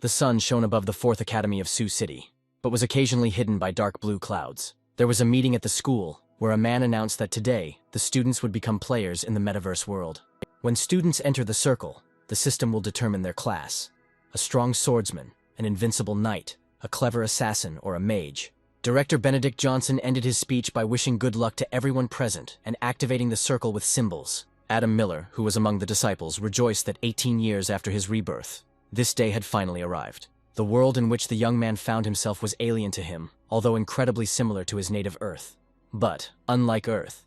The sun shone above the 4th Academy of Sioux City, but was occasionally hidden by dark blue clouds. There was a meeting at the school where a man announced that today, the students would become players in the metaverse world. When students enter the circle, the system will determine their class. A strong swordsman, an invincible knight, a clever assassin, or a mage. Director Benedict Johnson ended his speech by wishing good luck to everyone present and activating the circle with symbols. Adam Miller, who was among the disciples, rejoiced that 18 years after his rebirth, this day had finally arrived. The world in which the young man found himself was alien to him, although incredibly similar to his native Earth. But, unlike Earth,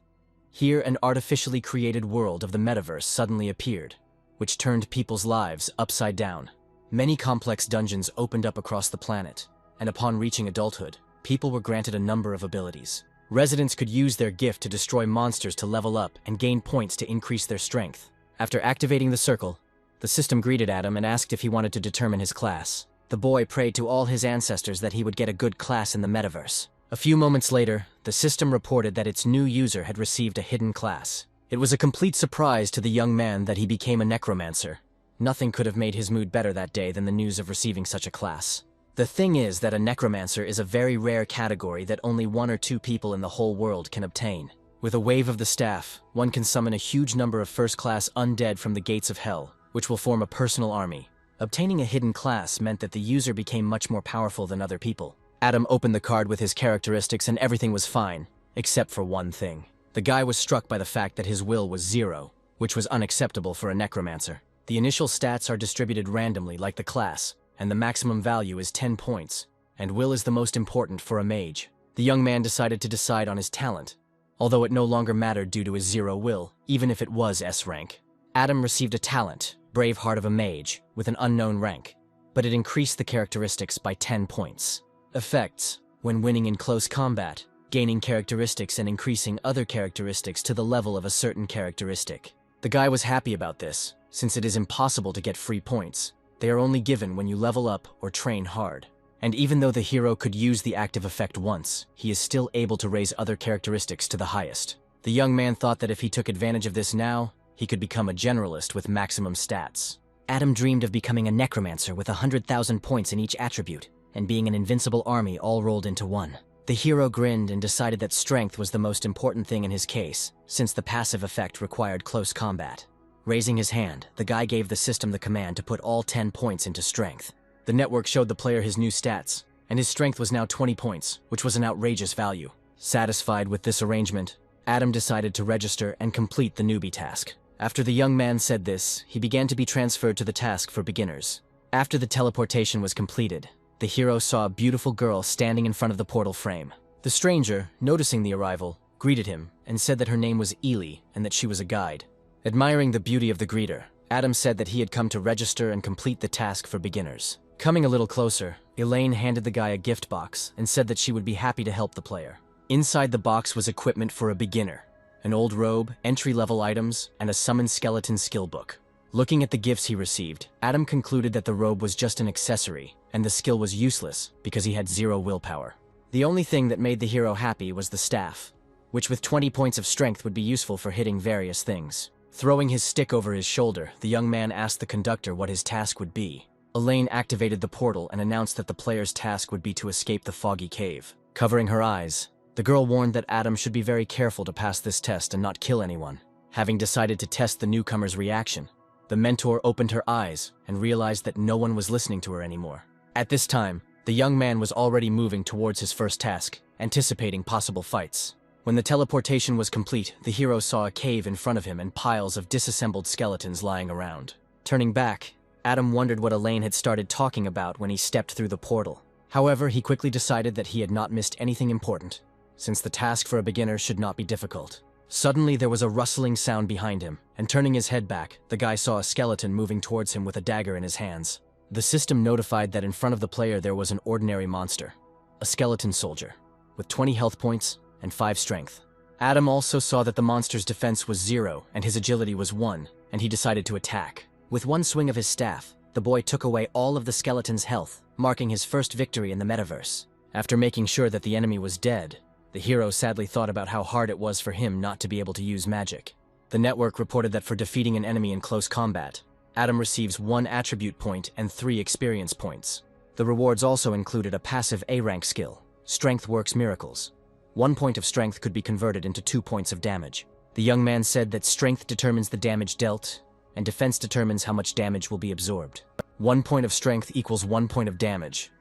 here an artificially created world of the metaverse suddenly appeared, which turned people's lives upside down. Many complex dungeons opened up across the planet, and upon reaching adulthood, people were granted a number of abilities. Residents could use their gift to destroy monsters to level up and gain points to increase their strength. After activating the circle, the system greeted Adam and asked if he wanted to determine his class. The boy prayed to all his ancestors that he would get a good class in the metaverse. A few moments later, the system reported that its new user had received a hidden class. It was a complete surprise to the young man that he became a Necromancer. Nothing could have made his mood better that day than the news of receiving such a class. The thing is that a Necromancer is a very rare category that only 1 or 2 people in the whole world can obtain. With a wave of the staff, one can summon a huge number of first-class undead from the gates of hell, which will form a personal army. Obtaining a hidden class meant that the user became much more powerful than other people. Adam opened the card with his characteristics and everything was fine, except for one thing. The guy was struck by the fact that his will was 0, which was unacceptable for a Necromancer. The initial stats are distributed randomly like the class, and the maximum value is 10 points, and will is the most important for a mage. The young man decided to decide on his talent, although it no longer mattered due to his 0 will, even if it was S rank. Adam received a talent, Brave Heart of a Mage, with an unknown rank, but it increased the characteristics by 10 points. Effects: when winning in close combat, gaining characteristics and increasing other characteristics to the level of a certain characteristic. The guy was happy about this, since it is impossible to get free points. They are only given when you level up or train hard. And even though the hero could use the active effect once, he is still able to raise other characteristics to the highest. The young man thought that if he took advantage of this now, he could become a generalist with maximum stats. Adam dreamed of becoming a Necromancer with 100,000 points in each attribute, and being an invincible army all rolled into one. The hero grinned and decided that strength was the most important thing in his case, since the passive effect required close combat. Raising his hand, the guy gave the system the command to put all 10 points into strength. The network showed the player his new stats, and his strength was now 20 points, which was an outrageous value. Satisfied with this arrangement, Adam decided to register and complete the newbie task. After the young man said this, he began to be transferred to the task for beginners. After the teleportation was completed, the hero saw a beautiful girl standing in front of the portal frame. The stranger, noticing the arrival, greeted him and said that her name was Ely and that she was a guide. Admiring the beauty of the greeter, Adam said that he had come to register and complete the task for beginners. Coming a little closer, Elaine handed the guy a gift box and said that she would be happy to help the player. Inside the box was equipment for a beginner, an old robe, entry-level items, and a summoned skeleton skill book. Looking at the gifts he received, Adam concluded that the robe was just an accessory, and the skill was useless because he had 0 willpower. The only thing that made the hero happy was the staff, which with 20 points of strength would be useful for hitting various things. Throwing his stick over his shoulder, the young man asked the conductor what his task would be. Elaine activated the portal and announced that the player's task would be to escape the foggy cave. Covering her eyes, the girl warned that Adam should be very careful to pass this test and not kill anyone. Having decided to test the newcomer's reaction, the mentor opened her eyes and realized that no one was listening to her anymore. At this time, the young man was already moving towards his first task, anticipating possible fights. When the teleportation was complete, the hero saw a cave in front of him and piles of disassembled skeletons lying around. Turning back, Adam wondered what Elaine had started talking about when he stepped through the portal. However, he quickly decided that he had not missed anything important, since the task for a beginner should not be difficult. Suddenly, there was a rustling sound behind him, and turning his head back, the guy saw a skeleton moving towards him with a dagger in his hands. The system notified that in front of the player there was an ordinary monster, a skeleton soldier, with 20 health points and 5 strength. Adam also saw that the monster's defense was 0 and his agility was 1, and he decided to attack. With one swing of his staff, the boy took away all of the skeleton's health, marking his first victory in the metaverse. After making sure that the enemy was dead, the hero sadly thought about how hard it was for him not to be able to use magic. The network reported that for defeating an enemy in close combat, Adam receives 1 attribute point and 3 experience points. The rewards also included a passive A-rank skill, Strength Works Miracles. 1 point of strength could be converted into 2 points of damage. The young man said that strength determines the damage dealt, and defense determines how much damage will be absorbed. 1 point of strength equals 1 point of damage,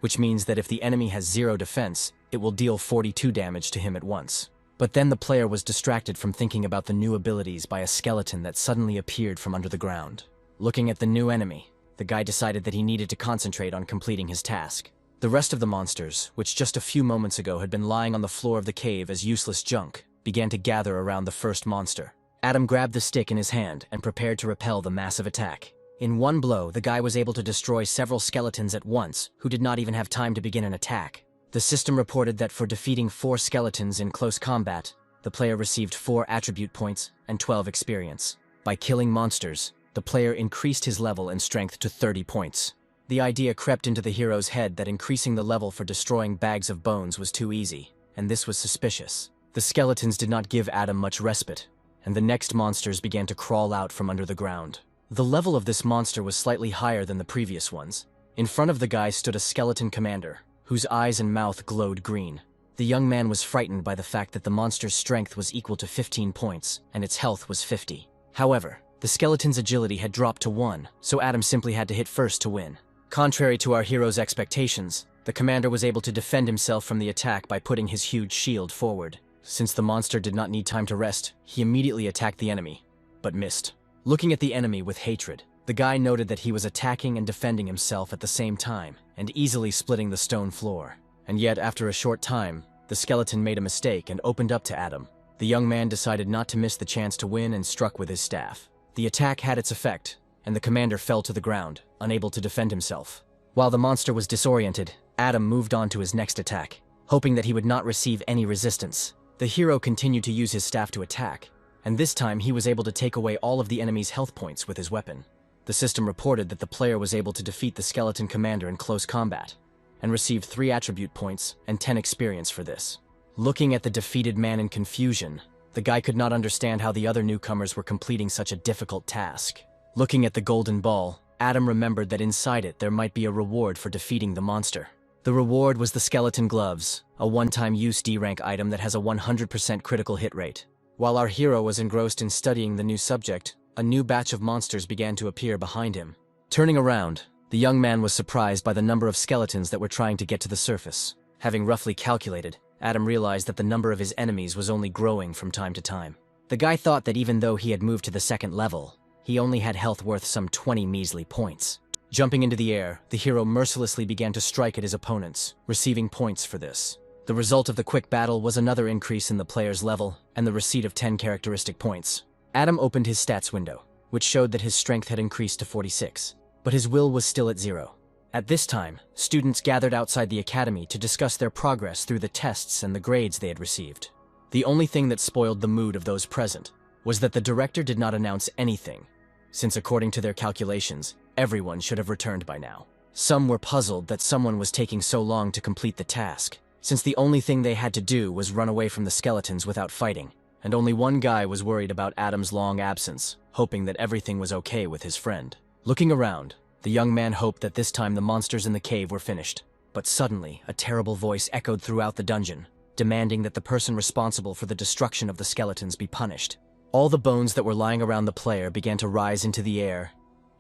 which means that if the enemy has 0 defense, it will deal 42 damage to him at once. But then the player was distracted from thinking about the new abilities by a skeleton that suddenly appeared from under the ground. Looking at the new enemy, the guy decided that he needed to concentrate on completing his task. The rest of the monsters, which just a few moments ago had been lying on the floor of the cave as useless junk, began to gather around the first monster. Adam grabbed the stick in his hand and prepared to repel the massive attack. In one blow, the guy was able to destroy several skeletons at once, who did not even have time to begin an attack. The system reported that for defeating 4 skeletons in close combat, the player received 4 attribute points and 12 experience. By killing monsters, the player increased his level and strength to 30 points. The idea crept into the hero's head that increasing the level for destroying bags of bones was too easy, and this was suspicious. The skeletons did not give Adam much respite, and the next monsters began to crawl out from under the ground. The level of this monster was slightly higher than the previous ones. In front of the guy stood a skeleton commander, whose eyes and mouth glowed green. The young man was frightened by the fact that the monster's strength was equal to 15 points, and its health was 50. However, the skeleton's agility had dropped to 1, so Adam simply had to hit first to win. Contrary to our hero's expectations, the commander was able to defend himself from the attack by putting his huge shield forward. Since the monster did not need time to rest, he immediately attacked the enemy, but missed. Looking at the enemy with hatred, the guy noted that he was attacking and defending himself at the same time, and easily splitting the stone floor. And yet, after a short time, the skeleton made a mistake and opened up to Adam. The young man decided not to miss the chance to win and struck with his staff. The attack had its effect, and the commander fell to the ground, unable to defend himself. While the monster was disoriented, Adam moved on to his next attack, hoping that he would not receive any resistance. The hero continued to use his staff to attack, and this time he was able to take away all of the enemy's health points with his weapon. The system reported that the player was able to defeat the skeleton commander in close combat, and received 3 attribute points and 10 experience for this. Looking at the defeated man in confusion, the guy could not understand how the other newcomers were completing such a difficult task. Looking at the golden ball, Adam remembered that inside it there might be a reward for defeating the monster. The reward was the skeleton gloves, a one-time use D-rank item that has a 100% critical hit rate. While our hero was engrossed in studying the new subject, a new batch of monsters began to appear behind him. Turning around, the young man was surprised by the number of skeletons that were trying to get to the surface. Having roughly calculated, Adam realized that the number of his enemies was only growing from time to time. The guy thought that even though he had moved to the 2nd level, he only had health worth some 20 measly points. Jumping into the air, the hero mercilessly began to strike at his opponents, receiving points for this. The result of the quick battle was another increase in the player's level and the receipt of 10 characteristic points. Adam opened his stats window, which showed that his strength had increased to 46, but his will was still at 0. At this time, students gathered outside the academy to discuss their progress through the tests and the grades they had received. The only thing that spoiled the mood of those present was that the director did not announce anything, since according to their calculations, everyone should have returned by now. Some were puzzled that someone was taking so long to complete the task, since the only thing they had to do was run away from the skeletons without fighting, and only one guy was worried about Adam's long absence, hoping that everything was okay with his friend. Looking around, the young man hoped that this time the monsters in the cave were finished, but suddenly a terrible voice echoed throughout the dungeon, demanding that the person responsible for the destruction of the skeletons be punished. All the bones that were lying around the player began to rise into the air,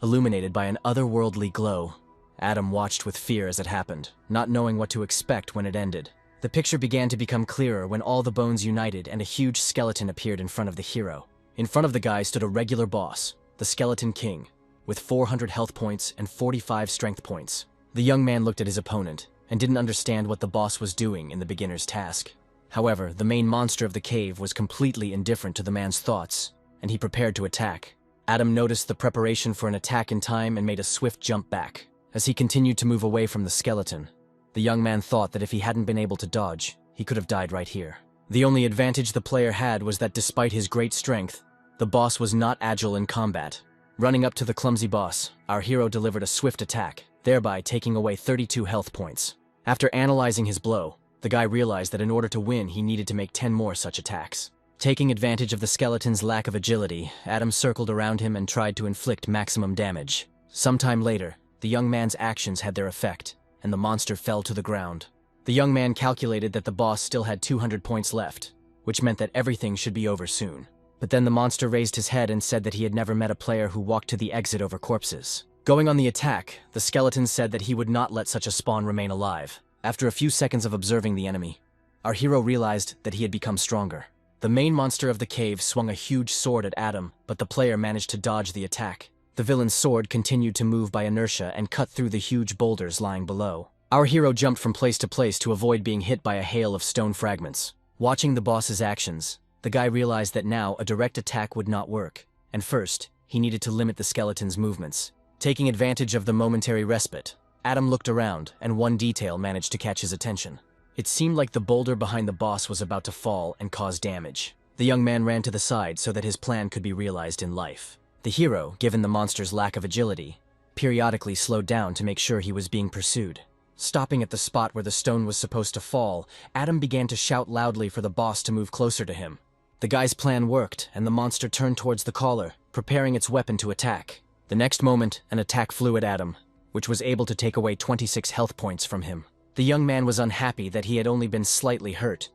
illuminated by an otherworldly glow. Adam watched with fear as it happened, not knowing what to expect when it ended. The picture began to become clearer when all the bones united and a huge skeleton appeared in front of the hero. In front of the guy stood a regular boss, the Skeleton King, with 400 health points and 45 strength points. The young man looked at his opponent and didn't understand what the boss was doing in the beginner's task. However, the main monster of the cave was completely indifferent to the man's thoughts, and he prepared to attack. Adam noticed the preparation for an attack in time and made a swift jump back. As he continued to move away from the skeleton, the young man thought that if he hadn't been able to dodge, he could have died right here. The only advantage the player had was that despite his great strength, the boss was not agile in combat. Running up to the clumsy boss, our hero delivered a swift attack, thereby taking away 32 health points. After analyzing his blow, the guy realized that in order to win, he needed to make 10 more such attacks. Taking advantage of the skeleton's lack of agility, Adam circled around him and tried to inflict maximum damage. Sometime later, the young man's actions had their effect, and the monster fell to the ground. The young man calculated that the boss still had 200 points left, which meant that everything should be over soon. But then the monster raised his head and said that he had never met a player who walked to the exit over corpses. Going on the attack, the skeleton said that he would not let such a spawn remain alive. After a few seconds of observing the enemy, our hero realized that he had become stronger. The main monster of the cave swung a huge sword at Adam, but the player managed to dodge the attack. The villain's sword continued to move by inertia and cut through the huge boulders lying below. Our hero jumped from place to place to avoid being hit by a hail of stone fragments. Watching the boss's actions, the guy realized that now a direct attack would not work, and first, he needed to limit the skeleton's movements. Taking advantage of the momentary respite, Adam looked around, and one detail managed to catch his attention. It seemed like the boulder behind the boss was about to fall and cause damage. The young man ran to the side so that his plan could be realized in life. The hero, given the monster's lack of agility, periodically slowed down to make sure he was being pursued. Stopping at the spot where the stone was supposed to fall, Adam began to shout loudly for the boss to move closer to him. The guy's plan worked, and the monster turned towards the caller, preparing its weapon to attack. The next moment, an attack flew at Adam, which was able to take away 26 health points from him. The young man was unhappy that he had only been slightly hurt,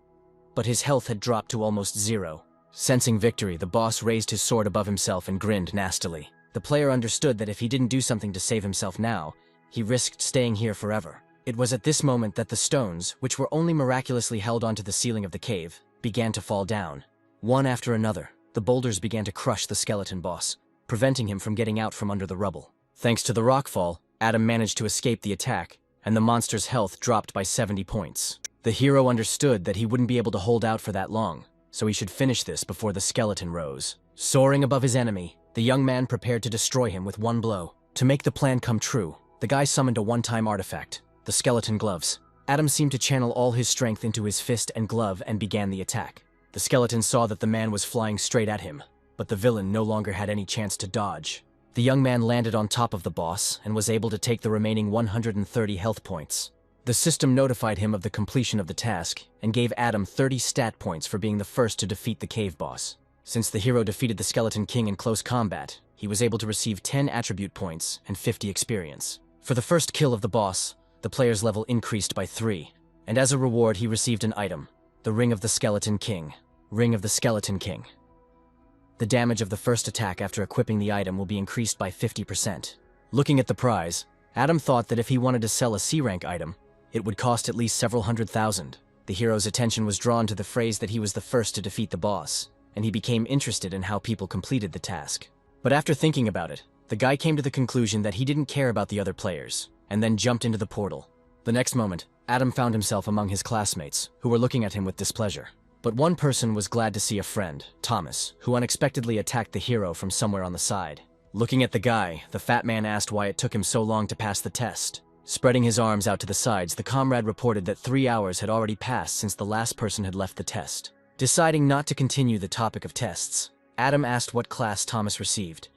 but his health had dropped to almost zero. Sensing victory, the boss raised his sword above himself and grinned nastily. The player understood that if he didn't do something to save himself now, he risked staying here forever. It was at this moment that the stones, which were only miraculously held onto the ceiling of the cave, began to fall down. One after another, the boulders began to crush the skeleton boss, preventing him from getting out from under the rubble. Thanks to the rockfall, Adam managed to escape the attack, and the monster's health dropped by 70 points. The hero understood that he wouldn't be able to hold out for that long, so he should finish this before the skeleton rose. Soaring above his enemy, the young man prepared to destroy him with one blow. To make the plan come true, the guy summoned a one-time artifact, the skeleton gloves. Adam seemed to channel all his strength into his fist and glove and began the attack. The skeleton saw that the man was flying straight at him, but the villain no longer had any chance to dodge. The young man landed on top of the boss and was able to take the remaining 130 health points. The system notified him of the completion of the task and gave Adam 30 stat points for being the first to defeat the cave boss. Since the hero defeated the Skeleton King in close combat, he was able to receive 10 attribute points and 50 experience. For the first kill of the boss, the player's level increased by 3, and as a reward he received an item, the Ring of the Skeleton King. Ring of the Skeleton King. The damage of the first attack after equipping the item will be increased by 50%. Looking at the prize, Adam thought that if he wanted to sell a C-rank item, it would cost at least several hundred thousand. The hero's attention was drawn to the phrase that he was the first to defeat the boss, and he became interested in how people completed the task. But after thinking about it, the guy came to the conclusion that he didn't care about the other players, and then jumped into the portal. The next moment, Adam found himself among his classmates, who were looking at him with displeasure. But one person was glad to see a friend, Thomas, who unexpectedly attacked the hero from somewhere on the side. Looking at the guy, the fat man asked why it took him so long to pass the test. Spreading his arms out to the sides, the comrade reported that 3 hours had already passed since the last person had left the test. Deciding not to continue the topic of tests, Adam asked what class Thomas received,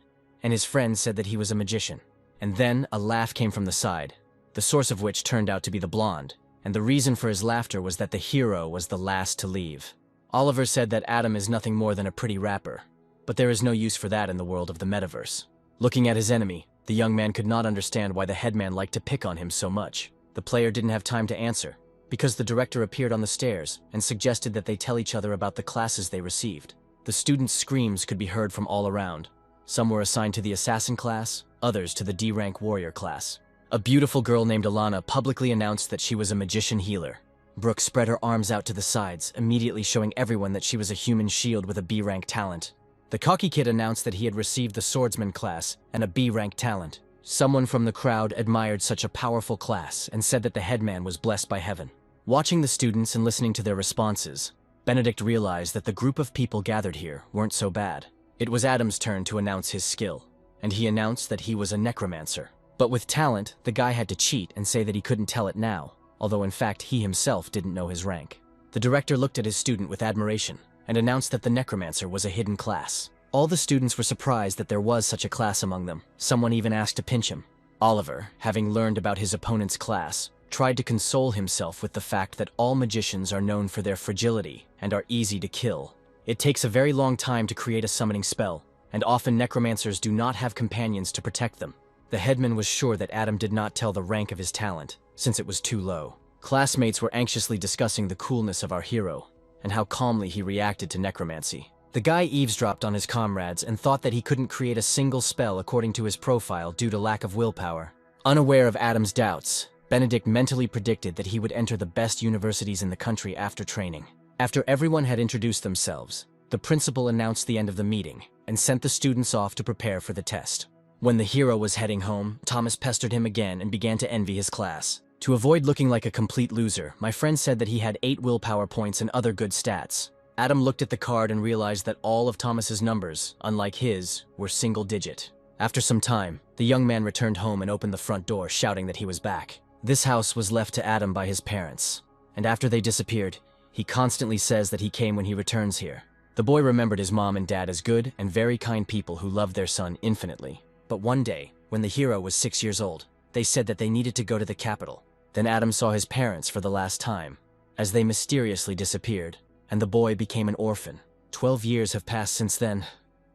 and his friend said that he was a magician. And then a laugh came from the side, the source of which turned out to be the blonde, and the reason for his laughter was that the hero was the last to leave. Oliver said that Adam is nothing more than a pretty rapper, but there is no use for that in the world of the metaverse. Looking at his enemy, the young man could not understand why the headman liked to pick on him so much. The player didn't have time to answer, because the director appeared on the stairs and suggested that they tell each other about the classes they received. The students' screams could be heard from all around. Some were assigned to the assassin class, others to the D-rank warrior class. A beautiful girl named Alana publicly announced that she was a magician healer. Brooke spread her arms out to the sides, immediately showing everyone that she was a human shield with a B-rank talent. The cocky kid announced that he had received the swordsman class and a B-rank talent. Someone from the crowd admired such a powerful class and said that the headman was blessed by heaven. Watching the students and listening to their responses, Benedict realized that the group of people gathered here weren't so bad. It was Adam's turn to announce his skill, and he announced that he was a necromancer. But with talent, the guy had to cheat and say that he couldn't tell it now, although in fact he himself didn't know his rank. The director looked at his student with admiration and announced that the Necromancer was a hidden class. All the students were surprised that there was such a class among them. Someone even asked to pinch him. Oliver, having learned about his opponent's class, tried to console himself with the fact that all magicians are known for their fragility and are easy to kill. It takes a very long time to create a summoning spell, and often necromancers do not have companions to protect them. The headman was sure that Adam did not tell the rank of his talent, since it was too low. Classmates were anxiously discussing the coolness of our hero, and how calmly he reacted to necromancy. The guy eavesdropped on his comrades and thought that he couldn't create a single spell according to his profile due to lack of willpower. Unaware of Adam's doubts, Benedict mentally predicted that he would enter the best universities in the country after training. After everyone had introduced themselves, the principal announced the end of the meeting and sent the students off to prepare for the test. When the hero was heading home, Thomas pestered him again and began to envy his class. To avoid looking like a complete loser, my friend said that he had 8 willpower points and other good stats. Adam looked at the card and realized that all of Thomas's numbers, unlike his, were single digit. After some time, the young man returned home and opened the front door, shouting that he was back. This house was left to Adam by his parents, and after they disappeared, he constantly says that he came when he returns here. The boy remembered his mom and dad as good and very kind people who loved their son infinitely. But one day, when the hero was 6 years old, they said that they needed to go to the capital. Then Adam saw his parents for the last time, as they mysteriously disappeared, and the boy became an orphan. 12 years have passed since then,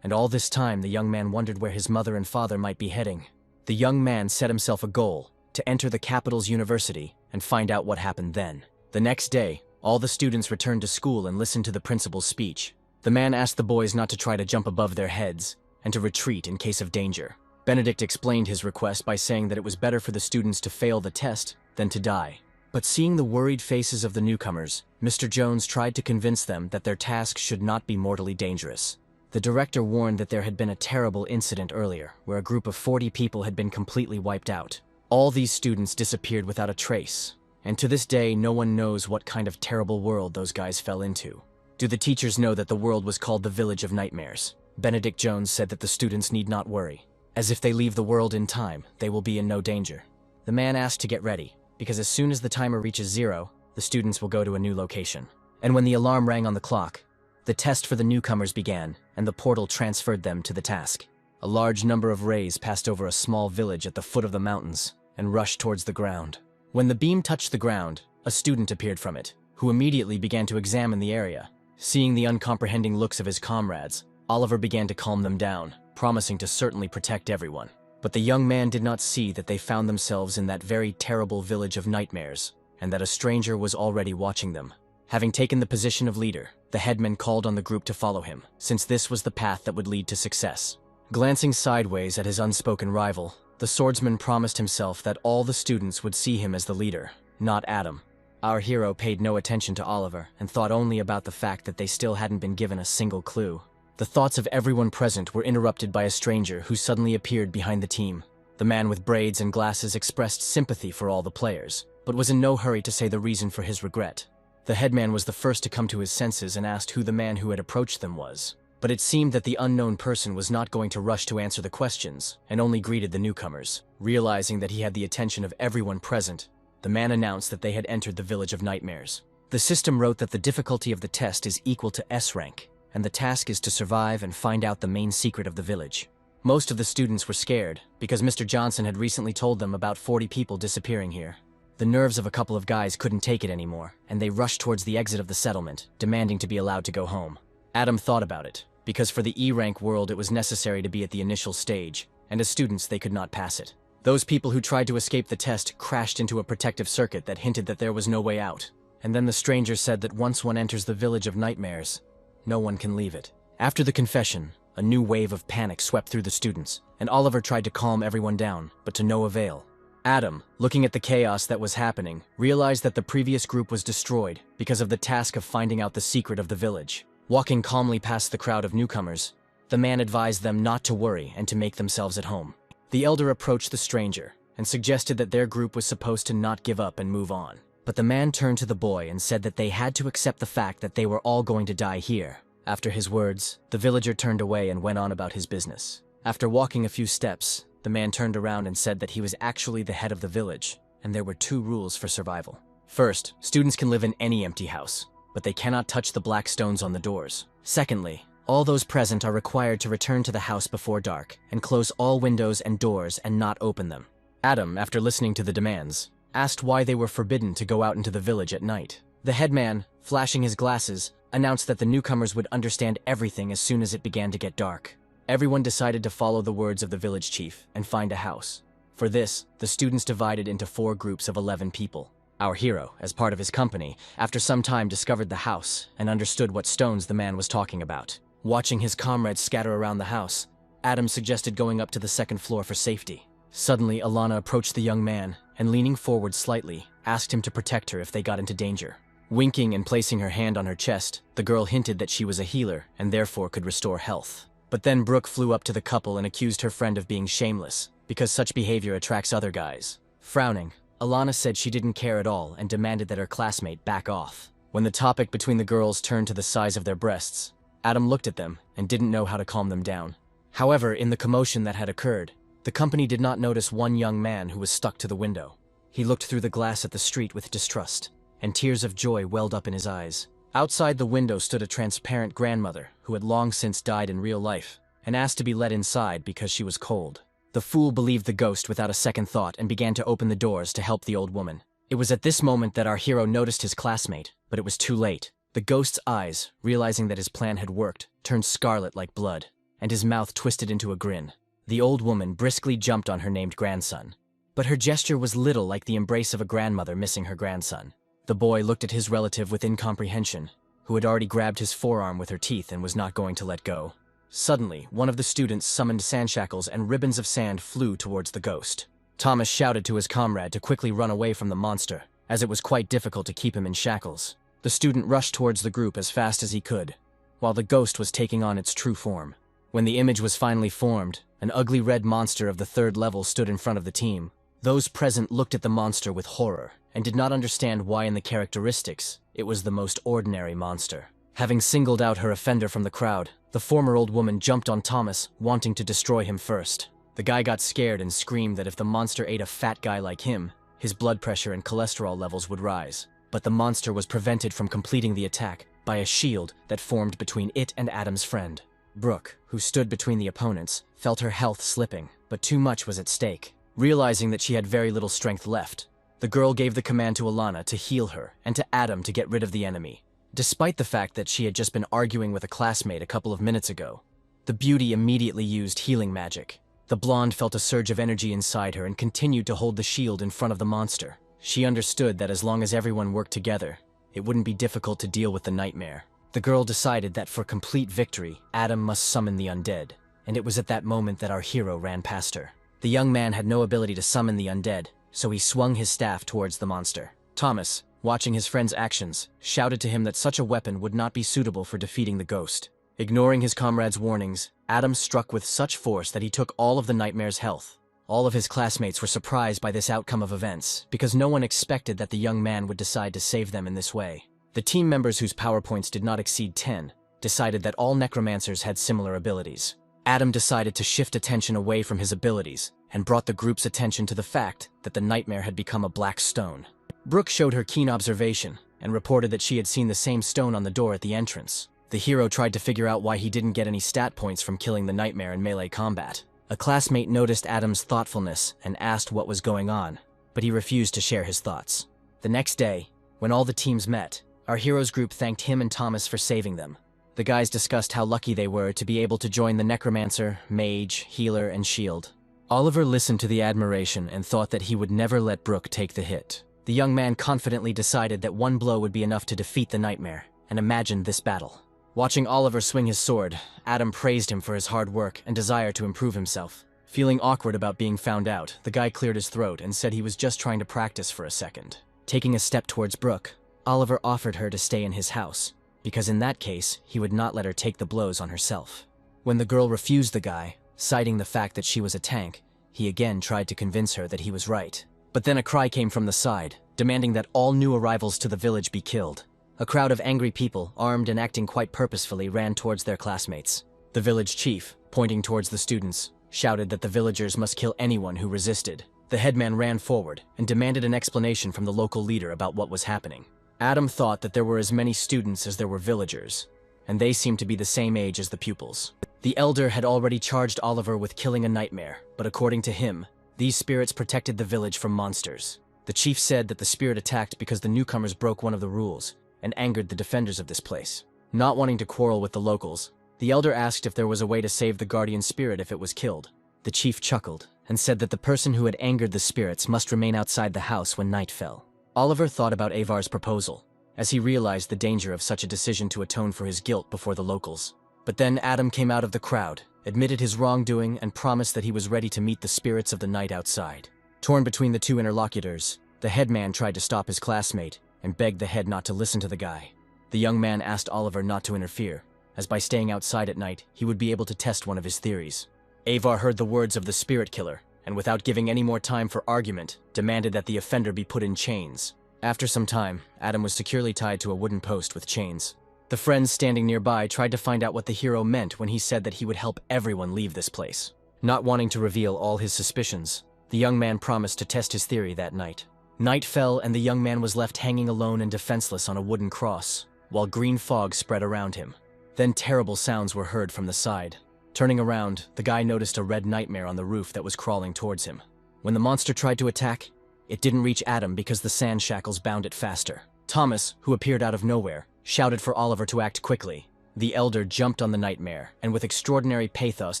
and all this time the young man wondered where his mother and father might be heading. The young man set himself a goal to enter the capital's university and find out what happened then. The next day, all the students returned to school and listened to the principal's speech. The man asked the boys not to try to jump above their heads and to retreat in case of danger. Benedict explained his request by saying that it was better for the students to fail the test than to die. But seeing the worried faces of the newcomers, Mr. Jones tried to convince them that their task should not be mortally dangerous. The director warned that there had been a terrible incident earlier, where a group of 40 people had been completely wiped out. All these students disappeared without a trace, and to this day no one knows what kind of terrible world those guys fell into. Do the teachers know that the world was called the Village of Nightmares? Benedict Jones said that the students need not worry, as if they leave the world in time, they will be in no danger. The man asked to get ready, because as soon as the timer reaches 0, the students will go to a new location. And when the alarm rang on the clock, the test for the newcomers began, and the portal transferred them to the task. A large number of rays passed over a small village at the foot of the mountains and rushed towards the ground. When the beam touched the ground, a student appeared from it, who immediately began to examine the area. Seeing the uncomprehending looks of his comrades, Oliver began to calm them down, promising to certainly protect everyone. But the young man did not see that they found themselves in that very terrible village of nightmares, and that a stranger was already watching them. Having taken the position of leader, the headman called on the group to follow him, since this was the path that would lead to success. Glancing sideways at his unspoken rival, the swordsman promised himself that all the students would see him as the leader, not Adam. Our hero paid no attention to Oliver and thought only about the fact that they still hadn't been given a single clue. The thoughts of everyone present were interrupted by a stranger who suddenly appeared behind the team. The man with braids and glasses expressed sympathy for all the players, but was in no hurry to say the reason for his regret. The headman was the first to come to his senses and asked who the man who had approached them was. But it seemed that the unknown person was not going to rush to answer the questions, and only greeted the newcomers. Realizing that he had the attention of everyone present, the man announced that they had entered the Village of Nightmares. The system wrote that the difficulty of the test is equal to S rank, and the task is to survive and find out the main secret of the village. Most of the students were scared, because Mr. Johnson had recently told them about 40 people disappearing here. The nerves of a couple of guys couldn't take it anymore, and they rushed towards the exit of the settlement, demanding to be allowed to go home. Adam thought about it, because for the E-rank world it was necessary to be at the initial stage, and as students they could not pass it. Those people who tried to escape the test crashed into a protective circuit that hinted that there was no way out. And then the stranger said that once one enters the Village of Nightmares, no one can leave it. After the confession, a new wave of panic swept through the students, and Oliver tried to calm everyone down, but to no avail. Adam, looking at the chaos that was happening, realized that the previous group was destroyed because of the task of finding out the secret of the village. Walking calmly past the crowd of newcomers, the man advised them not to worry and to make themselves at home. The elder approached the stranger and suggested that their group was supposed to not give up and move on. But the man turned to the boy and said that they had to accept the fact that they were all going to die here. After his words, the villager turned away and went on about his business. After walking a few steps, the man turned around and said that he was actually the head of the village, and there were 2 rules for survival. First, students can live in any empty house, but they cannot touch the black stones on the doors. Secondly, all those present are required to return to the house before dark and close all windows and doors and not open them. Adam, after listening to the demands, asked why they were forbidden to go out into the village at night. The headman, flashing his glasses, announced that the newcomers would understand everything as soon as it began to get dark. Everyone decided to follow the words of the village chief and find a house. For this, the students divided into 4 groups of 11 people. Our hero, as part of his company, after some time discovered the house and understood what stones the man was talking about. Watching his comrades scatter around the house, Adam suggested going up to the 2nd floor for safety. Suddenly, Alana approached the young man and, leaning forward slightly, asked him to protect her if they got into danger. Winking and placing her hand on her chest, the girl hinted that she was a healer and therefore could restore health. But then Brooke flew up to the couple and accused her friend of being shameless, because such behavior attracts other guys. Frowning, Alana said she didn't care at all and demanded that her classmate back off. When the topic between the girls turned to the size of their breasts, Adam looked at them and didn't know how to calm them down. However, in the commotion that had occurred, the company did not notice one young man who was stuck to the window. He looked through the glass at the street with distrust, and tears of joy welled up in his eyes. Outside the window stood a transparent grandmother who had long since died in real life, and asked to be let inside because she was cold. The fool believed the ghost without a second thought and began to open the doors to help the old woman. It was at this moment that our hero noticed his classmate, but it was too late. The ghost's eyes, realizing that his plan had worked, turned scarlet like blood, and his mouth twisted into a grin. The old woman briskly jumped on her named grandson, but her gesture was little like the embrace of a grandmother missing her grandson. The boy looked at his relative with incomprehension, who had already grabbed his forearm with her teeth and was not going to let go. Suddenly, one of the students summoned sand shackles and ribbons of sand flew towards the ghost. Thomas shouted to his comrade to quickly run away from the monster, as it was quite difficult to keep him in shackles. The student rushed towards the group as fast as he could, while the ghost was taking on its true form. When the image was finally formed, an ugly red monster of the 3rd level stood in front of the team. Those present looked at the monster with horror, and did not understand why in the characteristics it was the most ordinary monster. Having singled out her offender from the crowd, the former old woman jumped on Thomas, wanting to destroy him first. The guy got scared and screamed that if the monster ate a fat guy like him, his blood pressure and cholesterol levels would rise. But the monster was prevented from completing the attack by a shield that formed between it and Adam's friend. Brooke, who stood between the opponents, felt her health slipping, but too much was at stake. Realizing that she had very little strength left, the girl gave the command to Alana to heal her and to Adam to get rid of the enemy. Despite the fact that she had just been arguing with a classmate a couple of minutes ago, the beauty immediately used healing magic. The blonde felt a surge of energy inside her and continued to hold the shield in front of the monster. She understood that as long as everyone worked together, it wouldn't be difficult to deal with the nightmare. The girl decided that for complete victory, Adam must summon the undead, and it was at that moment that our hero ran past her. The young man had no ability to summon the undead, so he swung his staff towards the monster. Thomas, watching his friend's actions, shouted to him that such a weapon would not be suitable for defeating the ghost. Ignoring his comrade's warnings, Adam struck with such force that he took all of the nightmare's health. All of his classmates were surprised by this outcome of events, because no one expected that the young man would decide to save them in this way. The team members whose power points did not exceed 10 decided that all necromancers had similar abilities. Adam decided to shift attention away from his abilities and brought the group's attention to the fact that the nightmare had become a black stone. Brooke showed her keen observation and reported that she had seen the same stone on the door at the entrance. The hero tried to figure out why he didn't get any stat points from killing the nightmare in melee combat. A classmate noticed Adam's thoughtfulness and asked what was going on, but he refused to share his thoughts. The next day, when all the teams met, our hero's group thanked him and Thomas for saving them. The guys discussed how lucky they were to be able to join the Necromancer, Mage, Healer, and Shield. Oliver listened to the admiration and thought that he would never let Brooke take the hit. The young man confidently decided that one blow would be enough to defeat the nightmare, and imagined this battle. Watching Oliver swing his sword, Adam praised him for his hard work and desire to improve himself. Feeling awkward about being found out, the guy cleared his throat and said he was just trying to practice for a second. Taking a step towards Brooke, Oliver offered her to stay in his house, because in that case, he would not let her take the blows on herself. When the girl refused the guy, citing the fact that she was a tank, he again tried to convince her that he was right. But then a cry came from the side, demanding that all new arrivals to the village be killed. A crowd of angry people, armed and acting quite purposefully, ran towards their classmates. The village chief, pointing towards the students, shouted that the villagers must kill anyone who resisted. The headman ran forward and demanded an explanation from the local leader about what was happening. Adam thought that there were as many students as there were villagers, and they seemed to be the same age as the pupils. The elder had already charged Oliver with killing a nightmare, but according to him, these spirits protected the village from monsters. The chief said that the spirit attacked because the newcomers broke one of the rules and angered the defenders of this place. Not wanting to quarrel with the locals, the elder asked if there was a way to save the guardian spirit if it was killed. The chief chuckled and said that the person who had angered the spirits must remain outside the house when night fell. Oliver thought about Avar's proposal, as he realized the danger of such a decision to atone for his guilt before the locals. But then Adam came out of the crowd, admitted his wrongdoing, and promised that he was ready to meet the spirits of the night outside. Torn between the two interlocutors, the headman tried to stop his classmate and begged the head not to listen to the guy. The young man asked Oliver not to interfere, as by staying outside at night, he would be able to test one of his theories. Avar heard the words of the spirit killer, and without giving any more time for argument, demanded that the offender be put in chains. After some time, Adam was securely tied to a wooden post with chains. The friends standing nearby tried to find out what the hero meant when he said that he would help everyone leave this place. Not wanting to reveal all his suspicions, the young man promised to test his theory that night. Night fell and the young man was left hanging alone and defenseless on a wooden cross, while green fog spread around him. Then terrible sounds were heard from the side. Turning around, the guy noticed a red nightmare on the roof that was crawling towards him. When the monster tried to attack, it didn't reach Adam because the sand shackles bound it faster. Thomas, who appeared out of nowhere, shouted for Oliver to act quickly. The elder jumped on the nightmare and with extraordinary pathos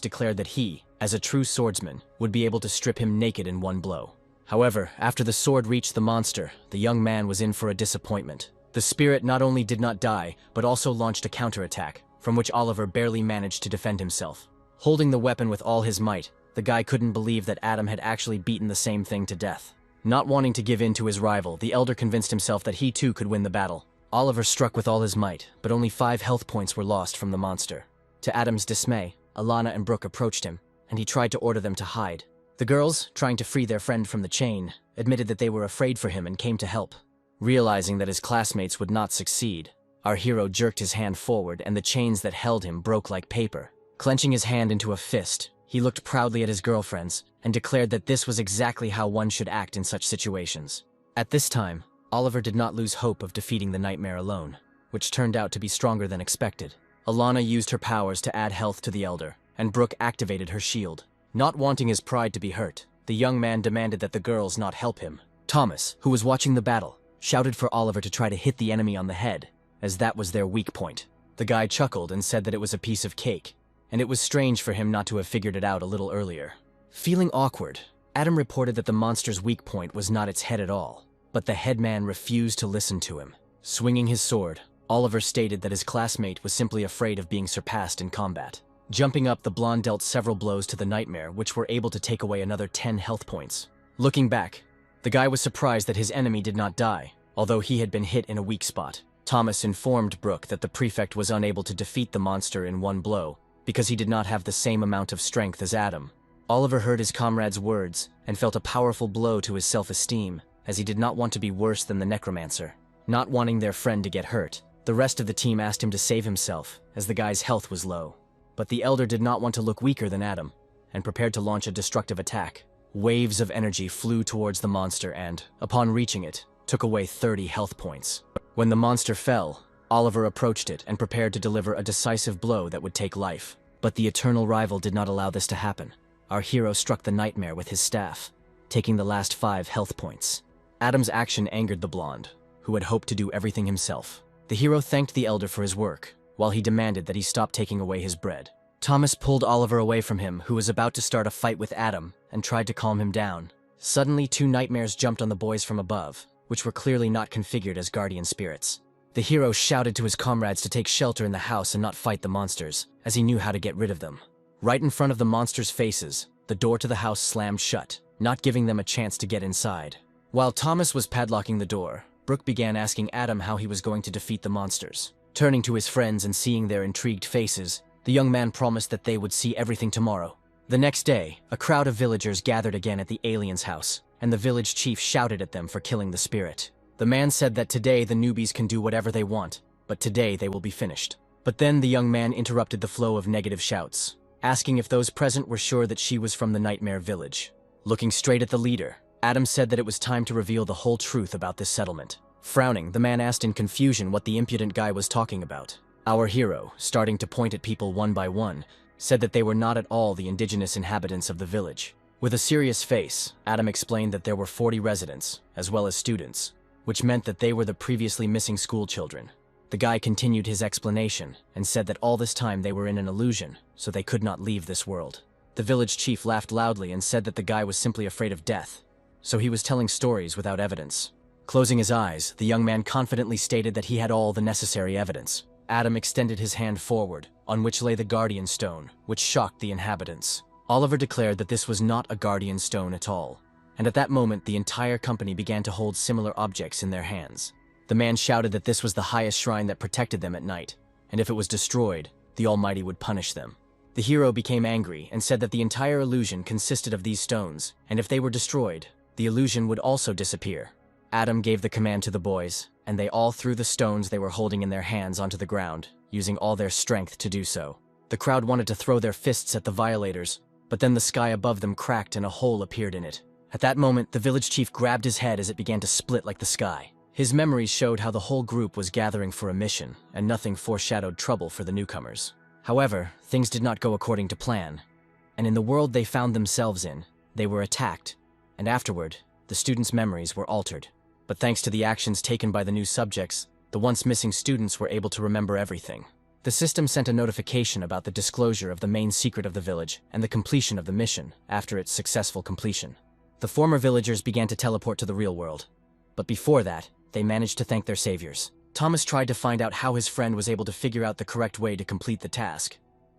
declared that he, as a true swordsman, would be able to strip him naked in one blow. However, after the sword reached the monster, the young man was in for a disappointment. The spirit not only did not die, but also launched a counterattack, from which Oliver barely managed to defend himself. Holding the weapon with all his might, the guy couldn't believe that Adam had actually beaten the same thing to death. Not wanting to give in to his rival, the elder convinced himself that he too could win the battle. Oliver struck with all his might, but only 5 health points were lost from the monster. To Adam's dismay, Alana and Brooke approached him, and he tried to order them to hide. The girls, trying to free their friend from the chain, admitted that they were afraid for him and came to help. Realizing that his classmates would not succeed, our hero jerked his hand forward and the chains that held him broke like paper. Clenching his hand into a fist, he looked proudly at his girlfriends and declared that this was exactly how one should act in such situations. At this time, Oliver did not lose hope of defeating the nightmare alone, which turned out to be stronger than expected. Alana used her powers to add health to the elder, and Brooke activated her shield. Not wanting his pride to be hurt, the young man demanded that the girls not help him. Thomas, who was watching the battle, shouted for Oliver to try to hit the enemy on the head, as that was their weak point. The guy chuckled and said that it was a piece of cake, and it was strange for him not to have figured it out a little earlier. Feeling awkward, Adam reported that the monster's weak point was not its head at all, but the headman refused to listen to him. Swinging his sword, Oliver stated that his classmate was simply afraid of being surpassed in combat. Jumping up, the blonde dealt several blows to the nightmare, which were able to take away another 10 health points. Looking back, the guy was surprised that his enemy did not die, although he had been hit in a weak spot. Thomas informed Brooke that the prefect was unable to defeat the monster in one blow, because he did not have the same amount of strength as Adam. Oliver heard his comrade's words and felt a powerful blow to his self-esteem, as he did not want to be worse than the Necromancer. Not wanting their friend to get hurt, the rest of the team asked him to save himself, as the guy's health was low. But the elder did not want to look weaker than Adam, and prepared to launch a destructive attack. Waves of energy flew towards the monster and, upon reaching it, took away 30 health points. When the monster fell, Oliver approached it and prepared to deliver a decisive blow that would take life. But the eternal rival did not allow this to happen. Our hero struck the nightmare with his staff, taking the last 5 health points. Adam's action angered the blonde, who had hoped to do everything himself. The hero thanked the elder for his work, while he demanded that he stop taking away his bread. Thomas pulled Oliver away from him, who was about to start a fight with Adam, and tried to calm him down. Suddenly, 2 nightmares jumped on the boys from above, which were clearly not configured as guardian spirits. The hero shouted to his comrades to take shelter in the house and not fight the monsters, as he knew how to get rid of them. Right in front of the monsters' faces, the door to the house slammed shut, not giving them a chance to get inside. While Thomas was padlocking the door, Brooke began asking Adam how he was going to defeat the monsters. Turning to his friends and seeing their intrigued faces, the young man promised that they would see everything tomorrow. The next day, a crowd of villagers gathered again at the alien's house, and the village chief shouted at them for killing the spirit. The man said that today the newbies can do whatever they want, but today they will be finished. But then the young man interrupted the flow of negative shouts, asking if those present were sure that she was from the Nightmare Village. Looking straight at the leader, Adam said that it was time to reveal the whole truth about this settlement. Frowning, the man asked in confusion what the impudent guy was talking about. Our hero, starting to point at people one by one, said that they were not at all the indigenous inhabitants of the village. With a serious face, Adam explained that there were 40 residents, as well as students, which meant that they were the previously missing school children. The guy continued his explanation and said that all this time they were in an illusion, so they could not leave this world. The village chief laughed loudly and said that the guy was simply afraid of death, so he was telling stories without evidence. Closing his eyes, the young man confidently stated that he had all the necessary evidence. Adam extended his hand forward, on which lay the guardian stone, which shocked the inhabitants. Oliver declared that this was not a guardian stone at all, and at that moment the entire company began to hold similar objects in their hands. The man shouted that this was the highest shrine that protected them at night, and if it was destroyed, the Almighty would punish them. The hero became angry and said that the entire illusion consisted of these stones, and if they were destroyed, the illusion would also disappear. Adam gave the command to the boys, and they all threw the stones they were holding in their hands onto the ground, using all their strength to do so. The crowd wanted to throw their fists at the violators, but then the sky above them cracked and a hole appeared in it. At that moment, the village chief grabbed his head as it began to split like the sky. His memories showed how the whole group was gathering for a mission, and nothing foreshadowed trouble for the newcomers. However, things did not go according to plan, and in the world they found themselves in, they were attacked, and afterward, the students' memories were altered. But thanks to the actions taken by the new subjects, the once missing students were able to remember everything. The system sent a notification about the disclosure of the main secret of the village and the completion of the mission after its successful completion. The former villagers began to teleport to the real world, but before that, they managed to thank their saviors. Thomas tried to find out how his friend was able to figure out the correct way to complete the task,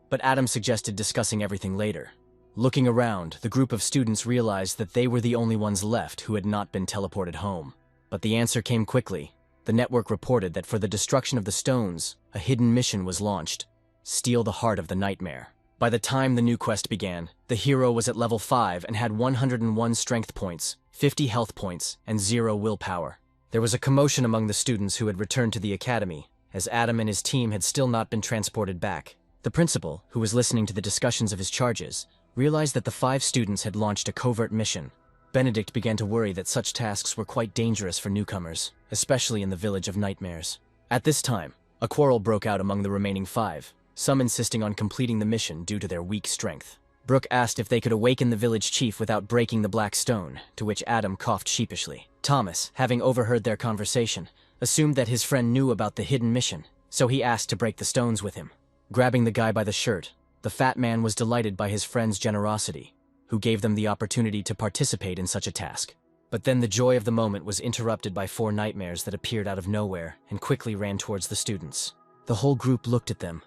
but Adam suggested discussing everything later. Looking around, the group of students realized that they were the only ones left who had not been teleported home. But the answer came quickly. The network reported that for the destruction of the stones, a hidden mission was launched: steal the heart of the nightmare. By the time the new quest began, the hero was at level 5 and had 101 strength points, 50 health points, and 0 willpower. There was a commotion among the students who had returned to the academy, as Adam and his team had still not been transported back. The principal, who was listening to the discussions of his charges, realized that the 5 students had launched a covert mission. Benedict began to worry that such tasks were quite dangerous for newcomers, especially in the Village of Nightmares. At this time, a quarrel broke out among the remaining 5, some insisting on completing the mission due to their weak strength. Brooke asked if they could awaken the village chief without breaking the black stone, to which Adam coughed sheepishly. Thomas, having overheard their conversation, assumed that his friend knew about the hidden mission, so he asked to break the stones with him. Grabbing the guy by the shirt, the fat man was delighted by his friend's generosity, who gave them the opportunity to participate in such a task. But then the joy of the moment was interrupted by 4 nightmares that appeared out of nowhere and quickly ran towards the students. The whole group looked at them,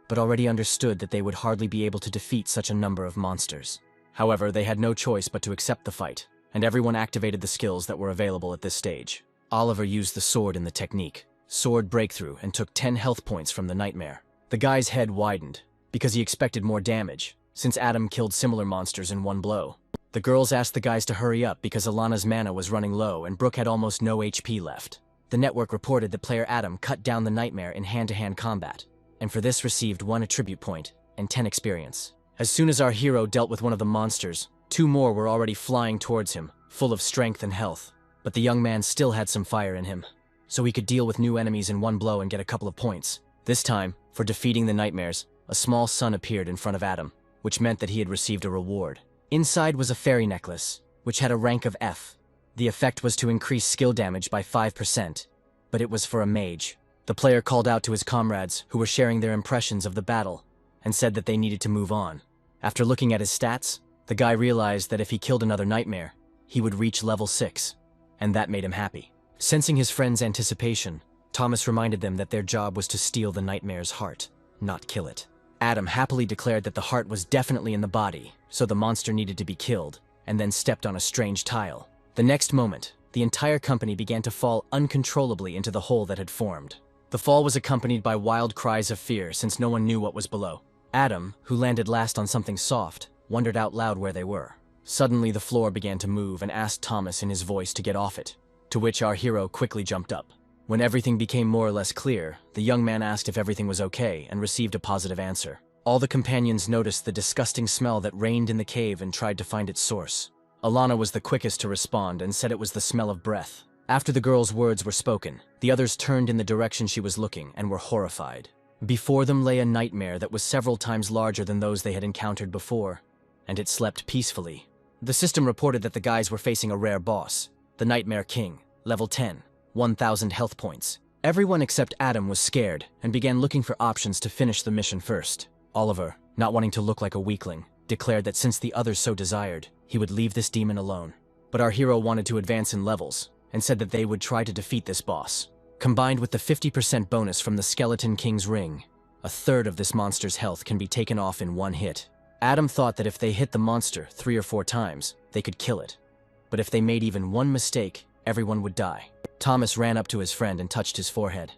but already understood that they would hardly be able to defeat such a number of monsters. However, they had no choice but to accept the fight, and everyone activated the skills that were available at this stage. Oliver used the sword in the technique, Sword Breakthrough, and took 10 health points from the nightmare. The guy's head widened, because he expected more damage, since Adam killed similar monsters in one blow. The girls asked the guys to hurry up because Alana's mana was running low and Brooke had almost no HP left. The network reported that player Adam cut down the nightmare in hand-to-hand combat, and for this received 1 attribute point and 10 experience. As soon as our hero dealt with one of the monsters, 2 more were already flying towards him, full of strength and health. But the young man still had some fire in him, so he could deal with new enemies in one blow and get a couple of points. This time, for defeating the nightmares, a small sun appeared in front of Adam, which meant that he had received a reward. Inside was a fairy necklace, which had a rank of F. The effect was to increase skill damage by 5%, but it was for a mage. The player called out to his comrades, who were sharing their impressions of the battle, and said that they needed to move on. After looking at his stats, the guy realized that if he killed another nightmare, he would reach level 6, and that made him happy. Sensing his friend's anticipation, Thomas reminded them that their job was to steal the nightmare's heart, not kill it. Adam happily declared that the heart was definitely in the body, so the monster needed to be killed, and then stepped on a strange tile. The next moment, the entire company began to fall uncontrollably into the hole that had formed. The fall was accompanied by wild cries of fear since no one knew what was below. Adam, who landed last on something soft, wondered out loud where they were. Suddenly the floor began to move and asked Thomas in his voice to get off it, to which our hero quickly jumped up. When everything became more or less clear, the young man asked if everything was okay and received a positive answer. All the companions noticed the disgusting smell that reigned in the cave and tried to find its source. Alana was the quickest to respond and said it was the smell of breath. After the girl's words were spoken, the others turned in the direction she was looking and were horrified. Before them lay a nightmare that was several times larger than those they had encountered before, and it slept peacefully. The system reported that the guys were facing a rare boss, the Nightmare King, level 10, 1,000 health points, Everyone except Adam was scared and began looking for options to finish the mission first. Oliver, not wanting to look like a weakling, declared that since the others so desired, he would leave this demon alone. But our hero wanted to advance in levels and said that they would try to defeat this boss. Combined with the 50% bonus from the Skeleton King's ring, a third of this monster's health can be taken off in one hit. Adam thought that if they hit the monster 3 or 4 times, they could kill it. But if they made even one mistake, everyone would die. Thomas ran up to his friend and touched his forehead,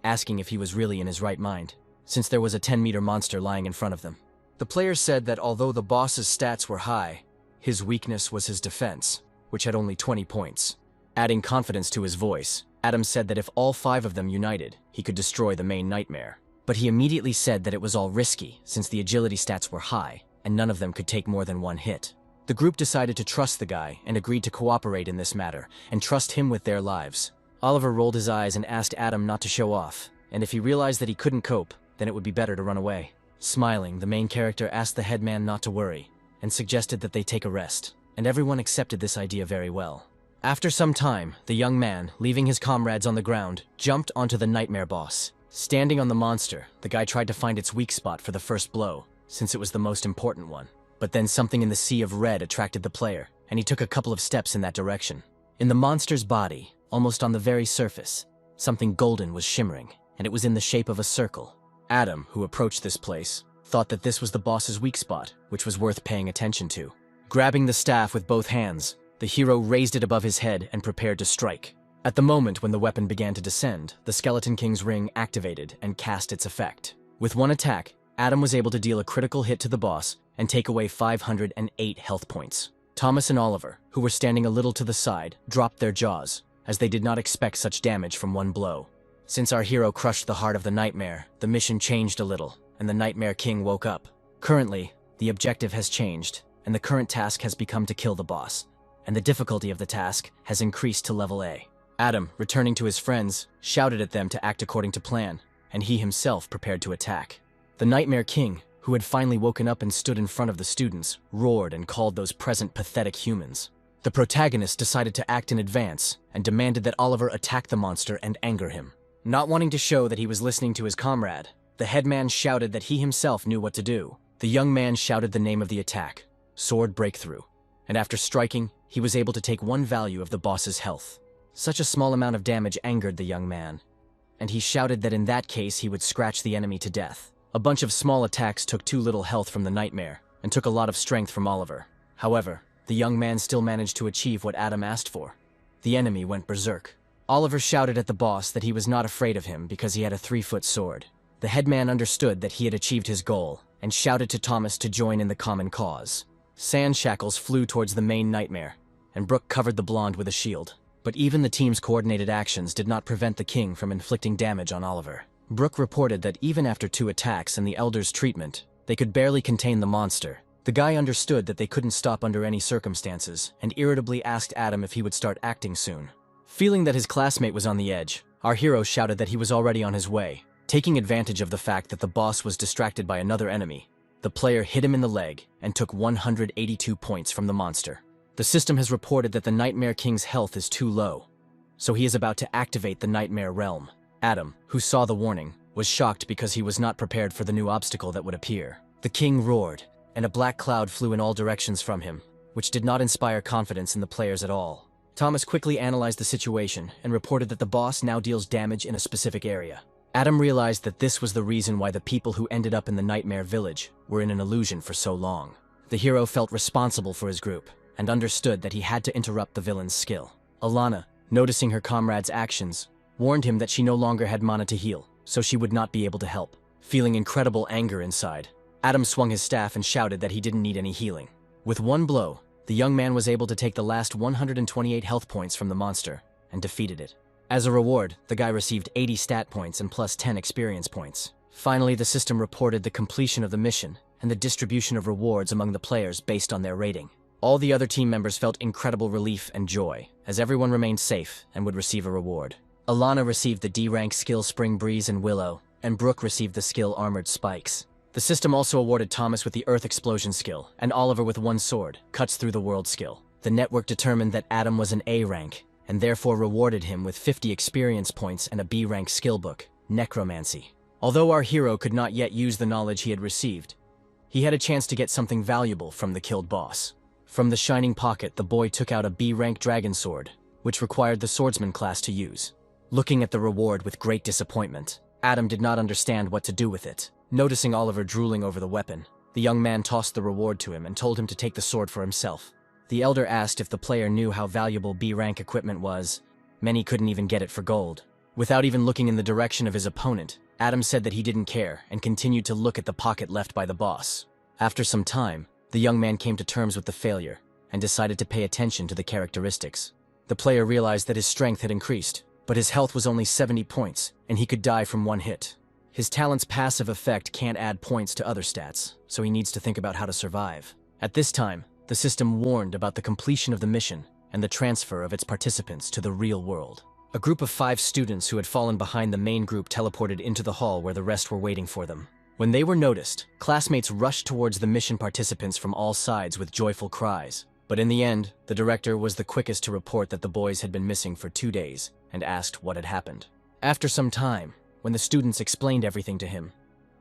asking if he was really in his right mind, since there was a 10-meter monster lying in front of them. The players said that although the boss's stats were high, his weakness was his defense, which had only 20 points. Adding confidence to his voice, Adam said that if all 5 of them united, he could destroy the main nightmare. But he immediately said that it was all risky, since the agility stats were high, and none of them could take more than 1 hit. The group decided to trust the guy and agreed to cooperate in this matter and trust him with their lives. Oliver rolled his eyes and asked Adam not to show off, and if he realized that he couldn't cope, then it would be better to run away. Smiling, the main character asked the headman not to worry and suggested that they take a rest, and everyone accepted this idea very well. After some time, the young man, leaving his comrades on the ground, jumped onto the nightmare boss. Standing on the monster, the guy tried to find its weak spot for the first blow, since it was the most important one. But then something in the sea of red attracted the player, and he took a couple of steps in that direction. In the monster's body, almost on the very surface, something golden was shimmering, and it was in the shape of a circle. Adam, who approached this place, thought that this was the boss's weak spot, which was worth paying attention to. Grabbing the staff with both hands, the hero raised it above his head and prepared to strike. At the moment when the weapon began to descend, the Skeleton King's ring activated and cast its effect. With one attack, Adam was able to deal a critical hit to the boss and take away 508 health points. Thomas and Oliver, who were standing a little to the side, dropped their jaws, as they did not expect such damage from one blow. Since our hero crushed the heart of the nightmare, the mission changed a little, and the Nightmare King woke up. Currently, the objective has changed, and the current task has become to kill the boss, and the difficulty of the task has increased to level A. Adam, returning to his friends, shouted at them to act according to plan, and he himself prepared to attack. The Nightmare King, who had finally woken up and stood in front of the students, roared and called those present pathetic humans. The protagonist decided to act in advance and demanded that Oliver attack the monster and anger him. Not wanting to show that he was listening to his comrade, the headman shouted that he himself knew what to do. The young man shouted the name of the attack, Sword Breakthrough, and after striking, he was able to take 1 value of the boss's health. Such a small amount of damage angered the young man, and he shouted that in that case he would scratch the enemy to death. A bunch of small attacks took too little health from the nightmare, and took a lot of strength from Oliver. However, the young man still managed to achieve what Adam asked for. The enemy went berserk. Oliver shouted at the boss that he was not afraid of him because he had a 3-foot sword. The headman understood that he had achieved his goal, and shouted to Thomas to join in the common cause. Sand shackles flew towards the main nightmare, and Brooke covered the blonde with a shield. But even the team's coordinated actions did not prevent the king from inflicting damage on Oliver. Brooke reported that even after 2 attacks and the Elder's treatment, they could barely contain the monster. The guy understood that they couldn't stop under any circumstances, and irritably asked Adam if he would start acting soon. Feeling that his classmate was on the edge, our hero shouted that he was already on his way. Taking advantage of the fact that the boss was distracted by another enemy, the player hit him in the leg and took 182 points from the monster. The system has reported that the Nightmare King's health is too low, so he is about to activate the Nightmare Realm. Adam, who saw the warning, was shocked because he was not prepared for the new obstacle that would appear. The king roared, and a black cloud flew in all directions from him, which did not inspire confidence in the players at all. Thomas quickly analyzed the situation and reported that the boss now deals damage in a specific area. Adam realized that this was the reason why the people who ended up in the Nightmare Village were in an illusion for so long. The hero felt responsible for his group, and understood that he had to interrupt the villain's skill. Alana, noticing her comrade's actions, warned him that she no longer had mana to heal, so she would not be able to help. Feeling incredible anger inside, Adam swung his staff and shouted that he didn't need any healing. With one blow, the young man was able to take the last 128 health points from the monster and defeated it. As a reward, the guy received 80 stat points and plus 10 experience points. Finally, the system reported the completion of the mission and the distribution of rewards among the players based on their rating. All the other team members felt incredible relief and joy, as everyone remained safe and would receive a reward. Alana received the D-rank skill Spring Breeze and Willow, and Brooke received the skill Armored Spikes. The system also awarded Thomas with the Earth Explosion skill, and Oliver with one sword, Cuts Through the World skill. The network determined that Adam was an A rank, and therefore rewarded him with 50 experience points and a B-rank skill book, Necromancy. Although our hero could not yet use the knowledge he had received, he had a chance to get something valuable from the killed boss. From the shining pocket, the boy took out a B-rank dragon sword, which required the swordsman class to use. Looking at the reward with great disappointment, Adam did not understand what to do with it. Noticing Oliver drooling over the weapon, the young man tossed the reward to him and told him to take the sword for himself. The elder asked if the player knew how valuable B-rank equipment was. Many couldn't even get it for gold. Without even looking in the direction of his opponent, Adam said that he didn't care and continued to look at the pocket left by the boss. After some time, the young man came to terms with the failure and decided to pay attention to the characteristics. The player realized that his strength had increased, but his health was only 70 points, and he could die from one hit. His talent's passive effect can't add points to other stats, so he needs to think about how to survive. At this time, the system warned about the completion of the mission and the transfer of its participants to the real world. A group of 5 students who had fallen behind the main group teleported into the hall where the rest were waiting for them. When they were noticed, classmates rushed towards the mission participants from all sides with joyful cries. But in the end, the director was the quickest to report that the boys had been missing for 2 days and asked what had happened. After some time, when the students explained everything to him,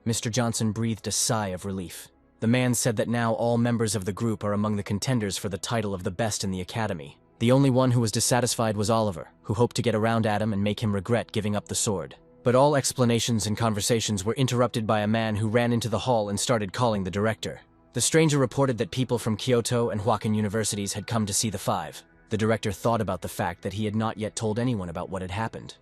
Mr. Johnson breathed a sigh of relief. The man said that now all members of the group are among the contenders for the title of the best in the academy. The only one who was dissatisfied was Oliver, who hoped to get around Adam and make him regret giving up the sword. But all explanations and conversations were interrupted by a man who ran into the hall and started calling the director. The stranger reported that people from Kyoto and Huakin universities had come to see the 5. The director thought about the fact that he had not yet told anyone about what had happened.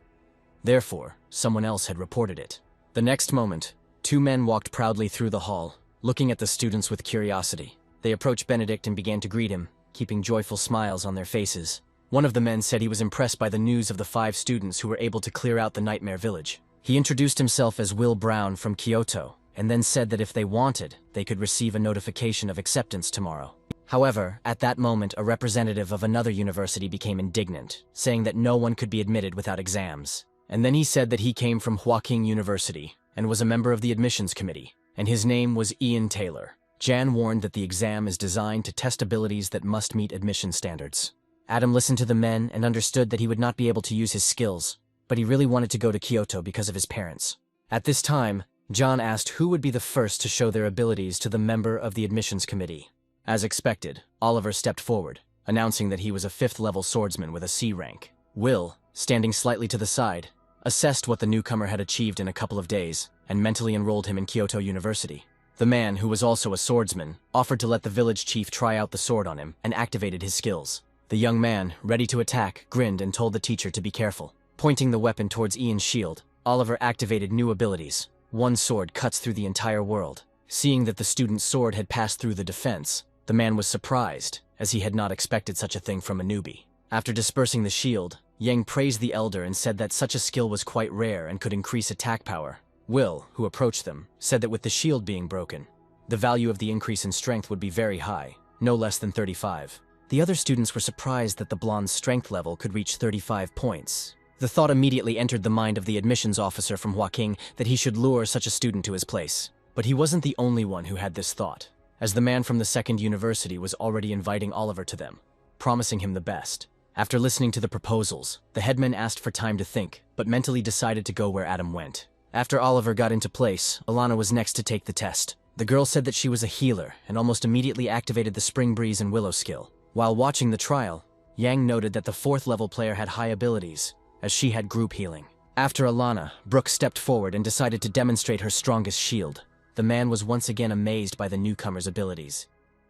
Therefore, someone else had reported it. The next moment, 2 men walked proudly through the hall, looking at the students with curiosity. They approached Benedict and began to greet him, keeping joyful smiles on their faces. One of the men said he was impressed by the news of the 5 students who were able to clear out the Nightmare Village. He introduced himself as Will Brown from Kyoto, and then said that if they wanted, they could receive a notification of acceptance tomorrow. However, at that moment, a representative of another university became indignant, saying that no one could be admitted without exams. And then he said that he came from Huaking University and was a member of the admissions committee, and his name was Ian Taylor. Jan warned that the exam is designed to test abilities that must meet admission standards. Adam listened to the men and understood that he would not be able to use his skills, but he really wanted to go to Kyoto because of his parents. At this time, John asked who would be the first to show their abilities to the member of the admissions committee. As expected, Oliver stepped forward, announcing that he was a 5th-level swordsman with a C rank. Will, standing slightly to the side, assessed what the newcomer had achieved in a couple of days and mentally enrolled him in Kyoto University. The man, who was also a swordsman, offered to let the village chief try out the sword on him and activated his skills. The young man, ready to attack, grinned and told the teacher to be careful. Pointing the weapon towards Ian's shield, Oliver activated new abilities. One sword cuts through the entire world. Seeing that the student's sword had passed through the defense, the man was surprised, as he had not expected such a thing from a newbie. After dispersing the shield, Yang praised the elder and said that such a skill was quite rare and could increase attack power. Will, who approached them, said that with the shield being broken, the value of the increase in strength would be very high, no less than 35. The other students were surprised that the blonde's strength level could reach 35 points. The thought immediately entered the mind of the admissions officer from Huaking that he should lure such a student to his place. But he wasn't the only one who had this thought, as the man from the 2nd university was already inviting Oliver to them, promising him the best. After listening to the proposals, the headman asked for time to think, but mentally decided to go where Adam went. After Oliver got into place, Alana was next to take the test. The girl said that she was a healer and almost immediately activated the Spring Breeze and Willow skill. While watching the trial, Yang noted that the 4th-level player had high abilities, as she had group healing. After Alana, Brooke stepped forward and decided to demonstrate her strongest shield. The man was once again amazed by the newcomer's abilities,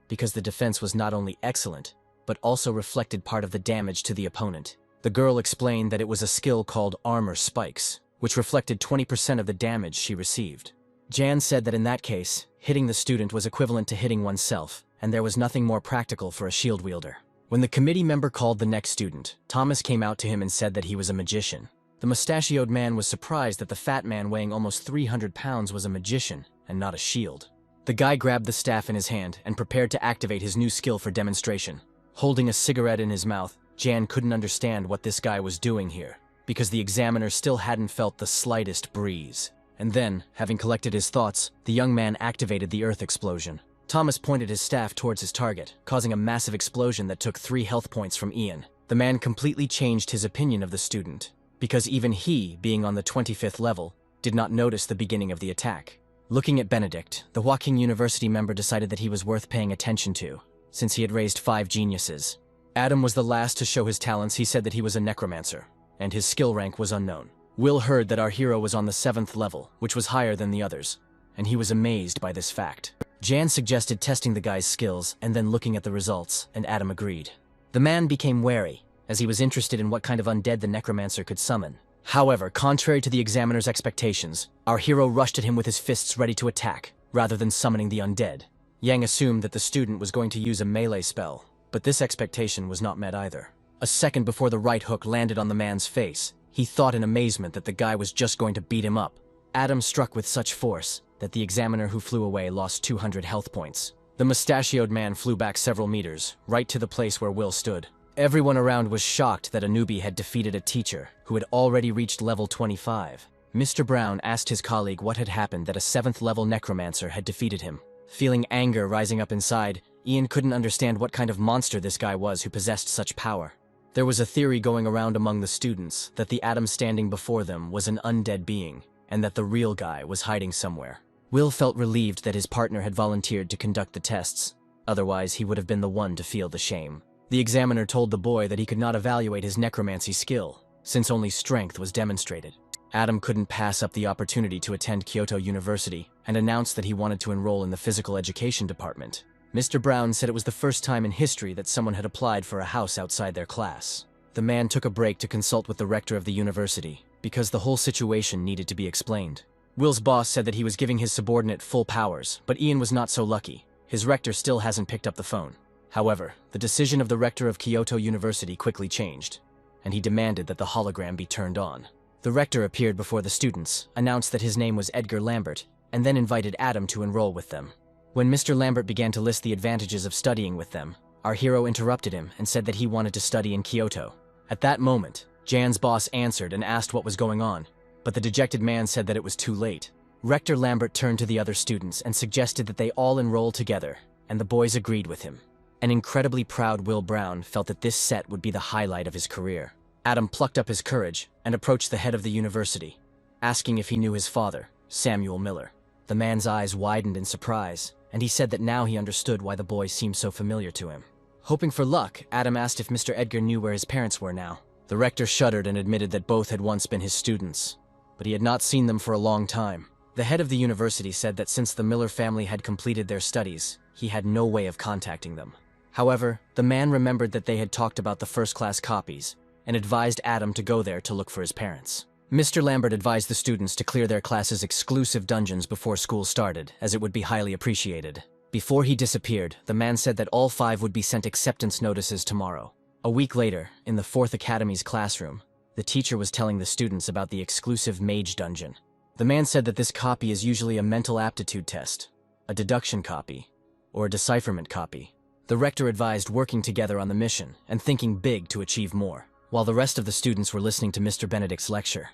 because the defense was not only excellent, but also reflected part of the damage to the opponent. The girl explained that it was a skill called Armor Spikes, which reflected 20% of the damage she received. Jan said that in that case, hitting the student was equivalent to hitting oneself, and there was nothing more practical for a shield wielder. When the committee member called the next student, Thomas came out to him and said that he was a magician. The mustachioed man was surprised that the fat man weighing almost 300 pounds was a magician and not a shield. The guy grabbed the staff in his hand and prepared to activate his new skill for demonstration. Holding a cigarette in his mouth, Jan couldn't understand what this guy was doing here, because the examiner still hadn't felt the slightest breeze. And then, having collected his thoughts, the young man activated the earth explosion. Thomas pointed his staff towards his target, causing a massive explosion that took 3 health points from Ian. The man completely changed his opinion of the student, because even he, being on the 25th level, did not notice the beginning of the attack. Looking at Benedict, the Woking University member decided that he was worth paying attention to, since he had raised 5 geniuses. Adam was the last to show his talents. He said that he was a necromancer, and his skill rank was unknown. Will heard that our hero was on the 7th level, which was higher than the others, and he was amazed by this fact. Jan suggested testing the guy's skills and then looking at the results, and Adam agreed. The man became wary, as he was interested in what kind of undead the necromancer could summon. However, contrary to the examiner's expectations, our hero rushed at him with his fists ready to attack, rather than summoning the undead. Yang assumed that the student was going to use a melee spell, but this expectation was not met either. A second before the right hook landed on the man's face, he thought in amazement that the guy was just going to beat him up. Adam struck with such force that the examiner who flew away lost 200 health points. The mustachioed man flew back several meters, right to the place where Will stood. Everyone around was shocked that a newbie had defeated a teacher who had already reached level 25. Mr. Brown asked his colleague what had happened that a 7th level necromancer had defeated him. Feeling anger rising up inside, Ian couldn't understand what kind of monster this guy was who possessed such power. There was a theory going around among the students that the Adam standing before them was an undead being, and that the real guy was hiding somewhere. Will felt relieved that his partner had volunteered to conduct the tests, otherwise he would have been the one to feel the shame. The examiner told the boy that he could not evaluate his necromancy skill, since only strength was demonstrated. Adam couldn't pass up the opportunity to attend Kyoto University and announced that he wanted to enroll in the physical education department. Mr. Brown said it was the first time in history that someone had applied for a house outside their class. The man took a break to consult with the rector of the university, because the whole situation needed to be explained. Will's boss said that he was giving his subordinate full powers, but Ian was not so lucky. His rector still hasn't picked up the phone. However, the decision of the rector of Kyoto University quickly changed, and he demanded that the hologram be turned on. The rector appeared before the students, announced that his name was Edgar Lambert, and then invited Adam to enroll with them. When Mr. Lambert began to list the advantages of studying with them, our hero interrupted him and said that he wanted to study in Kyoto. At that moment, Jan's boss answered and asked what was going on, but the dejected man said that it was too late. Rector Lambert turned to the other students and suggested that they all enroll together, and the boys agreed with him. An incredibly proud Will Brown felt that this set would be the highlight of his career. Adam plucked up his courage and approached the head of the university, asking if he knew his father, Samuel Miller. The man's eyes widened in surprise, and he said that now he understood why the boy seemed so familiar to him. Hoping for luck, Adam asked if Mr. Edgar knew where his parents were now. The rector shuddered and admitted that both had once been his students, but he had not seen them for a long time. The head of the university said that since the Miller family had completed their studies, he had no way of contacting them. However, the man remembered that they had talked about the first-class copies and advised Adam to go there to look for his parents. Mr. Lambert advised the students to clear their class's exclusive dungeons before school started, as it would be highly appreciated. Before he disappeared, the man said that all 5 would be sent acceptance notices tomorrow. A week later, in the 4th Academy's classroom, the teacher was telling the students about the exclusive mage dungeon. The man said that this copy is usually a mental aptitude test, a deduction copy, or a decipherment copy. The rector advised working together on the mission and thinking big to achieve more. While the rest of the students were listening to Mr. Benedict's lecture,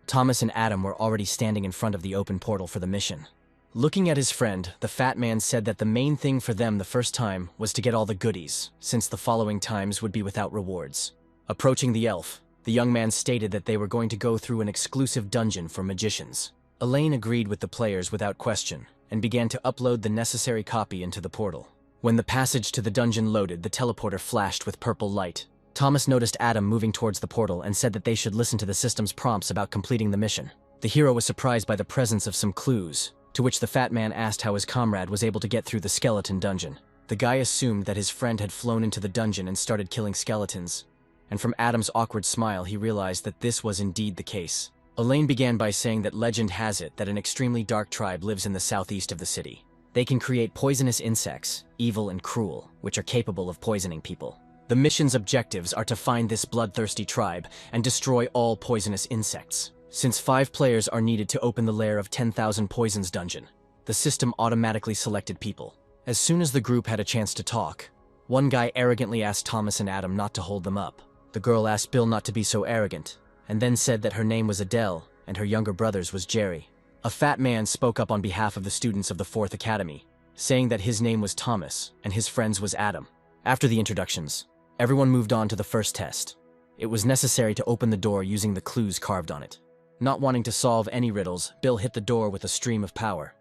Thomas and Adam were already standing in front of the open portal for the mission. Looking at his friend, the fat man said that the main thing for them the first time was to get all the goodies, since the following times would be without rewards. Approaching the elf, the young man stated that they were going to go through an exclusive dungeon for magicians. Elaine agreed with the players without question, and began to upload the necessary copy into the portal. When the passage to the dungeon loaded, the teleporter flashed with purple light. Thomas noticed Adam moving towards the portal and said that they should listen to the system's prompts about completing the mission. The hero was surprised by the presence of some clues, to which the fat man asked how his comrade was able to get through the skeleton dungeon. The guy assumed that his friend had flown into the dungeon and started killing skeletons, and from Adam's awkward smile he realized that this was indeed the case. Elaine began by saying that legend has it that an extremely dark tribe lives in the southeast of the city. They can create poisonous insects, evil and cruel, which are capable of poisoning people. The mission's objectives are to find this bloodthirsty tribe and destroy all poisonous insects. Since 5 players are needed to open the lair of 10,000 Poisons dungeon, the system automatically selected people. As soon as the group had a chance to talk, one guy arrogantly asked Thomas and Adam not to hold them up. The girl asked Bill not to be so arrogant, and then said that her name was Adele and her younger brother's was Jerry. A fat man spoke up on behalf of the students of the 4th Academy, saying that his name was Thomas and his friend's was Adam. After the introductions, Everyone moved on to the first test. It was necessary to open the door using the clues carved on it. Not wanting to solve any riddles, Bill hit the door with a stream of power.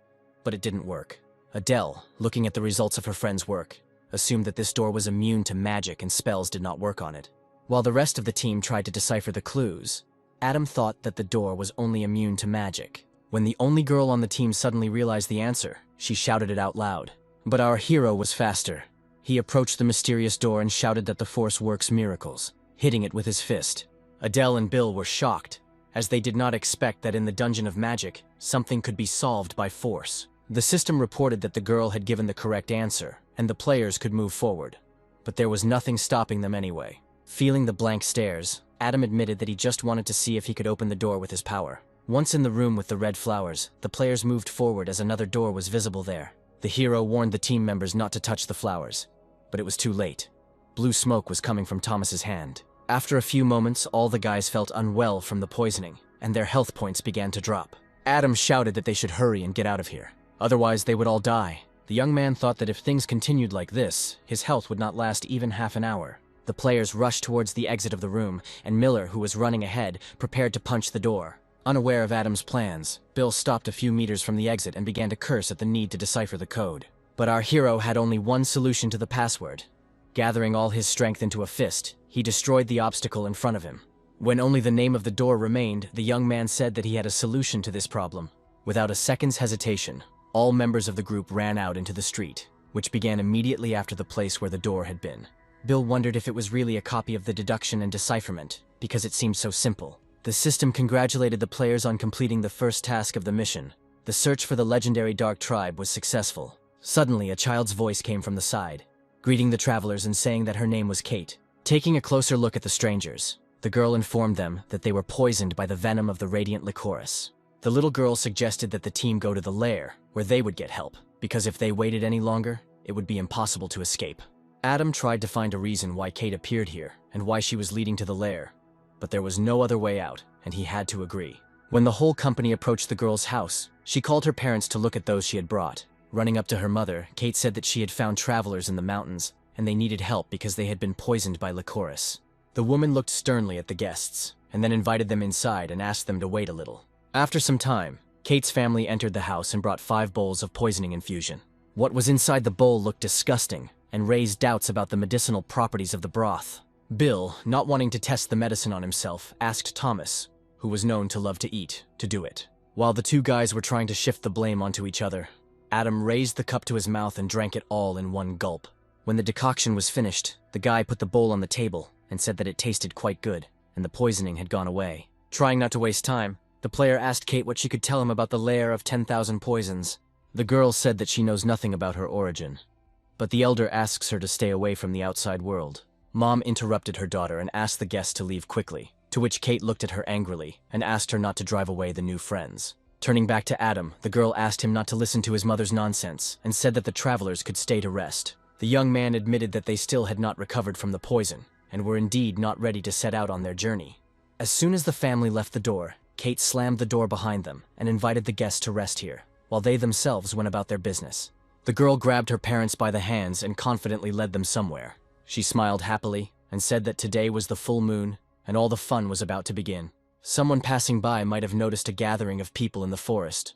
But it didn't work. Adele, looking at the results of her friend's work, assumed that this door was immune to magic and spells did not work on it. While the rest of the team tried to decipher the clues, Adam thought that the door was only immune to magic. When the only girl on the team suddenly realized the answer, she shouted it out loud. But our hero was faster. He approached the mysterious door and shouted that the force works miracles, hitting it with his fist. Adele and Bill were shocked, as they did not expect that in the Dungeon of Magic, something could be solved by force. The system reported that the girl had given the correct answer, and the players could move forward. But there was nothing stopping them anyway. Feeling the blank stares, Adam admitted that he just wanted to see if he could open the door with his power. Once in the room with the red flowers, the players moved forward as another door was visible there. The hero warned the team members not to touch the flowers, but it was too late. Blue smoke was coming from Thomas's hand. After a few moments, all the guys felt unwell from the poisoning, and their health points began to drop. Adam shouted that they should hurry and get out of here. Otherwise, they would all die. The young man thought that if things continued like this, his health would not last even half an hour. The players rushed towards the exit of the room, and Miller, who was running ahead, prepared to punch the door. Unaware of Adam's plans, Bill stopped a few meters from the exit and began to curse at the need to decipher the code. But our hero had only one solution to the password. Gathering all his strength into a fist, he destroyed the obstacle in front of him. When only the name of the door remained, the young man said that he had a solution to this problem. Without a second's hesitation, all members of the group ran out into the street, which began immediately after the place where the door had been. Bill wondered if it was really a copy of the deduction and decipherment, because it seemed so simple. The system congratulated the players on completing the first task of the mission. The search for the legendary Dark Tribe was successful. Suddenly, a child's voice came from the side, greeting the travelers and saying that her name was Kate. Taking a closer look at the strangers, the girl informed them that they were poisoned by the venom of the radiant licorice. The little girl suggested that the team go to the lair, where they would get help, because if they waited any longer, it would be impossible to escape. Adam tried to find a reason why Kate appeared here and why she was leading to the lair, but there was no other way out, and he had to agree. When the whole company approached the girl's house, she called her parents to look at those she had brought. Running up to her mother, Kate said that she had found travelers in the mountains, and they needed help because they had been poisoned by licorice. The woman looked sternly at the guests, and then invited them inside and asked them to wait a little. After some time, Kate's family entered the house and brought 5 bowls of poisoning infusion. What was inside the bowl looked disgusting, and raised doubts about the medicinal properties of the broth. Bill, not wanting to test the medicine on himself, asked Thomas, who was known to love to eat, to do it. While the two guys were trying to shift the blame onto each other, Adam raised the cup to his mouth and drank it all in one gulp. When the decoction was finished, the guy put the bowl on the table and said that it tasted quite good, and the poisoning had gone away. Trying not to waste time, the player asked Kate what she could tell him about the lair of 10,000 poisons. The girl said that she knows nothing about her origin, but the elder asks her to stay away from the outside world. Mom interrupted her daughter and asked the guests to leave quickly, to which Kate looked at her angrily and asked her not to drive away the new friends. Turning back to Adam, the girl asked him not to listen to his mother's nonsense and said that the travelers could stay to rest. The young man admitted that they still had not recovered from the poison and were indeed not ready to set out on their journey. As soon as the family left the door, Kate slammed the door behind them and invited the guests to rest here, while they themselves went about their business. The girl grabbed her parents by the hands and confidently led them somewhere. She smiled happily and said that today was the full moon and all the fun was about to begin. Someone passing by might have noticed a gathering of people in the forest,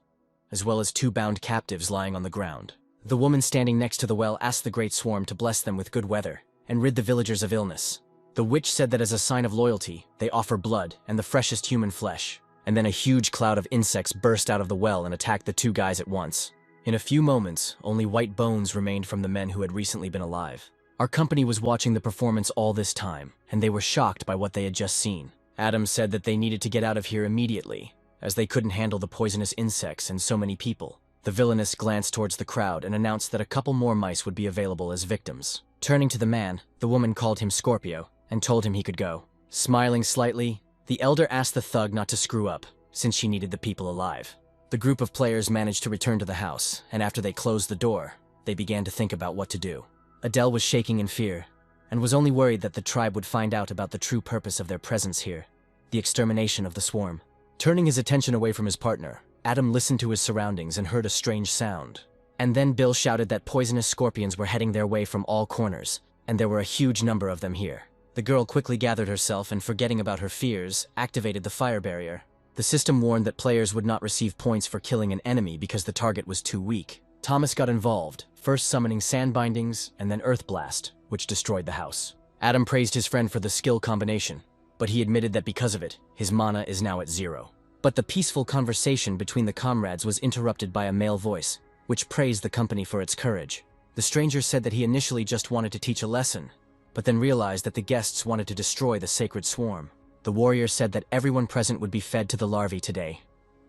as well as 2 bound captives lying on the ground. The woman standing next to the well asked the great swarm to bless them with good weather and rid the villagers of illness. The witch said that as a sign of loyalty, they offer blood and the freshest human flesh. And then a huge cloud of insects burst out of the well and attacked the 2 guys at once. In a few moments, only white bones remained from the men who had recently been alive. Our company was watching the performance all this time, and they were shocked by what they had just seen. Adam said that they needed to get out of here immediately, as they couldn't handle the poisonous insects and so many people. The villainess glanced towards the crowd and announced that a couple more mice would be available as victims. Turning to the man, the woman called him Scorpio and told him he could go. Smiling slightly, the elder asked the thug not to screw up, since she needed the people alive. The group of players managed to return to the house, and after they closed the door, they began to think about what to do. Adele was shaking in fear, and was only worried that the tribe would find out about the true purpose of their presence here, the extermination of the swarm. Turning his attention away from his partner, Adam listened to his surroundings and heard a strange sound. And then Bill shouted that poisonous scorpions were heading their way from all corners, and there were a huge number of them here. The girl quickly gathered herself and, forgetting about her fears, activated the fire barrier. The system warned that players would not receive points for killing an enemy because the target was too weak. Thomas got involved, first summoning sand bindings and then earth blast, which destroyed the house. Adam praised his friend for the skill combination, but he admitted that because of it, his mana is now at 0. But the peaceful conversation between the comrades was interrupted by a male voice, which praised the company for its courage. The stranger said that he initially just wanted to teach a lesson, but then realized that the guests wanted to destroy the sacred swarm. The warrior said that everyone present would be fed to the larvae today,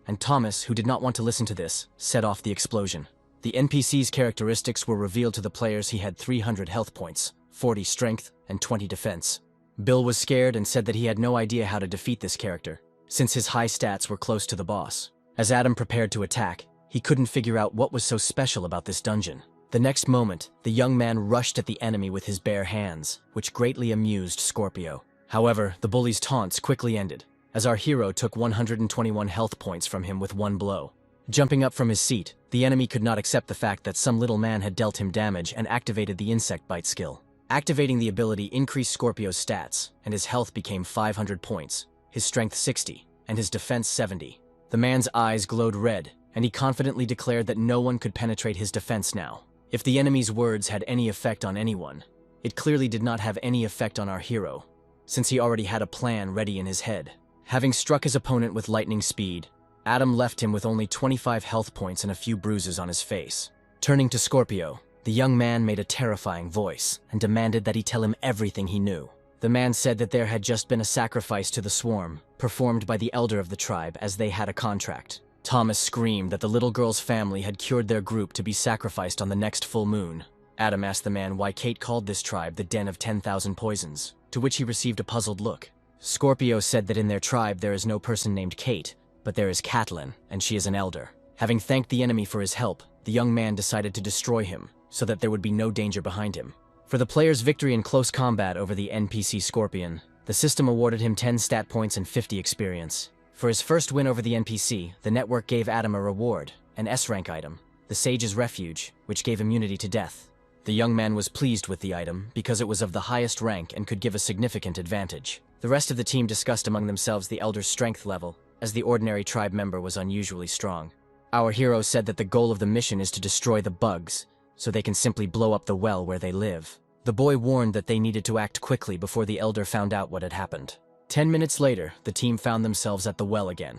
and Thomas, who did not want to listen to this, set off the explosion. The NPC's characteristics were revealed to the players. He had 300 health points, 40 strength, and 20 defense. Bill was scared and said that he had no idea how to defeat this character, since his high stats were close to the boss. As Adam prepared to attack, he couldn't figure out what was so special about this dungeon. The next moment, the young man rushed at the enemy with his bare hands, which greatly amused Scorpio. However, the bully's taunts quickly ended, as our hero took 121 health points from him with one blow. Jumping up from his seat, the enemy could not accept the fact that some little man had dealt him damage and activated the insect bite skill. Activating the ability increased Scorpio's stats, and his health became 500 points, his strength 60, and his defense 70. The man's eyes glowed red, and he confidently declared that no one could penetrate his defense now. If the enemy's words had any effect on anyone, it clearly did not have any effect on our hero, since he already had a plan ready in his head. Having struck his opponent with lightning speed, Adam left him with only 25 health points and a few bruises on his face. Turning to Scorpio, the young man made a terrifying voice and demanded that he tell him everything he knew. The man said that there had just been a sacrifice to the swarm, performed by the elder of the tribe as they had a contract. Thomas screamed that the little girl's family had cured their group to be sacrificed on the next full moon. Adam asked the man why Kate called this tribe the Den of 10,000 Poisons, to which he received a puzzled look. Scorpio said that in their tribe there is no person named Kate, but there is Catelyn, and she is an elder. Having thanked the enemy for his help, the young man decided to destroy him, so that there would be no danger behind him. For the player's victory in close combat over the NPC Scorpion, the system awarded him 10 stat points and 50 experience. For his first win over the NPC, the network gave Adam a reward, an S-rank item, the Sage's Refuge, which gave immunity to death. The young man was pleased with the item because it was of the highest rank and could give a significant advantage. The rest of the team discussed among themselves the elder's strength level, as the ordinary tribe member was unusually strong. Our hero said that the goal of the mission is to destroy the bugs, so they can simply blow up the well where they live. The boy warned that they needed to act quickly before the elder found out what had happened. 10 minutes later, the team found themselves at the well again,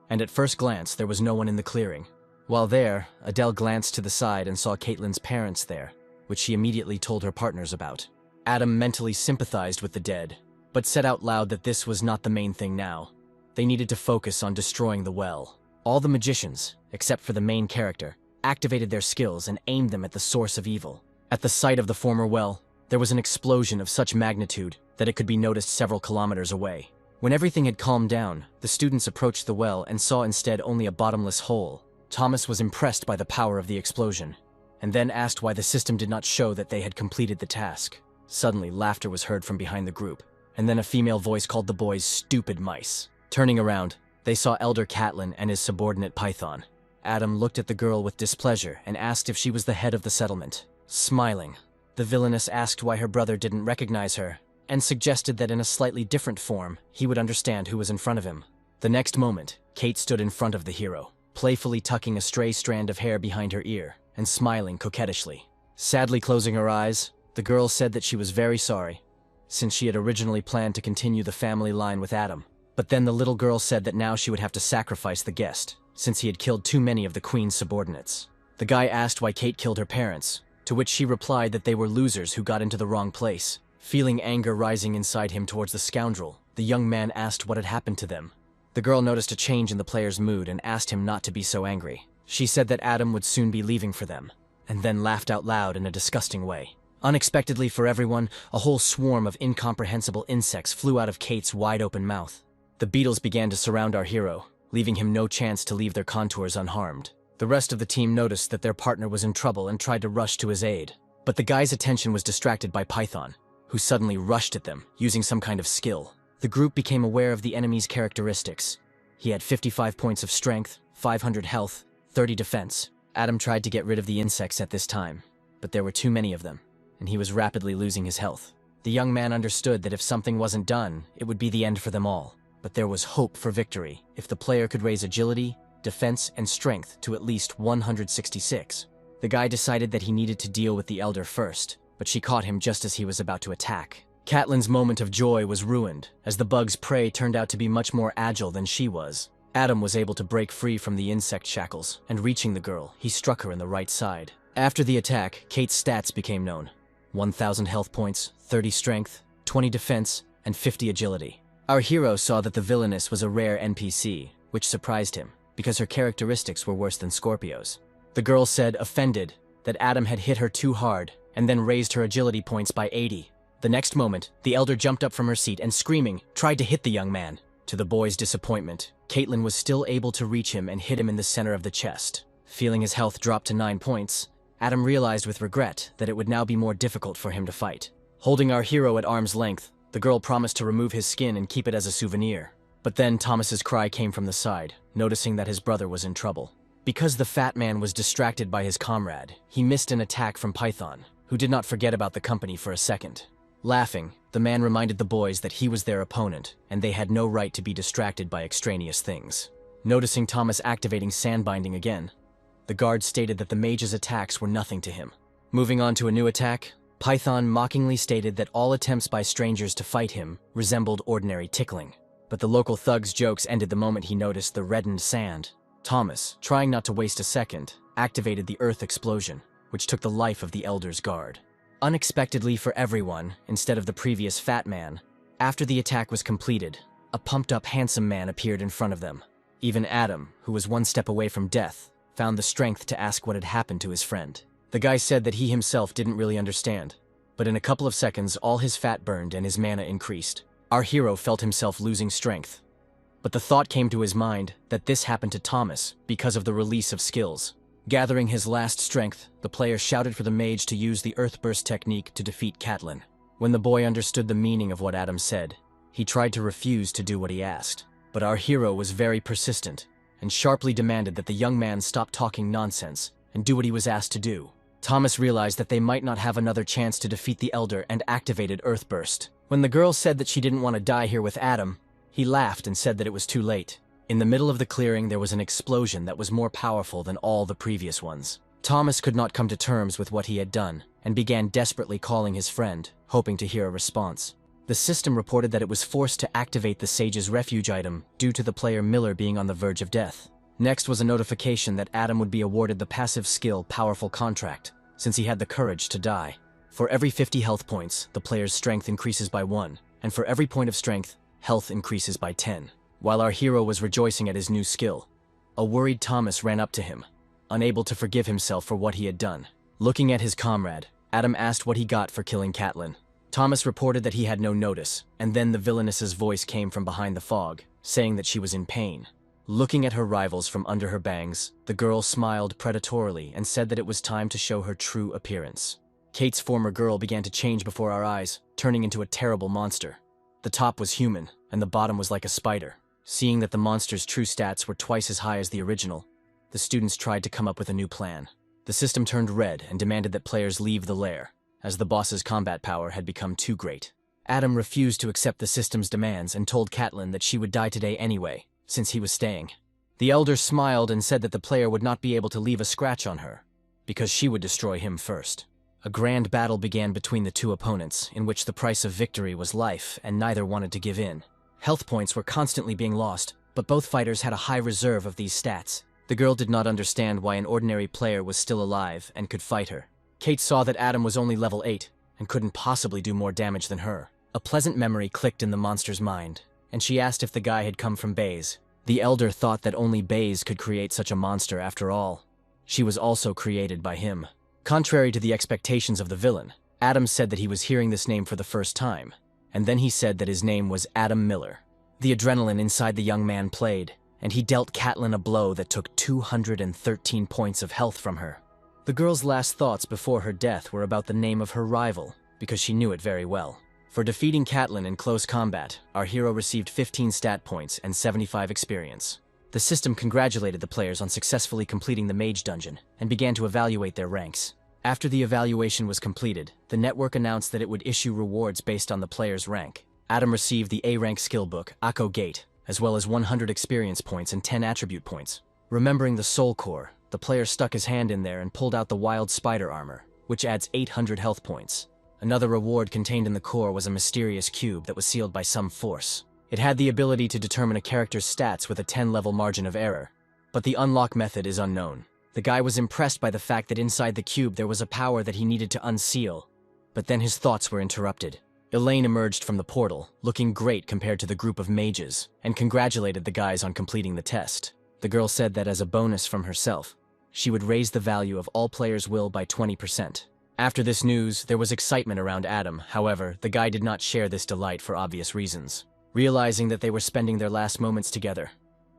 and at first glance there was no one in the clearing. While there, Adele glanced to the side and saw Caitlyn's parents there, which she immediately told her partners about. Adam mentally sympathized with the dead, but said out loud that this was not the main thing now. They needed to focus on destroying the well. All the magicians, except for the main character, activated their skills and aimed them at the source of evil. At the sight of the former well, there was an explosion of such magnitude that it could be noticed several kilometers away. When everything had calmed down, the students approached the well and saw instead only a bottomless hole. Thomas was impressed by the power of the explosion, and then asked why the system did not show that they had completed the task. Suddenly, laughter was heard from behind the group, and then a female voice called the boys stupid mice. Turning around, they saw Elder Catelyn and his subordinate Python. Adam looked at the girl with displeasure and asked if she was the head of the settlement. Smiling, the villainess asked why her brother didn't recognize her, and suggested that in a slightly different form, he would understand who was in front of him. The next moment, Kate stood in front of the hero, playfully tucking a stray strand of hair behind her ear and smiling coquettishly. Sadly closing her eyes, the girl said that she was very sorry, since she had originally planned to continue the family line with Adam. But then the little girl said that now she would have to sacrifice the guest, since he had killed too many of the queen's subordinates. The guy asked why Kate killed her parents, to which she replied that they were losers who got into the wrong place. Feeling anger rising inside him towards the scoundrel, the young man asked what had happened to them. The girl noticed a change in the player's mood and asked him not to be so angry. She said that Adam would soon be leaving for them, and then laughed out loud in a disgusting way. Unexpectedly for everyone, a whole swarm of incomprehensible insects flew out of Kate's wide-open mouth. The beetles began to surround our hero, leaving him no chance to leave their contours unharmed. The rest of the team noticed that their partner was in trouble and tried to rush to his aid. But the guy's attention was distracted by Python, who suddenly rushed at them, using some kind of skill. The group became aware of the enemy's characteristics. He had 55 points of strength, 500 health, 30 defense. Adam tried to get rid of the insects at this time, but there were too many of them, and he was rapidly losing his health. The young man understood that if something wasn't done, it would be the end for them all. But there was hope for victory if the player could raise agility, defense, and strength to at least 166. The guy decided that he needed to deal with the elder first, but she caught him just as he was about to attack. Catelyn's moment of joy was ruined, as the bug's prey turned out to be much more agile than she was. Adam was able to break free from the insect shackles, and reaching the girl, he struck her in the right side. After the attack, Kate's stats became known. 1,000 health points, 30 strength, 20 defense, and 50 agility. Our hero saw that the villainess was a rare NPC, which surprised him, because her characteristics were worse than Scorpio's. The girl said, offended, that Adam had hit her too hard, and then raised her agility points by 80. The next moment, the elder jumped up from her seat and, screaming, tried to hit the young man. To the boy's disappointment, Catelyn was still able to reach him and hit him in the center of the chest. Feeling his health drop to 9 points, Adam realized with regret that it would now be more difficult for him to fight. Holding our hero at arm's length, the girl promised to remove his skin and keep it as a souvenir. But then Thomas's cry came from the side, noticing that his brother was in trouble. Because the fat man was distracted by his comrade, he missed an attack from Python, who did not forget about the company for a second. Laughing, the man reminded the boys that he was their opponent, and they had no right to be distracted by extraneous things. Noticing Thomas activating sandbinding again, the guard stated that the mage's attacks were nothing to him. Moving on to a new attack, Python mockingly stated that all attempts by strangers to fight him resembled ordinary tickling. But the local thug's jokes ended the moment he noticed the reddened sand. Thomas, trying not to waste a second, activated the earth explosion, which took the life of the elder's guard. Unexpectedly for everyone, instead of the previous fat man, after the attack was completed, a pumped-up handsome man appeared in front of them. Even Adam, who was one step away from death, found the strength to ask what had happened to his friend. The guy said that he himself didn't really understand, but in a couple of seconds all his fat burned and his mana increased. Our hero felt himself losing strength. But the thought came to his mind that this happened to Thomas because of the release of skills. Gathering his last strength, the player shouted for the mage to use the Earthburst technique to defeat Catelyn. When the boy understood the meaning of what Adam said, he tried to refuse to do what he asked. But our hero was very persistent, and sharply demanded that the young man stop talking nonsense and do what he was asked to do. Thomas realized that they might not have another chance to defeat the elder and activated Earthburst. When the girl said that she didn't want to die here with Adam, he laughed and said that it was too late. In the middle of the clearing, there was an explosion that was more powerful than all the previous ones. Thomas could not come to terms with what he had done, and began desperately calling his friend, hoping to hear a response. The system reported that it was forced to activate the sage's refuge item due to the player Miller being on the verge of death. Next was a notification that Adam would be awarded the passive skill Powerful Contract, since he had the courage to die. For every 50 health points, the player's strength increases by 1, and for every point of strength, health increases by 10. While our hero was rejoicing at his new skill, a worried Thomas ran up to him, unable to forgive himself for what he had done. Looking at his comrade, Adam asked what he got for killing Catelyn. Thomas reported that he had no notice, and then the villainess's voice came from behind the fog, saying that she was in pain. Looking at her rivals from under her bangs, the girl smiled predatorily and said that it was time to show her true appearance. Kate's former girl began to change before our eyes, turning into a terrible monster. The top was human, and the bottom was like a spider. Seeing that the monster's true stats were twice as high as the original, the students tried to come up with a new plan. The system turned red and demanded that players leave the lair, as the boss's combat power had become too great. Adam refused to accept the system's demands and told Catelyn that she would die today anyway, since he was staying. The elder smiled and said that the player would not be able to leave a scratch on her, because she would destroy him first. A grand battle began between the two opponents, in which the price of victory was life, and neither wanted to give in. Health points were constantly being lost, but both fighters had a high reserve of these stats. The girl did not understand why an ordinary player was still alive and could fight her. Kate saw that Adam was only level 8 and couldn't possibly do more damage than her. A pleasant memory clicked in the monster's mind, and she asked if the guy had come from Baze. The elder thought that only Baze could create such a monster after all. She was also created by him. Contrary to the expectations of the villain, Adam said that he was hearing this name for the first time, and then he said that his name was Adam Miller. The adrenaline inside the young man played, and he dealt Catelyn a blow that took 213 points of health from her. The girl's last thoughts before her death were about the name of her rival, because she knew it very well. For defeating Catelyn in close combat, our hero received 15 stat points and 75 experience. The system congratulated the players on successfully completing the mage dungeon, and began to evaluate their ranks. After the evaluation was completed, the network announced that it would issue rewards based on the player's rank. Adam received the A-rank skill book, Akko Gate, as well as 100 experience points and 10 attribute points. Remembering the soul core, the player stuck his hand in there and pulled out the wild spider armor, which adds 800 health points. Another reward contained in the core was a mysterious cube that was sealed by some force. It had the ability to determine a character's stats with a 10-level margin of error, but the unlock method is unknown. The guy was impressed by the fact that inside the cube there was a power that he needed to unseal, but then his thoughts were interrupted. Elaine emerged from the portal, looking great compared to the group of mages, and congratulated the guys on completing the test. The girl said that as a bonus from herself, she would raise the value of all players' will by 20%. After this news, there was excitement around Adam. However, the guy did not share this delight for obvious reasons. Realizing that they were spending their last moments together,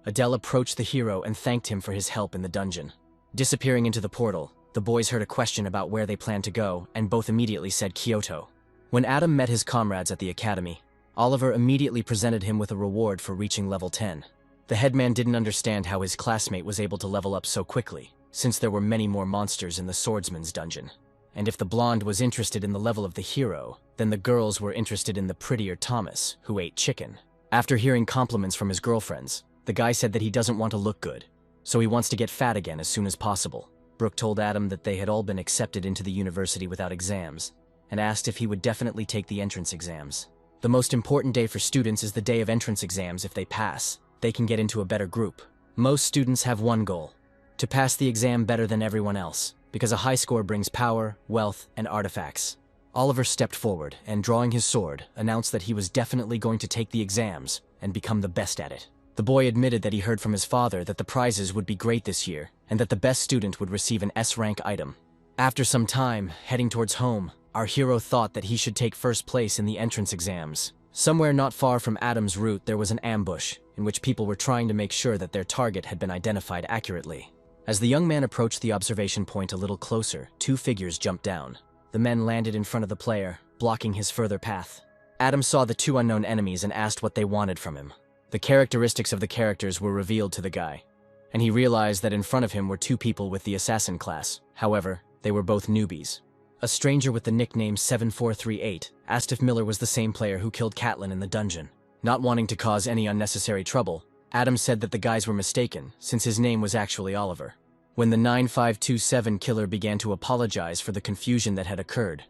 Adele approached the hero and thanked him for his help in the dungeon. Disappearing into the portal, the boys heard a question about where they planned to go, and both immediately said Kyoto. When Adam met his comrades at the academy, Oliver immediately presented him with a reward for reaching level 10. The headman didn't understand how his classmate was able to level up so quickly, since there were many more monsters in the swordsman's dungeon. And if the blonde was interested in the level of the hero, then the girls were interested in the prettier Thomas, who ate chicken. After hearing compliments from his girlfriends, the guy said that he doesn't want to look good, so he wants to get fat again as soon as possible. Brooke told Adam that they had all been accepted into the university without exams, and asked if he would definitely take the entrance exams. The most important day for students is the day of entrance exams. If they pass, they can get into a better group. Most students have one goal: to pass the exam better than everyone else, because a high score brings power, wealth, and artifacts. Oliver stepped forward and, drawing his sword, announced that he was definitely going to take the exams and become the best at it. The boy admitted that he heard from his father that the prizes would be great this year, and that the best student would receive an S-rank item. After some time, heading towards home, our hero thought that he should take first place in the entrance exams. Somewhere not far from Adam's route there was an ambush, in which people were trying to make sure that their target had been identified accurately. As the young man approached the observation point a little closer, two figures jumped down. The men landed in front of the player, blocking his further path. Adam saw the two unknown enemies and asked what they wanted from him. The characteristics of the characters were revealed to the guy, and he realized that in front of him were two people with the assassin class. However, they were both newbies. A stranger with the nickname 7438 asked if Miller was the same player who killed Catelyn in the dungeon. Not wanting to cause any unnecessary trouble, Adam said that the guys were mistaken, since his name was actually Oliver. When the 9527 killer began to apologize for the confusion that had occurred,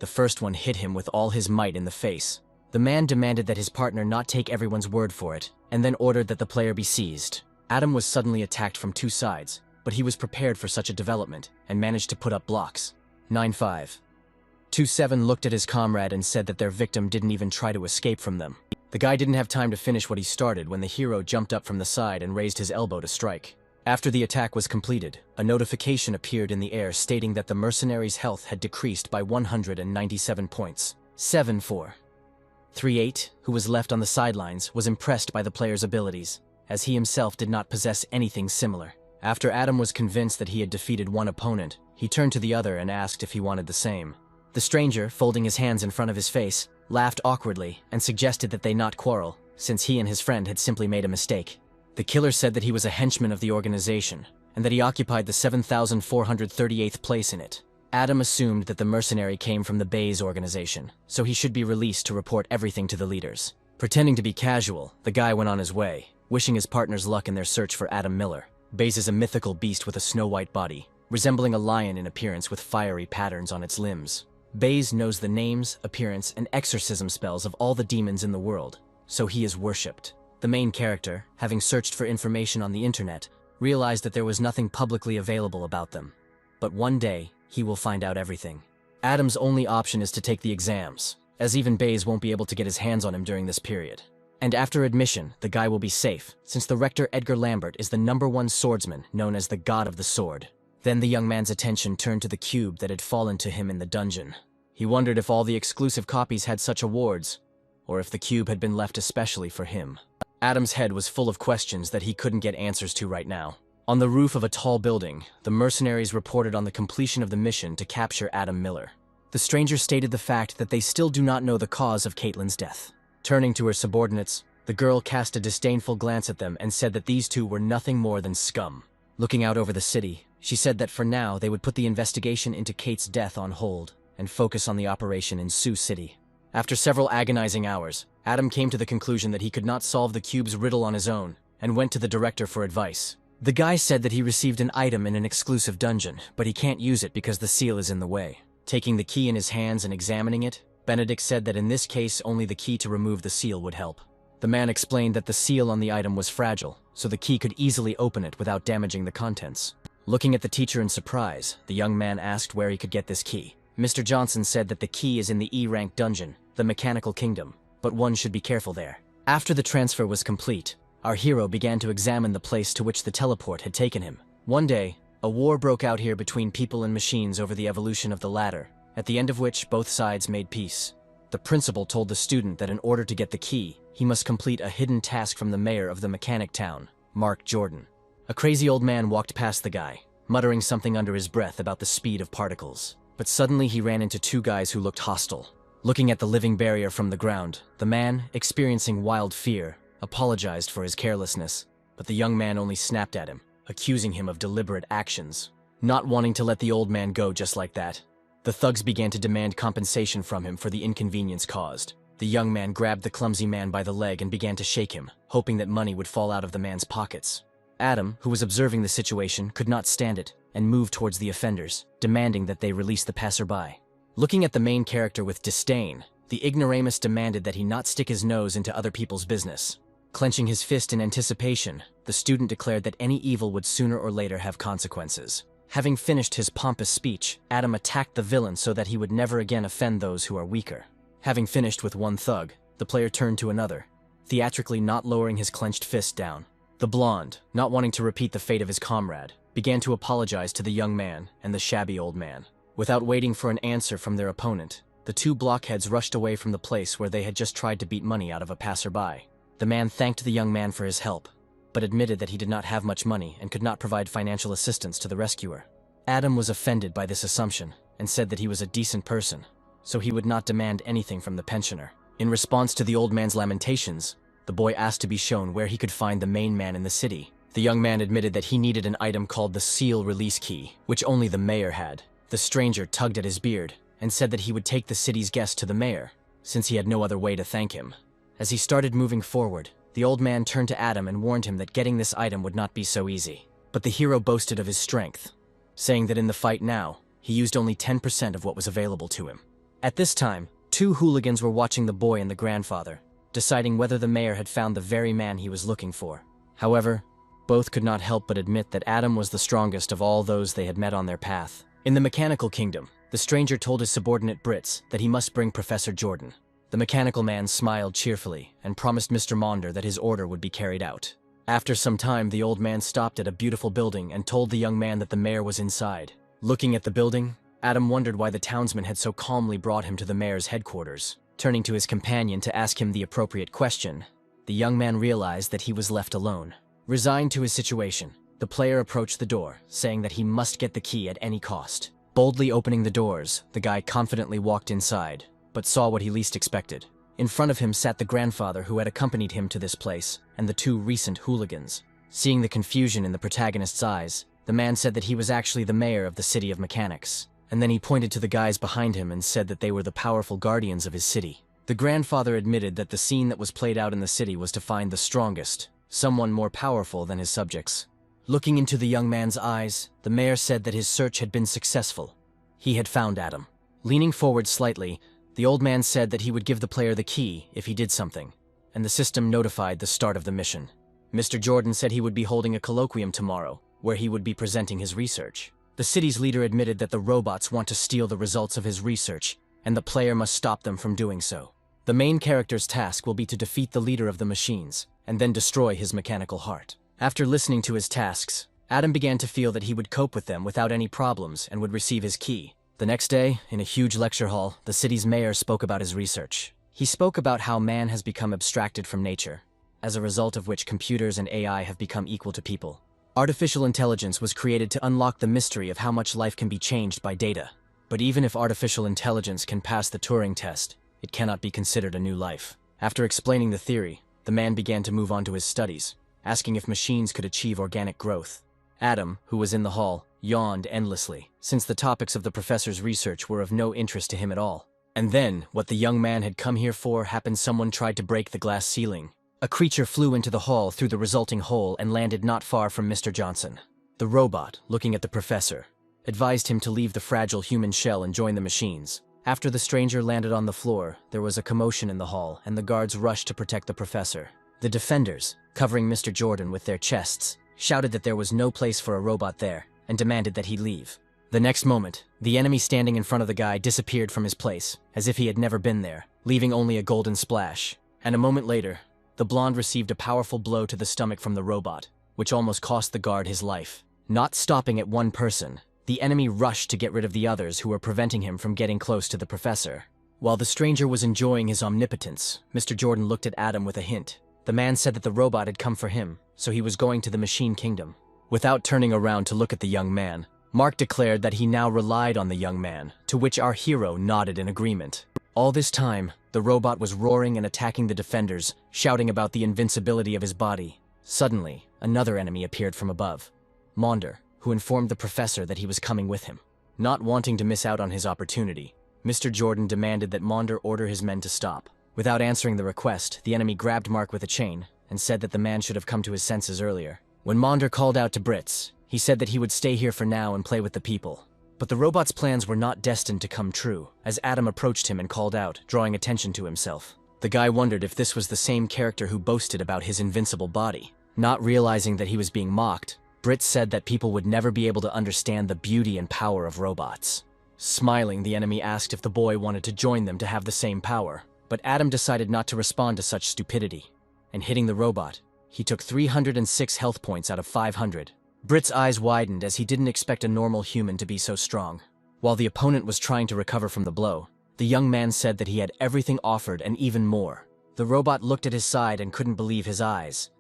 the first one hit him with all his might in the face. The man demanded that his partner not take everyone's word for it, and then ordered that the player be seized. Adam was suddenly attacked from two sides, but he was prepared for such a development, and managed to put up blocks. 9527 looked at his comrade and said that their victim didn't even try to escape from them. The guy didn't have time to finish what he started when the hero jumped up from the side and raised his elbow to strike. After the attack was completed, a notification appeared in the air stating that the mercenary's health had decreased by 197 points. 7438, who was left on the sidelines, was impressed by the player's abilities, as he himself did not possess anything similar. After Adam was convinced that he had defeated one opponent, he turned to the other and asked if he wanted the same. The stranger, folding his hands in front of his face, laughed awkwardly and suggested that they not quarrel, since he and his friend had simply made a mistake. The killer said that he was a henchman of the organization, and that he occupied the 7,438th place in it. Adam assumed that the mercenary came from the Bayes organization, so he should be released to report everything to the leaders. Pretending to be casual, the guy went on his way, wishing his partners luck in their search for Adam Miller. Bayes is a mythical beast with a snow-white body, resembling a lion in appearance with fiery patterns on its limbs. Bayes knows the names, appearance, and exorcism spells of all the demons in the world, so he is worshipped. The main character, having searched for information on the internet, realized that there was nothing publicly available about them. But one day, he will find out everything. Adam's only option is to take the exams, as even Bayes won't be able to get his hands on him during this period. And after admission, the guy will be safe, since the rector Edgar Lambert is the #1 swordsman known as the God of the Sword. Then the young man's attention turned to the cube that had fallen to him in the dungeon. He wondered if all the exclusive copies had such awards, or if the cube had been left especially for him. Adam's head was full of questions that he couldn't get answers to right now. On the roof of a tall building, the mercenaries reported on the completion of the mission to capture Adam Miller. The stranger stated the fact that they still do not know the cause of Catelyn's death. Turning to her subordinates, the girl cast a disdainful glance at them and said that these two were nothing more than scum. Looking out over the city, She said that for now they would put the investigation into Kate's death on hold and focus on the operation in Sioux City. After several agonizing hours, Adam came to the conclusion that he could not solve the cube's riddle on his own and went to the director for advice. The guy said that he received an item in an exclusive dungeon, but he can't use it because the seal is in the way. Taking the key in his hands and examining it, Benedict said that in this case only the key to remove the seal would help. The man explained that the seal on the item was fragile, so the key could easily open it without damaging the contents. Looking at the teacher in surprise, the young man asked where he could get this key. Mr. Johnson said that the key is in the E-rank dungeon, the Mechanical Kingdom, but one should be careful there. After the transfer was complete, our hero began to examine the place to which the teleport had taken him. One day, a war broke out here between people and machines over the evolution of the latter, at the end of which both sides made peace. The principal told the student that in order to get the key, he must complete a hidden task from the mayor of the mechanic town, Mark Jordan. A crazy old man walked past the guy, muttering something under his breath about the speed of particles. But suddenly he ran into two guys who looked hostile. Looking at the living barrier from the ground, the man, experiencing wild fear, apologized for his carelessness, but the young man only snapped at him, accusing him of deliberate actions. Not wanting to let the old man go just like that, the thugs began to demand compensation from him for the inconvenience caused. The young man grabbed the clumsy man by the leg and began to shake him, hoping that money would fall out of the man's pockets. Adam, who was observing the situation, could not stand it and moved towards the offenders, demanding that they release the passerby. Looking at the main character with disdain, the ignoramus demanded that he not stick his nose into other people's business. Clenching his fist in anticipation, the student declared that any evil would sooner or later have consequences. Having finished his pompous speech, Adam attacked the villain so that he would never again offend those who are weaker. Having finished with one thug, the player turned to another, theatrically not lowering his clenched fist down. The blonde, not wanting to repeat the fate of his comrade, began to apologize to the young man and the shabby old man. Without waiting for an answer from their opponent, the two blockheads rushed away from the place where they had just tried to beat money out of a passerby. The man thanked the young man for his help, but admitted that he did not have much money and could not provide financial assistance to the rescuer. Adam was offended by this assumption and said that he was a decent person, so he would not demand anything from the pensioner. In response to the old man's lamentations, the boy asked to be shown where he could find the main man in the city. The young man admitted that he needed an item called the seal release key, which only the mayor had. The stranger tugged at his beard and said that he would take the city's guest to the mayor, since he had no other way to thank him. As he started moving forward, the old man turned to Adam and warned him that getting this item would not be so easy. But the hero boasted of his strength, saying that in the fight now, he used only 10% of what was available to him. At this time, two hooligans were watching the boy and the grandfather, deciding whether the mayor had found the very man he was looking for. However, both could not help but admit that Adam was the strongest of all those they had met on their path. In the Mechanical Kingdom, the stranger told his subordinate Brits that he must bring Professor Jordan. The mechanical man smiled cheerfully and promised Mr. Maunder that his order would be carried out. After some time, the old man stopped at a beautiful building and told the young man that the mayor was inside. Looking at the building, Adam wondered why the townsman had so calmly brought him to the mayor's headquarters. Turning to his companion to ask him the appropriate question, the young man realized that he was left alone. Resigned to his situation, the player approached the door, saying that he must get the key at any cost. Boldly opening the doors, the guy confidently walked inside, but saw what he least expected. In front of him sat the grandfather who had accompanied him to this place, and the two recent hooligans. Seeing the confusion in the protagonist's eyes, the man said that he was actually the mayor of the city of mechanics, and then he pointed to the guys behind him and said that they were the powerful guardians of his city. The grandfather admitted that the scene that was played out in the city was to find the strongest, someone more powerful than his subjects. Looking into the young man's eyes, the mayor said that his search had been successful. He had found Adam. Leaning forward slightly, the old man said that he would give the player the key if he did something, and the system notified the start of the mission. Mr. Jordan said he would be holding a colloquium tomorrow, where he would be presenting his research. The city's leader admitted that the robots want to steal the results of his research, and the player must stop them from doing so. The main character's task will be to defeat the leader of the machines, and then destroy his mechanical heart. After listening to his tasks, Adam began to feel that he would cope with them without any problems and would receive his key. The next day, in a huge lecture hall, the city's mayor spoke about his research. He spoke about how man has become abstracted from nature, as a result of which computers and AI have become equal to people. Artificial intelligence was created to unlock the mystery of how much life can be changed by data. But even if artificial intelligence can pass the Turing test, it cannot be considered a new life. After explaining the theory, the man began to move on to his studies, asking if machines could achieve organic growth. Adam, who was in the hall, yawned endlessly, since the topics of the professor's research were of no interest to him at all. And then, what the young man had come here for happened. Someone tried to break the glass ceiling. A creature flew into the hall through the resulting hole and landed not far from Mr. Johnson. The robot, looking at the professor, advised him to leave the fragile human shell and join the machines. After the stranger landed on the floor, there was a commotion in the hall, and the guards rushed to protect the professor. The defenders, covering Mr. Jordan with their chests, shouted that there was no place for a robot there, and demanded that he leave. The next moment, the enemy standing in front of the guy disappeared from his place, as if he had never been there, leaving only a golden splash. And a moment later, the blonde received a powerful blow to the stomach from the robot, which almost cost the guard his life. Not stopping at one person, the enemy rushed to get rid of the others who were preventing him from getting close to the professor. While the stranger was enjoying his omnipotence, Mr. Jordan looked at Adam with a hint. The man said that the robot had come for him, so he was going to the Machine Kingdom. Without turning around to look at the young man, Mark declared that he now relied on the young man, to which our hero nodded in agreement. All this time, the robot was roaring and attacking the defenders, shouting about the invincibility of his body. Suddenly, another enemy appeared from above, Maunder, who informed the professor that he was coming with him. Not wanting to miss out on his opportunity, Mr. Jordan demanded that Maunder order his men to stop. Without answering the request, the enemy grabbed Mark with a chain and said that the man should have come to his senses earlier. When Maunder called out to Brits, he said that he would stay here for now and play with the people. But the robot's plans were not destined to come true, as Adam approached him and called out, drawing attention to himself. The guy wondered if this was the same character who boasted about his invincible body. Not realizing that he was being mocked, Brits said that people would never be able to understand the beauty and power of robots. Smiling, the enemy asked if the boy wanted to join them to have the same power, but Adam decided not to respond to such stupidity. And hitting the robot, he took 306 health points out of 500. Brit's eyes widened as he didn't expect a normal human to be so strong. While the opponent was trying to recover from the blow, the young man said that he had everything offered and even more. The robot looked at his side and couldn't believe his eyes.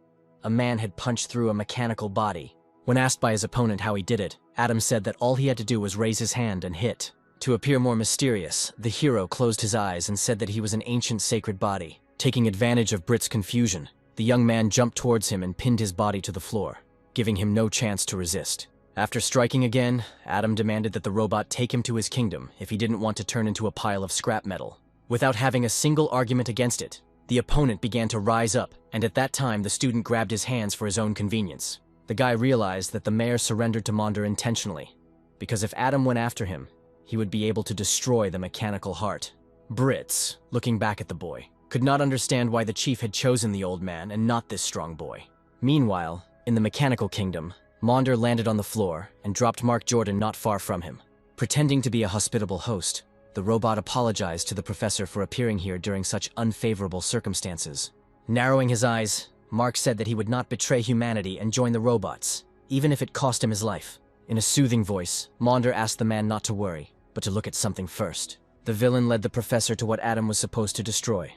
A man had punched through a mechanical body. When asked by his opponent how he did it, Adam said that all he had to do was raise his hand and hit. To appear more mysterious, the hero closed his eyes and said that he was an ancient sacred body. Taking advantage of Brit's confusion, the young man jumped towards him and pinned his body to the floor, giving him no chance to resist. After striking again, Adam demanded that the robot take him to his kingdom if he didn't want to turn into a pile of scrap metal. Without having a single argument against it, the opponent began to rise up, and at that time the student grabbed his hands for his own convenience. The guy realized that the mayor surrendered to Maunder intentionally, because if Adam went after him, he would be able to destroy the mechanical heart. Brits, looking back at the boy, could not understand why the chief had chosen the old man and not this strong boy. Meanwhile, in the mechanical kingdom, Maunder landed on the floor and dropped Mark Jordan not far from him. Pretending to be a hospitable host, the robot apologized to the professor for appearing here during such unfavorable circumstances. Narrowing his eyes, Mark said that he would not betray humanity and join the robots, even if it cost him his life. In a soothing voice, Maunder asked the man not to worry, but to look at something first. The villain led the professor to what Adam was supposed to destroy: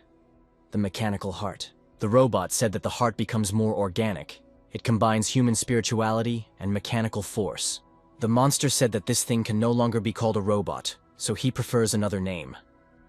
the mechanical heart. The robot said that the heart becomes more organic. It combines human spirituality and mechanical force. The monster said that this thing can no longer be called a robot, so he prefers another name: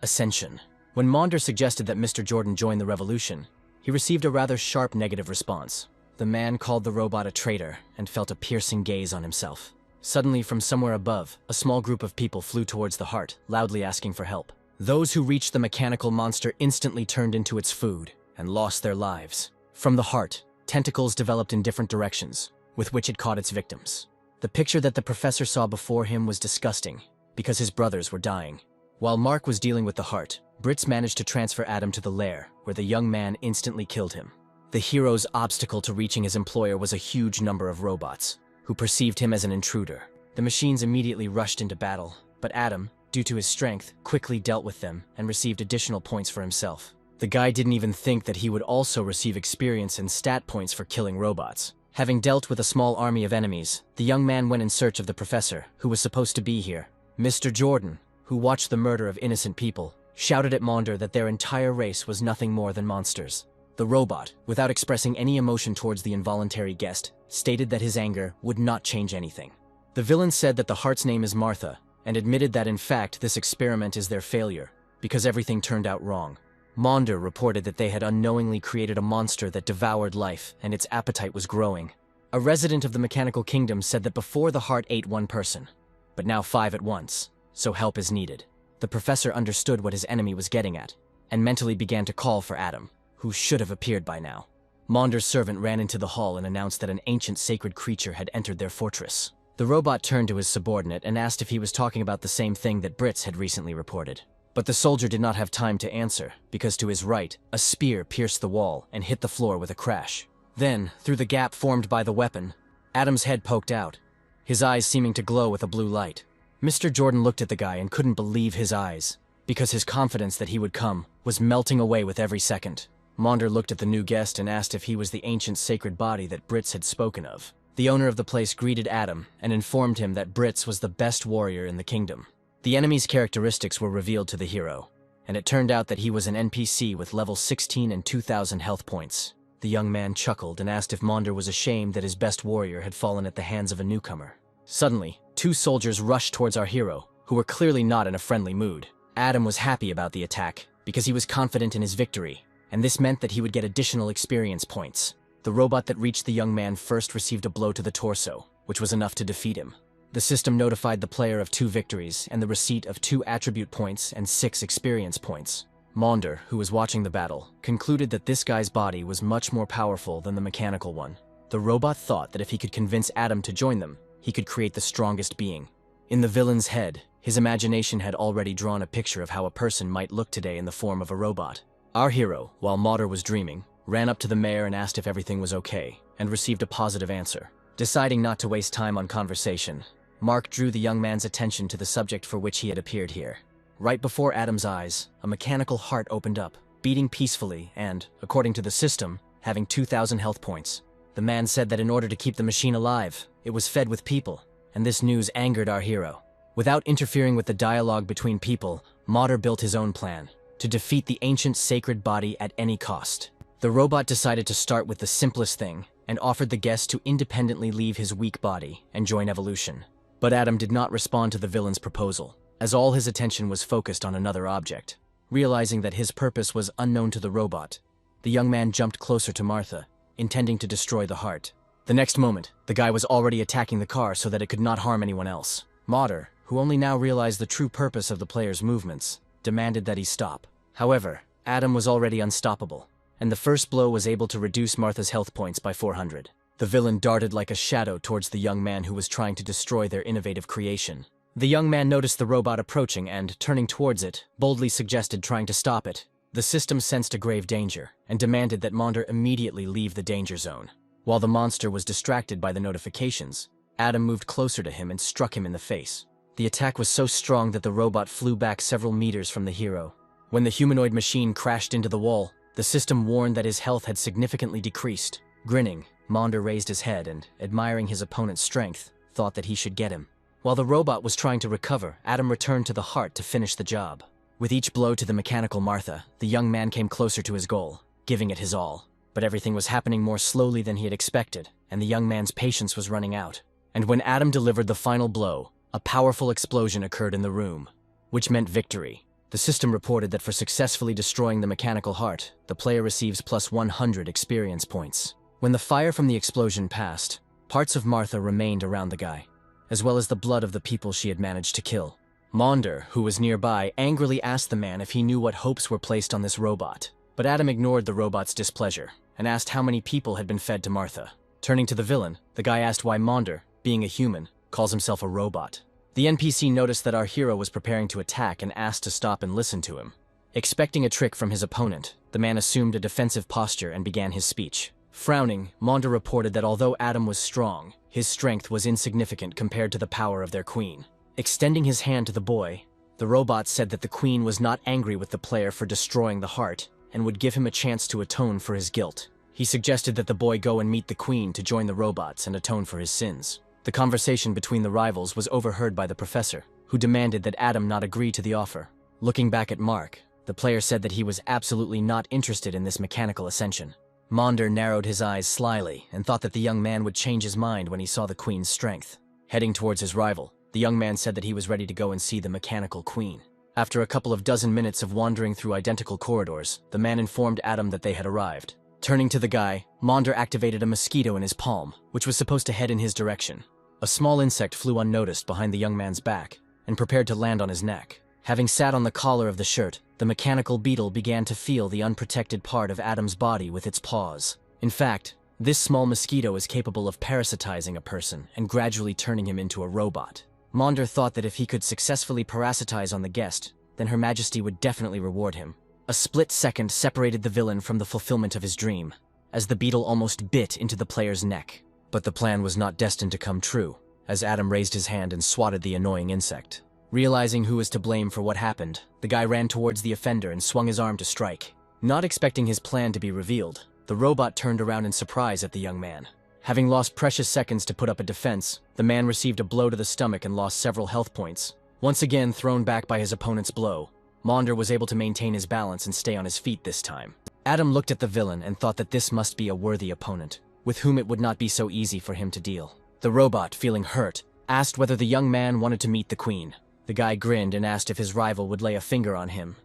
Ascension. When Maunder suggested that Mr. Jordan join the revolution, he received a rather sharp negative response. The man called the robot a traitor and felt a piercing gaze on himself. Suddenly, from somewhere above, a small group of people flew towards the heart, loudly asking for help. Those who reached the mechanical monster instantly turned into its food and lost their lives. From the heart, tentacles developed in different directions, with which it caught its victims. The picture that the professor saw before him was disgusting, because his brothers were dying. While Mark was dealing with the heart, Brits managed to transfer Adam to the lair, where the young man instantly killed him. The hero's obstacle to reaching his employer was a huge number of robots, who perceived him as an intruder. The machines immediately rushed into battle, but Adam, due to his strength, quickly dealt with them and received additional points for himself. The guy didn't even think that he would also receive experience and stat points for killing robots. Having dealt with a small army of enemies, the young man went in search of the professor, who was supposed to be here. Mr. Jordan, who watched the murder of innocent people, shouted at Maunder that their entire race was nothing more than monsters. The robot, without expressing any emotion towards the involuntary guest, stated that his anger would not change anything. The villain said that the heart's name is Martha, and admitted that in fact this experiment is their failure, because everything turned out wrong. Maunder reported that they had unknowingly created a monster that devoured life, and its appetite was growing. A resident of the mechanical kingdom said that before the heart ate one person, but now 5 at once, so help is needed. The professor understood what his enemy was getting at, and mentally began to call for Adam, who should have appeared by now. Monder's servant ran into the hall and announced that an ancient sacred creature had entered their fortress. The robot turned to his subordinate and asked if he was talking about the same thing that Brits had recently reported. But the soldier did not have time to answer, because to his right, a spear pierced the wall and hit the floor with a crash. Then, through the gap formed by the weapon, Adam's head poked out, his eyes seeming to glow with a blue light. Mr. Jordan looked at the guy and couldn't believe his eyes, because his confidence that he would come was melting away with every second. Monder looked at the new guest and asked if he was the ancient sacred body that Brits had spoken of. The owner of the place greeted Adam and informed him that Brits was the best warrior in the kingdom. The enemy's characteristics were revealed to the hero, and it turned out that he was an NPC with level 16 and 2,000 health points. The young man chuckled and asked if Monder was ashamed that his best warrior had fallen at the hands of a newcomer. Suddenly, 2 soldiers rushed towards our hero, who were clearly not in a friendly mood. Adam was happy about the attack, because he was confident in his victory, and this meant that he would get additional experience points. The robot that reached the young man first received a blow to the torso, which was enough to defeat him. The system notified the player of 2 victories and the receipt of 2 attribute points and 6 experience points. Monder, who was watching the battle, concluded that this guy's body was much more powerful than the mechanical one. The robot thought that if he could convince Adam to join them, he could create the strongest being. In the villain's head, his imagination had already drawn a picture of how a person might look today in the form of a robot. Our hero, while Monder was dreaming, ran up to the mayor and asked if everything was okay, and received a positive answer. Deciding not to waste time on conversation, Mark drew the young man's attention to the subject for which he had appeared here. Right before Adam's eyes, a mechanical heart opened up, beating peacefully and, according to the system, having 2,000 health points. The man said that in order to keep the machine alive, it was fed with people, and this news angered our hero. Without interfering with the dialogue between people, Monder built his own plan, to defeat the ancient sacred body at any cost. The robot decided to start with the simplest thing, and offered the guest to independently leave his weak body and join evolution. But Adam did not respond to the villain's proposal, as all his attention was focused on another object. Realizing that his purpose was unknown to the robot, the young man jumped closer to Martha, intending to destroy the heart. The next moment, the guy was already attacking the car so that it could not harm anyone else. Monder, who only now realized the true purpose of the player's movements, demanded that he stop. However, Adam was already unstoppable, and the first blow was able to reduce Martha's health points by 400. The villain darted like a shadow towards the young man who was trying to destroy their innovative creation. The young man noticed the robot approaching and, turning towards it, boldly suggested trying to stop it. The system sensed a grave danger and demanded that Monder immediately leave the danger zone. While the monster was distracted by the notifications, Adam moved closer to him and struck him in the face. The attack was so strong that the robot flew back several meters from the hero. When the humanoid machine crashed into the wall, the system warned that his health had significantly decreased. Grinning, Monder raised his head and, admiring his opponent's strength, thought that he should get him. While the robot was trying to recover, Adam returned to the heart to finish the job. With each blow to the mechanical Martha, the young man came closer to his goal, giving it his all. But everything was happening more slowly than he had expected, and the young man's patience was running out. And when Adam delivered the final blow, a powerful explosion occurred in the room, which meant victory. The system reported that for successfully destroying the mechanical heart, the player receives plus 100 experience points. When the fire from the explosion passed, parts of Martha remained around the guy, as well as the blood of the people she had managed to kill. Monder, who was nearby, angrily asked the man if he knew what hopes were placed on this robot. But Adam ignored the robot's displeasure and asked how many people had been fed to Martha. Turning to the villain, the guy asked why Monder, being a human, calls himself a robot. The NPC noticed that our hero was preparing to attack and asked to stop and listen to him. Expecting a trick from his opponent, the man assumed a defensive posture and began his speech. Frowning, Monder reported that although Adam was strong, his strength was insignificant compared to the power of their queen. Extending his hand to the boy, the robot said that the queen was not angry with the player for destroying the heart and would give him a chance to atone for his guilt. He suggested that the boy go and meet the queen to join the robots and atone for his sins. The conversation between the rivals was overheard by the professor, who demanded that Adam not agree to the offer. Looking back at Mark, the player said that he was absolutely not interested in this mechanical ascension. Monder narrowed his eyes slyly and thought that the young man would change his mind when he saw the queen's strength. Heading towards his rival, the young man said that he was ready to go and see the mechanical queen. After a couple of dozen minutes of wandering through identical corridors, the man informed Adam that they had arrived. Turning to the guy, Monder activated a mosquito in his palm, which was supposed to head in his direction. A small insect flew unnoticed behind the young man's back and prepared to land on his neck. Having sat on the collar of the shirt, the mechanical beetle began to feel the unprotected part of Adam's body with its paws. In fact, this small mosquito is capable of parasitizing a person and gradually turning him into a robot. Monder thought that if he could successfully parasitize on the guest, then Her Majesty would definitely reward him. A split second separated the villain from the fulfillment of his dream, as the beetle almost bit into the player's neck. But the plan was not destined to come true, as Adam raised his hand and swatted the annoying insect. Realizing who was to blame for what happened, the guy ran towards the offender and swung his arm to strike. Not expecting his plan to be revealed, the robot turned around in surprise at the young man. Having lost precious seconds to put up a defense, the man received a blow to the stomach and lost several health points. Once again thrown back by his opponent's blow, Monder was able to maintain his balance and stay on his feet this time. Adam looked at the villain and thought that this must be a worthy opponent, with whom it would not be so easy for him to deal. The robot, feeling hurt, asked whether the young man wanted to meet the queen. The guy grinned and asked if his rival would lay a finger on him,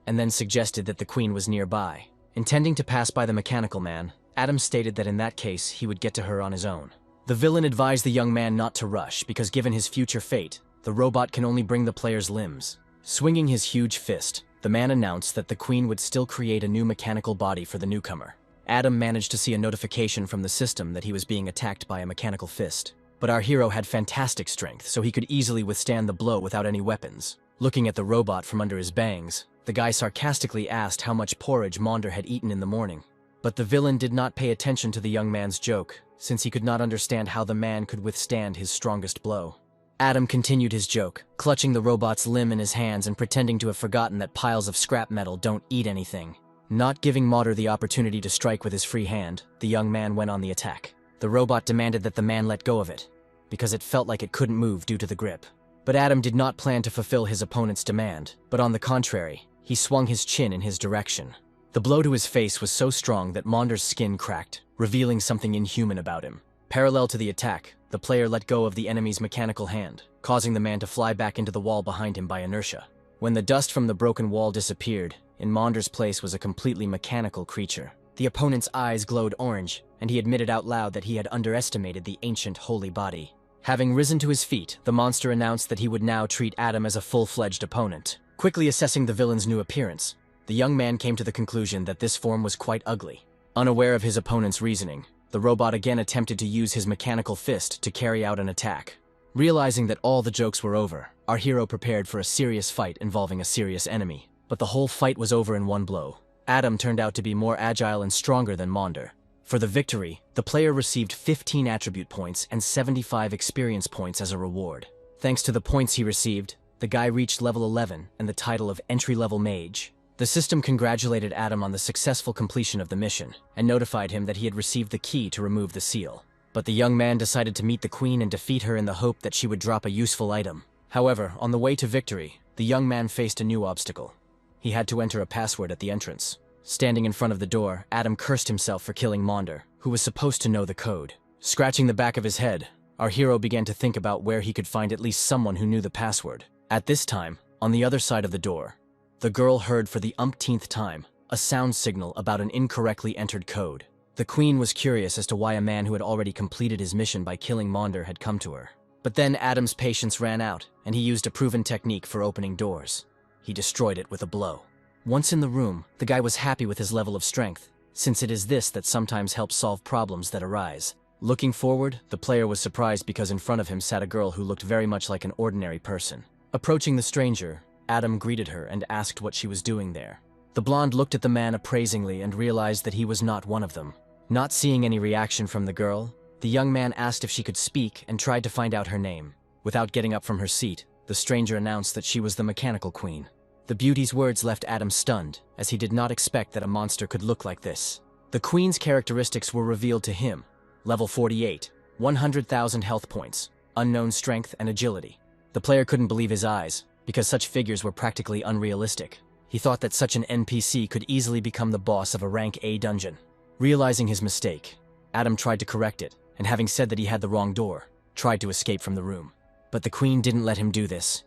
and then suggested that the queen was nearby. Intending to pass by the mechanical man, Adam stated that in that case he would get to her on his own. The villain advised the young man not to rush because given his future fate, the robot can only bring the player's limbs. Swinging his huge fist, the man announced that the queen would still create a new mechanical body for the newcomer. Adam managed to see a notification from the system that he was being attacked by a mechanical fist. But our hero had fantastic strength, so he could easily withstand the blow without any weapons. Looking at the robot from under his bangs, the guy sarcastically asked how much porridge Monder had eaten in the morning. But the villain did not pay attention to the young man's joke, since he could not understand how the man could withstand his strongest blow. Adam continued his joke, clutching the robot's limb in his hands and pretending to have forgotten that piles of scrap metal don't eat anything. Not giving Monder the opportunity to strike with his free hand, the young man went on the attack. The robot demanded that the man let go of it, because it felt like it couldn't move due to the grip. But Adam did not plan to fulfill his opponent's demand, but on the contrary, he swung his chin in his direction. The blow to his face was so strong that Monder's skin cracked, revealing something inhuman about him. Parallel to the attack, the player let go of the enemy's mechanical hand, causing the man to fly back into the wall behind him by inertia. When the dust from the broken wall disappeared, in Monder's place was a completely mechanical creature. The opponent's eyes glowed orange, and he admitted out loud that he had underestimated the ancient holy body. Having risen to his feet, the monster announced that he would now treat Adam as a full-fledged opponent. Quickly assessing the villain's new appearance, the young man came to the conclusion that this form was quite ugly. Unaware of his opponent's reasoning, the robot again attempted to use his mechanical fist to carry out an attack. Realizing that all the jokes were over, our hero prepared for a serious fight involving a serious enemy. But the whole fight was over in one blow. Adam turned out to be more agile and stronger than Monder. For the victory, the player received 15 attribute points and 75 experience points as a reward. Thanks to the points he received, the guy reached level 11 and the title of entry-level mage. The system congratulated Adam on the successful completion of the mission, and notified him that he had received the key to remove the seal. But the young man decided to meet the queen and defeat her in the hope that she would drop a useful item. However, on the way to victory, the young man faced a new obstacle. He had to enter a password at the entrance. Standing in front of the door, Adam cursed himself for killing Monder, who was supposed to know the code. Scratching the back of his head, our hero began to think about where he could find at least someone who knew the password. At this time, on the other side of the door, the girl heard for the umpteenth time a sound signal about an incorrectly entered code. The queen was curious as to why a man who had already completed his mission by killing Monder had come to her. But then Adam's patience ran out, and he used a proven technique for opening doors. He destroyed it with a blow. Once in the room, the guy was happy with his level of strength, since it is this that sometimes helps solve problems that arise. Looking forward, the player was surprised because in front of him sat a girl who looked very much like an ordinary person. Approaching the stranger, Adam greeted her and asked what she was doing there. The blonde looked at the man appraisingly and realized that he was not one of them. Not seeing any reaction from the girl, the young man asked if she could speak and tried to find out her name. Without getting up from her seat, the stranger announced that she was the mechanical queen. The beauty's words left Adam stunned, as he did not expect that a monster could look like this. The queen's characteristics were revealed to him. Level 48, 100,000 health points, unknown strength and agility. The player couldn't believe his eyes, because such figures were practically unrealistic. He thought that such an NPC could easily become the boss of a rank A dungeon. Realizing his mistake, Adam tried to correct it, and having said that he had the wrong door, tried to escape from the room. But the queen didn't let him do this.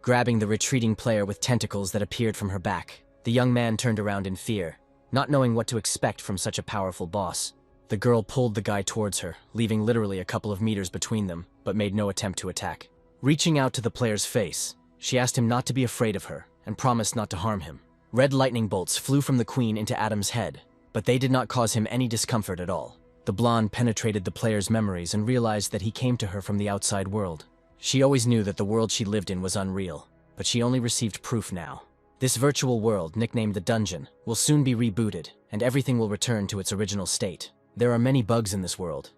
Grabbing the retreating player with tentacles that appeared from her back, the young man turned around in fear. Not knowing what to expect from such a powerful boss, the girl pulled the guy towards her, leaving literally a couple of meters between them, but made no attempt to attack. Reaching out to the player's face, she asked him not to be afraid of her and promised not to harm him. Red lightning bolts flew from the queen into Adam's head, but they did not cause him any discomfort at all. The blonde penetrated the player's memories and realized that he came to her from the outside world. She always knew that the world she lived in was unreal, but she only received proof now. This virtual world, nicknamed the Dungeon, will soon be rebooted, and everything will return to its original state. There are many bugs in this world,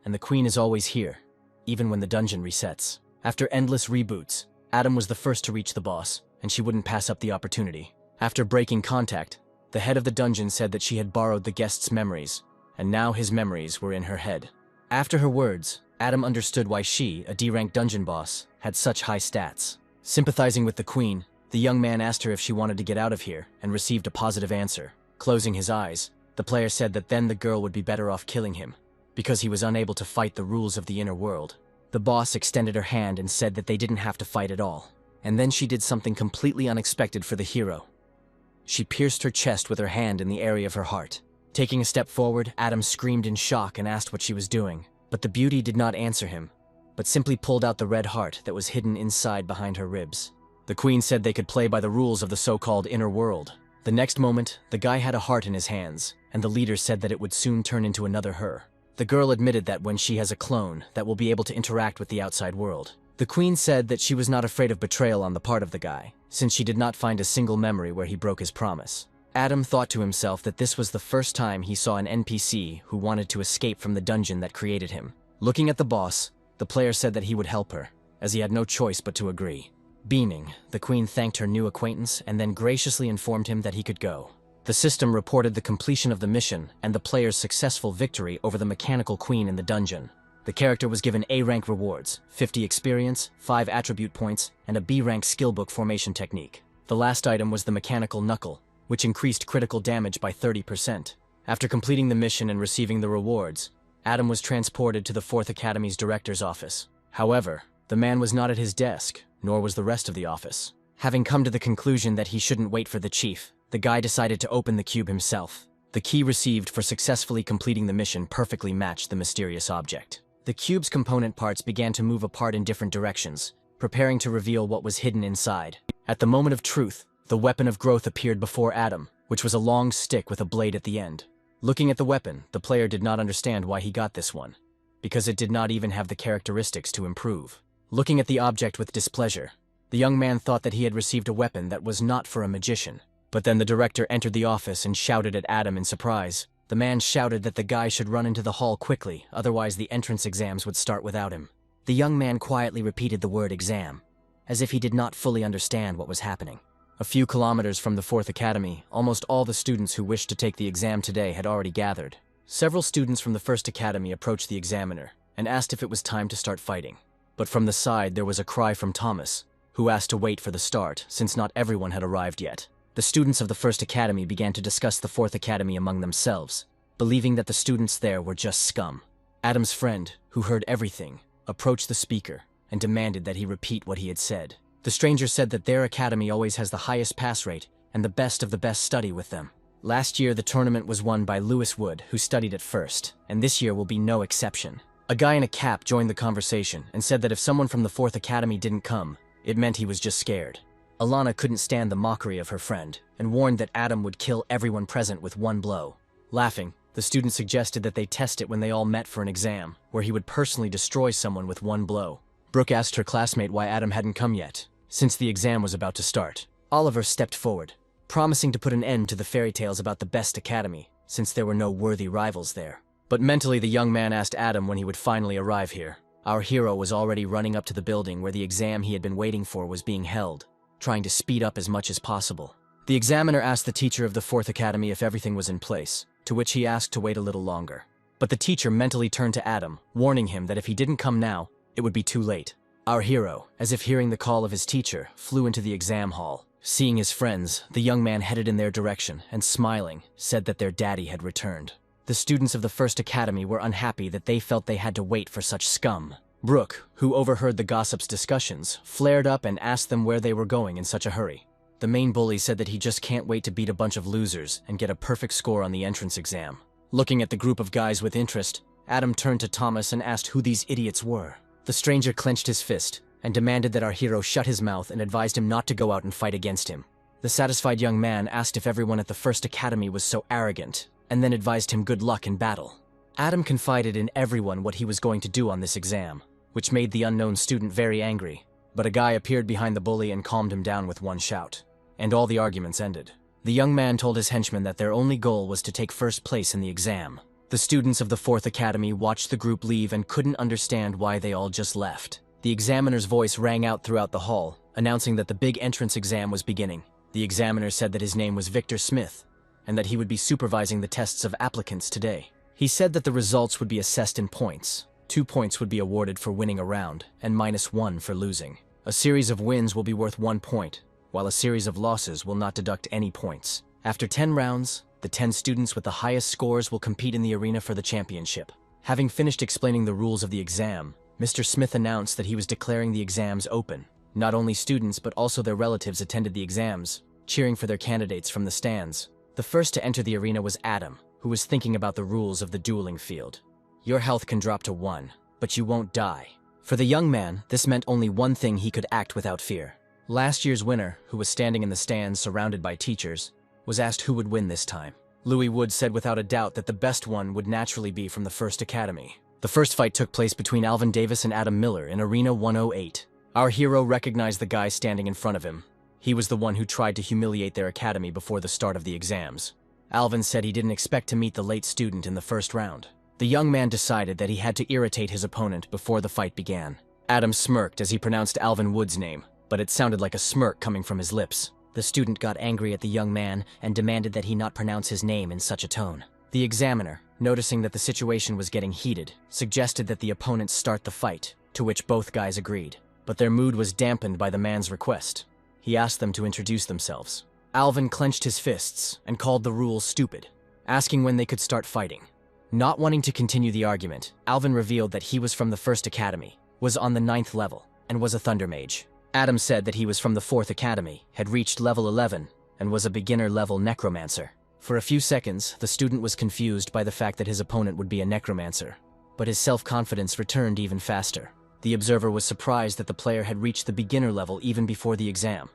and the queen is always here, even when the dungeon resets. After endless reboots, Adam was the first to reach the boss, and she wouldn't pass up the opportunity. After breaking contact, the head of the dungeon said that she had borrowed the guest's memories, and now his memories were in her head. After her words, Adam understood why she, a D-rank dungeon boss, had such high stats. Sympathizing with the queen, the young man asked her if she wanted to get out of here, and received a positive answer. Closing his eyes, the player said that then the girl would be better off killing him, because he was unable to fight the rules of the inner world. The boss extended her hand and said that they didn't have to fight at all. And then she did something completely unexpected for the hero. She pierced her chest with her hand in the area of her heart. Taking a step forward, Adam screamed in shock and asked what she was doing. But the beauty did not answer him, but simply pulled out the red heart that was hidden inside behind her ribs. The queen said they could play by the rules of the so-called inner world. The next moment, the guy had a heart in his hands, and the leader said that it would soon turn into another her. The girl admitted that when she has a clone, that will be able to interact with the outside world. The queen said that she was not afraid of betrayal on the part of the guy, since she did not find a single memory where he broke his promise. Adam thought to himself that this was the first time he saw an NPC who wanted to escape from the dungeon that created him. Looking at the boss, the player said that he would help her, as he had no choice but to agree. Beaming, the queen thanked her new acquaintance and then graciously informed him that he could go. The system reported the completion of the mission and the player's successful victory over the mechanical queen in the dungeon. The character was given A-rank rewards, 50 experience, 5 attribute points, and a B-rank skillbook formation technique. The last item was the mechanical knuckle, which increased critical damage by 30%. After completing the mission and receiving the rewards, Adam was transported to the 4th Academy's director's office. However, the man was not at his desk, nor was the rest of the office. Having come to the conclusion that he shouldn't wait for the chief, the guy decided to open the cube himself. The key received for successfully completing the mission perfectly matched the mysterious object. The cube's component parts began to move apart in different directions, preparing to reveal what was hidden inside. At the moment of truth, the weapon of growth appeared before Adam, which was a long stick with a blade at the end. Looking at the weapon, the player did not understand why he got this one, because it did not even have the characteristics to improve. Looking at the object with displeasure, the young man thought that he had received a weapon that was not for a magician. But then the director entered the office and shouted at Adam in surprise. The man shouted that the guy should run into the hall quickly, otherwise the entrance exams would start without him. The young man quietly repeated the word exam, as if he did not fully understand what was happening. A few kilometers from the 4th Academy, almost all the students who wished to take the exam today had already gathered. Several students from the 1st Academy approached the examiner and asked if it was time to start fighting. But from the side there was a cry from Thomas, who asked to wait for the start, since not everyone had arrived yet. The students of the 1st Academy began to discuss the 4th Academy among themselves, believing that the students there were just scum. Adam's friend, who heard everything, approached the speaker and demanded that he repeat what he had said. The stranger said that their academy always has the highest pass rate and the best of the best study with them. Last year the tournament was won by Lewis Wood, who studied at first, and this year will be no exception. A guy in a cap joined the conversation and said that if someone from the 4th Academy didn't come, it meant he was just scared. Alana couldn't stand the mockery of her friend and warned that Adam would kill everyone present with one blow. Laughing, the student suggested that they test it when they all met for an exam, where he would personally destroy someone with one blow. Brooke asked her classmate why Adam hadn't come yet, since the exam was about to start. Oliver stepped forward, promising to put an end to the fairy tales about the best academy, since there were no worthy rivals there. But mentally the young man asked Adam when he would finally arrive here. Our hero was already running up to the building where the exam he had been waiting for was being held, trying to speed up as much as possible. The examiner asked the teacher of the 4th Academy if everything was in place, to which he asked to wait a little longer. But the teacher mentally turned to Adam, warning him that if he didn't come now, it would be too late. Our hero, as if hearing the call of his teacher, flew into the exam hall. Seeing his friends, the young man headed in their direction and, smiling, said that their daddy had returned. The students of the 1st Academy were unhappy that they felt they had to wait for such scum. Brooke, who overheard the gossips' discussions, flared up and asked them where they were going in such a hurry. The main bully said that he just can't wait to beat a bunch of losers and get a perfect score on the entrance exam. Looking at the group of guys with interest, Adam turned to Thomas and asked who these idiots were. The stranger clenched his fist and demanded that our hero shut his mouth and advised him not to go out and fight against him. The satisfied young man asked if everyone at the First Academy was so arrogant, and then advised him good luck in battle. Adam confided in everyone what he was going to do on this exam, which made the unknown student very angry. But a guy appeared behind the bully and calmed him down with one shout. And all the arguments ended. The young man told his henchmen that their only goal was to take first place in the exam. The students of the Fourth Academy watched the group leave and couldn't understand why they all just left. The examiner's voice rang out throughout the hall, announcing that the big entrance exam was beginning. The examiner said that his name was Victor Smith, and that he would be supervising the tests of applicants today. He said that the results would be assessed in points. 2 points would be awarded for winning a round, and -1 for losing. A series of wins will be worth 1 point, while a series of losses will not deduct any points. After 10 rounds, the 10 students with the highest scores will compete in the arena for the championship. Having finished explaining the rules of the exam, Mr. Smith announced that he was declaring the exams open. Not only students but also their relatives attended the exams, cheering for their candidates from the stands. The first to enter the arena was Adam, who was thinking about the rules of the dueling field. Your health can drop to 1, but you won't die. For the young man, this meant only one thing: he could act without fear. Last year's winner, who was standing in the stands surrounded by teachers, was asked who would win this time. Louis Wood said without a doubt that the best one would naturally be from the First Academy. The first fight took place between Alvin Davis and Adam Miller in Arena 108. Our hero recognized the guy standing in front of him. He was the one who tried to humiliate their academy before the start of the exams. Alvin said he didn't expect to meet the late student in the first round. The young man decided that he had to irritate his opponent before the fight began. Adam smirked as he pronounced Alvin Wood's name, but it sounded like a smirk coming from his lips. The student got angry at the young man and demanded that he not pronounce his name in such a tone. The examiner, noticing that the situation was getting heated, suggested that the opponents start the fight, to which both guys agreed. But their mood was dampened by the man's request. He asked them to introduce themselves. Alvin clenched his fists and called the rules stupid, asking when they could start fighting. Not wanting to continue the argument, Alvin revealed that he was from the First Academy, was on the 9th level, and was a Thunder Mage. Adam said that he was from the Fourth Academy, had reached level 11, and was a beginner-level Necromancer. For a few seconds, the student was confused by the fact that his opponent would be a Necromancer, but his self-confidence returned even faster. The observer was surprised that the player had reached the beginner level even before the exam.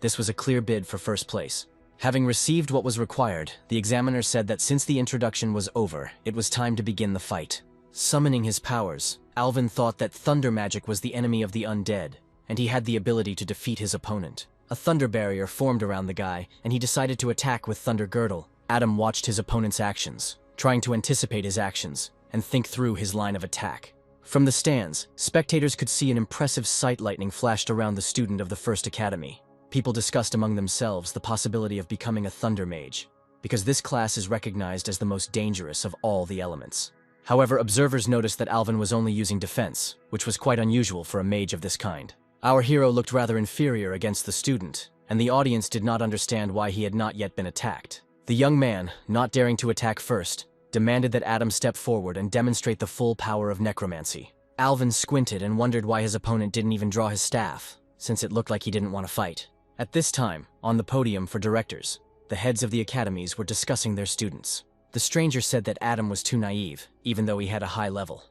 This was a clear bid for first place. Having received what was required, the examiner said that since the introduction was over, it was time to begin the fight. Summoning his powers, Alvin thought that thunder magic was the enemy of the undead, and he had the ability to defeat his opponent. A thunder barrier formed around the guy, and he decided to attack with Thunder Girdle. Adam watched his opponent's actions, trying to anticipate his actions and think through his line of attack. From the stands, spectators could see an impressive sight lightning flashed around the student of the First Academy. People discussed among themselves the possibility of becoming a Thunder Mage, because this class is recognized as the most dangerous of all the elements. However, observers noticed that Alvin was only using defense, which was quite unusual for a mage of this kind. Our hero looked rather inferior against the student, and the audience did not understand why he had not yet been attacked. The young man, not daring to attack first, demanded that Adam step forward and demonstrate the full power of necromancy. Alvin squinted and wondered why his opponent didn't even draw his staff, since it looked like he didn't want to fight. At this time, on the podium for directors, the heads of the academies were discussing their students. The stranger said that Adam was too naive, even though he had a high level,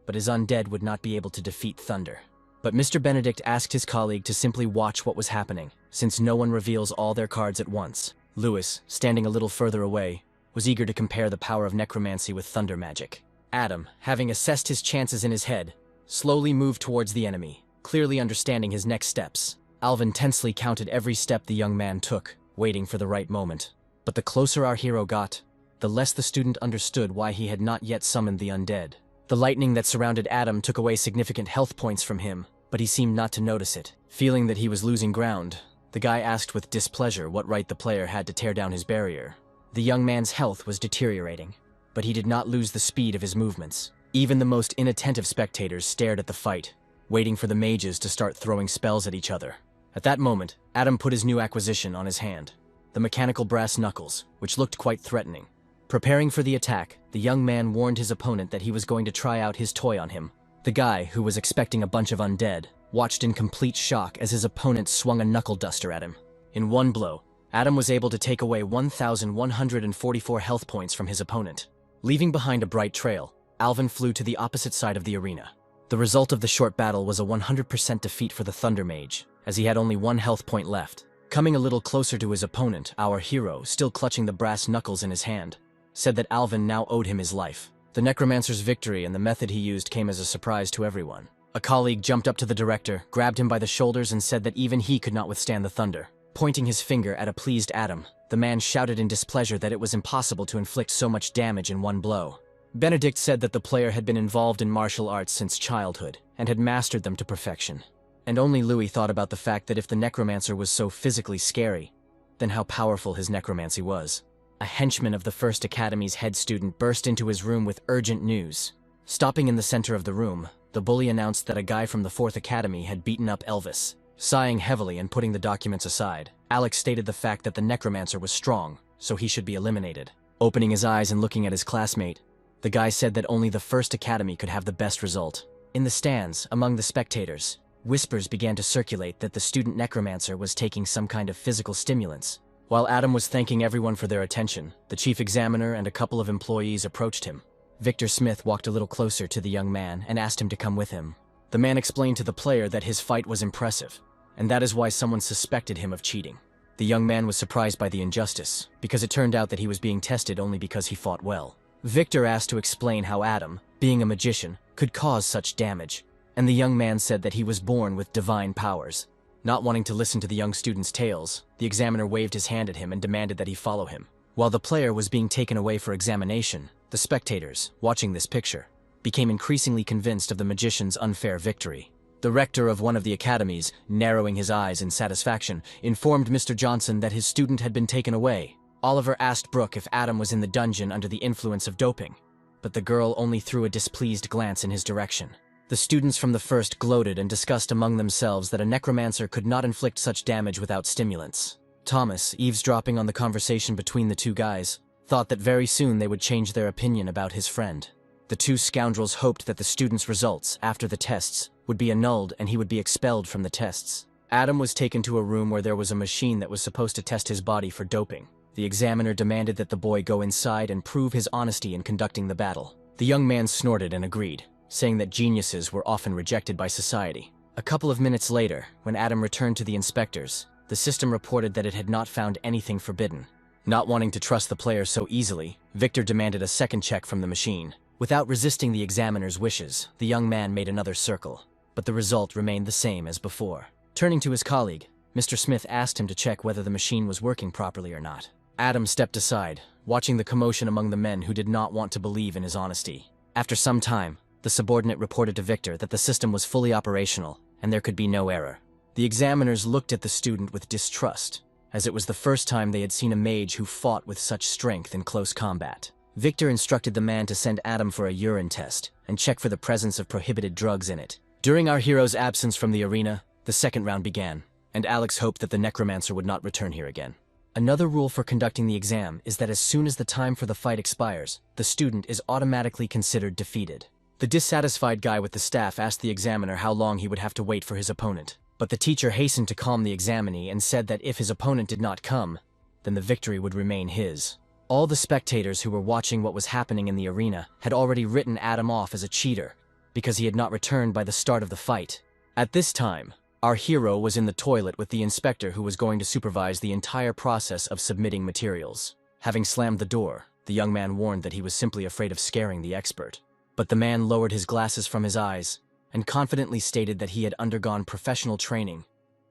but his undead would not be able to defeat Thunder. But Mr. Benedict asked his colleague to simply watch what was happening, since no one reveals all their cards at once. Lewis, standing a little further away, was eager to compare the power of necromancy with thunder magic. Adam, having assessed his chances in his head, slowly moved towards the enemy, clearly understanding his next steps. Alvin tensely counted every step the young man took, waiting for the right moment. But the closer our hero got, the less the student understood why he had not yet summoned the undead. The lightning that surrounded Adam took away significant health points from him, but he seemed not to notice it. Feeling that he was losing ground, the guy asked with displeasure what right the player had to tear down his barrier. The young man's health was deteriorating, but he did not lose the speed of his movements. Even the most inattentive spectators stared at the fight, waiting for the mages to start throwing spells at each other. At that moment, Adam put his new acquisition on his hand, the mechanical brass knuckles, which looked quite threatening. Preparing for the attack, the young man warned his opponent that he was going to try out his toy on him. The guy, who was expecting a bunch of undead, watched in complete shock as his opponent swung a knuckle duster at him. In one blow, Adam was able to take away 1,144 health points from his opponent. Leaving behind a bright trail, Alvin flew to the opposite side of the arena. The result of the short battle was a 100% defeat for the Thunder Mage, as he had only 1 health point left. Coming a little closer to his opponent, our hero, still clutching the brass knuckles in his hand, said that Alvin now owed him his life. The Necromancer's victory and the method he used came as a surprise to everyone. A colleague jumped up to the director, grabbed him by the shoulders and said that even he could not withstand the thunder. Pointing his finger at a pleased Adam, the man shouted in displeasure that it was impossible to inflict so much damage in one blow. Benedict said that the player had been involved in martial arts since childhood and had mastered them to perfection. And only Louis thought about the fact that if the Necromancer was so physically scary, then how powerful his necromancy was. A henchman of the First Academy's head student burst into his room with urgent news. Stopping in the center of the room, the bully announced that a guy from the Fourth Academy had beaten up Elvis. Sighing heavily and putting the documents aside, Alex stated the fact that the Necromancer was strong, so he should be eliminated. Opening his eyes and looking at his classmate, the guy said that only the First Academy could have the best result. In the stands, among the spectators, whispers began to circulate that the student Necromancer was taking some kind of physical stimulants. While Adam was thanking everyone for their attention, the chief examiner and a couple of employees approached him. Victor Smith walked a little closer to the young man and asked him to come with him. The man explained to the player that his fight was impressive, and that is why someone suspected him of cheating. The young man was surprised by the injustice, because it turned out that he was being tested only because he fought well. Victor asked to explain how Adam, being a magician, could cause such damage, and the young man said that he was born with divine powers. Not wanting to listen to the young student's tales, the examiner waved his hand at him and demanded that he follow him. While the player was being taken away for examination, the spectators, watching this picture, became increasingly convinced of the magician's unfair victory. The rector of one of the academies, narrowing his eyes in satisfaction, informed Mr. Johnson that his student had been taken away. Oliver asked Brooke if Adam was in the dungeon under the influence of doping, but the girl only threw a displeased glance in his direction. The students from the first gloated and discussed among themselves that a necromancer could not inflict such damage without stimulants. Thomas, eavesdropping on the conversation between the two guys, thought that very soon they would change their opinion about his friend. The two scoundrels hoped that the students' results, after the tests, would be annulled and he would be expelled from the tests. Adam was taken to a room where there was a machine that was supposed to test his body for doping. The examiner demanded that the boy go inside and prove his honesty in conducting the battle. The young man snorted and agreed, saying that geniuses were often rejected by society. A couple of minutes later, when Adam returned to the inspectors, the system reported that it had not found anything forbidden. Not wanting to trust the player so easily, Victor demanded a second check from the machine. Without resisting the examiner's wishes, the young man made another circle, but the result remained the same as before. Turning to his colleague, Mr. Smith asked him to check whether the machine was working properly or not. Adam stepped aside, watching the commotion among the men who did not want to believe in his honesty. After some time, the subordinate reported to Victor that the system was fully operational and there could be no error. The examiners looked at the student with distrust, as it was the first time they had seen a mage who fought with such strength in close combat. Victor instructed the man to send Adam for a urine test and check for the presence of prohibited drugs in it. During our hero's absence from the arena, the second round began, and Alex hoped that the Necromancer would not return here again. Another rule for conducting the exam is that as soon as the time for the fight expires, the student is automatically considered defeated. The dissatisfied guy with the staff asked the examiner how long he would have to wait for his opponent, but the teacher hastened to calm the examinee and said that if his opponent did not come, then the victory would remain his. All the spectators who were watching what was happening in the arena had already written Adam off as a cheater because he had not returned by the start of the fight. At this time, our hero was in the toilet with the inspector who was going to supervise the entire process of submitting materials. Having slammed the door, the young man warned that he was simply afraid of scaring the expert. But the man lowered his glasses from his eyes and confidently stated that he had undergone professional training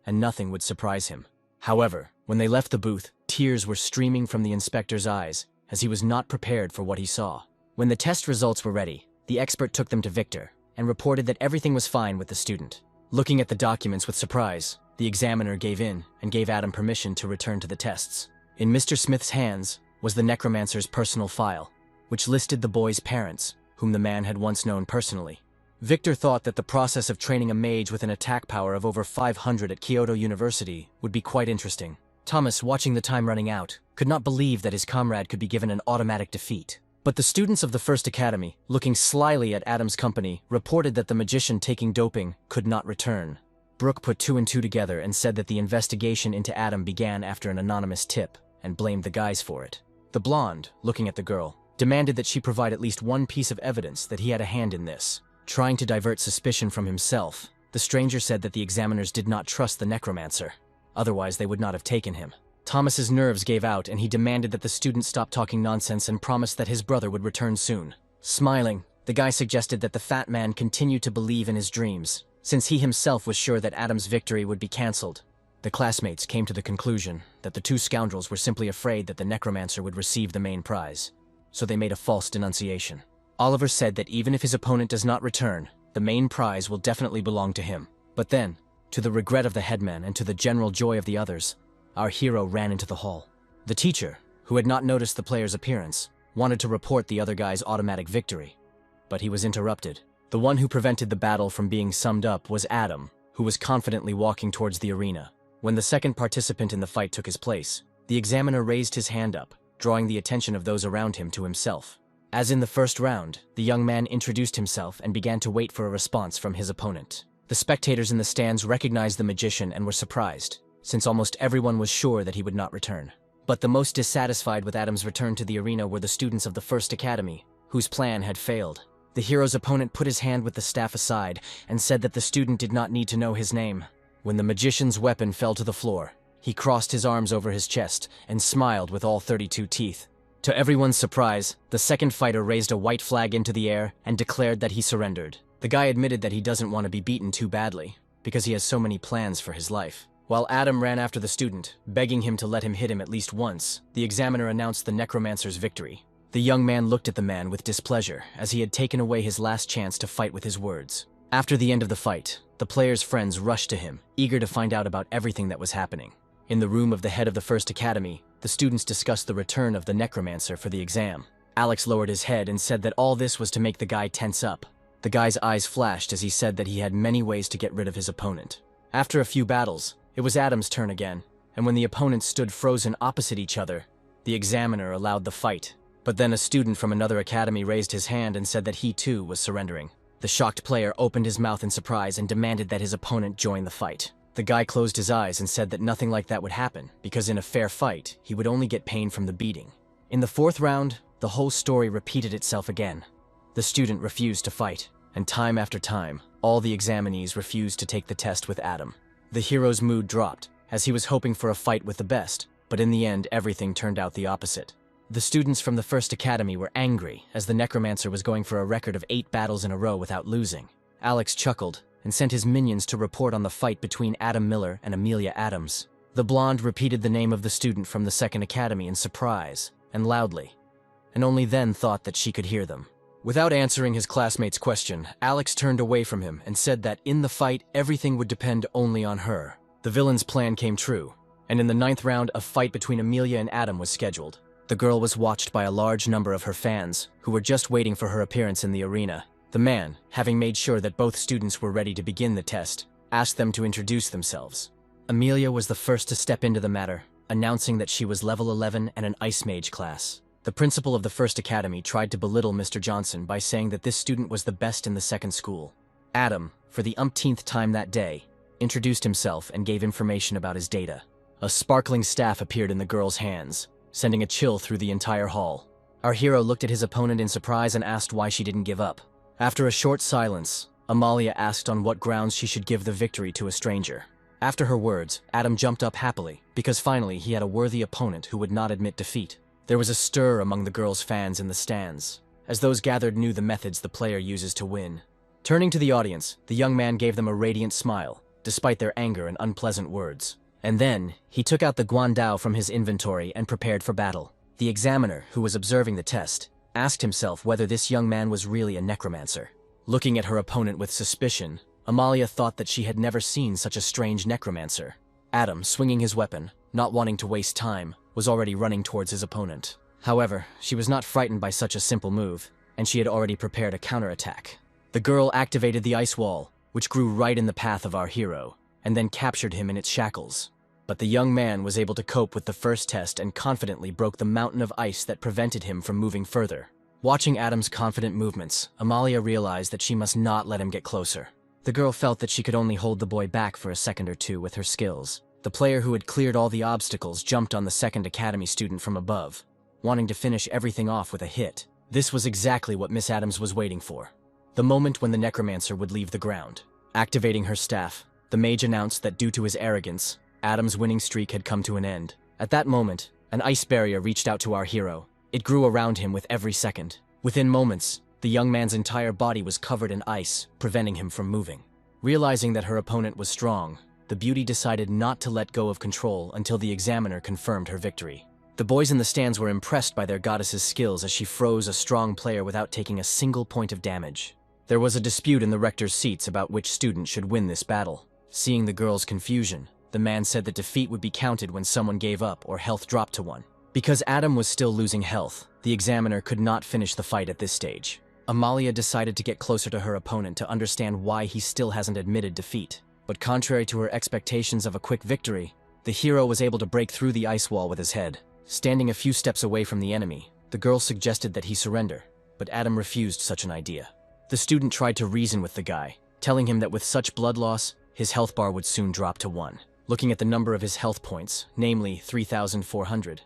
and nothing would surprise him. However, when they left the booth, tears were streaming from the inspector's eyes as he was not prepared for what he saw. When the test results were ready, the expert took them to Victor and reported that everything was fine with the student. Looking at the documents with surprise, the examiner gave in and gave Adam permission to return to the tests. In Mr. Smith's hands was the Necromancer's personal file, which listed the boy's parents, whom the man had once known personally. Victor thought that the process of training a mage with an attack power of over 500 at Kyoto University would be quite interesting. Thomas, watching the time running out, could not believe that his comrade could be given an automatic defeat. But the students of the First Academy, looking slyly at Adam's company, reported that the magician taking doping could not return. Brooke put two and two together and said that the investigation into Adam began after an anonymous tip and blamed the guys for it. The blonde, looking at the girl, demanded that she provide at least one piece of evidence that he had a hand in this. Trying to divert suspicion from himself, the stranger said that the examiners did not trust the Necromancer. Otherwise, they would not have taken him. Thomas's nerves gave out and he demanded that the student stop talking nonsense and promised that his brother would return soon. Smiling, the guy suggested that the fat man continue to believe in his dreams, since he himself was sure that Adam's victory would be cancelled. The classmates came to the conclusion that the two scoundrels were simply afraid that the Necromancer would receive the main prize, so they made a false denunciation. Oliver said that even if his opponent does not return, the main prize will definitely belong to him. But then, to the regret of the headman and to the general joy of the others, our hero ran into the hall. The teacher, who had not noticed the player's appearance, wanted to report the other guy's automatic victory, but he was interrupted. The one who prevented the battle from being summed up was Adam, who was confidently walking towards the arena. When the second participant in the fight took his place, the examiner raised his hand up, drawing the attention of those around him to himself. As in the first round, the young man introduced himself and began to wait for a response from his opponent. The spectators in the stands recognized the magician and were surprised, since almost everyone was sure that he would not return. But the most dissatisfied with Adam's return to the arena were the students of the First Academy, whose plan had failed. The hero's opponent put his hand with the staff aside and said that the student did not need to know his name. When the magician's weapon fell to the floor, he crossed his arms over his chest and smiled with all 32 teeth. To everyone's surprise, the second fighter raised a white flag into the air and declared that he surrendered. The guy admitted that he doesn't want to be beaten too badly, because he has so many plans for his life. While Adam ran after the student, begging him to let him hit him at least once, the examiner announced the Necromancer's victory. The young man looked at the man with displeasure, as he had taken away his last chance to fight with his words. After the end of the fight, the player's friends rushed to him, eager to find out about everything that was happening. In the room of the head of the First Academy, the students discussed the return of the Necromancer for the exam. Alex lowered his head and said that all this was to make the guy tense up. The guy's eyes flashed as he said that he had many ways to get rid of his opponent. After a few battles, it was Adam's turn again, and when the opponents stood frozen opposite each other, the examiner allowed the fight. But then a student from another academy raised his hand and said that he too was surrendering. The shocked player opened his mouth in surprise and demanded that his opponent join the fight. The guy closed his eyes and said that nothing like that would happen, because in a fair fight, he would only get pain from the beating. In the fourth round, the whole story repeated itself again. The student refused to fight, and time after time, all the examinees refused to take the test with Adam. The hero's mood dropped, as he was hoping for a fight with the best, but in the end, everything turned out the opposite. The students from the First Academy were angry, as the Necromancer was going for a record of 8 battles in a row without losing. Alex chuckled and sent his minions to report on the fight between Adam Miller and Amelia Adams. The blonde repeated the name of the student from the Second Academy in surprise, and loudly, and only then thought that she could hear them. Without answering his classmate's question, Alex turned away from him and said that in the fight, everything would depend only on her. The villain's plan came true, and in the 9th round, a fight between Amelia and Adam was scheduled. The girl was watched by a large number of her fans, who were just waiting for her appearance in the arena. The man, having made sure that both students were ready to begin the test, asked them to introduce themselves. Amelia was the first to step into the matter, announcing that she was level 11 and an Ice Mage class. The principal of the First Academy tried to belittle Mr. Johnson by saying that this student was the best in the second school. Adam, for the umpteenth time that day, introduced himself and gave information about his data. A sparkling staff appeared in the girl's hands, sending a chill through the entire hall. Our hero looked at his opponent in surprise and asked why she didn't give up. After a short silence, Amelia asked on what grounds she should give the victory to a stranger. After her words, Adam jumped up happily, because finally he had a worthy opponent who would not admit defeat. There was a stir among the girl's fans in the stands, as those gathered knew the methods the player uses to win. Turning to the audience, the young man gave them a radiant smile, despite their anger and unpleasant words. And then, he took out the guandao from his inventory and prepared for battle. The examiner, who was observing the test, asked himself whether this young man was really a necromancer. Looking at her opponent with suspicion, Amelia thought that she had never seen such a strange necromancer. Adam, swinging his weapon, not wanting to waste time, was already running towards his opponent. However, she was not frightened by such a simple move, and she had already prepared a counterattack. The girl activated the ice wall, which grew right in the path of our hero, and then captured him in its shackles. But the young man was able to cope with the first test and confidently broke the mountain of ice that prevented him from moving further. Watching Adam's confident movements, Amelia realized that she must not let him get closer. The girl felt that she could only hold the boy back for a second or two with her skills. The player who had cleared all the obstacles jumped on the second academy student from above, wanting to finish everything off with a hit. This was exactly what Miss Adams was waiting for. The moment when the Necromancer would leave the ground. Activating her staff, the mage announced that due to his arrogance, Adam's winning streak had come to an end. At that moment, an ice barrier reached out to our hero. It grew around him with every second. Within moments, the young man's entire body was covered in ice, preventing him from moving. Realizing that her opponent was strong, the beauty decided not to let go of control until the examiner confirmed her victory. The boys in the stands were impressed by their goddess's skills as she froze a strong player without taking a single point of damage. There was a dispute in the rector's seats about which student should win this battle. Seeing the girl's confusion, the man said that defeat would be counted when someone gave up or health dropped to 1. Because Adam was still losing health, the examiner could not finish the fight at this stage. Amelia decided to get closer to her opponent to understand why he still hasn't admitted defeat. But contrary to her expectations of a quick victory, the hero was able to break through the ice wall with his head. Standing a few steps away from the enemy, the girl suggested that he surrender, but Adam refused such an idea. The student tried to reason with the guy, telling him that with such blood loss, his health bar would soon drop to 1. Looking at the number of his health points, namely 3,400,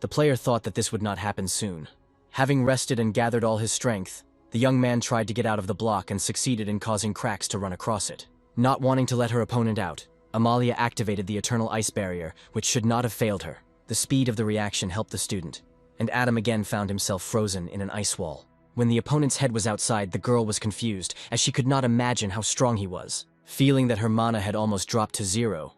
the player thought that this would not happen soon. Having rested and gathered all his strength, the young man tried to get out of the block and succeeded in causing cracks to run across it. Not wanting to let her opponent out, Amelia activated the eternal ice barrier, which should not have failed her. The speed of the reaction helped the student, and Adam again found himself frozen in an ice wall. When the opponent's head was outside, the girl was confused, as she could not imagine how strong he was. Feeling that her mana had almost dropped to 0,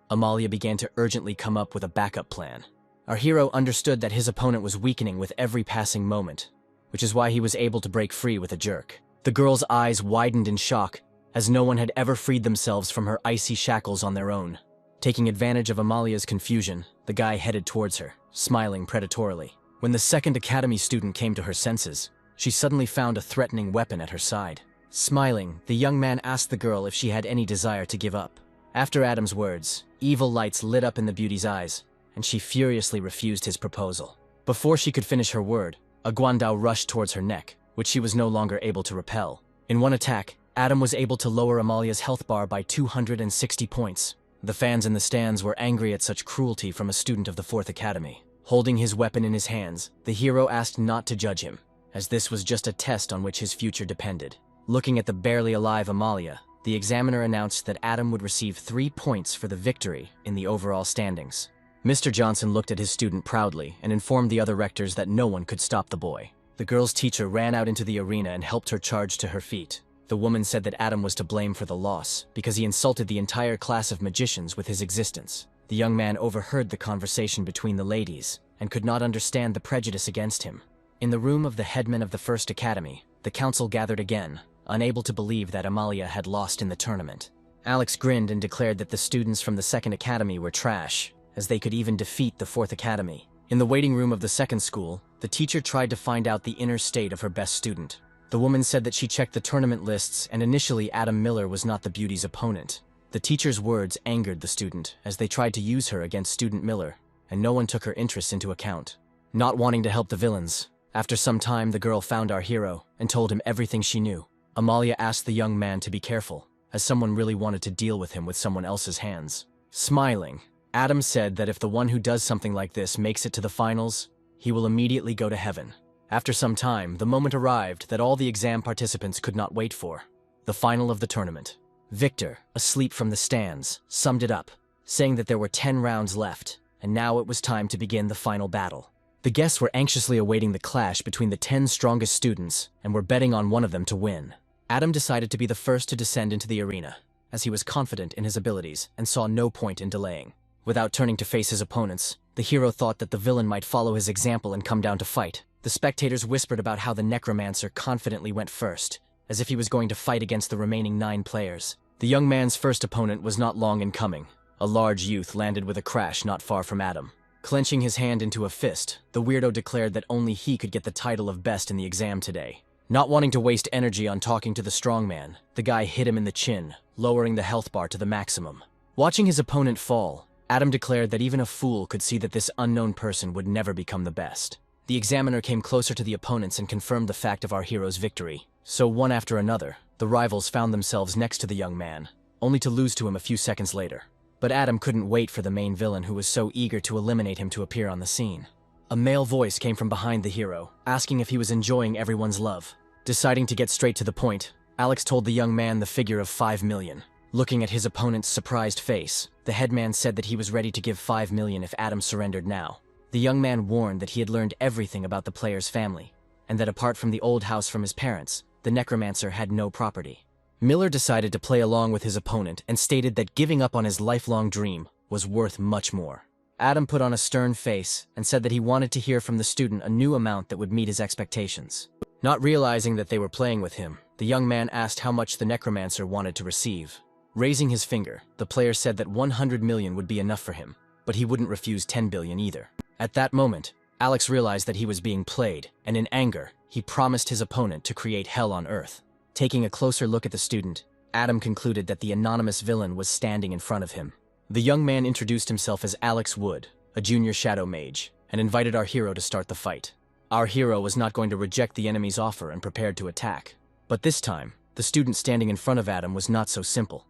Amelia began to urgently come up with a backup plan. Our hero understood that his opponent was weakening with every passing moment, which is why he was able to break free with a jerk. The girl's eyes widened in shock, as no one had ever freed themselves from her icy shackles on their own. Taking advantage of Amelia's confusion, the guy headed towards her, smiling predatorily. When the second academy student came to her senses, she suddenly found a threatening weapon at her side. Smiling, the young man asked the girl if she had any desire to give up. After Adam's words, evil lights lit up in the beauty's eyes, and she furiously refused his proposal. Before she could finish her word, a guandao rushed towards her neck, which she was no longer able to repel. In one attack, Adam was able to lower Amelia's health bar by 260 points. The fans in the stands were angry at such cruelty from a student of the 4th Academy. Holding his weapon in his hands, the hero asked not to judge him, as this was just a test on which his future depended. Looking at the barely alive Amelia, the examiner announced that Adam would receive 3 points for the victory in the overall standings. Mr. Johnson looked at his student proudly and informed the other rectors that no one could stop the boy. The girl's teacher ran out into the arena and helped her charge to her feet. The woman said that Adam was to blame for the loss because he insulted the entire class of magicians with his existence. The young man overheard the conversation between the ladies and could not understand the prejudice against him. In the room of the headman of the 1st Academy, the council gathered again, unable to believe that Amelia had lost in the tournament. Alex grinned and declared that the students from the 2nd Academy were trash, as they could even defeat the 4th Academy. In the waiting room of the 2nd school, the teacher tried to find out the inner state of her best student. The woman said that she checked the tournament lists and initially Adam Miller was not the beauty's opponent. The teacher's words angered the student as they tried to use her against student Miller, and no one took her interests into account. Not wanting to help the villains, after some time the girl found our hero and told him everything she knew. Amelia asked the young man to be careful, as someone really wanted to deal with him with someone else's hands. Smiling, Adam said that if the one who does something like this makes it to the finals, he will immediately go to heaven. After some time, the moment arrived that all the exam participants could not wait for. The final of the tournament. Victor, asleep from the stands, summed it up, saying that there were 10 rounds left, and now it was time to begin the final battle. The guests were anxiously awaiting the clash between the 10 strongest students and were betting on one of them to win. Adam decided to be the first to descend into the arena, as he was confident in his abilities and saw no point in delaying. Without turning to face his opponents, the hero thought that the villain might follow his example and come down to fight. The spectators whispered about how the Necromancer confidently went first, as if he was going to fight against the remaining 9 players. The young man's first opponent was not long in coming. A large youth landed with a crash not far from Adam. Clenching his hand into a fist, the weirdo declared that only he could get the title of best in the exam today. Not wanting to waste energy on talking to the strongman, the guy hit him in the chin, lowering the health bar to the maximum. Watching his opponent fall, Adam declared that even a fool could see that this unknown person would never become the best. The examiner came closer to the opponents and confirmed the fact of our hero's victory, So one after another, the rivals found themselves next to the young man, only to lose to him a few seconds later. But Adam couldn't wait for the main villain who was so eager to eliminate him to appear on the scene. A male voice came from behind the hero, asking if he was enjoying everyone's love. Deciding to get straight to the point, Alex told the young man the figure of 5 million. Looking at his opponent's surprised face, the headman said that he was ready to give 5 million if Adam surrendered now. The young man warned that he had learned everything about the player's family, and that apart from the old house from his parents, the Necromancer had no property. Miller decided to play along with his opponent and stated that giving up on his lifelong dream was worth much more. Adam put on a stern face and said that he wanted to hear from the student a new amount that would meet his expectations. Not realizing that they were playing with him, the young man asked how much the Necromancer wanted to receive. Raising his finger, the player said that 100 million would be enough for him, but he wouldn't refuse 10 billion either. At that moment, Alex realized that he was being played, and in anger, he promised his opponent to create hell on Earth. Taking a closer look at the student, Adam concluded that the anonymous villain was standing in front of him. The young man introduced himself as Alex Wood, a junior shadow mage, and invited our hero to start the fight. Our hero was not going to reject the enemy's offer and prepared to attack. But this time, the student standing in front of Adam was not so simple.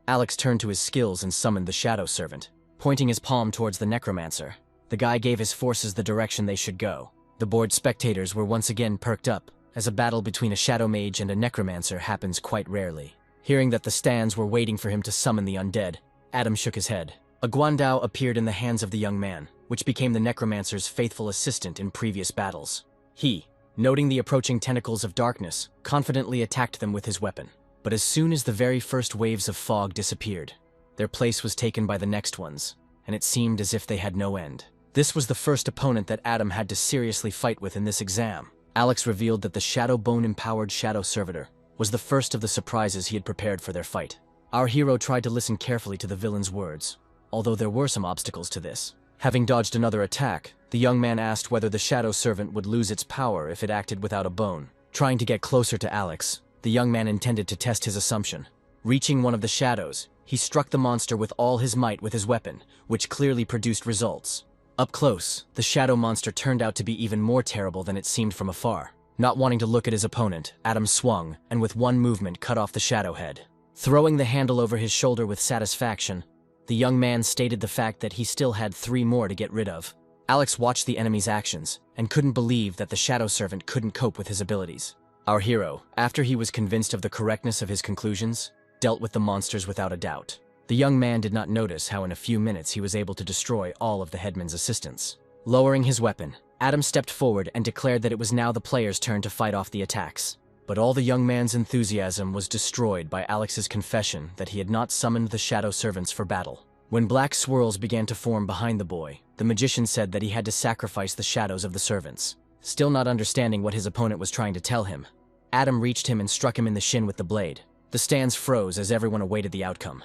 Alex turned to his skills and summoned the Shadow Servant. Pointing his palm towards the Necromancer, the guy gave his forces the direction they should go. The bored spectators were once again perked up, as a battle between a Shadow Mage and a Necromancer happens quite rarely. Hearing that the stands were waiting for him to summon the undead, Adam shook his head. A guandao appeared in the hands of the young man, which became the Necromancer's faithful assistant in previous battles. He, noting the approaching tentacles of darkness, confidently attacked them with his weapon. But as soon as the very first waves of fog disappeared, their place was taken by the next ones, and it seemed as if they had no end. This was the first opponent that Adam had to seriously fight with in this exam. Alex revealed that the Shadow Bone-empowered Shadow Servitor was the first of the surprises he had prepared for their fight. Our hero tried to listen carefully to the villain's words, although there were some obstacles to this. Having dodged another attack, the young man asked whether the Shadow Servant would lose its power if it acted without a bone. Trying to get closer to Alex, the young man intended to test his assumption. Reaching one of the shadows, he struck the monster with all his might with his weapon, which clearly produced results. Up close, the shadow monster turned out to be even more terrible than it seemed from afar. Not wanting to look at his opponent, Adam swung, and with one movement cut off the shadow head. Throwing the handle over his shoulder with satisfaction, the young man stated the fact that he still had 3 more to get rid of. Alex watched the enemy's actions, and couldn't believe that the Shadow Servant couldn't cope with his abilities. Our hero, after he was convinced of the correctness of his conclusions, dealt with the monsters without a doubt. The young man did not notice how in a few minutes he was able to destroy all of the headman's assistants. Lowering his weapon, Adam stepped forward and declared that it was now the player's turn to fight off the attacks. But all the young man's enthusiasm was destroyed by Alex's confession that he had not summoned the Shadow Servants for battle. When black swirls began to form behind the boy, the magician said that he had to sacrifice the shadows of the servants. Still not understanding what his opponent was trying to tell him, Adam reached him and struck him in the shin with the blade. The stands froze as everyone awaited the outcome.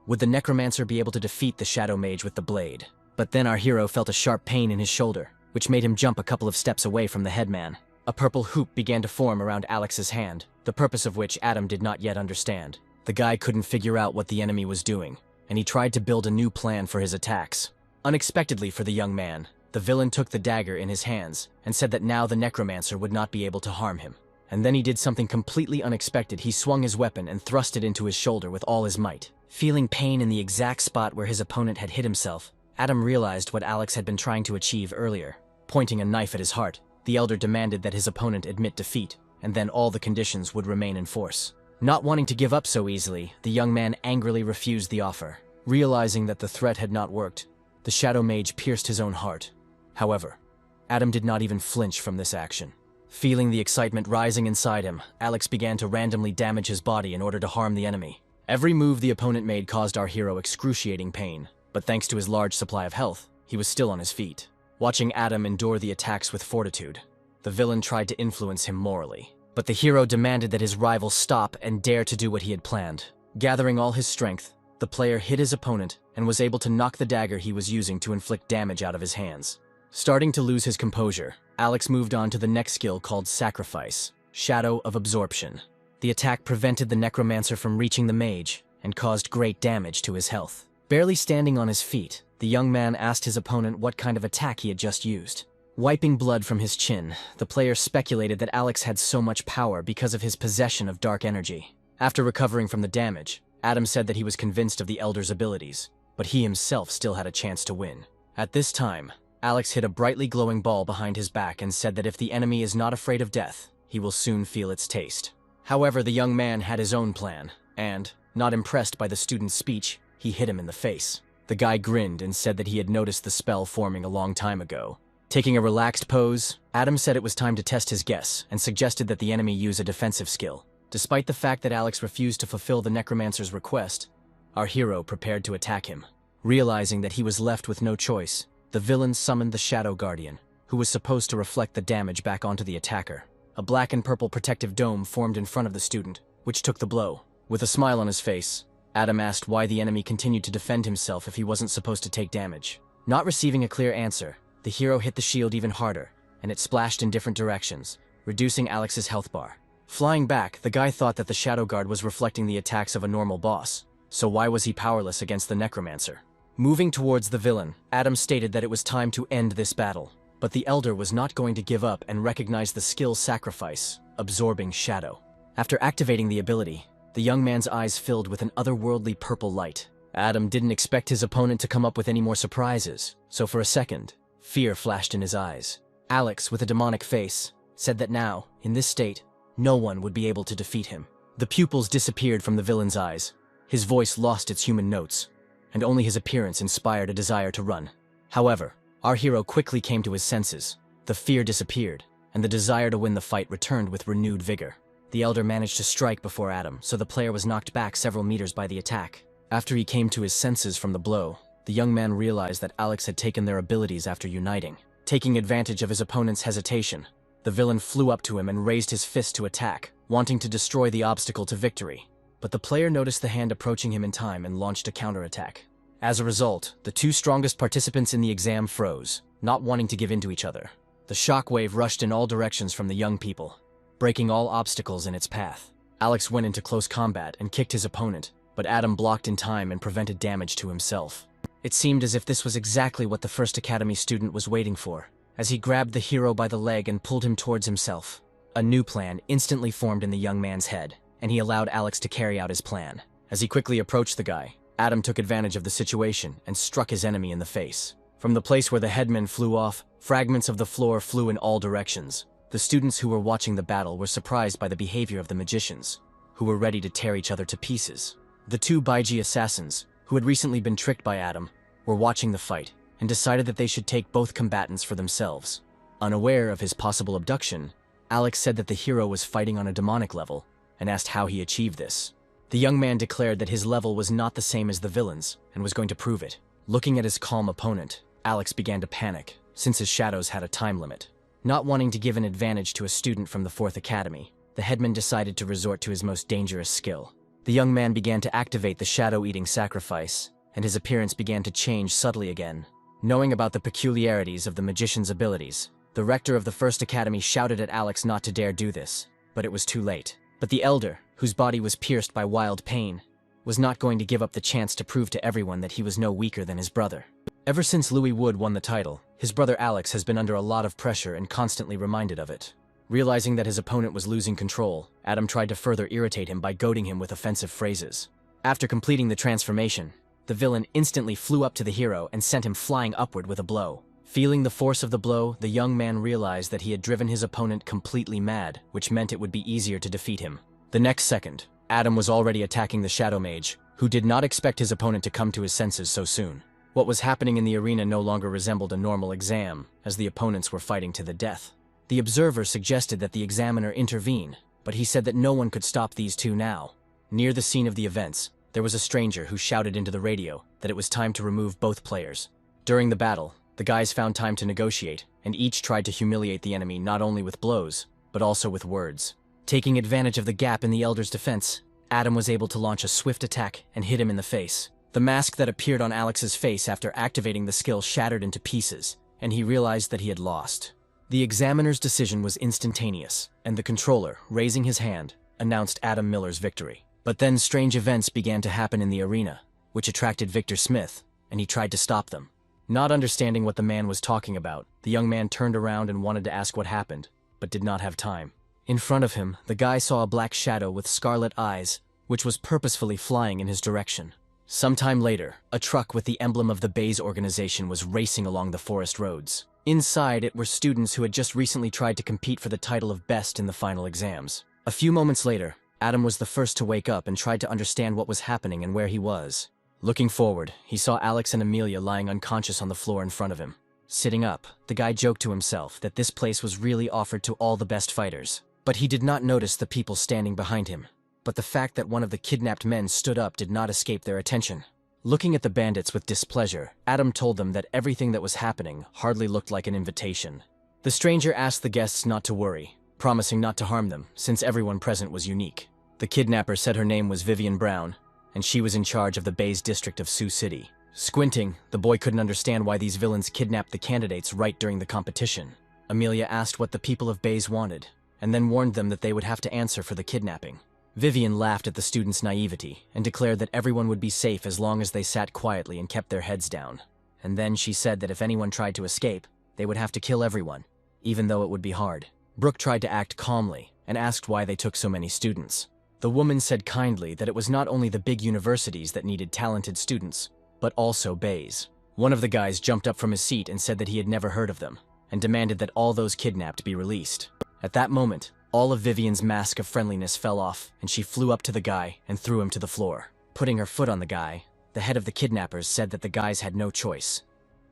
Would the Necromancer be able to defeat the Shadow Mage with the blade? But then our hero felt a sharp pain in his shoulder, which made him jump a couple of steps away from the headman. A purple hoop began to form around Alex's hand, the purpose of which Adam did not yet understand. The guy couldn't figure out what the enemy was doing, and he tried to build a new plan for his attacks. Unexpectedly for the young man, the villain took the dagger in his hands and said that now the Necromancer would not be able to harm him. And then he did something completely unexpected. He swung his weapon and thrust it into his shoulder with all his might. Feeling pain in the exact spot where his opponent had hit himself, Adam realized what Alex had been trying to achieve earlier. Pointing a knife at his heart, the elder demanded that his opponent admit defeat, and then all the conditions would remain in force. Not wanting to give up so easily, the young man angrily refused the offer. Realizing that the threat had not worked, the Shadow Mage pierced his own heart. However, Adam did not even flinch from this action. Feeling the excitement rising inside him, Alex began to randomly damage his body in order to harm the enemy. Every move the opponent made caused our hero excruciating pain, but thanks to his large supply of health, he was still on his feet. Watching Adam endure the attacks with fortitude, the villain tried to influence him morally. But the hero demanded that his rival stop and dare to do what he had planned. Gathering all his strength, the player hit his opponent and was able to knock the dagger he was using to inflict damage out of his hands. Starting to lose his composure, Alex moved on to the next skill called Sacrifice, Shadow of Absorption. The attack prevented the Necromancer from reaching the mage and caused great damage to his health. Barely standing on his feet, the young man asked his opponent what kind of attack he had just used. Wiping blood from his chin, the player speculated that Alex had so much power because of his possession of dark energy. After recovering from the damage, Adam said that he was convinced of the Elder's abilities, but he himself still had a chance to win. At this time, Alex hit a brightly glowing ball behind his back and said that if the enemy is not afraid of death, he will soon feel its taste. However, the young man had his own plan, and, not impressed by the student's speech, he hit him in the face. The guy grinned and said that he had noticed the spell forming a long time ago. Taking a relaxed pose, Adam said it was time to test his guess and suggested that the enemy use a defensive skill. Despite the fact that Alex refused to fulfill the Necromancer's request, our hero prepared to attack him. Realizing that he was left with no choice, the villain summoned the Shadow Guardian, who was supposed to reflect the damage back onto the attacker. A black and purple protective dome formed in front of the student, which took the blow. With a smile on his face, Adam asked why the enemy continued to defend himself if he wasn't supposed to take damage. Not receiving a clear answer, the hero hit the shield even harder, and it splashed in different directions, reducing Alex's health bar. Flying back, the guy thought that the Shadow Guard was reflecting the attacks of a normal boss, so why was he powerless against the Necromancer? Moving towards the villain, Adam stated that it was time to end this battle, but the Elder was not going to give up and recognized the skill sacrifice, absorbing shadow. After activating the ability, the young man's eyes filled with an otherworldly purple light. Adam didn't expect his opponent to come up with any more surprises, so for a second, fear flashed in his eyes. Alex, with a demonic face, said that now, in this state, no one would be able to defeat him. The pupils disappeared from the villain's eyes. His voice lost its human notes, and only his appearance inspired a desire to run. However, our hero quickly came to his senses. The fear disappeared, and the desire to win the fight returned with renewed vigor. The Elder managed to strike before Adam, so the player was knocked back several meters by the attack. After he came to his senses from the blow, the young man realized that Alex had taken their abilities after uniting. Taking advantage of his opponent's hesitation, the villain flew up to him and raised his fist to attack, wanting to destroy the obstacle to victory. But the player noticed the hand approaching him in time and launched a counterattack. As a result, the two strongest participants in the exam froze, not wanting to give in to each other. The shockwave rushed in all directions from the young people, breaking all obstacles in its path. Alex went into close combat and kicked his opponent, but Adam blocked in time and prevented damage to himself. It seemed as if this was exactly what the first academy student was waiting for, as he grabbed the hero by the leg and pulled him towards himself. A new plan instantly formed in the young man's head, and he allowed Alex to carry out his plan. As he quickly approached the guy, Adam took advantage of the situation and struck his enemy in the face. From the place where the headman flew off, fragments of the floor flew in all directions. The students who were watching the battle were surprised by the behavior of the magicians, who were ready to tear each other to pieces. The two Baiji assassins, who had recently been tricked by Adam, were watching the fight and decided that they should take both combatants for themselves. Unaware of his possible abduction, Alex said that the hero was fighting on a demonic level and asked how he achieved this. The young man declared that his level was not the same as the villain's and was going to prove it. Looking at his calm opponent, Alex began to panic, since his shadows had a time limit. Not wanting to give an advantage to a student from the 4th Academy, the headman decided to resort to his most dangerous skill. The young man began to activate the shadow-eating sacrifice, and his appearance began to change subtly again. Knowing about the peculiarities of the magician's abilities, the rector of the 1st Academy shouted at Alex not to dare do this, but it was too late. But the Elder, whose body was pierced by wild pain, was not going to give up the chance to prove to everyone that he was no weaker than his brother. Ever since Louis Wood won the title, his brother Alex has been under a lot of pressure and constantly reminded of it. Realizing that his opponent was losing control, Adam tried to further irritate him by goading him with offensive phrases. After completing the transformation, the villain instantly flew up to the hero and sent him flying upward with a blow. Feeling the force of the blow, the young man realized that he had driven his opponent completely mad, which meant it would be easier to defeat him. The next second, Adam was already attacking the Shadow Mage, who did not expect his opponent to come to his senses so soon. What was happening in the arena no longer resembled a normal exam, as the opponents were fighting to the death. The observer suggested that the examiner intervene, but he said that no one could stop these two now. Near the scene of the events, there was a stranger who shouted into the radio that it was time to remove both players. During the battle, the guys found time to negotiate, and each tried to humiliate the enemy not only with blows, but also with words. Taking advantage of the gap in the Elder's defense, Adam was able to launch a swift attack and hit him in the face. The mask that appeared on Alex's face after activating the skill shattered into pieces, and he realized that he had lost. The examiner's decision was instantaneous, and the controller, raising his hand, announced Adam Miller's victory. But then strange events began to happen in the arena, which attracted Victor Smith, and he tried to stop them. Not understanding what the man was talking about, the young man turned around and wanted to ask what happened, but did not have time. In front of him, the guy saw a black shadow with scarlet eyes, which was purposefully flying in his direction. Sometime later, a truck with the emblem of the Bays organization was racing along the forest roads. Inside it were students who had just recently tried to compete for the title of best in the final exams. A few moments later, Adam was the first to wake up and tried to understand what was happening and where he was. Looking forward, he saw Alex and Amelia lying unconscious on the floor in front of him. Sitting up, the guy joked to himself that this place was really offered to all the best fighters. But he did not notice the people standing behind him. But the fact that one of the kidnapped men stood up did not escape their attention. Looking at the bandits with displeasure, Adam told them that everything that was happening hardly looked like an invitation. The stranger asked the guests not to worry, promising not to harm them, since everyone present was unique. The kidnapper said her name was Vivian Brown, and she was in charge of the Bays district of Sioux City. Squinting, the boy couldn't understand why these villains kidnapped the candidates right during the competition. Amelia asked what the people of Bays wanted, and then warned them that they would have to answer for the kidnapping. Vivian laughed at the students' naivety and declared that everyone would be safe as long as they sat quietly and kept their heads down. And then she said that if anyone tried to escape, they would have to kill everyone, even though it would be hard. Brooke tried to act calmly and asked why they took so many students. The woman said kindly that it was not only the big universities that needed talented students, but also Bays. One of the guys jumped up from his seat and said that he had never heard of them, and demanded that all those kidnapped be released. At that moment, all of Vivian's mask of friendliness fell off, and she flew up to the guy and threw him to the floor. Putting her foot on the guy, the head of the kidnappers said that the guys had no choice,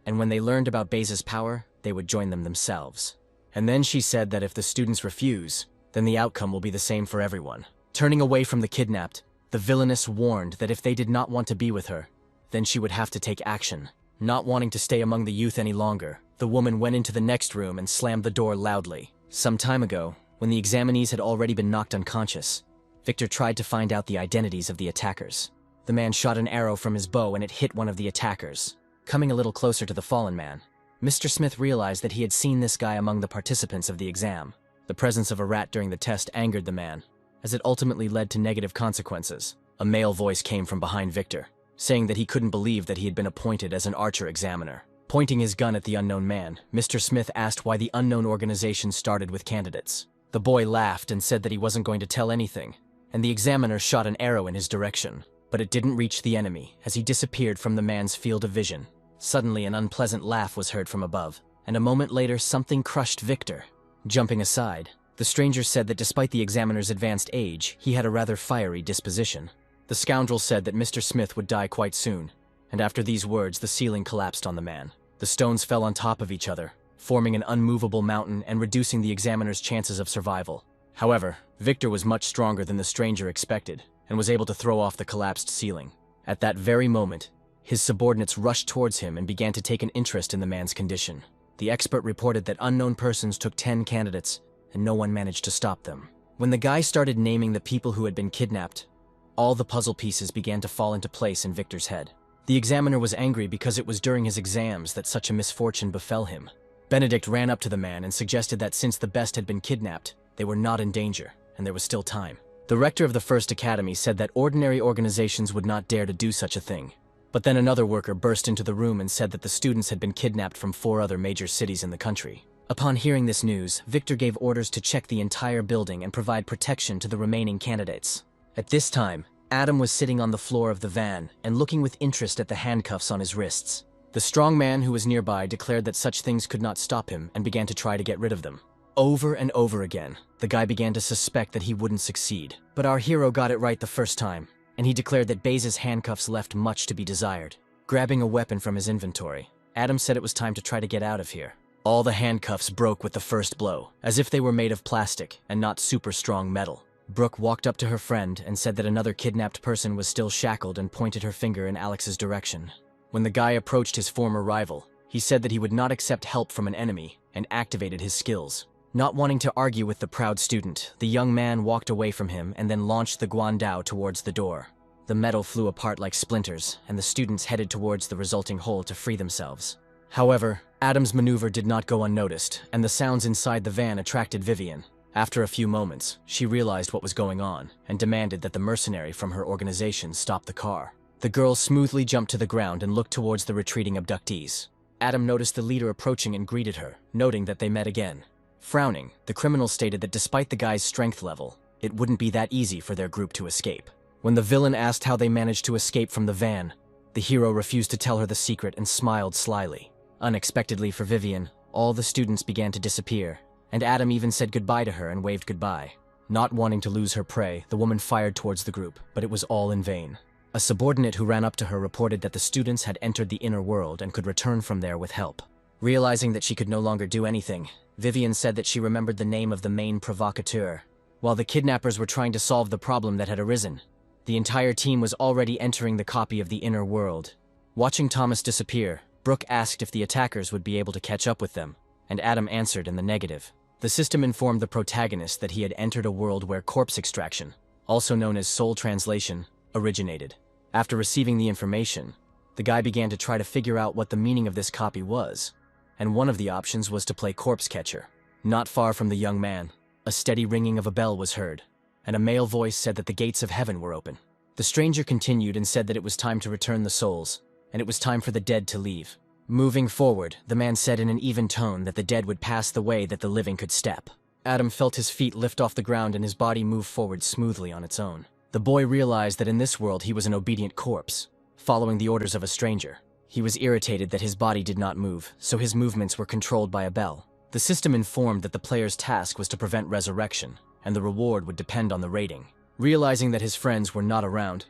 and when they learned about Bays' power, they would join them themselves. And then she said that if the students refuse, then the outcome will be the same for everyone. Turning away from the kidnapped, the villainess warned that if they did not want to be with her, then she would have to take action. Not wanting to stay among the youth any longer, the woman went into the next room and slammed the door loudly. Some time ago, when the examinees had already been knocked unconscious, Victor tried to find out the identities of the attackers. The man shot an arrow from his bow and it hit one of the attackers. Coming a little closer to the fallen man, Mr. Smith realized that he had seen this guy among the participants of the exam. The presence of a rat during the test angered the man, as it ultimately led to negative consequences. A male voice came from behind Victor, saying that he couldn't believe that he had been appointed as an archer examiner. Pointing his gun at the unknown man, Mr. Smith asked why the unknown organization started with candidates. The boy laughed and said that he wasn't going to tell anything, and the examiner shot an arrow in his direction, but it didn't reach the enemy as he disappeared from the man's field of vision. Suddenly, an unpleasant laugh was heard from above, and a moment later something crushed Victor. Jumping aside, the stranger said that despite the examiner's advanced age, he had a rather fiery disposition. The scoundrel said that Mr. Smith would die quite soon, and after these words the ceiling collapsed on the man. The stones fell on top of each other, forming an unmovable mountain and reducing the examiner's chances of survival. However, Victor was much stronger than the stranger expected, and was able to throw off the collapsed ceiling. At that very moment, his subordinates rushed towards him and began to take an interest in the man's condition. The expert reported that unknown persons took 10 candidates, and no one managed to stop them. When the guy started naming the people who had been kidnapped, all the puzzle pieces began to fall into place in Victor's head. The examiner was angry because it was during his exams that such a misfortune befell him. Benedict ran up to the man and suggested that since the best had been kidnapped, they were not in danger, and there was still time. The rector of the First Academy said that ordinary organizations would not dare to do such a thing. But then another worker burst into the room and said that the students had been kidnapped from 4 other major cities in the country. Upon hearing this news, Victor gave orders to check the entire building and provide protection to the remaining candidates. At this time, Adam was sitting on the floor of the van and looking with interest at the handcuffs on his wrists. The strong man who was nearby declared that such things could not stop him and began to try to get rid of them. Over and over again, the guy began to suspect that he wouldn't succeed. But our hero got it right the first time, and he declared that Bays' handcuffs left much to be desired. Grabbing a weapon from his inventory, Adam said it was time to try to get out of here. All the handcuffs broke with the first blow, as if they were made of plastic and not super strong metal. Brooke walked up to her friend and said that another kidnapped person was still shackled and pointed her finger in Alex's direction. When the guy approached his former rival, he said that he would not accept help from an enemy and activated his skills. Not wanting to argue with the proud student, the young man walked away from him and then launched the guandao towards the door. The metal flew apart like splinters, and the students headed towards the resulting hole to free themselves. However, Adam's maneuver did not go unnoticed, and the sounds inside the van attracted Vivian. After a few moments, she realized what was going on and demanded that the mercenary from her organization stop the car. The girl smoothly jumped to the ground and looked towards the retreating abductees. Adam noticed the leader approaching and greeted her, noting that they met again. Frowning, the criminal stated that despite the guy's strength level, it wouldn't be that easy for their group to escape. When the villain asked how they managed to escape from the van, the hero refused to tell her the secret and smiled slyly. Unexpectedly for Vivian, all the students began to disappear, and Adam even said goodbye to her and waved goodbye. Not wanting to lose her prey, the woman fired towards the group, but it was all in vain. A subordinate who ran up to her reported that the students had entered the inner world and could return from there with help. Realizing that she could no longer do anything, Vivian said that she remembered the name of the main provocateur. While the kidnappers were trying to solve the problem that had arisen, the entire team was already entering the copy of the inner world. Watching Thomas disappear, Brooke asked if the attackers would be able to catch up with them, and Adam answered in the negative. The system informed the protagonist that he had entered a world where corpse extraction, also known as soul translation, originated. After receiving the information, the guy began to try to figure out what the meaning of this copy was, and one of the options was to play corpse catcher. Not far from the young man, a steady ringing of a bell was heard, and a male voice said that the gates of heaven were open. The stranger continued and said that it was time to return the souls, and it was time for the dead to leave. Moving forward, the man said in an even tone that the dead would pass the way that the living could step. Adam felt his feet lift off the ground and his body move forward smoothly on its own. The boy realized that in this world he was an obedient corpse, following the orders of a stranger. He was irritated that his body did not move, so his movements were controlled by a bell. The system informed that the player's task was to prevent resurrection, and the reward would depend on the rating. Realizing that his friends were not around,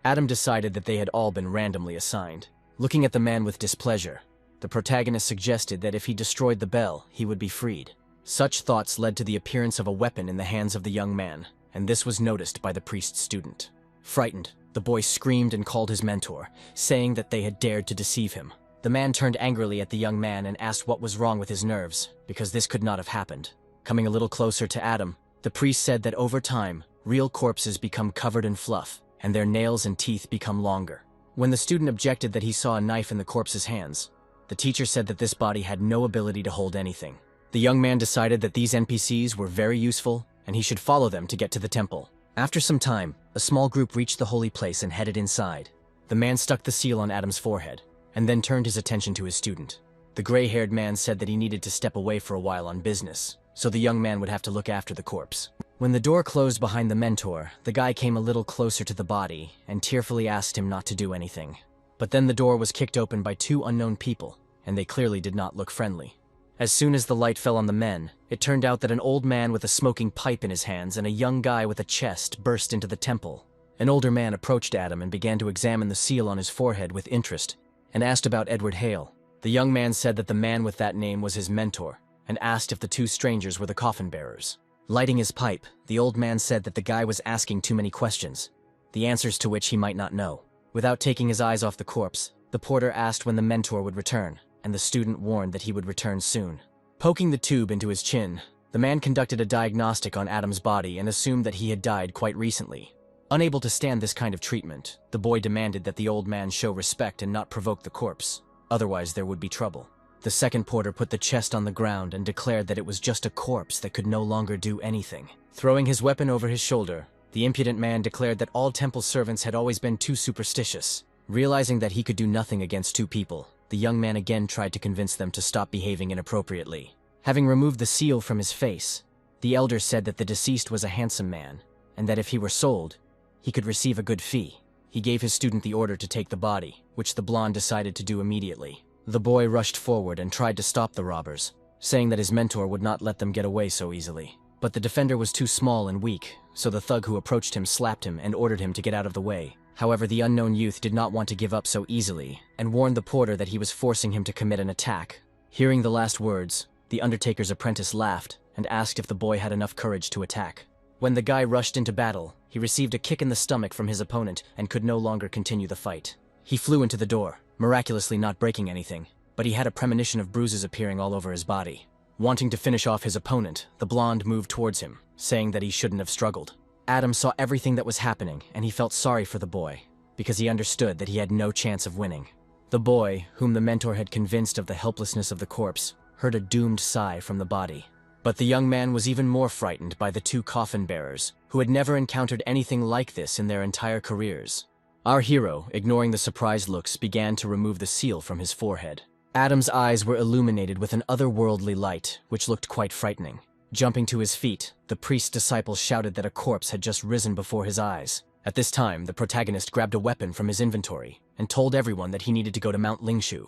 Adam decided that they had all been randomly assigned. Looking at the man with displeasure, the protagonist suggested that if he destroyed the bell, he would be freed. Such thoughts led to the appearance of a weapon in the hands of the young man, and this was noticed by the priest's student. Frightened, the boy screamed and called his mentor, saying that they had dared to deceive him. The man turned angrily at the young man and asked what was wrong with his nerves, because this could not have happened. Coming a little closer to Adam, the priest said that over time, real corpses become covered in fluff, and their nails and teeth become longer. When the student objected that he saw a knife in the corpse's hands, the teacher said that this body had no ability to hold anything. The young man decided that these NPCs were very useful, and he should follow them to get to the temple. After some time, a small group reached the holy place and headed inside. The man stuck the seal on Adam's forehead, and then turned his attention to his student. The gray-haired man said that he needed to step away for a while on business, so the young man would have to look after the corpse. When the door closed behind the mentor, the guy came a little closer to the body and tearfully asked him not to do anything. But then the door was kicked open by two unknown people, and they clearly did not look friendly. As soon as the light fell on the men, it turned out that an old man with a smoking pipe in his hands and a young guy with a chest burst into the temple. An older man approached Adam and began to examine the seal on his forehead with interest, and asked about Edward Hale. The young man said that the man with that name was his mentor, and asked if the two strangers were the coffin bearers. Lighting his pipe, the old man said that the guy was asking too many questions, the answers to which he might not know. Without taking his eyes off the corpse, the porter asked when the mentor would return, and the student warned that he would return soon. Poking the tube into his chin, the man conducted a diagnostic on Adam's body and assumed that he had died quite recently. Unable to stand this kind of treatment, the boy demanded that the old man show respect and not provoke the corpse, otherwise there would be trouble. The second porter put the chest on the ground and declared that it was just a corpse that could no longer do anything. Throwing his weapon over his shoulder, the impudent man declared that all temple servants had always been too superstitious. Realizing that he could do nothing against two people, the young man again tried to convince them to stop behaving inappropriately. Having removed the seal from his face, the elder said that the deceased was a handsome man, and that if he were sold, he could receive a good fee. He gave his student the order to take the body, which the blonde decided to do immediately. The boy rushed forward and tried to stop the robbers, saying that his mentor would not let them get away so easily. But the defender was too small and weak, so the thug who approached him slapped him and ordered him to get out of the way. However, the unknown youth did not want to give up so easily, and warned the porter that he was forcing him to commit an attack. Hearing the last words, the undertaker's apprentice laughed and asked if the boy had enough courage to attack. When the guy rushed into battle, he received a kick in the stomach from his opponent and could no longer continue the fight. He flew into the door, miraculously not breaking anything, but he had a premonition of bruises appearing all over his body. Wanting to finish off his opponent, the blonde moved towards him, saying that he shouldn't have struggled. Adam saw everything that was happening, and he felt sorry for the boy, because he understood that he had no chance of winning. The boy, whom the mentor had convinced of the helplessness of the corpse, heard a doomed sigh from the body. But the young man was even more frightened by the two coffin bearers, who had never encountered anything like this in their entire careers. Our hero, ignoring the surprised looks, began to remove the seal from his forehead. Adam's eyes were illuminated with an otherworldly light, which looked quite frightening. Jumping to his feet, the priest's disciple shouted that a corpse had just risen before his eyes. At this time, the protagonist grabbed a weapon from his inventory and told everyone that he needed to go to Mount Lingshu.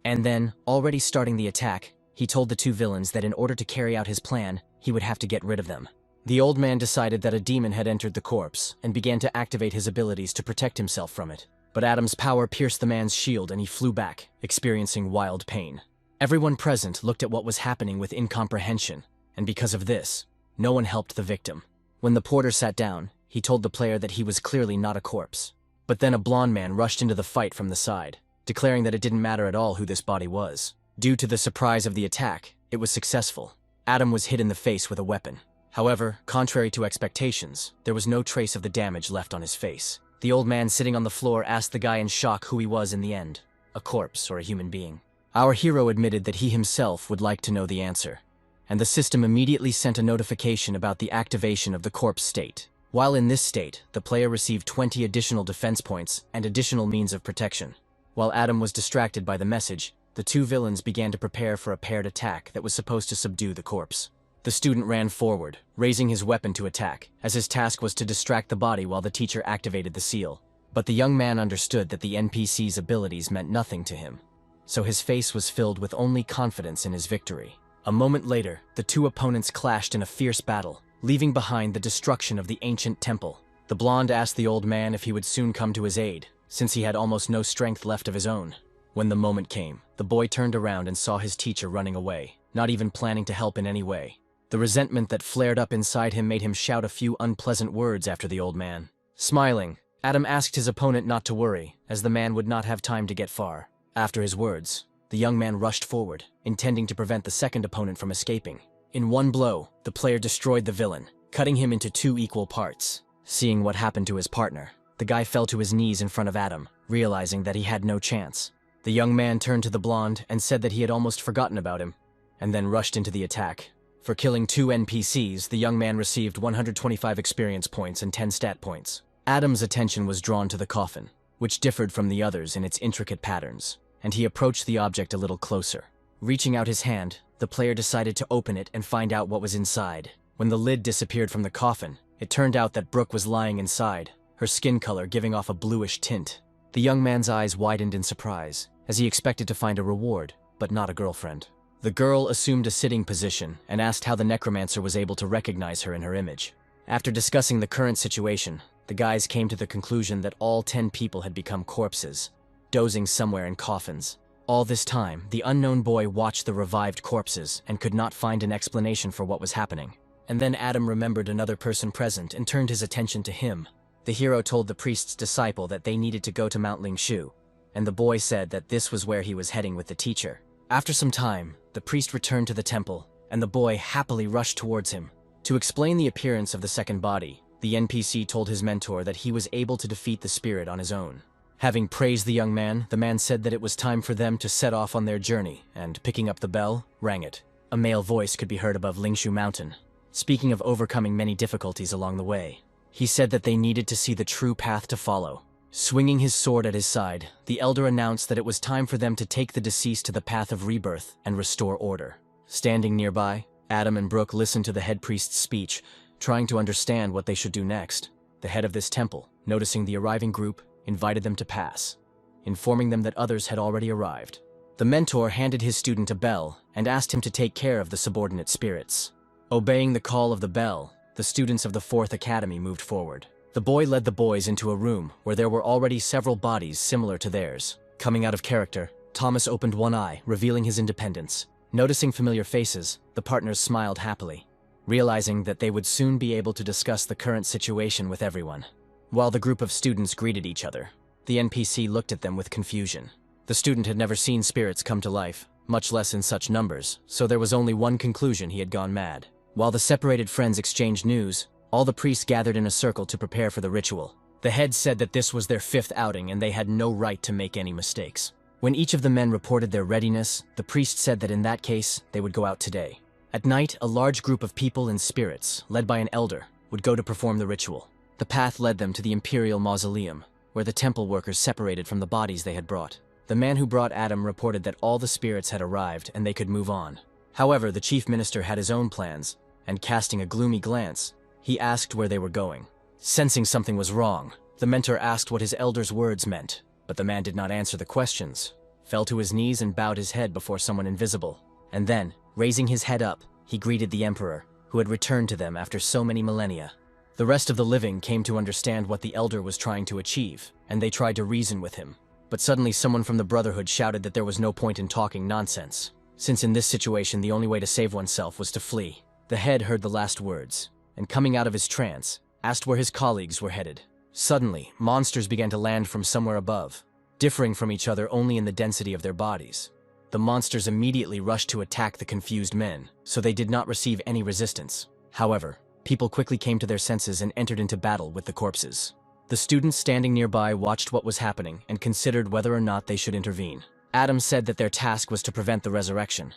And then, already starting the attack, he told the two villains that in order to carry out his plan, he would have to get rid of them. The old man decided that a demon had entered the corpse and began to activate his abilities to protect himself from it. But Adam's power pierced the man's shield and he flew back, experiencing wild pain. Everyone present looked at what was happening with incomprehension, and because of this, no one helped the victim. When the porter sat down, he told the player that he was clearly not a corpse. But then a blonde man rushed into the fight from the side, declaring that it didn't matter at all who this body was. Due to the surprise of the attack, it was successful. Adam was hit in the face with a weapon. However, contrary to expectations, there was no trace of the damage left on his face. The old man sitting on the floor asked the guy in shock who he was in the end, a corpse or a human being. Our hero admitted that he himself would like to know the answer, and the system immediately sent a notification about the activation of the corpse state. While in this state, the player received 20 additional defense points and additional means of protection. While Adam was distracted by the message, the two villains began to prepare for a paired attack that was supposed to subdue the corpse. The student ran forward, raising his weapon to attack, as his task was to distract the body while the teacher activated the seal. But the young man understood that the NPC's abilities meant nothing to him, so his face was filled with only confidence in his victory. A moment later, the two opponents clashed in a fierce battle, leaving behind the destruction of the ancient temple. The blonde asked the old man if he would soon come to his aid, since he had almost no strength left of his own. When the moment came, the boy turned around and saw his teacher running away, not even planning to help in any way. The resentment that flared up inside him made him shout a few unpleasant words after the old man. Smiling, Adam asked his opponent not to worry, as the man would not have time to get far. After his words, the young man rushed forward, intending to prevent the second opponent from escaping. In one blow, the player destroyed the villain, cutting him into 2 equal parts. Seeing what happened to his partner, the guy fell to his knees in front of Adam, realizing that he had no chance. The young man turned to the blonde and said that he had almost forgotten about him, and then rushed into the attack. For killing 2 NPCs, the young man received 125 experience points and 10 stat points. Adam's attention was drawn to the coffin, which differed from the others in its intricate patterns, and he approached the object a little closer. Reaching out his hand, the player decided to open it and find out what was inside. When the lid disappeared from the coffin, it turned out that Brooke was lying inside, her skin color giving off a bluish tint. The young man's eyes widened in surprise, as he expected to find a reward, but not a girlfriend. The girl assumed a sitting position and asked how the Necromancer was able to recognize her in her image. After discussing the current situation, the guys came to the conclusion that all 10 people had become corpses, dozing somewhere in coffins. All this time, the unknown boy watched the revived corpses and could not find an explanation for what was happening. And then Adam remembered another person present and turned his attention to him. The hero told the priest's disciple that they needed to go to Mount Lingshu, and the boy said that this was where he was heading with the teacher. After some time, the priest returned to the temple, and the boy happily rushed towards him. To explain the appearance of the second body, the NPC told his mentor that he was able to defeat the spirit on his own. Having praised the young man, the man said that it was time for them to set off on their journey, and picking up the bell, rang it. A male voice could be heard above Lingshu Mountain, speaking of overcoming many difficulties along the way. He said that they needed to see the true path to follow. Swinging his sword at his side, the elder announced that it was time for them to take the deceased to the path of rebirth and restore order. Standing nearby, Adam and Brooke listened to the head priest's speech, trying to understand what they should do next. The head of this temple, noticing the arriving group, invited them to pass, informing them that others had already arrived. The mentor handed his student a bell and asked him to take care of the subordinate spirits. Obeying the call of the bell, the students of the 4th Academy moved forward. The boy led the boys into a room where there were already several bodies similar to theirs. Coming out of character, Thomas opened one eye, revealing his independence. Noticing familiar faces, the partners smiled happily, realizing that they would soon be able to discuss the current situation with everyone. While the group of students greeted each other, the NPC looked at them with confusion. The student had never seen spirits come to life, much less in such numbers, so there was only one conclusion: he had gone mad. While the separated friends exchanged news, all the priests gathered in a circle to prepare for the ritual. The head said that this was their 5th outing and they had no right to make any mistakes. When each of the men reported their readiness, the priest said that in that case, they would go out today. At night, a large group of people and spirits, led by an elder, would go to perform the ritual. The path led them to the imperial mausoleum, where the temple workers separated from the bodies they had brought. The The man who brought Adam reported that all the spirits had arrived and they could move on. However, the chief minister had his own plans, and casting a gloomy glance, he asked where they were going. Sensing something was wrong, the mentor asked what his elder's words meant, but the man did not answer the questions, fell to his knees and bowed his head before someone invisible. And then, raising his head up, he greeted the emperor, who had returned to them after so many millennia. The rest of the living came to understand what the elder was trying to achieve, and they tried to reason with him. But suddenly someone from the Brotherhood shouted that there was no point in talking nonsense, since in this situation the only way to save oneself was to flee. The head heard the last words, and coming out of his trance, asked where his colleagues were headed. Suddenly, monsters began to land from somewhere above, differing from each other only in the density of their bodies. The monsters immediately rushed to attack the confused men, so they did not receive any resistance. However, people quickly came to their senses and entered into battle with the corpses. The students standing nearby watched what was happening and considered whether or not they should intervene. Adam said that their task was to prevent the resurrection,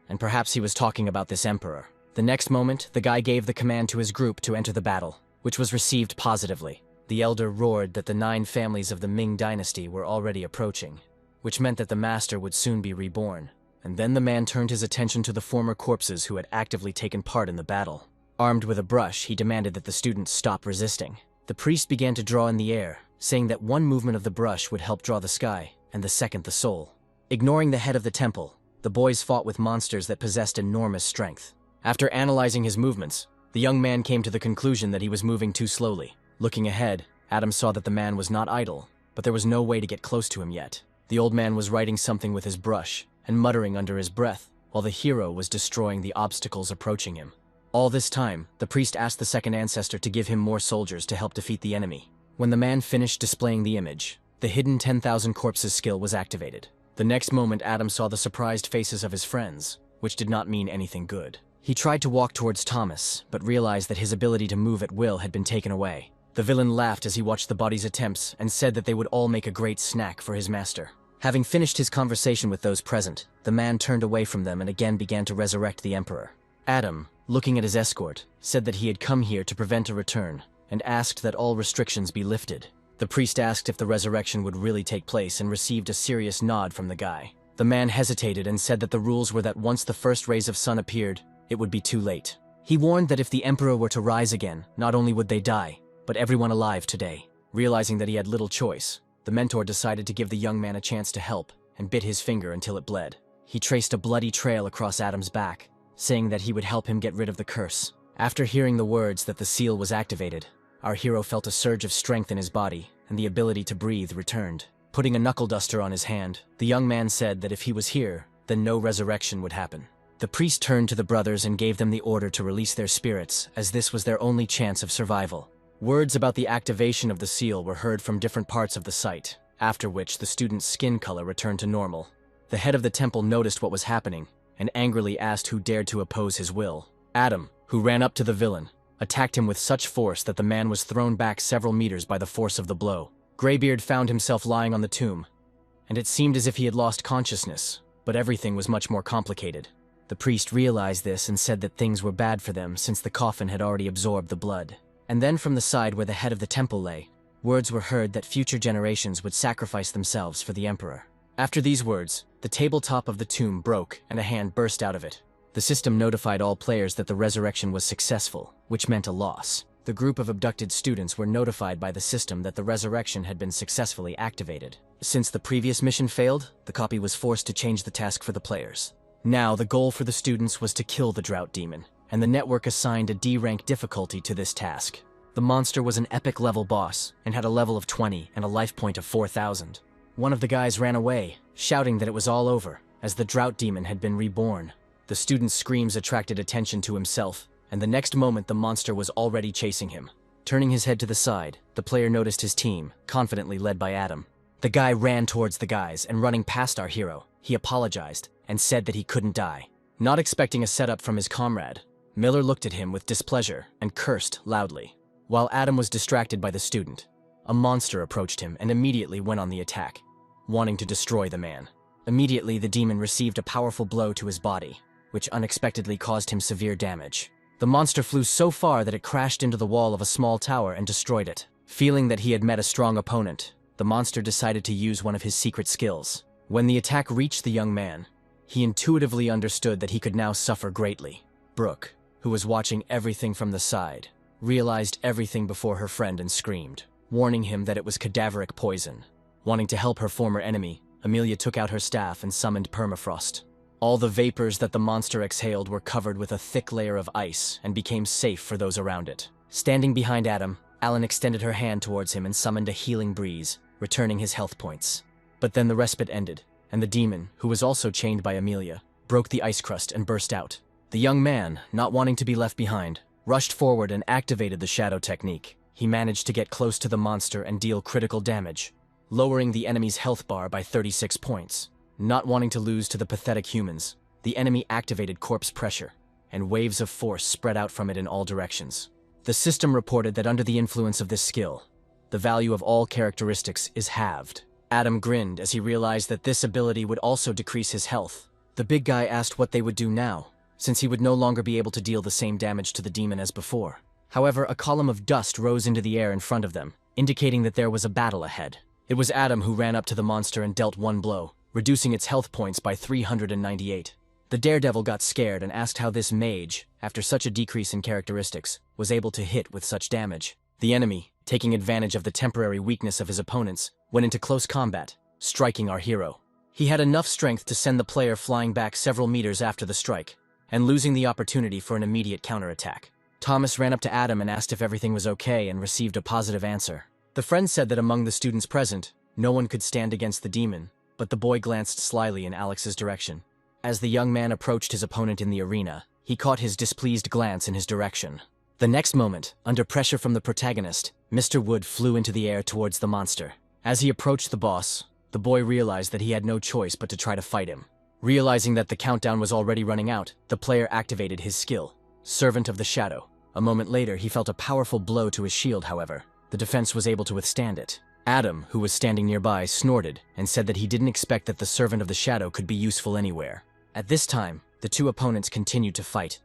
and perhaps he was talking about this emperor. The next moment, the guy gave the command to his group to enter the battle, which was received positively. The elder roared that the 9 families of the Ming dynasty were already approaching, which meant that the master would soon be reborn. And then the man turned his attention to the former corpses who had actively taken part in the battle. Armed with a brush, he demanded that the students stop resisting. The priest began to draw in the air, saying that one movement of the brush would help draw the sky, and the second the soul. Ignoring the head of the temple, the boys fought with monsters that possessed enormous strength. After analyzing his movements, the young man came to the conclusion that he was moving too slowly. Looking ahead, Adam saw that the man was not idle, but there was no way to get close to him yet. The old man was writing something with his brush and muttering under his breath, while the hero was destroying the obstacles approaching him. All this time, the priest asked the second ancestor to give him more soldiers to help defeat the enemy. When the man finished displaying the image, the hidden 10,000 corpses skill was activated. The next moment, Adam saw the surprised faces of his friends, which did not mean anything good. He tried to walk towards Thomas, but realized that his ability to move at will had been taken away. The villain laughed as he watched the body's attempts and said that they would all make a great snack for his master. Having finished his conversation with those present, the man turned away from them and again began to resurrect the emperor. Adam, looking at his escort, said that he had come here to prevent a return, and asked that all restrictions be lifted. The priest asked if the resurrection would really take place and received a serious nod from the guy. The man hesitated and said that the rules were that once the first rays of sun appeared, it would be too late. He warned that if the emperor were to rise again, not only would they die, but everyone alive today. Realizing that he had little choice, the mentor decided to give the young man a chance to help, and bit his finger until it bled. He traced a bloody trail across Adam's back, saying that he would help him get rid of the curse. After hearing the words that the seal was activated, our hero felt a surge of strength in his body, and the ability to breathe returned. Putting a knuckle duster on his hand, the young man said that if he was here, then no resurrection would happen. The priest turned to the brothers and gave them the order to release their spirits, as this was their only chance of survival. Words about the activation of the seal were heard from different parts of the site, after which the student's skin color returned to normal. The head of the temple noticed what was happening, and angrily asked who dared to oppose his will. Adam, who ran up to the villain, attacked him with such force that the man was thrown back several meters by the force of the blow. Greybeard found himself lying on the tomb, and it seemed as if he had lost consciousness, but everything was much more complicated. The priest realized this and said that things were bad for them since the coffin had already absorbed the blood. And then from the side where the head of the temple lay, words were heard that future generations would sacrifice themselves for the emperor. After these words, the tabletop of the tomb broke and a hand burst out of it. The system notified all players that the resurrection was successful, which meant a loss. The group of abducted students were notified by the system that the resurrection had been successfully activated. Since the previous mission failed, the copy was forced to change the task for the players. Now, the goal for the students was to kill the drought demon, and the network assigned a D-rank difficulty to this task. The monster was an epic level boss, and had a level of 20 and a life point of 4,000. One of the guys ran away, shouting that it was all over, as the drought demon had been reborn. The student's screams attracted attention to himself, and the next moment the monster was already chasing him. Turning his head to the side, the player noticed his team, confidently led by Adam. The guy ran towards the guys, and running past our hero, he apologized, and said that he couldn't die. Not expecting a setup from his comrade, Miller looked at him with displeasure and cursed loudly. While Adam was distracted by the student, a monster approached him and immediately went on the attack, wanting to destroy the man. Immediately, the demon received a powerful blow to his body, which unexpectedly caused him severe damage. The monster flew so far that it crashed into the wall of a small tower and destroyed it. Feeling that he had met a strong opponent, the monster decided to use one of his secret skills. When the attack reached the young man, he intuitively understood that he could now suffer greatly. Brooke, who was watching everything from the side, realized everything before her friend and screamed, warning him that it was cadaveric poison. Wanting to help her former enemy, Amelia took out her staff and summoned permafrost. All the vapors that the monster exhaled were covered with a thick layer of ice and became safe for those around it. Standing behind Adam, Alan extended her hand towards him and summoned a healing breeze, returning his health points. But then the respite ended, and the demon, who was also chained by Amelia, broke the ice crust and burst out. The young man, not wanting to be left behind, rushed forward and activated the shadow technique. He managed to get close to the monster and deal critical damage, lowering the enemy's health bar by 36 points. Not wanting to lose to the pathetic humans, the enemy activated corpse pressure, and waves of force spread out from it in all directions. The system reported that under the influence of this skill, the value of all characteristics is halved. Adam grinned as he realized that this ability would also decrease his health. The big guy asked what they would do now, since he would no longer be able to deal the same damage to the demon as before. However, a column of dust rose into the air in front of them, indicating that there was a battle ahead. It was Adam who ran up to the monster and dealt one blow, reducing its health points by 398. The daredevil got scared and asked how this mage, after such a decrease in characteristics, was able to hit with such damage. The enemy, taking advantage of the temporary weakness of his opponents, went into close combat, striking our hero. He had enough strength to send the player flying back several meters after the strike, and losing the opportunity for an immediate counterattack. Thomas ran up to Adam and asked if everything was okay and received a positive answer. The friend said that among the students present, no one could stand against the demon, but the boy glanced slyly in Alex's direction. As the young man approached his opponent in the arena, he caught his displeased glance in his direction. The next moment, under pressure from the protagonist, Mr. Wood flew into the air towards the monster. As he approached the boss, the boy realized that he had no choice but to try to fight him. Realizing that the countdown was already running out, the player activated his skill, Servant of the Shadow. A moment later, he felt a powerful blow to his shield, however. The defense was able to withstand it. Adam, who was standing nearby, snorted and said that he didn't expect that the Servant of the Shadow could be useful anywhere. At this time, the two opponents continued to fight,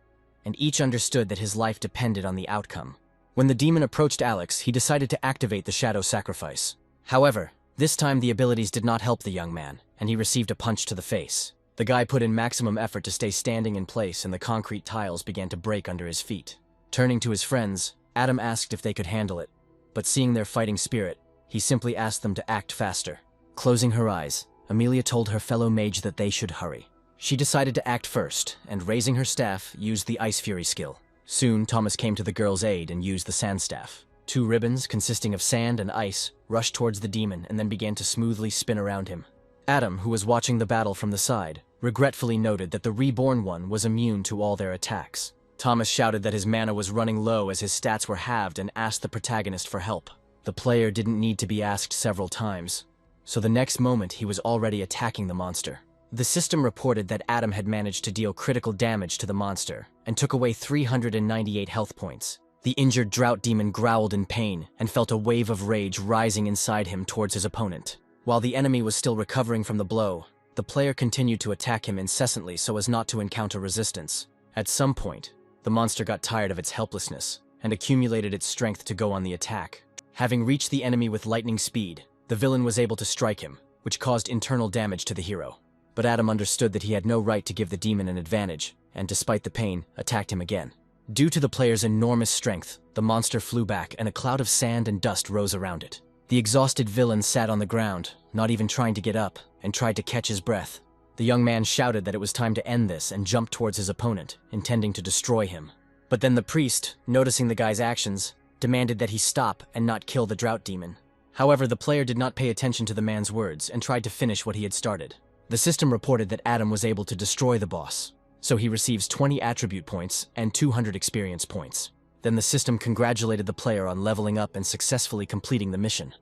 and each understood that his life depended on the outcome. When the demon approached Alex, he decided to activate the Shadow Sacrifice. However, this time the abilities did not help the young man, and he received a punch to the face. The guy put in maximum effort to stay standing in place, and the concrete tiles began to break under his feet. Turning to his friends, Adam asked if they could handle it, but seeing their fighting spirit, he simply asked them to act faster. Closing her eyes, Amelia told her fellow mage that they should hurry. She decided to act first, and raising her staff, used the Ice Fury skill. Soon, Thomas came to the girl's aid and used the Sand Staff. Two ribbons, consisting of sand and ice, rushed towards the demon and then began to smoothly spin around him. Adam, who was watching the battle from the side, regretfully noted that the reborn one was immune to all their attacks. Thomas shouted that his mana was running low as his stats were halved and asked the protagonist for help. The player didn't need to be asked several times, so the next moment he was already attacking the monster. The system reported that Adam had managed to deal critical damage to the monster and took away 398 health points. The injured drought demon growled in pain and felt a wave of rage rising inside him towards his opponent. While the enemy was still recovering from the blow, the player continued to attack him incessantly so as not to encounter resistance. At some point, the monster got tired of its helplessness and accumulated its strength to go on the attack. Having reached the enemy with lightning speed, the villain was able to strike him, which caused internal damage to the hero. But Adam understood that he had no right to give the demon an advantage, and despite the pain, attacked him again. Due to the player's enormous strength, the monster flew back and a cloud of sand and dust rose around it. The exhausted villain sat on the ground, not even trying to get up, and tried to catch his breath. The young man shouted that it was time to end this and jumped towards his opponent, intending to destroy him. But then the priest, noticing the guy's actions, demanded that he stop and not kill the drought demon. However, the player did not pay attention to the man's words and tried to finish what he had started. The system reported that Adam was able to destroy the boss, so he receives 20 attribute points and 200 experience points. Then the system congratulated the player on leveling up and successfully completing the mission.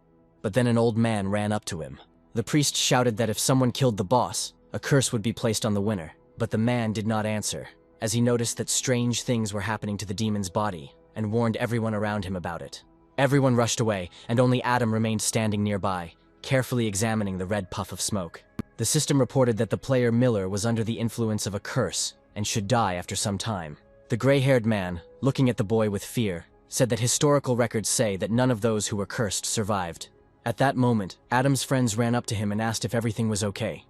But then an old man ran up to him. The priest shouted that if someone killed the boss, a curse would be placed on the winner. But the man did not answer, as he noticed that strange things were happening to the demon's body, and warned everyone around him about it. Everyone rushed away, and only Adam remained standing nearby, carefully examining the red puff of smoke. The system reported that the player Miller was under the influence of a curse and should die after some time. The gray-haired man, looking at the boy with fear, said that historical records say that none of those who were cursed survived. At that moment, Adam's friends ran up to him and asked if everything was okay.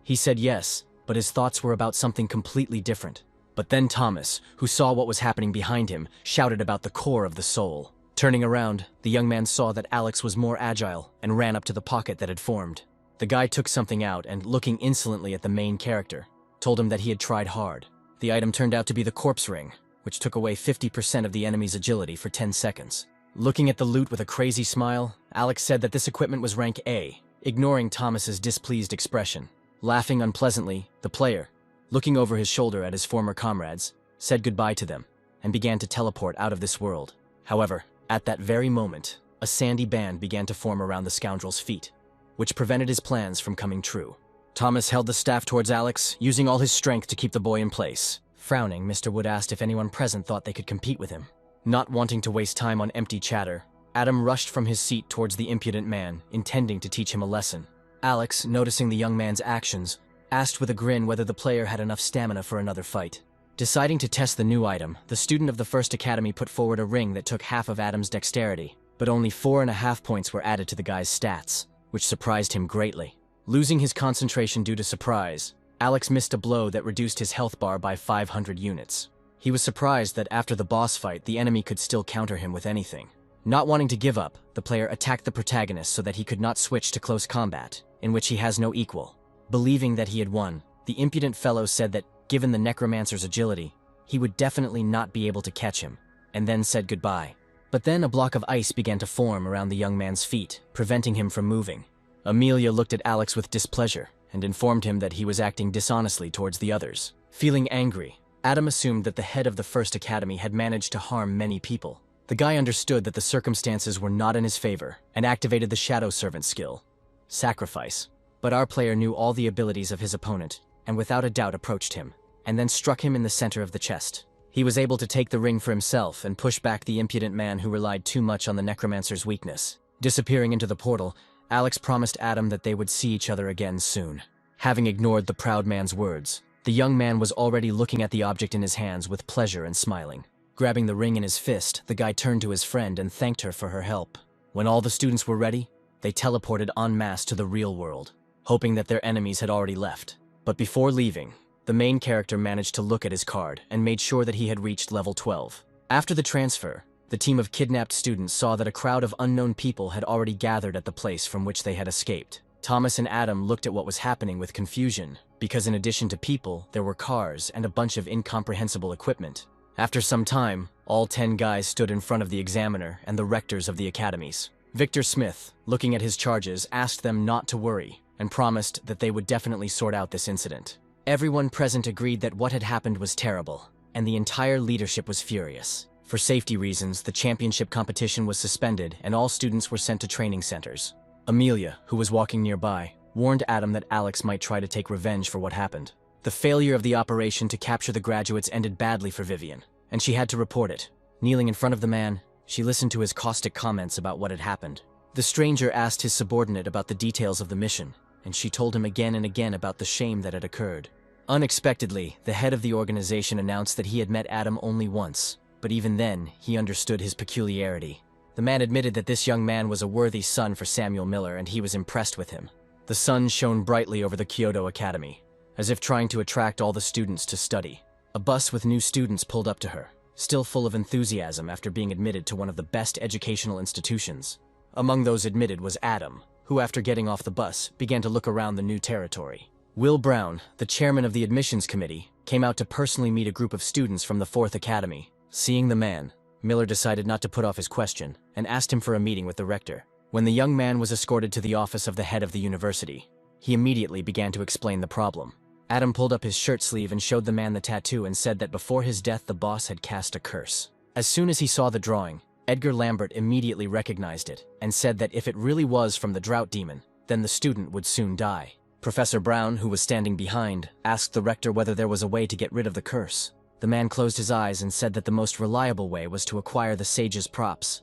He said yes, but his thoughts were about something completely different. But then Thomas, who saw what was happening behind him, shouted about the core of the soul. Turning around, the young man saw that Alex was more agile and ran up to the pocket that had formed. The guy took something out and, looking insolently at the main character, told him that he had tried hard. The item turned out to be the corpse ring, which took away 50% of the enemy's agility for 10 seconds. Looking at the loot with a crazy smile, Alex said that this equipment was rank A, ignoring Thomas's displeased expression. Laughing unpleasantly, the player, looking over his shoulder at his former comrades, said goodbye to them and began to teleport out of this world. However, at that very moment, a sandy band began to form around the scoundrel's feet, which prevented his plans from coming true. Thomas held the staff towards Alex, using all his strength to keep the boy in place. Frowning, Mr. Wood asked if anyone present thought they could compete with him. Not wanting to waste time on empty chatter, Adam rushed from his seat towards the impudent man, intending to teach him a lesson. Alex, noticing the young man's actions, asked with a grin whether the player had enough stamina for another fight. Deciding to test the new item, the student of the First Academy put forward a ring that took half of Adam's dexterity, but only 4.5 points were added to the guy's stats, which surprised him greatly. Losing his concentration due to surprise, Alex missed a blow that reduced his health bar by 500 units. He was surprised that after the boss fight, the enemy could still counter him with anything. Not wanting to give up, the player attacked the protagonist so that he could not switch to close combat, in which he has no equal. Believing that he had won, the impudent fellow said that, given the Necromancer's agility, he would definitely not be able to catch him, and then said goodbye. But then a block of ice began to form around the young man's feet, preventing him from moving. Amelia looked at Alex with displeasure and informed him that he was acting dishonestly towards the others. Feeling angry, Adam assumed that the head of the First Academy had managed to harm many people. The guy understood that the circumstances were not in his favor and activated the Shadow Servant skill, Sacrifice. But our player knew all the abilities of his opponent and without a doubt approached him, and then struck him in the center of the chest. He was able to take the ring for himself and push back the impudent man who relied too much on the Necromancer's weakness. Disappearing into the portal, Alex promised Adam that they would see each other again soon. Having ignored the proud man's words, the young man was already looking at the object in his hands with pleasure and smiling. Grabbing the ring in his fist, the guy turned to his friend and thanked her for her help. When all the students were ready, they teleported en masse to the real world, hoping that their enemies had already left. But before leaving, the main character managed to look at his card and made sure that he had reached level 12. After the transfer, the team of kidnapped students saw that a crowd of unknown people had already gathered at the place from which they had escaped. Thomas and Adam looked at what was happening with confusion, because in addition to people, there were cars and a bunch of incomprehensible equipment. After some time, all 10 guys stood in front of the examiner and the rectors of the academies. Victor Smith, looking at his charges, asked them not to worry and promised that they would definitely sort out this incident. Everyone present agreed that what had happened was terrible, and the entire leadership was furious. For safety reasons, the championship competition was suspended and all students were sent to training centers. Amelia, who was walking nearby, warned Adam that Alex might try to take revenge for what happened. The failure of the operation to capture the graduates ended badly for Vivian, and she had to report it. Kneeling in front of the man, she listened to his caustic comments about what had happened. The stranger asked his subordinate about the details of the mission, and she told him again and again about the shame that had occurred. Unexpectedly, the head of the organization announced that he had met Adam only once, but even then, he understood his peculiarity. The man admitted that this young man was a worthy son for Samuel Miller, and he was impressed with him. The sun shone brightly over the Kyoto Academy, as if trying to attract all the students to study. A bus with new students pulled up to her, still full of enthusiasm after being admitted to one of the best educational institutions. Among those admitted was Adam, who after getting off the bus, began to look around the new territory. Will Brown, the chairman of the admissions committee, came out to personally meet a group of students from the 4th Academy. Seeing the man, Miller decided not to put off his question and asked him for a meeting with the rector. When the young man was escorted to the office of the head of the university, he immediately began to explain the problem. Adam pulled up his shirt sleeve and showed the man the tattoo and said that before his death the boss had cast a curse. As soon as he saw the drawing, Edgar Lambert immediately recognized it and said that if it really was from the drought demon, then the student would soon die. Professor Brown, who was standing behind, asked the rector whether there was a way to get rid of the curse. The man closed his eyes and said that the most reliable way was to acquire the sage's props,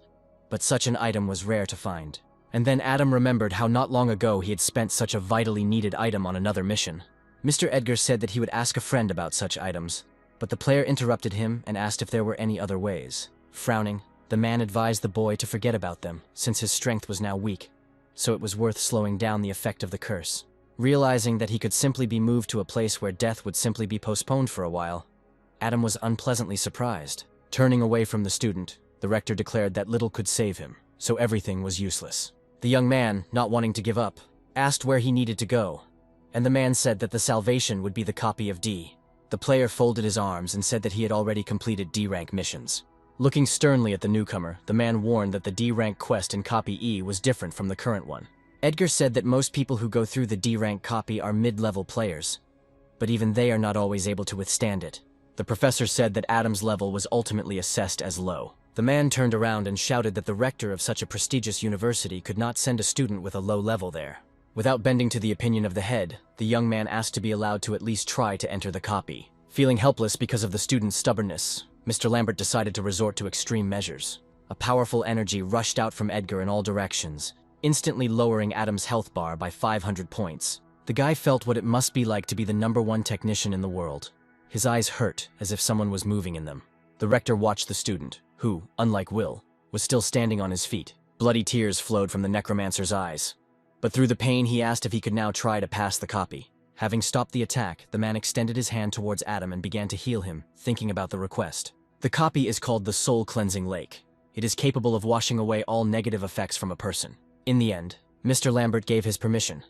but such an item was rare to find. And then Adam remembered how not long ago he had spent such a vitally needed item on another mission. Mr. Edgar said that he would ask a friend about such items, but the player interrupted him and asked if there were any other ways. Frowning, the man advised the boy to forget about them, since his strength was now weak, so it was worth slowing down the effect of the curse. Realizing that he could simply be moved to a place where death would simply be postponed for a while, Adam was unpleasantly surprised. Turning away from the student, the rector declared that little could save him, so everything was useless. The young man, not wanting to give up, asked where he needed to go, and the man said that the salvation would be the copy of D. The player folded his arms and said that he had already completed D-rank missions. Looking sternly at the newcomer, the man warned that the D-rank quest in copy E was different from the current one. Edgar said that most people who go through the D-rank copy are mid-level players, but even they are not always able to withstand it. The professor said that Adam's level was ultimately assessed as low. The man turned around and shouted that the rector of such a prestigious university could not send a student with a low level there. Without bending to the opinion of the head, the young man asked to be allowed to at least try to enter the copy. Feeling helpless because of the student's stubbornness, Mr. Lambert decided to resort to extreme measures. A powerful energy rushed out from Edgar in all directions, instantly lowering Adam's health bar by 500 points. The guy felt what it must be like to be the #1 technician in the world. His eyes hurt as if someone was moving in them. The rector watched the student, who, unlike Will, was still standing on his feet. Bloody tears flowed from the necromancer's eyes. But through the pain, he asked if he could now try to pass the copy. Having stopped the attack, the man extended his hand towards Adam and began to heal him, thinking about the request. The copy is called the Soul Cleansing Lake. It is capable of washing away all negative effects from a person. In the end, Mr. Lambert gave his permission,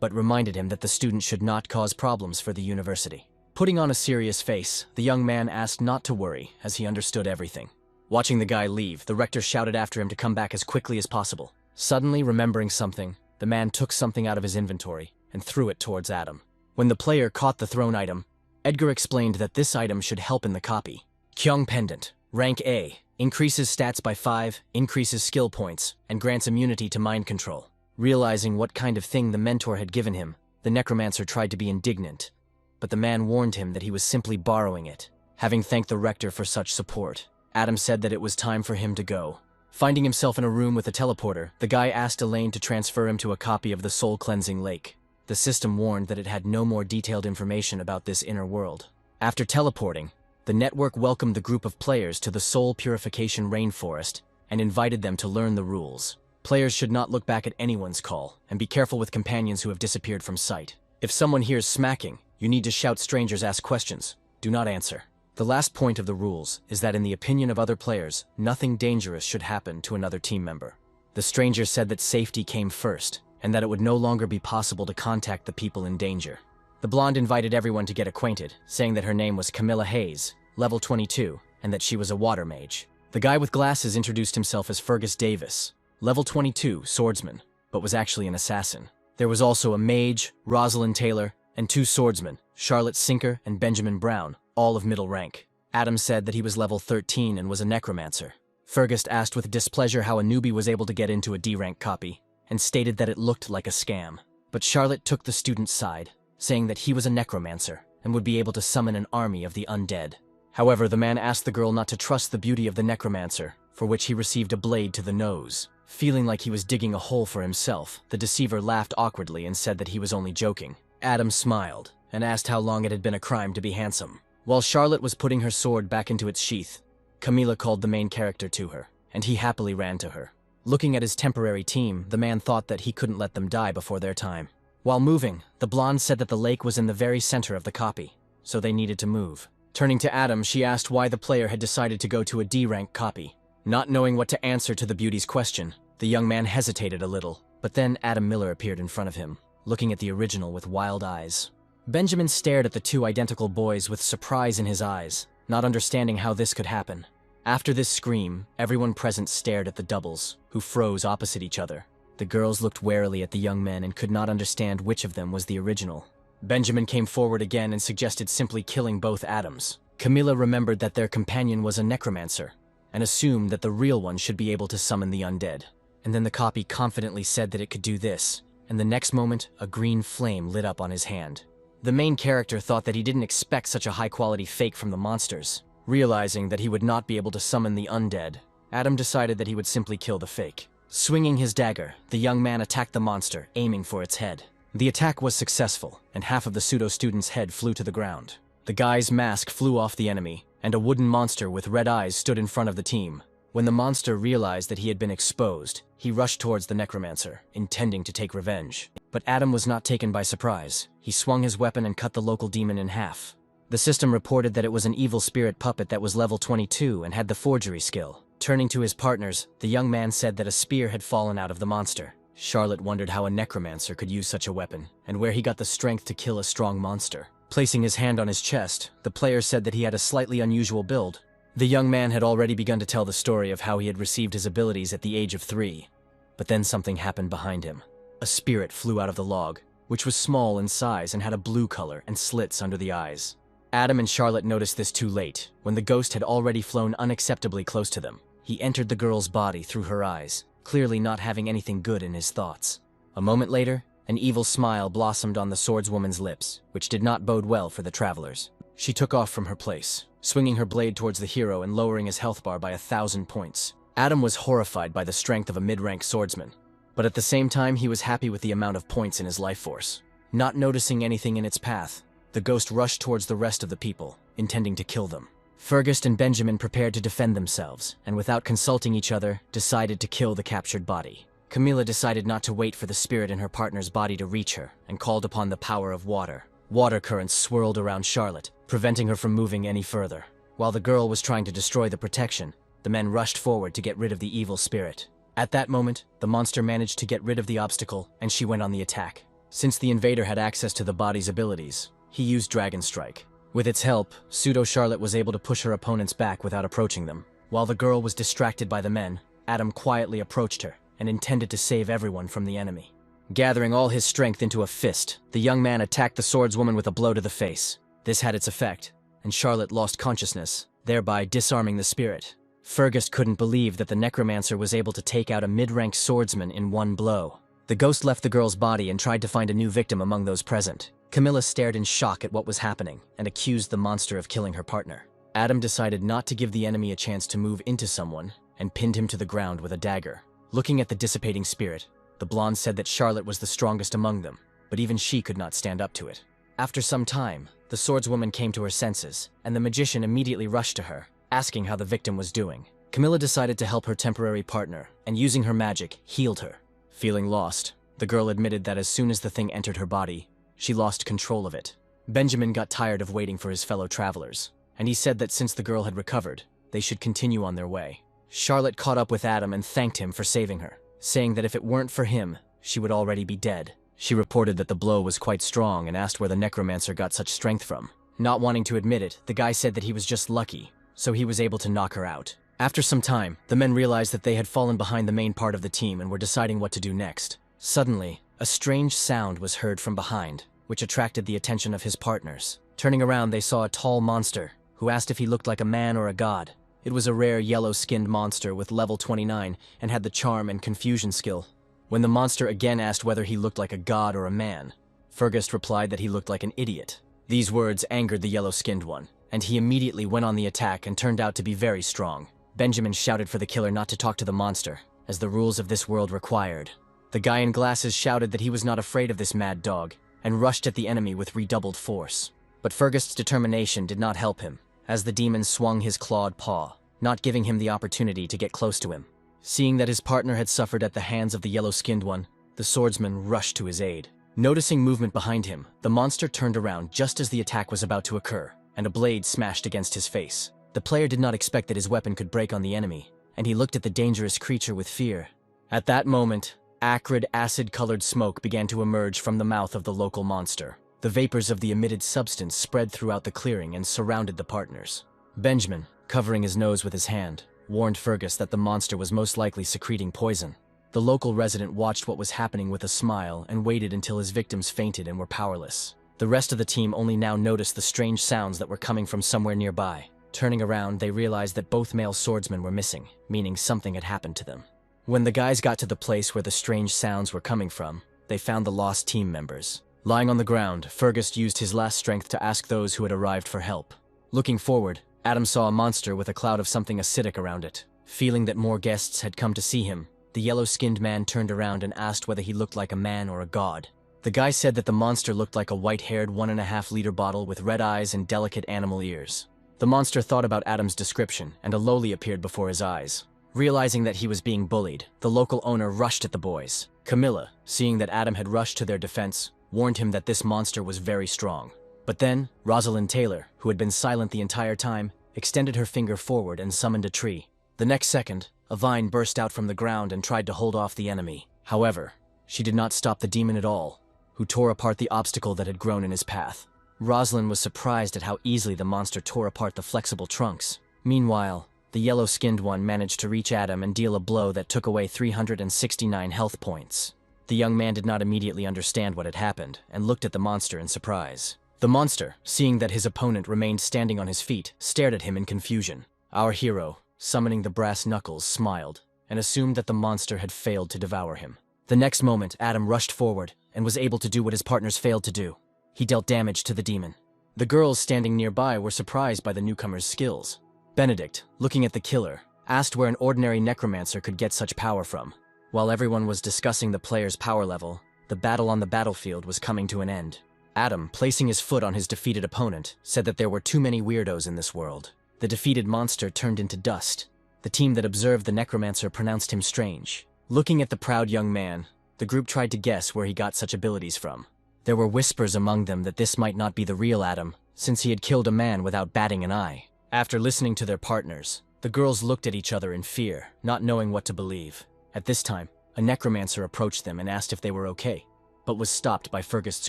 but reminded him that the student should not cause problems for the university. Putting on a serious face, the young man asked not to worry, as he understood everything. Watching the guy leave, the rector shouted after him to come back as quickly as possible. Suddenly remembering something, the man took something out of his inventory and threw it towards Adam. When the player caught the thrown item, Edgar explained that this item should help in the copy. Kyung Pendant, rank A, increases stats by 5, increases skill points, and grants immunity to mind control. Realizing what kind of thing the mentor had given him, the necromancer tried to be indignant, but the man warned him that he was simply borrowing it. Having thanked the rector for such support, Adam said that it was time for him to go. Finding himself in a room with a teleporter, the guy asked Elaine to transfer him to a copy of the Soul Cleansing Lake. The system warned that it had no more detailed information about this inner world. After teleporting, the network welcomed the group of players to the Soul Purification Rainforest and invited them to learn the rules. Players should not look back at anyone's call, and be careful with companions who have disappeared from sight. If someone hears smacking, you need to shout strangers ask questions. Do not answer. The last point of the rules is that in the opinion of other players, nothing dangerous should happen to another team member. The stranger said that safety came first, and that it would no longer be possible to contact the people in danger. The blonde invited everyone to get acquainted, saying that her name was Camilla Hayes, level 22, and that she was a water mage. The guy with glasses introduced himself as Fergus Davis, level 22, swordsman, but was actually an assassin. There was also a mage, Rosalind Taylor, and 2 swordsmen, Charlotte Sinker and Benjamin Brown, all of middle rank. Adam said that he was level 13 and was a necromancer. Fergus asked with displeasure how a newbie was able to get into a D-rank copy, and stated that it looked like a scam. But Charlotte took the student's side, saying that he was a necromancer and would be able to summon an army of the undead. However, the man asked the girl not to trust the beauty of the necromancer, for which he received a blade to the nose. Feeling like he was digging a hole for himself, the deceiver laughed awkwardly and said that he was only joking. Adam smiled and asked how long it had been a crime to be handsome. While Charlotte was putting her sword back into its sheath, Camilla called the main character to her, and he happily ran to her. Looking at his temporary team, the man thought that he couldn't let them die before their time. While moving, the blonde said that the lake was in the very center of the copy, so they needed to move. Turning to Adam, she asked why the player had decided to go to a D-rank copy. Not knowing what to answer to the beauty's question, the young man hesitated a little, but then Adam Miller appeared in front of him, looking at the original with wild eyes. Benjamin stared at the 2 identical boys with surprise in his eyes, not understanding how this could happen. After this scream, everyone present stared at the doubles, who froze opposite each other. The girls looked warily at the young men and could not understand which of them was the original. Benjamin came forward again and suggested simply killing both Adams. Camilla remembered that their companion was a necromancer, and assumed that the real one should be able to summon the undead. And then the copy confidently said that it could do this, and the next moment, a green flame lit up on his hand. The main character thought that he didn't expect such a high-quality fake from the monsters. Realizing that he would not be able to summon the undead, Adam decided that he would simply kill the fake. Swinging his dagger, the young man attacked the monster, aiming for its head. The attack was successful, and half of the pseudo-student's head flew to the ground. The guy's mask flew off the enemy, and a wooden monster with red eyes stood in front of the team. When the monster realized that he had been exposed, he rushed towards the Necromancer, intending to take revenge. But Adam was not taken by surprise. He swung his weapon and cut the local demon in half. The system reported that it was an evil spirit puppet that was level 22 and had the forgery skill. Turning to his partners, the young man said that a spear had fallen out of the monster. Charlotte wondered how a necromancer could use such a weapon, and where he got the strength to kill a strong monster. Placing his hand on his chest, the player said that he had a slightly unusual build. The young man had already begun to tell the story of how he had received his abilities at the age of 3. But then something happened behind him. A spirit flew out of the log, which was small in size and had a blue color and slits under the eyes. Adam and Charlotte noticed this too late, when the ghost had already flown unacceptably close to them. He entered the girl's body through her eyes, clearly not having anything good in his thoughts. A moment later, an evil smile blossomed on the swordswoman's lips, which did not bode well for the travelers. She took off from her place, swinging her blade towards the hero and lowering his health bar by 1,000 points. Adam was horrified by the strength of a mid-rank swordsman, but at the same time he was happy with the amount of points in his life force. Not noticing anything in its path, the ghost rushed towards the rest of the people, intending to kill them. Fergus and Benjamin prepared to defend themselves, and without consulting each other, decided to kill the captured body. Camilla decided not to wait for the spirit in her partner's body to reach her, and called upon the power of water. Water currents swirled around Charlotte, preventing her from moving any further. While the girl was trying to destroy the protection, the men rushed forward to get rid of the evil spirit. At that moment, the monster managed to get rid of the obstacle, and she went on the attack. Since the invader had access to the body's abilities, he used Dragon Strike. With its help, Pseudo-Charlotte was able to push her opponents back without approaching them. While the girl was distracted by the men, Adam quietly approached her and intended to save everyone from the enemy. Gathering all his strength into a fist, the young man attacked the swordswoman with a blow to the face. This had its effect, and Charlotte lost consciousness, thereby disarming the spirit. Fergus couldn't believe that the necromancer was able to take out a mid-rank swordsman in one blow. The ghost left the girl's body and tried to find a new victim among those present. Camilla stared in shock at what was happening and accused the monster of killing her partner. Adam decided not to give the enemy a chance to move into someone and pinned him to the ground with a dagger. Looking at the dissipating spirit, the blonde said that Charlotte was the strongest among them, but even she could not stand up to it. After some time, the swordswoman came to her senses, and the magician immediately rushed to her, asking how the victim was doing. Camilla decided to help her temporary partner, and using her magic, healed her. Feeling lost, the girl admitted that as soon as the thing entered her body, she lost control of it. Benjamin got tired of waiting for his fellow travelers, and he said that since the girl had recovered, they should continue on their way. Charlotte caught up with Adam and thanked him for saving her, saying that if it weren't for him, she would already be dead. She reported that the blow was quite strong and asked where the necromancer got such strength from. Not wanting to admit it, the guy said that he was just lucky, so he was able to knock her out. After some time, the men realized that they had fallen behind the main part of the team and were deciding what to do next. Suddenly, a strange sound was heard from behind, which attracted the attention of his partners. Turning around, they saw a tall monster, who asked if he looked like a man or a god. It was a rare yellow-skinned monster with level 29 and had the charm and confusion skill. When the monster again asked whether he looked like a god or a man, Fergus replied that he looked like an idiot. These words angered the yellow-skinned one, and he immediately went on the attack and turned out to be very strong. Benjamin shouted for the killer not to talk to the monster, as the rules of this world required. The guy in glasses shouted that he was not afraid of this mad dog, and rushed at the enemy with redoubled force. But Fergus' determination did not help him, as the demon swung his clawed paw, not giving him the opportunity to get close to him. Seeing that his partner had suffered at the hands of the yellow-skinned one, the swordsman rushed to his aid. Noticing movement behind him, the monster turned around just as the attack was about to occur, and a blade smashed against his face. The player did not expect that his weapon could break on the enemy, and he looked at the dangerous creature with fear. At that moment, acrid, acid-colored smoke began to emerge from the mouth of the local monster. The vapors of the emitted substance spread throughout the clearing and surrounded the partners. Benjamin, covering his nose with his hand, warned Fergus that the monster was most likely secreting poison. The local resident watched what was happening with a smile and waited until his victims fainted and were powerless. The rest of the team only now noticed the strange sounds that were coming from somewhere nearby. Turning around, they realized that both male swordsmen were missing, meaning something had happened to them. When the guys got to the place where the strange sounds were coming from, they found the lost team members. Lying on the ground, Fergus used his last strength to ask those who had arrived for help. Looking forward, Adam saw a monster with a cloud of something acidic around it. Feeling that more guests had come to see him, the yellow-skinned man turned around and asked whether he looked like a man or a god. The guy said that the monster looked like a white-haired 1.5-liter bottle with red eyes and delicate animal ears. The monster thought about Adam's description, and a loli appeared before his eyes. Realizing that he was being bullied, the local owner rushed at the boys. Camilla, seeing that Adam had rushed to their defense, warned him that this monster was very strong. But then, Rosalind Taylor, who had been silent the entire time, extended her finger forward and summoned a tree. The next second, a vine burst out from the ground and tried to hold off the enemy. However, she did not stop the demon at all, who tore apart the obstacle that had grown in his path. Rosalind was surprised at how easily the monster tore apart the flexible trunks. Meanwhile, the yellow-skinned one managed to reach Adam and deal a blow that took away 369 health points. The young man did not immediately understand what had happened and looked at the monster in surprise. The monster, seeing that his opponent remained standing on his feet, stared at him in confusion. Our hero, summoning the brass knuckles, smiled and assumed that the monster had failed to devour him. The next moment, Adam rushed forward and was able to do what his partners failed to do. He dealt damage to the demon. The girls standing nearby were surprised by the newcomer's skills. Benedict, looking at the killer, asked where an ordinary necromancer could get such power from. While everyone was discussing the player's power level, the battle on the battlefield was coming to an end. Adam, placing his foot on his defeated opponent, said that there were too many weirdos in this world. The defeated monster turned into dust. The team that observed the necromancer pronounced him strange. Looking at the proud young man, the group tried to guess where he got such abilities from. There were whispers among them that this might not be the real Adam, since he had killed a man without batting an eye. After listening to their partners, the girls looked at each other in fear, not knowing what to believe. At this time, a necromancer approached them and asked if they were okay, but was stopped by Fergus's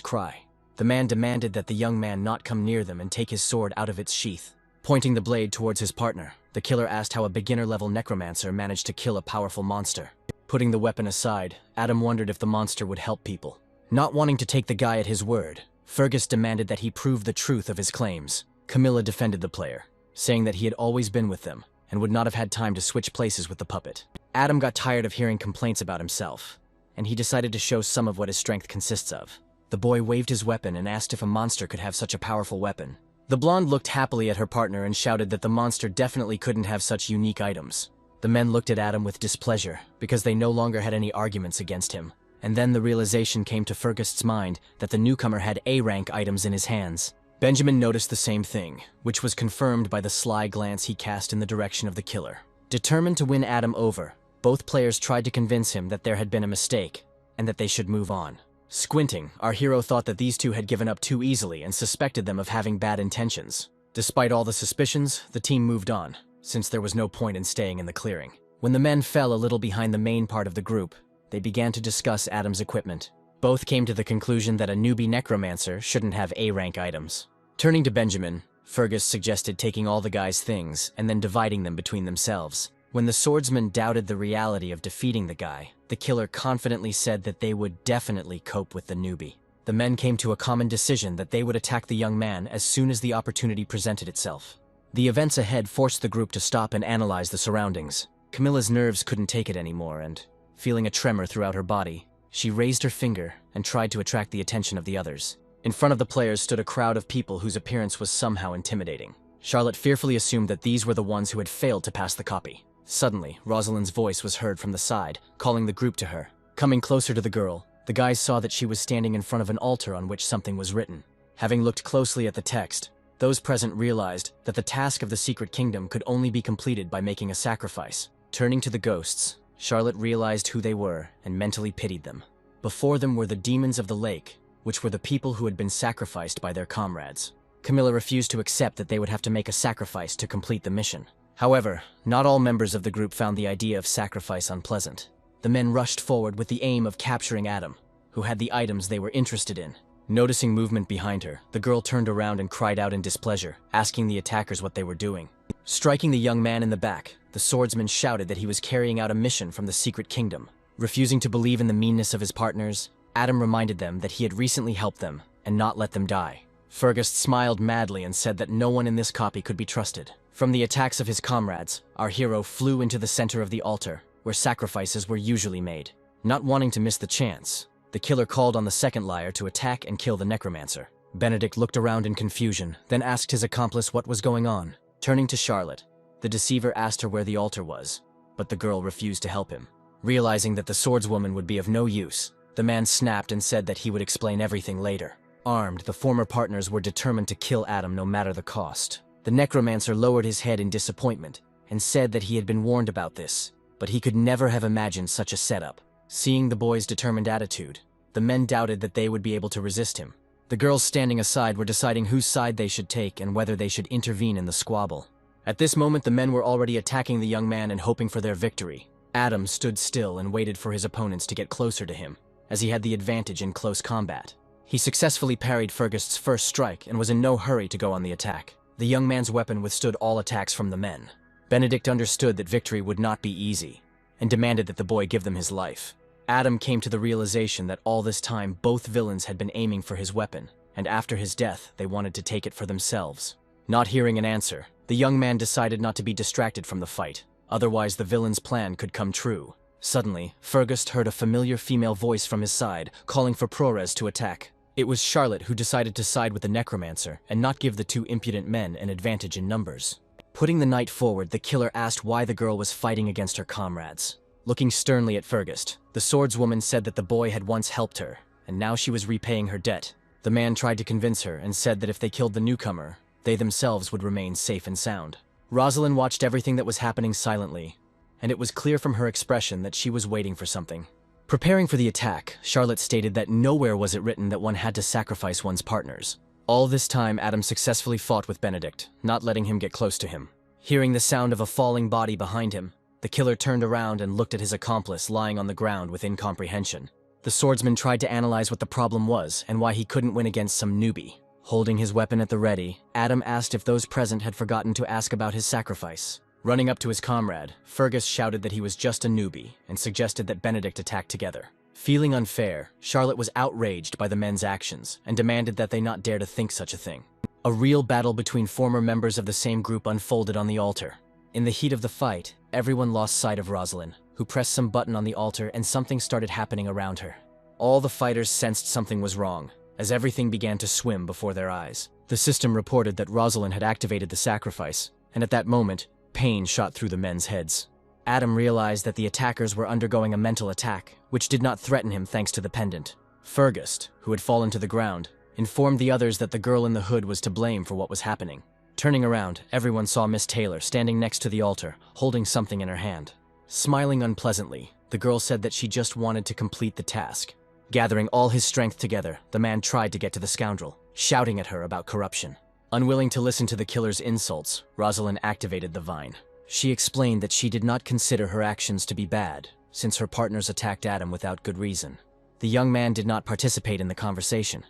cry. The man demanded that the young man not come near them and take his sword out of its sheath. Pointing the blade towards his partner, the killer asked how a beginner-level necromancer managed to kill a powerful monster. Putting the weapon aside, Adam wondered if the monster would help people. Not wanting to take the guy at his word, Fergus demanded that he prove the truth of his claims. Camilla defended the player, saying that he had always been with them and would not have had time to switch places with the puppet. Adam got tired of hearing complaints about himself, and he decided to show some of what his strength consists of. The boy waved his weapon and asked if a monster could have such a powerful weapon. The blonde looked happily at her partner and shouted that the monster definitely couldn't have such unique items. The men looked at Adam with displeasure because they no longer had any arguments against him. And then the realization came to Fergus's mind that the newcomer had A-rank items in his hands. Benjamin noticed the same thing, which was confirmed by the sly glance he cast in the direction of the killer. Determined to win Adam over, both players tried to convince him that there had been a mistake and that they should move on. Squinting, our hero thought that these two had given up too easily and suspected them of having bad intentions. Despite all the suspicions, the team moved on, since there was no point in staying in the clearing. When the men fell a little behind the main part of the group, they began to discuss Adam's equipment. Both came to the conclusion that a newbie necromancer shouldn't have A-rank items. Turning to Benjamin, Fergus suggested taking all the guys' things and then dividing them between themselves. When the swordsman doubted the reality of defeating the guy, the killer confidently said that they would definitely cope with the newbie. The men came to a common decision that they would attack the young man as soon as the opportunity presented itself. The events ahead forced the group to stop and analyze the surroundings. Camilla's nerves couldn't take it anymore, and, feeling a tremor throughout her body, she raised her finger and tried to attract the attention of the others. In front of the players stood a crowd of people whose appearance was somehow intimidating. Charlotte fearfully assumed that these were the ones who had failed to pass the copy. Suddenly, Rosalind's voice was heard from the side, calling the group to her. Coming closer to the girl, the guys saw that she was standing in front of an altar on which something was written. Having looked closely at the text, those present realized that the task of the Secret Kingdom could only be completed by making a sacrifice. Turning to the ghosts, Charlotte realized who they were and mentally pitied them. Before them were the demons of the lake, which were the people who had been sacrificed by their comrades. Camilla refused to accept that they would have to make a sacrifice to complete the mission. However, not all members of the group found the idea of sacrifice unpleasant. The men rushed forward with the aim of capturing Adam, who had the items they were interested in. Noticing movement behind her, the girl turned around and cried out in displeasure, asking the attackers what they were doing. Striking the young man in the back, the swordsman shouted that he was carrying out a mission from the Secret Kingdom. Refusing to believe in the meanness of his partners, Adam reminded them that he had recently helped them and not let them die. Fergus smiled madly and said that no one in this copy could be trusted. From the attacks of his comrades, our hero flew into the center of the altar, where sacrifices were usually made. Not wanting to miss the chance, the killer called on the second liar to attack and kill the necromancer. Benedict looked around in confusion, then asked his accomplice what was going on. Turning to Charlotte, the deceiver asked her where the altar was, but the girl refused to help him. Realizing that the swordswoman would be of no use, the man snapped and said that he would explain everything later. Armed, the former partners were determined to kill Adam no matter the cost. The necromancer lowered his head in disappointment and said that he had been warned about this, but he could never have imagined such a setup. Seeing the boy's determined attitude, the men doubted that they would be able to resist him. The girls standing aside were deciding whose side they should take and whether they should intervene in the squabble. At this moment, the men were already attacking the young man and hoping for their victory. Adam stood still and waited for his opponents to get closer to him, as he had the advantage in close combat. He successfully parried Fergus's first strike and was in no hurry to go on the attack. The young man's weapon withstood all attacks from the men. Benedict understood that victory would not be easy, and demanded that the boy give them his life. Adam came to the realization that all this time both villains had been aiming for his weapon, and after his death they wanted to take it for themselves. Not hearing an answer, the young man decided not to be distracted from the fight, otherwise the villain's plan could come true. Suddenly, Fergus heard a familiar female voice from his side, calling for Prores to attack. It was Charlotte who decided to side with the Necromancer and not give the two impudent men an advantage in numbers. Putting the knight forward, the killer asked why the girl was fighting against her comrades. Looking sternly at Fergus, the swordswoman said that the boy had once helped her, and now she was repaying her debt. The man tried to convince her and said that if they killed the newcomer, they themselves would remain safe and sound. Rosalind watched everything that was happening silently, and it was clear from her expression that she was waiting for something. Preparing for the attack, Charlotte stated that nowhere was it written that one had to sacrifice one's partners. All this time, Adam successfully fought with Benedict, not letting him get close to him. Hearing the sound of a falling body behind him, the killer turned around and looked at his accomplice lying on the ground with incomprehension. The swordsman tried to analyze what the problem was and why he couldn't win against some newbie. Holding his weapon at the ready, Adam asked if those present had forgotten to ask about his sacrifice. Running up to his comrade, Fergus shouted that he was just a newbie and suggested that Benedict attack together. Feeling unfair, Charlotte was outraged by the men's actions and demanded that they not dare to think such a thing. A real battle between former members of the same group unfolded on the altar. In the heat of the fight, everyone lost sight of Rosalind, who pressed some button on the altar and something started happening around her. All the fighters sensed something was wrong, as everything began to swim before their eyes. The system reported that Rosalind had activated the sacrifice, and at that moment, pain shot through the men's heads. Adam realized that the attackers were undergoing a mental attack, which did not threaten him thanks to the pendant. Fergus, who had fallen to the ground, informed the others that the girl in the hood was to blame for what was happening. Turning around, everyone saw Miss Taylor standing next to the altar, holding something in her hand. Smiling unpleasantly, the girl said that she just wanted to complete the task. Gathering all his strength together, the man tried to get to the scoundrel, shouting at her about corruption. Unwilling to listen to the killer's insults, Rosalind activated the vine. She explained that she did not consider her actions to be bad, since her partners attacked Adam without good reason. The young man did not participate in the conversation,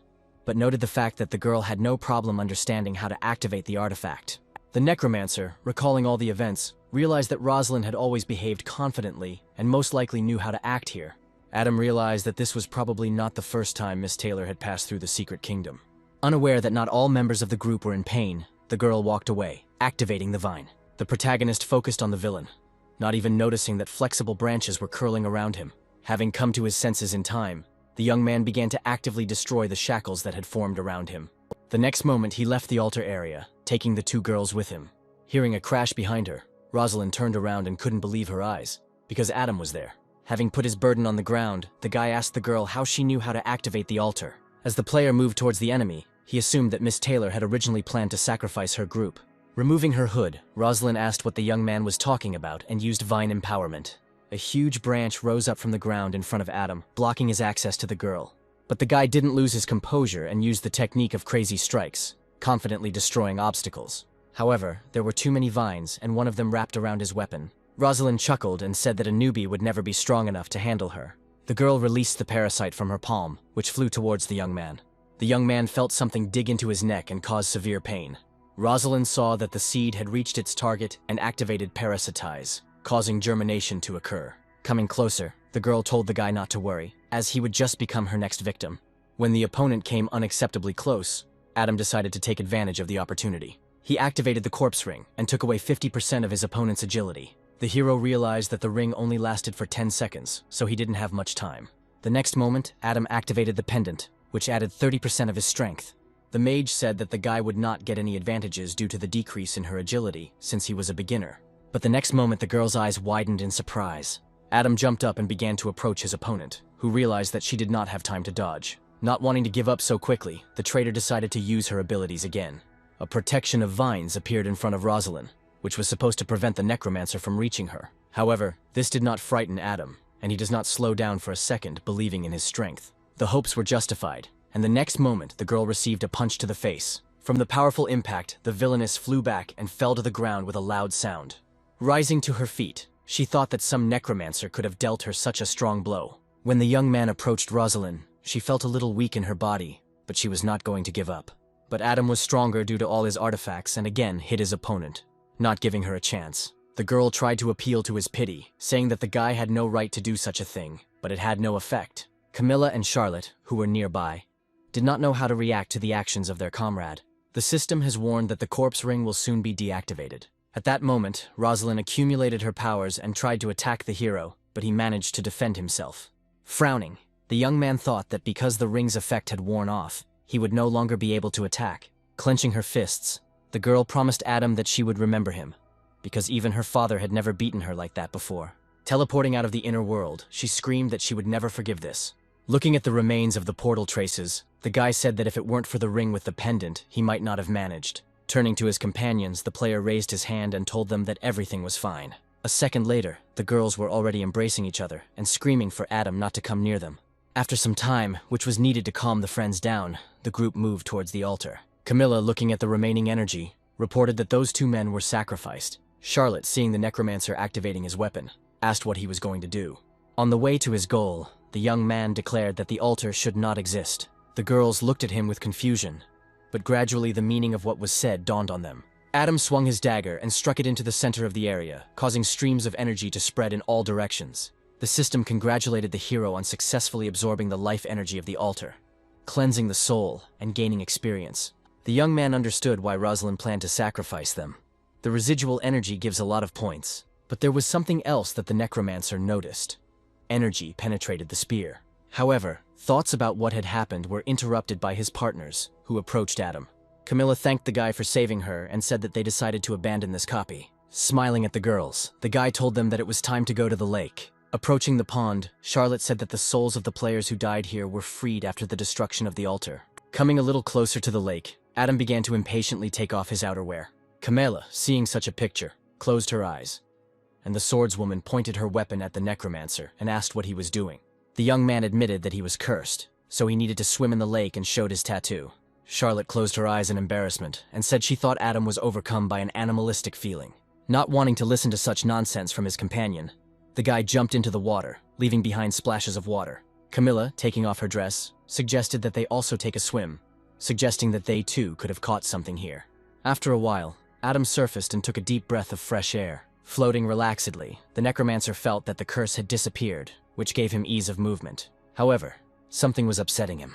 but noted the fact that the girl had no problem understanding how to activate the artifact. The Necromancer, recalling all the events, realized that Rosalind had always behaved confidently and most likely knew how to act here. Adam realized that this was probably not the first time Miss Taylor had passed through the Secret Kingdom. Unaware that not all members of the group were in pain, the girl walked away, activating the vine. The protagonist focused on the villain, not even noticing that flexible branches were curling around him. Having come to his senses in time, the young man began to actively destroy the shackles that had formed around him. The next moment, he left the altar area, taking the two girls with him. Hearing a crash behind her, Rosalind turned around and couldn't believe her eyes, because Adam was there. Having put his burden on the ground, the guy asked the girl how she knew how to activate the altar. As the player moved towards the enemy, he assumed that Miss Taylor had originally planned to sacrifice her group. Removing her hood, Rosalind asked what the young man was talking about and used vine empowerment. A huge branch rose up from the ground in front of Adam, blocking his access to the girl. But the guy didn't lose his composure and used the technique of crazy strikes, confidently destroying obstacles. However, there were too many vines, and one of them wrapped around his weapon. Rosalind chuckled and said that a newbie would never be strong enough to handle her. The girl released the parasite from her palm, which flew towards the young man. The young man felt something dig into his neck and cause severe pain. Rosalind saw that the seed had reached its target and activated parasitize, causing germination to occur. Coming closer, the girl told the guy not to worry, as he would just become her next victim. When the opponent came unacceptably close, Adam decided to take advantage of the opportunity. He activated the corpse ring and took away 50% of his opponent's agility. The hero realized that the ring only lasted for 10 seconds, so he didn't have much time. The next moment, Adam activated the pendant, which added 30% of his strength. The mage said that the guy would not get any advantages due to the decrease in her agility, since he was a beginner. But the next moment, the girl's eyes widened in surprise. Adam jumped up and began to approach his opponent, who realized that she did not have time to dodge. Not wanting to give up so quickly, the traitor decided to use her abilities again. A protection of vines appeared in front of Rosalind, which was supposed to prevent the Necromancer from reaching her. However, this did not frighten Adam, and he does not slow down for a second, believing in his strength. The hopes were justified, and the next moment the girl received a punch to the face. From the powerful impact, the villainess flew back and fell to the ground with a loud sound. Rising to her feet, she thought that some necromancer could have dealt her such a strong blow. When the young man approached Rosalind, she felt a little weak in her body, but she was not going to give up. But Adam was stronger due to all his artifacts and again hit his opponent, not giving her a chance. The girl tried to appeal to his pity, saying that the guy had no right to do such a thing, but it had no effect. Camilla and Charlotte, who were nearby, did not know how to react to the actions of their comrade. The system has warned that the corpse ring will soon be deactivated. At that moment, Rosalind accumulated her powers and tried to attack the hero, but he managed to defend himself. Frowning, the young man thought that because the ring's effect had worn off, he would no longer be able to attack. Clenching her fists, the girl promised Adam that she would remember him, because even her father had never beaten her like that before. Teleporting out of the inner world, she screamed that she would never forgive this. Looking at the remains of the portal traces, the guy said that if it weren't for the ring with the pendant, he might not have managed. Turning to his companions, the player raised his hand and told them that everything was fine. A second later, the girls were already embracing each other and screaming for Adam not to come near them. After some time, which was needed to calm the friends down, the group moved towards the altar. Camilla, looking at the remaining energy, reported that those two men were sacrificed. Charlotte, seeing the necromancer activating his weapon, asked what he was going to do. On the way to his goal, the young man declared that the altar should not exist. The girls looked at him with confusion, but gradually the meaning of what was said dawned on them. Adam swung his dagger and struck it into the center of the area, causing streams of energy to spread in all directions. The system congratulated the hero on successfully absorbing the life energy of the altar, cleansing the soul, and gaining experience. The young man understood why Rosalind planned to sacrifice them. The residual energy gives a lot of points, but there was something else that the necromancer noticed. Energy penetrated the spear. However, thoughts about what had happened were interrupted by his partners, who approached Adam. Camilla thanked the guy for saving her and said that they decided to abandon this copy. Smiling at the girls, the guy told them that it was time to go to the lake. Approaching the pond, Charlotte said that the souls of the players who died here were freed after the destruction of the altar. Coming a little closer to the lake, Adam began to impatiently take off his outerwear. Camilla, seeing such a picture, closed her eyes, and the swordswoman pointed her weapon at the necromancer and asked what he was doing. The young man admitted that he was cursed, so he needed to swim in the lake and showed his tattoo. Charlotte closed her eyes in embarrassment and said she thought Adam was overcome by an animalistic feeling. Not wanting to listen to such nonsense from his companion, the guy jumped into the water, leaving behind splashes of water. Camilla, taking off her dress, suggested that they also take a swim, suggesting that they too could have caught something here. After a while, Adam surfaced and took a deep breath of fresh air. Floating relaxedly, the necromancer felt that the curse had disappeared, which gave him ease of movement. However, something was upsetting him.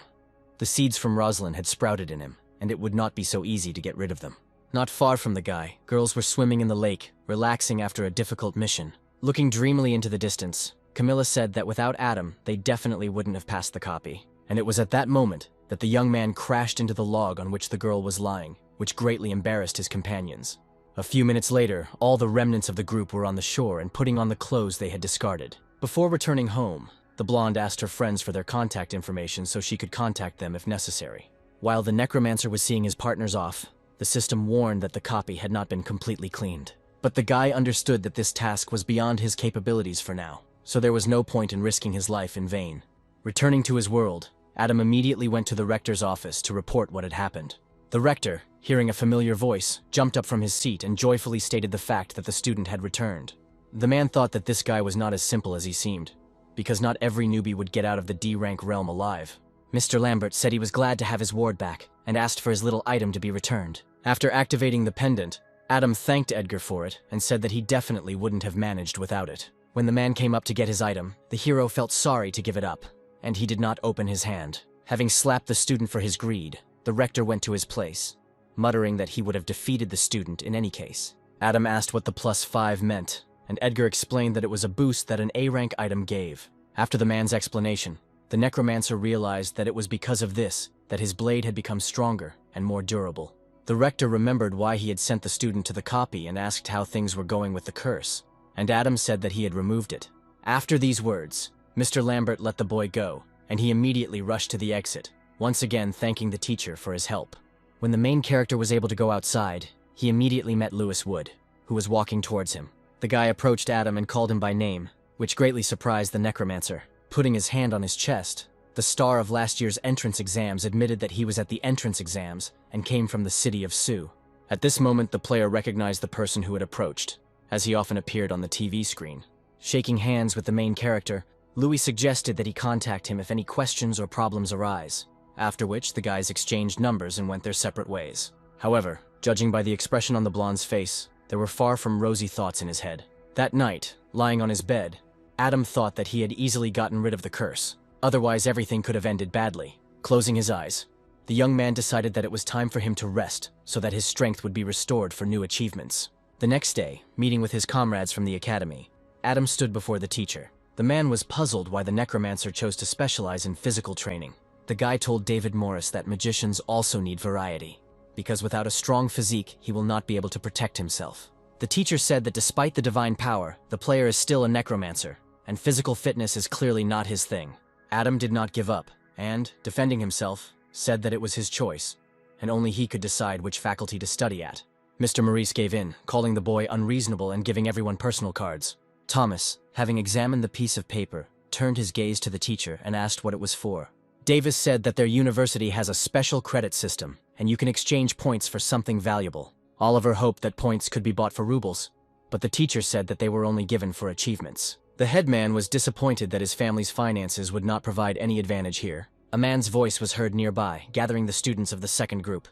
The seeds from Rosalind had sprouted in him, and it would not be so easy to get rid of them. Not far from the guy, girls were swimming in the lake, relaxing after a difficult mission. Looking dreamily into the distance, Camilla said that without Adam, they definitely wouldn't have passed the copy. And it was at that moment that the young man crashed into the log on which the girl was lying, which greatly embarrassed his companions. A few minutes later, all the remnants of the group were on the shore and putting on the clothes they had discarded. Before returning home, the blonde asked her friends for their contact information so she could contact them if necessary. While the necromancer was seeing his partners off, the system warned that the copy had not been completely cleaned. But the guy understood that this task was beyond his capabilities for now, so there was no point in risking his life in vain. Returning to his world, Adam immediately went to the rector's office to report what had happened. The rector, hearing a familiar voice, jumped up from his seat and joyfully stated the fact that the student had returned. The man thought that this guy was not as simple as he seemed, because not every newbie would get out of the D-rank realm alive. Mr. Lambert said he was glad to have his ward back and asked for his little item to be returned. After activating the pendant, Adam thanked Edgar for it and said that he definitely wouldn't have managed without it. When the man came up to get his item, the hero felt sorry to give it up, and he did not open his hand. Having slapped the student for his greed, the rector went to his place, muttering that he would have defeated the student in any case. Adam asked what the +5 meant, and Edgar explained that it was a boost that an A-rank item gave. After the man's explanation, the necromancer realized that it was because of this that his blade had become stronger and more durable. The rector remembered why he had sent the student to the copy and asked how things were going with the curse, and Adam said that he had removed it. After these words, Mr. Lambert let the boy go, and he immediately rushed to the exit, once again thanking the teacher for his help. When the main character was able to go outside, he immediately met Lewis Wood, who was walking towards him. The guy approached Adam and called him by name, which greatly surprised the Necromancer. Putting his hand on his chest, the star of last year's entrance exams admitted that he was at the entrance exams and came from the city of Su. At this moment, the player recognized the person who had approached, as he often appeared on the TV screen. Shaking hands with the main character, Louis suggested that he contact him if any questions or problems arise, after which the guys exchanged numbers and went their separate ways. However, judging by the expression on the blonde's face, there were far from rosy thoughts in his head. That night, lying on his bed, Adam thought that he had easily gotten rid of the curse. Otherwise, everything could have ended badly. Closing his eyes, the young man decided that it was time for him to rest so that his strength would be restored for new achievements. The next day, meeting with his comrades from the academy, Adam stood before the teacher. The man was puzzled why the Necromancer chose to specialize in physical training. The guy told David Morris that magicians also need variety, because without a strong physique, he will not be able to protect himself. The teacher said that despite the divine power, the player is still a Necromancer, and physical fitness is clearly not his thing. Adam did not give up, and, defending himself, said that it was his choice, and only he could decide which faculty to study at. Mr. Maurice gave in, calling the boy unreasonable and giving everyone personal cards. Thomas, having examined the piece of paper, turned his gaze to the teacher and asked what it was for. Davis said that their university has a special credit system, and you can exchange points for something valuable. Oliver hoped that points could be bought for rubles, but the teacher said that they were only given for achievements. The headman was disappointed that his family's finances would not provide any advantage here. A man's voice was heard nearby, gathering the students of the second group.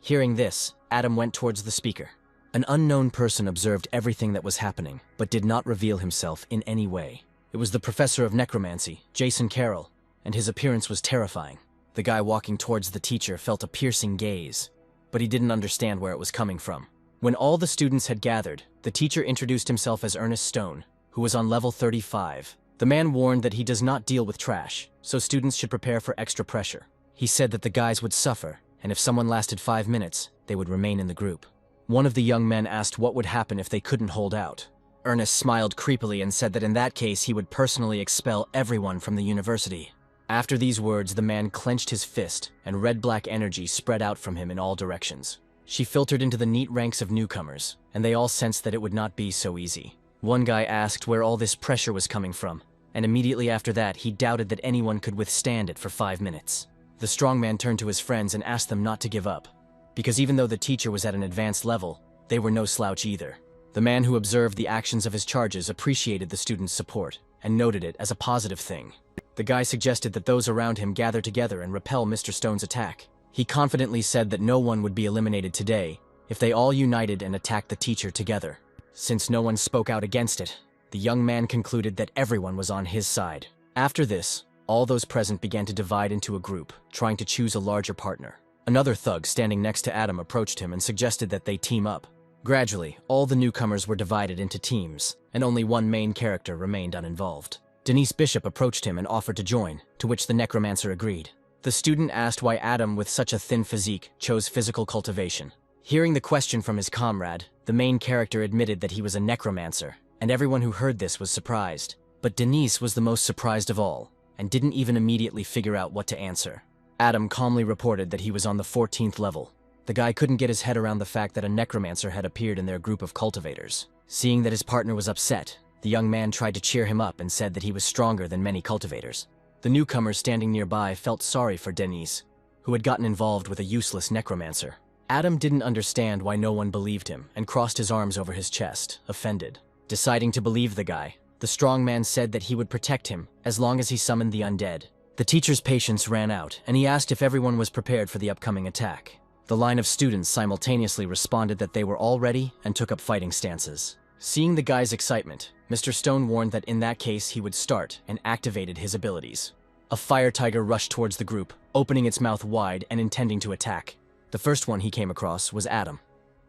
Hearing this, Adam went towards the speaker. An unknown person observed everything that was happening, but did not reveal himself in any way. It was the professor of necromancy, Jason Carroll, and his appearance was terrifying. The guy walking towards the teacher felt a piercing gaze, but he didn't understand where it was coming from. When all the students had gathered, the teacher introduced himself as Ernest Stone, who was on level 35. The man warned that he does not deal with trash, so students should prepare for extra pressure. He said that the guys would suffer, and if someone lasted 5 minutes, they would remain in the group. One of the young men asked what would happen if they couldn't hold out. Ernest smiled creepily and said that in that case he would personally expel everyone from the university. After these words, the man clenched his fist, and red-black energy spread out from him in all directions. She filtered into the neat ranks of newcomers, and they all sensed that it would not be so easy. One guy asked where all this pressure was coming from, and immediately after that he doubted that anyone could withstand it for 5 minutes. The strong man turned to his friends and asked them not to give up, because even though the teacher was at an advanced level, they were no slouch either. The man who observed the actions of his charges appreciated the students' support, and noted it as a positive thing. The guy suggested that those around him gather together and repel Mr. Stone's attack. He confidently said that no one would be eliminated today if they all united and attacked the teacher together. Since no one spoke out against it, the young man concluded that everyone was on his side. After this, all those present began to divide into a group, trying to choose a larger partner. Another thug standing next to Adam approached him and suggested that they team up. Gradually, all the newcomers were divided into teams, and only one main character remained uninvolved. Denise Bishop approached him and offered to join, to which the Necromancer agreed. The student asked why Adam, with such a thin physique, chose physical cultivation. Hearing the question from his comrade, the main character admitted that he was a necromancer, and everyone who heard this was surprised. But Denise was the most surprised of all, and didn't even immediately figure out what to answer. Adam calmly reported that he was on the 14th level. The guy couldn't get his head around the fact that a necromancer had appeared in their group of cultivators. Seeing that his partner was upset, the young man tried to cheer him up and said that he was stronger than many cultivators. The newcomers standing nearby felt sorry for Denise, who had gotten involved with a useless necromancer. Adam didn't understand why no one believed him and crossed his arms over his chest, offended. Deciding to believe the guy, the strong man said that he would protect him as long as he summoned the undead. The teacher's patience ran out, and he asked if everyone was prepared for the upcoming attack. The line of students simultaneously responded that they were all ready and took up fighting stances. Seeing the guy's excitement, Mr. Stone warned that in that case he would start and activated his abilities. A fire tiger rushed towards the group, opening its mouth wide and intending to attack. The first one he came across was Adam,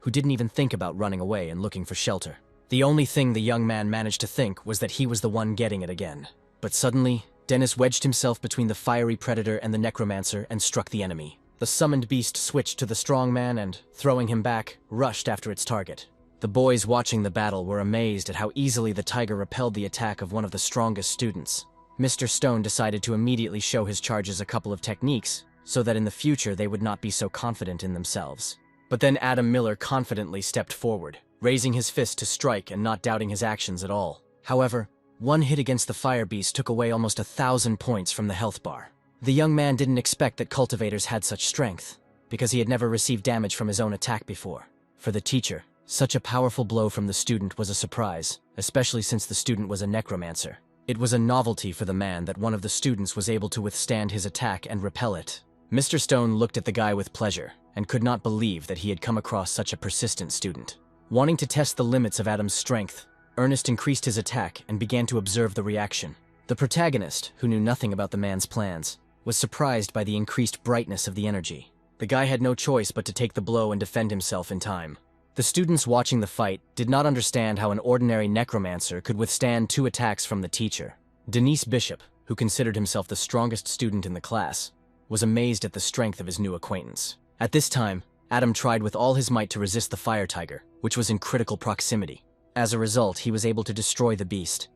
who didn't even think about running away and looking for shelter. The only thing the young man managed to think was that he was the one getting it again. But suddenly, Dennis wedged himself between the fiery predator and the necromancer and struck the enemy. The summoned beast switched to the strong man and, throwing him back, rushed after its target. The boys watching the battle were amazed at how easily the tiger repelled the attack of one of the strongest students. Mr. Stone decided to immediately show his charges a couple of techniques, so that in the future they would not be so confident in themselves. But then Adam Miller confidently stepped forward, raising his fist to strike and not doubting his actions at all. However, one hit against the fire beast took away almost 1,000 points from the health bar. The young man didn't expect that cultivators had such strength, because he had never received damage from his own attack before. For the teacher, such a powerful blow from the student was a surprise, especially since the student was a necromancer. It was a novelty for the man that one of the students was able to withstand his attack and repel it. Mr. Stone looked at the guy with pleasure, and could not believe that he had come across such a persistent student. Wanting to test the limits of Adam's strength, Ernest increased his attack and began to observe the reaction. The protagonist, who knew nothing about the man's plans, was surprised by the increased brightness of the energy. The guy had no choice but to take the blow and defend himself in time. The students watching the fight did not understand how an ordinary necromancer could withstand 2 attacks from the teacher. Denise Bishop, who considered himself the strongest student in the class, was amazed at the strength of his new acquaintance. At this time, Adam tried with all his might to resist the fire tiger, which was in critical proximity. As a result, he was able to destroy the beast,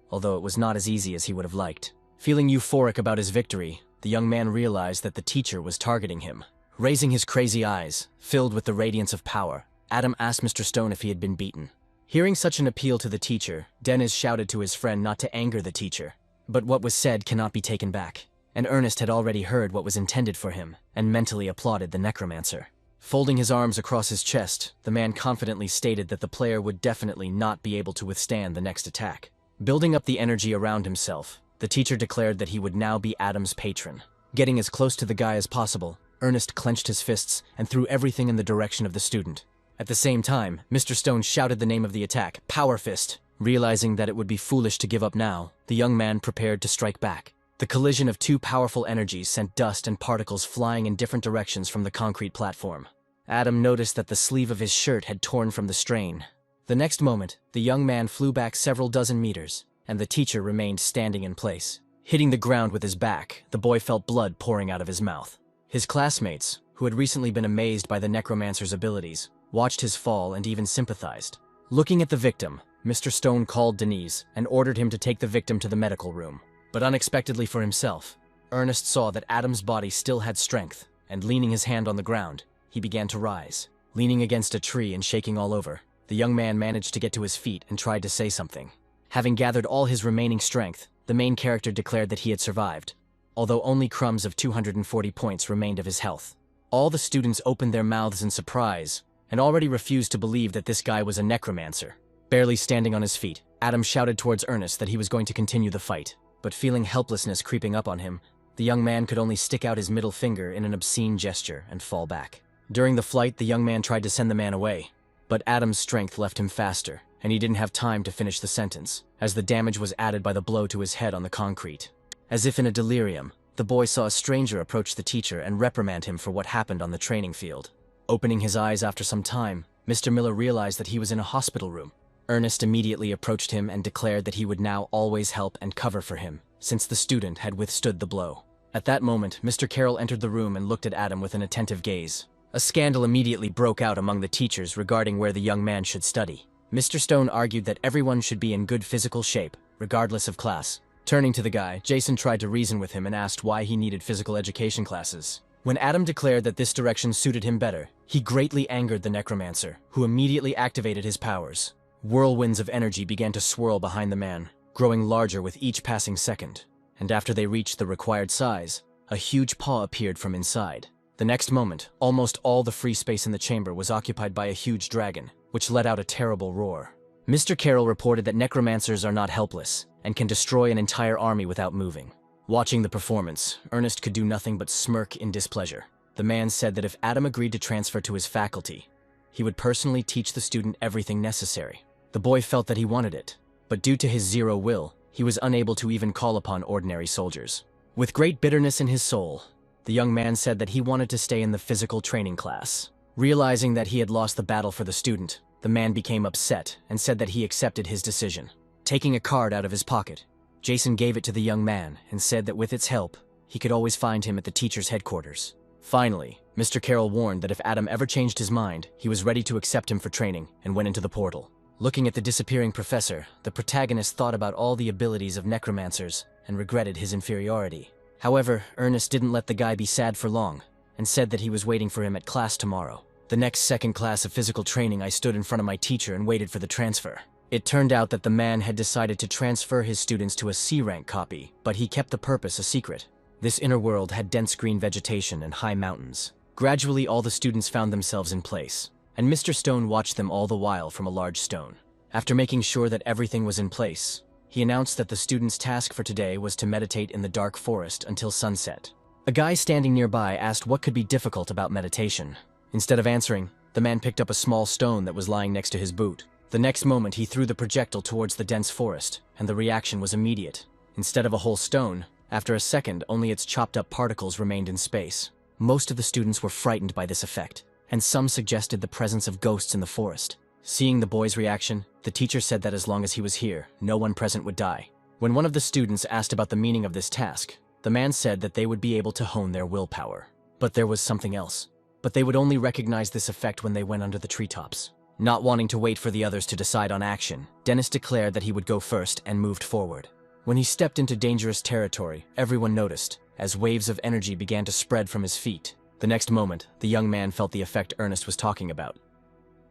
although it was not as easy as he would have liked. Feeling euphoric about his victory, the young man realized that the teacher was targeting him. Raising his crazy eyes, filled with the radiance of power, Adam asked Mr. Stone if he had been beaten. Hearing such an appeal to the teacher, Dennis shouted to his friend not to anger the teacher. But what was said cannot be taken back, and Ernest had already heard what was intended for him, and mentally applauded the necromancer. Folding his arms across his chest, the man confidently stated that the player would definitely not be able to withstand the next attack. Building up the energy around himself, the teacher declared that he would now be Adam's patron. Getting as close to the guy as possible, Ernest clenched his fists and threw everything in the direction of the student. At the same time, Mr. Stone shouted the name of the attack, Power Fist. Realizing that it would be foolish to give up now, the young man prepared to strike back. The collision of 2 powerful energies sent dust and particles flying in different directions from the concrete platform. Adam noticed that the sleeve of his shirt had torn from the strain. The next moment, the young man flew back several dozen meters, and the teacher remained standing in place. Hitting the ground with his back, the boy felt blood pouring out of his mouth. His classmates, who had recently been amazed by the necromancer's abilities, watched his fall and even sympathized. Looking at the victim, Mr. Stone called Denise and ordered him to take the victim to the medical room. But unexpectedly for himself, Ernest saw that Adam's body still had strength, and leaning his hand on the ground, he began to rise. Leaning against a tree and shaking all over, the young man managed to get to his feet and tried to say something. Having gathered all his remaining strength, the main character declared that he had survived, although only crumbs of 240 points remained of his health. All the students opened their mouths in surprise, and already refused to believe that this guy was a necromancer. Barely standing on his feet, Adam shouted towards Ernest that he was going to continue the fight, but feeling helplessness creeping up on him, the young man could only stick out his middle finger in an obscene gesture and fall back. During the flight, the young man tried to send the man away, but Adam's strength left him faster, and he didn't have time to finish the sentence, as the damage was added by the blow to his head on the concrete. As if in a delirium, the boy saw a stranger approach the teacher and reprimand him for what happened on the training field. Opening his eyes after some time, Mr. Miller realized that he was in a hospital room. Ernest immediately approached him and declared that he would now always help and cover for him, since the student had withstood the blow. At that moment, Mr. Carroll entered the room and looked at Adam with an attentive gaze. A scandal immediately broke out among the teachers regarding where the young man should study. Mr. Stone argued that everyone should be in good physical shape, regardless of class. Turning to the guy, Jason tried to reason with him and asked why he needed physical education classes. When Adam declared that this direction suited him better, he greatly angered the necromancer, who immediately activated his powers. Whirlwinds of energy began to swirl behind the man, growing larger with each passing second. And after they reached the required size, a huge paw appeared from inside. The next moment, almost all the free space in the chamber was occupied by a huge dragon, which let out a terrible roar. Mr. Carroll reported that necromancers are not helpless, and can destroy an entire army without moving. Watching the performance, Ernest could do nothing but smirk in displeasure. The man said that if Adam agreed to transfer to his faculty, he would personally teach the student everything necessary. The boy felt that he wanted it, but due to his zero will, he was unable to even call upon ordinary soldiers. With great bitterness in his soul, the young man said that he wanted to stay in the physical training class. Realizing that he had lost the battle for the student, the man became upset and said that he accepted his decision. Taking a card out of his pocket, Jason gave it to the young man and said that with its help, he could always find him at the teacher's headquarters. Finally, Mr. Carroll warned that if Adam ever changed his mind, he was ready to accept him for training and went into the portal. Looking at the disappearing professor, the protagonist thought about all the abilities of necromancers and regretted his inferiority. However, Ernest didn't let the guy be sad for long and said that he was waiting for him at class tomorrow. The next second class of physical training, I stood in front of my teacher and waited for the transfer. It turned out that the man had decided to transfer his students to a C-rank copy, but he kept the purpose a secret. This inner world had dense green vegetation and high mountains. Gradually, all the students found themselves in place, and Mr. Stone watched them all the while from a large stone. After making sure that everything was in place, he announced that the students' task for today was to meditate in the dark forest until sunset. A guy standing nearby asked what could be difficult about meditation. Instead of answering, the man picked up a small stone that was lying next to his boot. The next moment, he threw the projectile towards the dense forest, and the reaction was immediate. Instead of a whole stone, after a second, only its chopped-up particles remained in space. Most of the students were frightened by this effect, and some suggested the presence of ghosts in the forest. Seeing the boy's reaction, the teacher said that as long as he was here, no one present would die. When one of the students asked about the meaning of this task, the man said that they would be able to hone their willpower. But there was something else. But they would only recognize this effect when they went under the treetops. Not wanting to wait for the others to decide on action, Dennis declared that he would go first and moved forward. When he stepped into dangerous territory, everyone noticed, as waves of energy began to spread from his feet. The next moment, the young man felt the effect Ernest was talking about.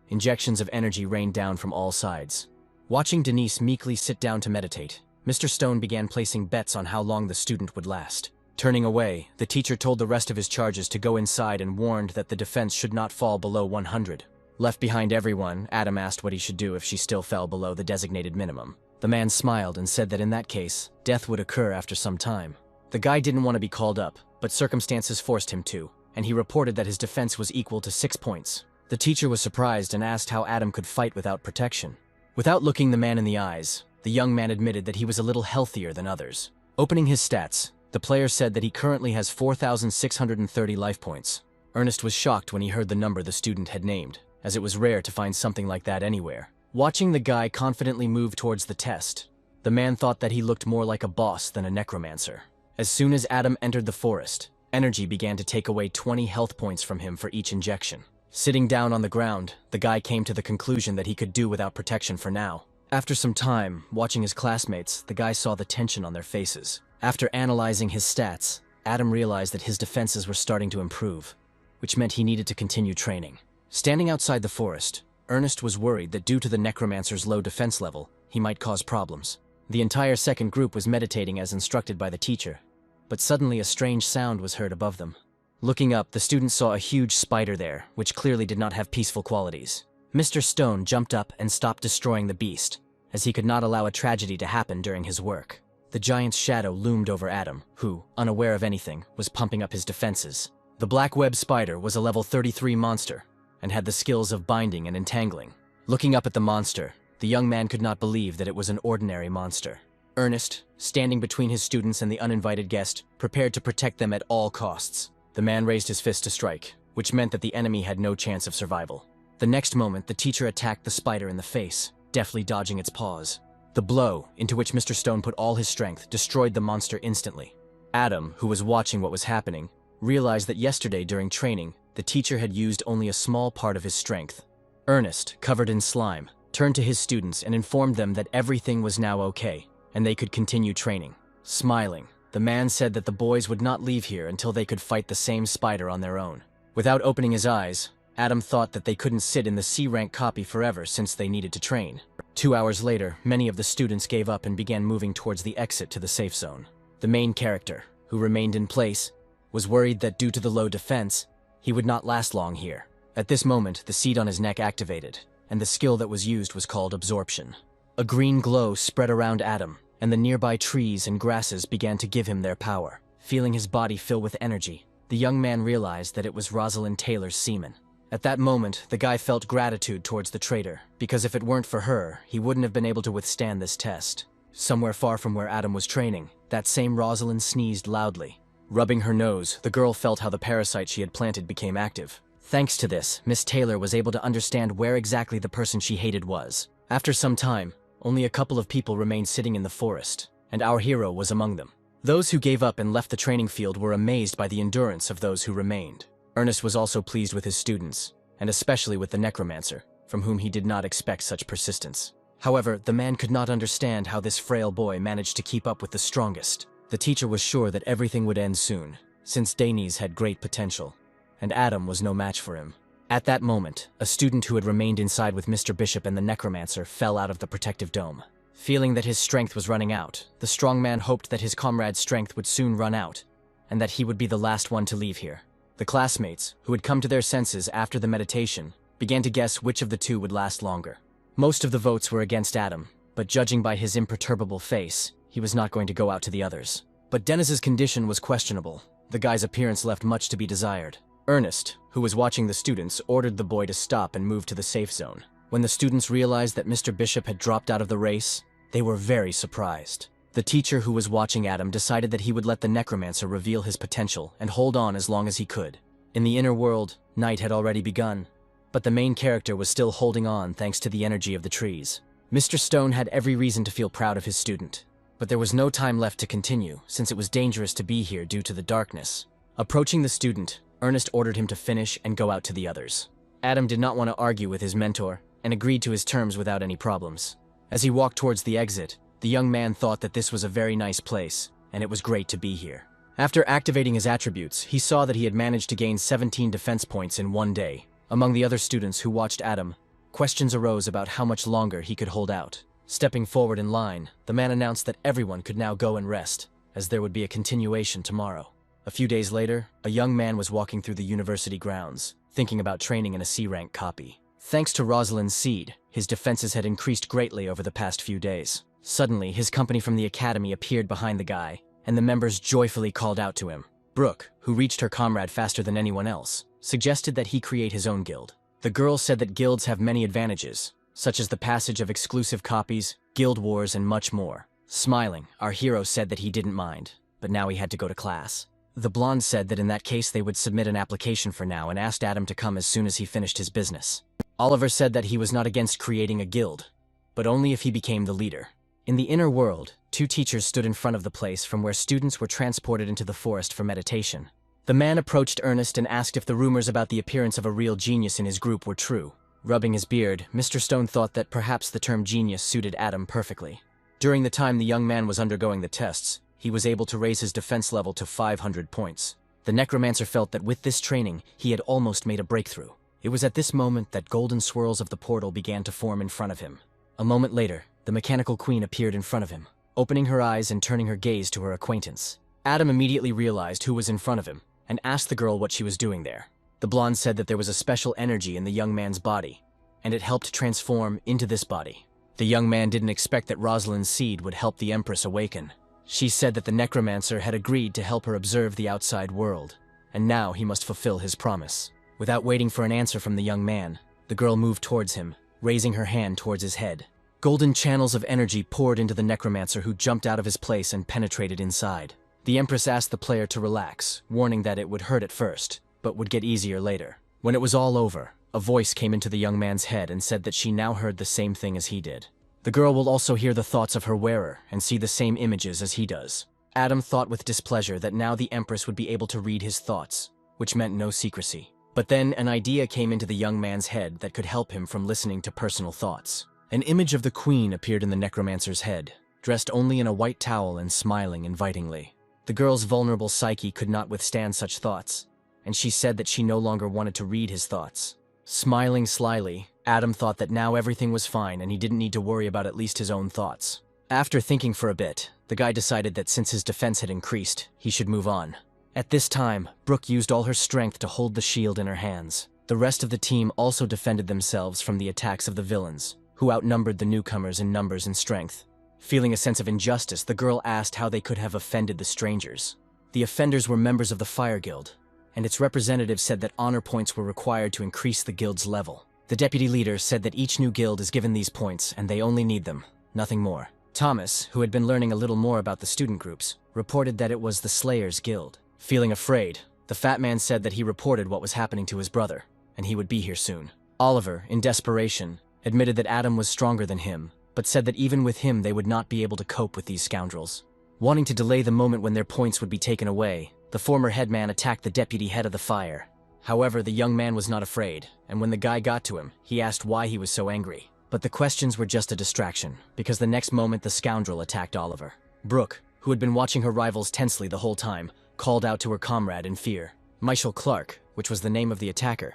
Injections of energy rained down from all sides. Watching Denise meekly sit down to meditate, Mr. Stone began placing bets on how long the student would last. Turning away, the teacher told the rest of his charges to go inside and warned that the defense should not fall below 100. Left behind everyone, Adam asked what he should do if she still fell below the designated minimum. The man smiled and said that in that case, death would occur after some time. The guy didn't want to be called up, but circumstances forced him to, and he reported that his defense was equal to 6 points. The teacher was surprised and asked how Adam could fight without protection. Without looking the man in the eyes, the young man admitted that he was a little healthier than others. Opening his stats, the player said that he currently has 4,630 life points. Ernest was shocked when he heard the number the student had named, as it was rare to find something like that anywhere. Watching the guy confidently move towards the test, the man thought that he looked more like a boss than a necromancer. As soon as Adam entered the forest, energy began to take away 20 health points from him for each injection. Sitting down on the ground, the guy came to the conclusion that he could do without protection for now. After some time, watching his classmates, the guy saw the tension on their faces. After analyzing his stats, Adam realized that his defenses were starting to improve, which meant he needed to continue training. Standing outside the forest, Ernest was worried that due to the necromancer's low defense level, he might cause problems. The entire second group was meditating as instructed by the teacher, but suddenly a strange sound was heard above them. Looking up, the students saw a huge spider there, which clearly did not have peaceful qualities. Mr. Stone jumped up and stopped destroying the beast, as he could not allow a tragedy to happen during his work. The giant's shadow loomed over Adam, who, unaware of anything, was pumping up his defenses. The black web spider was a level 33 monster, and had the skills of binding and entangling. Looking up at the monster, the young man could not believe that it was an ordinary monster. Ernest, standing between his students and the uninvited guest, prepared to protect them at all costs. The man raised his fist to strike, which meant that the enemy had no chance of survival. The next moment, the teacher attacked the spider in the face, deftly dodging its paws. The blow, into which Mr. Stone put all his strength, destroyed the monster instantly. Adam, who was watching what was happening, realized that yesterday during training, the teacher had used only a small part of his strength. Ernest, covered in slime, turned to his students and informed them that everything was now okay, and they could continue training. Smiling, the man said that the boys would not leave here until they could fight the same spider on their own. Without opening his eyes, Adam thought that they couldn't sit in the C-rank copy forever since they needed to train. 2 hours later, many of the students gave up and began moving towards the exit to the safe zone. The main character, who remained in place, was worried that due to the low defense, he would not last long here. At this moment, the seed on his neck activated, and the skill that was used was called absorption. A green glow spread around Adam, and the nearby trees and grasses began to give him their power. Feeling his body fill with energy, the young man realized that it was Rosalind Taylor's semen. At that moment, the guy felt gratitude towards the traitor, because if it weren't for her, he wouldn't have been able to withstand this test. Somewhere far from where Adam was training, that same Rosalind sneezed loudly. Rubbing her nose, the girl felt how the parasite she had planted became active. Thanks to this, Miss Taylor was able to understand where exactly the person she hated was. After some time, only a couple of people remained sitting in the forest, and our hero was among them. Those who gave up and left the training field were amazed by the endurance of those who remained. Ernest was also pleased with his students, and especially with the Necromancer, from whom he did not expect such persistence. However, the man could not understand how this frail boy managed to keep up with the strongest. The teacher was sure that everything would end soon, since Denise had great potential, and Adam was no match for him. At that moment, a student who had remained inside with Mr. Bishop and the Necromancer fell out of the protective dome. Feeling that his strength was running out, the strong man hoped that his comrade's strength would soon run out, and that he would be the last one to leave here. The classmates, who had come to their senses after the meditation, began to guess which of the two would last longer. Most of the votes were against Adam, but judging by his imperturbable face, he was not going to go out to the others. But Dennis's condition was questionable. The guy's appearance left much to be desired. Ernest, who was watching the students, ordered the boy to stop and move to the safe zone. When the students realized that Mr. Bishop had dropped out of the race, they were very surprised. The teacher who was watching Adam decided that he would let the Necromancer reveal his potential and hold on as long as he could. In the inner world, night had already begun, but the main character was still holding on thanks to the energy of the trees. Mr. Stone had every reason to feel proud of his student, but there was no time left to continue since it was dangerous to be here due to the darkness. Approaching the student, Ernest ordered him to finish and go out to the others. Adam did not want to argue with his mentor and agreed to his terms without any problems. As he walked towards the exit, the young man thought that this was a very nice place, and it was great to be here. After activating his attributes, he saw that he had managed to gain 17 defense points in one day. Among the other students who watched Adam, questions arose about how much longer he could hold out. Stepping forward in line, the man announced that everyone could now go and rest, as there would be a continuation tomorrow. A few days later, a young man was walking through the university grounds, thinking about training in a C-rank copy. Thanks to Rosalind's seed, his defenses had increased greatly over the past few days. Suddenly, his company from the academy appeared behind the guy, and the members joyfully called out to him. Brooke, who reached her comrade faster than anyone else, suggested that he create his own guild. The girl said that guilds have many advantages, such as the passage of exclusive copies, guild wars, and much more. Smiling, our hero said that he didn't mind, but now he had to go to class. The blonde said that in that case they would submit an application for now and asked Adam to come as soon as he finished his business. Oliver said that he was not against creating a guild, but only if he became the leader. In the inner world, two teachers stood in front of the place from where students were transported into the forest for meditation. The man approached Ernest and asked if the rumors about the appearance of a real genius in his group were true. Rubbing his beard, Mr. Stone thought that perhaps the term genius suited Adam perfectly. During the time the young man was undergoing the tests, he was able to raise his defense level to 500 points. The Necromancer felt that with this training, he had almost made a breakthrough. It was at this moment that golden swirls of the portal began to form in front of him. A moment later, the mechanical queen appeared in front of him, opening her eyes and turning her gaze to her acquaintance. Adam immediately realized who was in front of him, and asked the girl what she was doing there. The blonde said that there was a special energy in the young man's body, and it helped transform into this body. The young man didn't expect that Rosalind's seed would help the Empress awaken. She said that the Necromancer had agreed to help her observe the outside world, and now he must fulfill his promise. Without waiting for an answer from the young man, the girl moved towards him, raising her hand towards his head. Golden channels of energy poured into the Necromancer, who jumped out of his place and penetrated inside. The Empress asked the player to relax, warning that it would hurt at first, but would get easier later. When it was all over, a voice came into the young man's head and said that she now heard the same thing as he did. The girl will also hear the thoughts of her wearer and see the same images as he does. Adam thought with displeasure that now the Empress would be able to read his thoughts, which meant no secrecy. But then an idea came into the young man's head that could help him from listening to personal thoughts. An image of the queen appeared in the Necromancer's head, dressed only in a white towel and smiling invitingly. The girl's vulnerable psyche could not withstand such thoughts, and she said that she no longer wanted to read his thoughts. Smiling slyly, Adam thought that now everything was fine and he didn't need to worry about at least his own thoughts. After thinking for a bit, the guy decided that since his defense had increased, he should move on. At this time, Brooke used all her strength to hold the shield in her hands. The rest of the team also defended themselves from the attacks of the villains, who outnumbered the newcomers in numbers and strength. Feeling a sense of injustice, the girl asked how they could have offended the strangers. The offenders were members of the Fire Guild, and its representative said that honor points were required to increase the guild's level. The deputy leader said that each new guild is given these points and they only need them, nothing more. Thomas, who had been learning a little more about the student groups, reported that it was the Slayers Guild. Feeling afraid, the fat man said that he reported what was happening to his brother, and he would be here soon. Oliver, in desperation, admitted that Adam was stronger than him, but said that even with him they would not be able to cope with these scoundrels. Wanting to delay the moment when their points would be taken away, the former headman attacked the deputy head of the fire. However, the young man was not afraid, and when the guy got to him, he asked why he was so angry. But the questions were just a distraction, because the next moment the scoundrel attacked Oliver. Brooke, who had been watching her rivals tensely the whole time, called out to her comrade in fear. Michael Clark, which was the name of the attacker,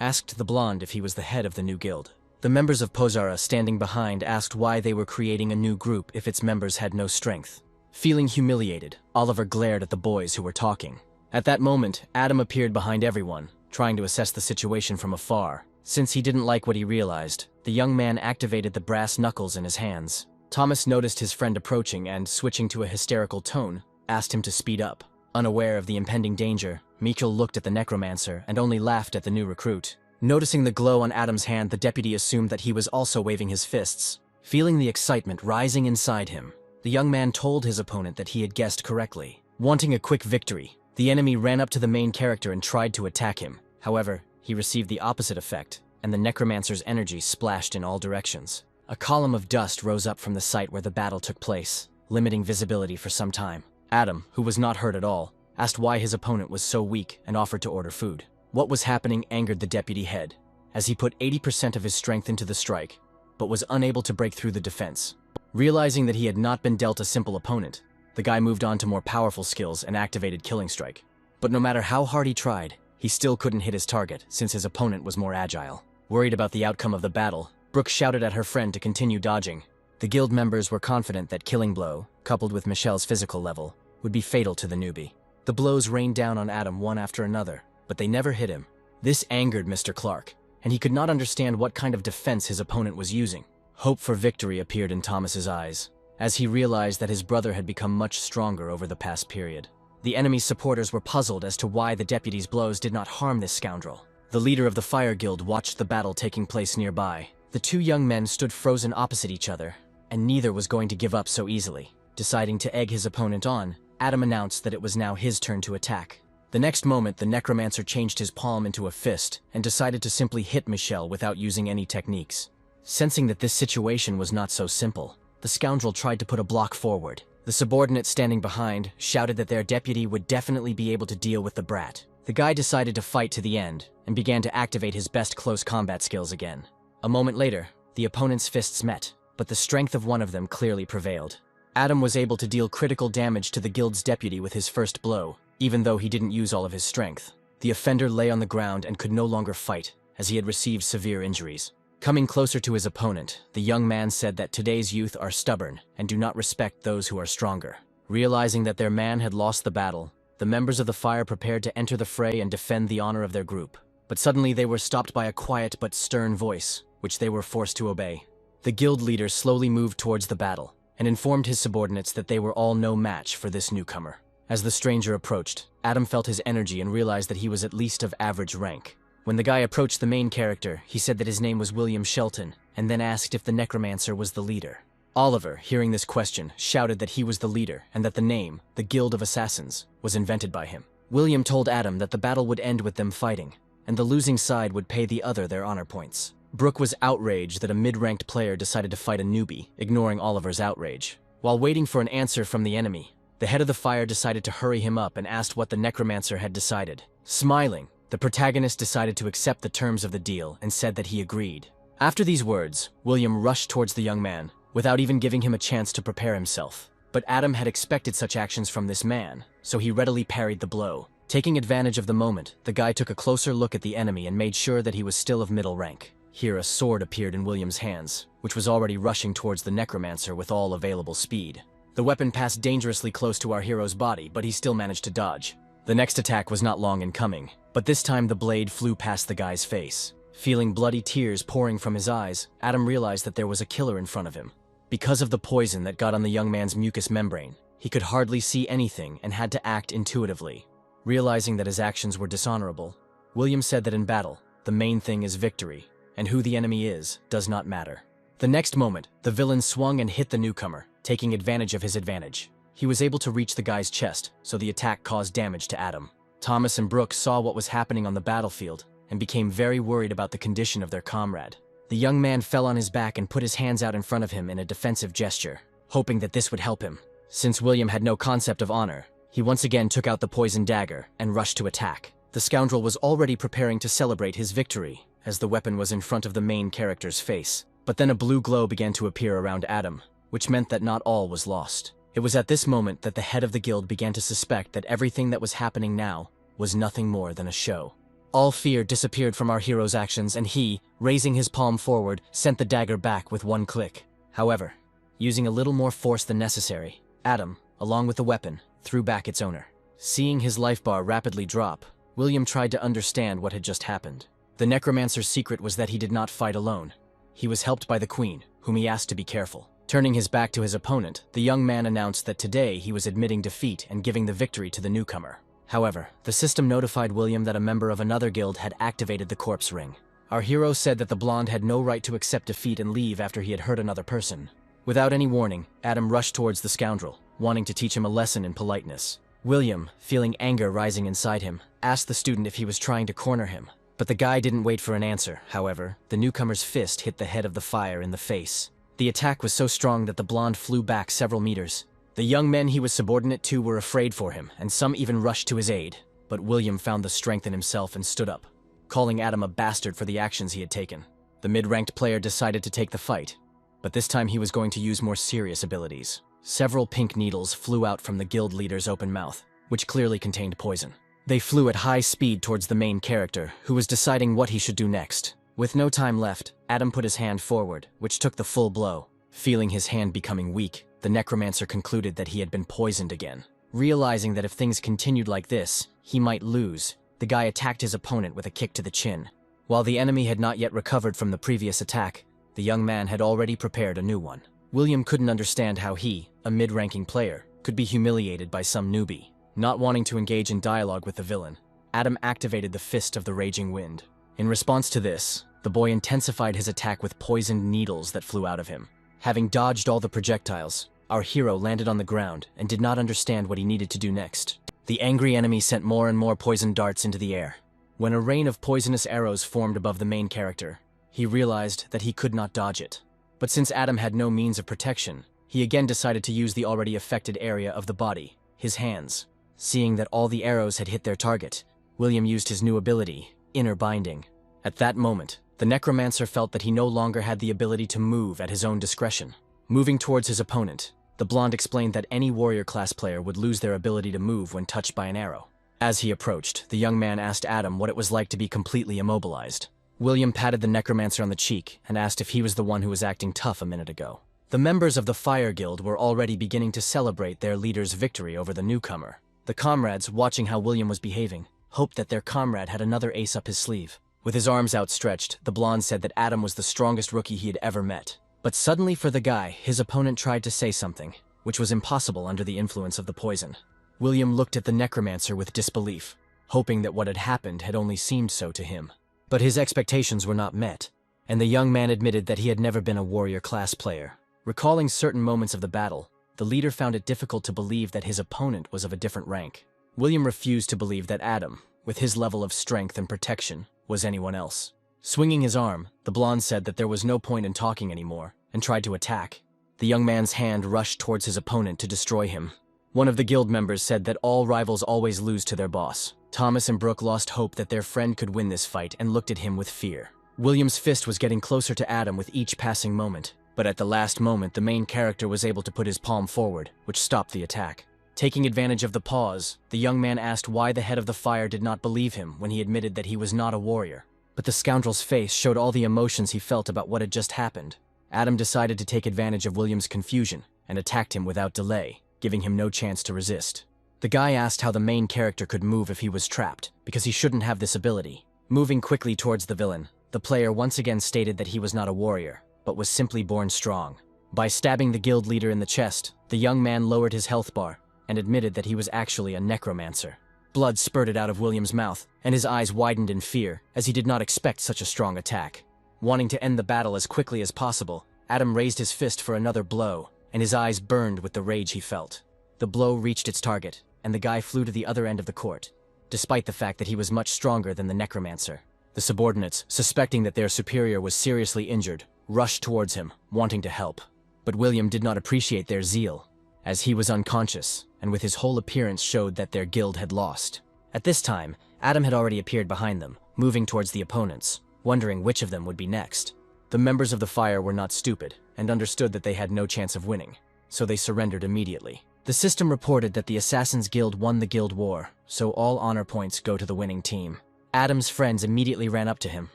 asked the blonde if he was the head of the new guild. The members of Pozara standing behind asked why they were creating a new group if its members had no strength. Feeling humiliated, Oliver glared at the boys who were talking. At that moment, Adam appeared behind everyone, trying to assess the situation from afar. Since he didn't like what he realized, the young man activated the brass knuckles in his hands. Thomas noticed his friend approaching and, switching to a hysterical tone, asked him to speed up. Unaware of the impending danger, Mikhail looked at the Necromancer and only laughed at the new recruit. Noticing the glow on Adam's hand, the deputy assumed that he was also waving his fists. Feeling the excitement rising inside him, the young man told his opponent that he had guessed correctly. Wanting a quick victory, the enemy ran up to the main character and tried to attack him. However, he received the opposite effect, and the Necromancer's energy splashed in all directions. A column of dust rose up from the site where the battle took place, limiting visibility for some time. Adam, who was not hurt at all, asked why his opponent was so weak and offered to order food. What was happening angered the deputy head, as he put 80% of his strength into the strike, but was unable to break through the defense. Realizing that he had not been dealt a simple opponent, the guy moved on to more powerful skills and activated Killing Strike. But no matter how hard he tried, he still couldn't hit his target since his opponent was more agile. Worried about the outcome of the battle, Brooke shouted at her friend to continue dodging. The guild members were confident that Killing Blow, coupled with Michelle's physical level, would be fatal to the newbie. The blows rained down on Adam one after another, but they never hit him. This angered Mr. Clark, and he could not understand what kind of defense his opponent was using. Hope for victory appeared in Thomas's eyes, as he realized that his brother had become much stronger over the past period. The enemy's supporters were puzzled as to why the deputy's blows did not harm this scoundrel. The leader of the Fire Guild watched the battle taking place nearby. The two young men stood frozen opposite each other, and neither was going to give up so easily. Deciding to egg his opponent on, Adam announced that it was now his turn to attack. The next moment, the Necromancer changed his palm into a fist and decided to simply hit Michelle without using any techniques. Sensing that this situation was not so simple, the scoundrel tried to put a block forward. The subordinate standing behind shouted that their deputy would definitely be able to deal with the brat. The guy decided to fight to the end and began to activate his best close combat skills again. A moment later, the opponent's fists met, but the strength of one of them clearly prevailed. Adam was able to deal critical damage to the guild's deputy with his first blow, even though he didn't use all of his strength. The offender lay on the ground and could no longer fight, as he had received severe injuries. Coming closer to his opponent, the young man said that today's youth are stubborn and do not respect those who are stronger. Realizing that their man had lost the battle, the members of the Fire prepared to enter the fray and defend the honor of their group. But suddenly they were stopped by a quiet but stern voice, which they were forced to obey. The guild leader slowly moved towards the battle and informed his subordinates that they were all no match for this newcomer. As the stranger approached, Adam felt his energy and realized that he was at least of average rank. When the guy approached the main character, he said that his name was William Shelton, and then asked if the Necromancer was the leader. Oliver, hearing this question, shouted that he was the leader and that the name, the Guild of Assassins, was invented by him. William told Adam that the battle would end with them fighting, and the losing side would pay the other their honor points. Brooke was outraged that a mid-ranked player decided to fight a newbie, ignoring Oliver's outrage. While waiting for an answer from the enemy, the head of the Fire decided to hurry him up and asked what the Necromancer had decided. Smiling, the protagonist decided to accept the terms of the deal and said that he agreed. After these words, William rushed towards the young man, without even giving him a chance to prepare himself. But Adam had expected such actions from this man, so he readily parried the blow. Taking advantage of the moment, the guy took a closer look at the enemy and made sure that he was still of middle rank. Here a sword appeared in William's hands, which was already rushing towards the Necromancer with all available speed. The weapon passed dangerously close to our hero's body, but he still managed to dodge. The next attack was not long in coming, but this time the blade flew past the guy's face. Feeling bloody tears pouring from his eyes, Adam realized that there was a killer in front of him. Because of the poison that got on the young man's mucous membrane, he could hardly see anything and had to act intuitively. Realizing that his actions were dishonorable, William said that in battle, the main thing is victory, and who the enemy is does not matter. The next moment, the villain swung and hit the newcomer, taking advantage of his advantage. He was able to reach the guy's chest, so the attack caused damage to Adam. Thomas and Brooke saw what was happening on the battlefield and became very worried about the condition of their comrade. The young man fell on his back and put his hands out in front of him in a defensive gesture, hoping that this would help him. Since William had no concept of honor, he once again took out the poison dagger and rushed to attack. The scoundrel was already preparing to celebrate his victory, as the weapon was in front of the main character's face. But then a blue glow began to appear around Adam, which meant that not all was lost. It was at this moment that the head of the guild began to suspect that everything that was happening now was nothing more than a show. All fear disappeared from our hero's actions, and he, raising his palm forward, sent the dagger back with one click. However, using a little more force than necessary, Adam, along with the weapon, threw back its owner. Seeing his life bar rapidly drop, William tried to understand what had just happened. The Necromancer's secret was that he did not fight alone. He was helped by the Queen, whom he asked to be careful. Turning his back to his opponent, the young man announced that today he was admitting defeat and giving the victory to the newcomer. However, the system notified William that a member of another guild had activated the corpse ring. Our hero said that the blonde had no right to accept defeat and leave after he had hurt another person. Without any warning, Adam rushed towards the scoundrel, wanting to teach him a lesson in politeness. William, feeling anger rising inside him, asked the student if he was trying to corner him. But the guy didn't wait for an answer. However, the newcomer's fist hit the head of the fire in the face. The attack was so strong that the blonde flew back several meters. The young men he was subordinate to were afraid for him, and some even rushed to his aid. But William found the strength in himself and stood up, calling Adam a bastard for the actions he had taken. The mid-ranked player decided to take the fight, but this time he was going to use more serious abilities. Several pink needles flew out from the guild leader's open mouth, which clearly contained poison. They flew at high speed towards the main character, who was deciding what he should do next. With no time left, Adam put his hand forward, which took the full blow. Feeling his hand becoming weak, the Necromancer concluded that he had been poisoned again. Realizing that if things continued like this, he might lose, the guy attacked his opponent with a kick to the chin. While the enemy had not yet recovered from the previous attack, the young man had already prepared a new one. William couldn't understand how he, a mid-ranking player, could be humiliated by some newbie. Not wanting to engage in dialogue with the villain, Adam activated the Fist of the Raging Wind. In response to this, the boy intensified his attack with poisoned needles that flew out of him. Having dodged all the projectiles, our hero landed on the ground and did not understand what he needed to do next. The angry enemy sent more and more poison darts into the air. When a rain of poisonous arrows formed above the main character, he realized that he could not dodge it. But since Adam had no means of protection, he again decided to use the already affected area of the body, his hands. Seeing that all the arrows had hit their target, William used his new ability, Inner Binding. At that moment, the Necromancer felt that he no longer had the ability to move at his own discretion. Moving towards his opponent, the blonde explained that any warrior class player would lose their ability to move when touched by an arrow. As he approached, the young man asked Adam what it was like to be completely immobilized. William patted the Necromancer on the cheek and asked if he was the one who was acting tough a minute ago. The members of the Fire Guild were already beginning to celebrate their leader's victory over the newcomer. The comrades, watching how William was behaving, hoped that their comrade had another ace up his sleeve. With his arms outstretched, the blonde said that Adam was the strongest rookie he had ever met. But suddenly for the guy, his opponent tried to say something, which was impossible under the influence of the poison. William looked at the Necromancer with disbelief, hoping that what had happened had only seemed so to him. But his expectations were not met, and the young man admitted that he had never been a warrior class player. Recalling certain moments of the battle, the leader found it difficult to believe that his opponent was of a different rank. William refused to believe that Adam, with his level of strength and protection, was anyone else. Swinging his arm, the blonde said that there was no point in talking anymore, and tried to attack. The young man's hand rushed towards his opponent to destroy him. One of the guild members said that all rivals always lose to their boss. Thomas and Brooke lost hope that their friend could win this fight and looked at him with fear. William's fist was getting closer to Adam with each passing moment. But at the last moment, the main character was able to put his palm forward, which stopped the attack. Taking advantage of the pause, the young man asked why the head of the fire did not believe him when he admitted that he was not a warrior. But the scoundrel's face showed all the emotions he felt about what had just happened. Adam decided to take advantage of William's confusion and attacked him without delay, giving him no chance to resist. The guy asked how the main character could move if he was trapped, because he shouldn't have this ability. Moving quickly towards the villain, the player once again stated that he was not a warrior, but was simply born strong. By stabbing the guild leader in the chest, the young man lowered his health bar and admitted that he was actually a necromancer. Blood spurted out of William's mouth, and his eyes widened in fear, as he did not expect such a strong attack. Wanting to end the battle as quickly as possible, Adam raised his fist for another blow, and his eyes burned with the rage he felt. The blow reached its target, and the guy flew to the other end of the court, despite the fact that he was much stronger than the necromancer. The subordinates, suspecting that their superior was seriously injured, rushed towards him, wanting to help. But William did not appreciate their zeal, as he was unconscious, and with his whole appearance showed that their guild had lost. At this time, Adam had already appeared behind them, moving towards the opponents, wondering which of them would be next. The members of the fire were not stupid, and understood that they had no chance of winning, so they surrendered immediately. The system reported that the Assassin's Guild won the guild war, so all honor points go to the winning team. Adam's friends immediately ran up to him,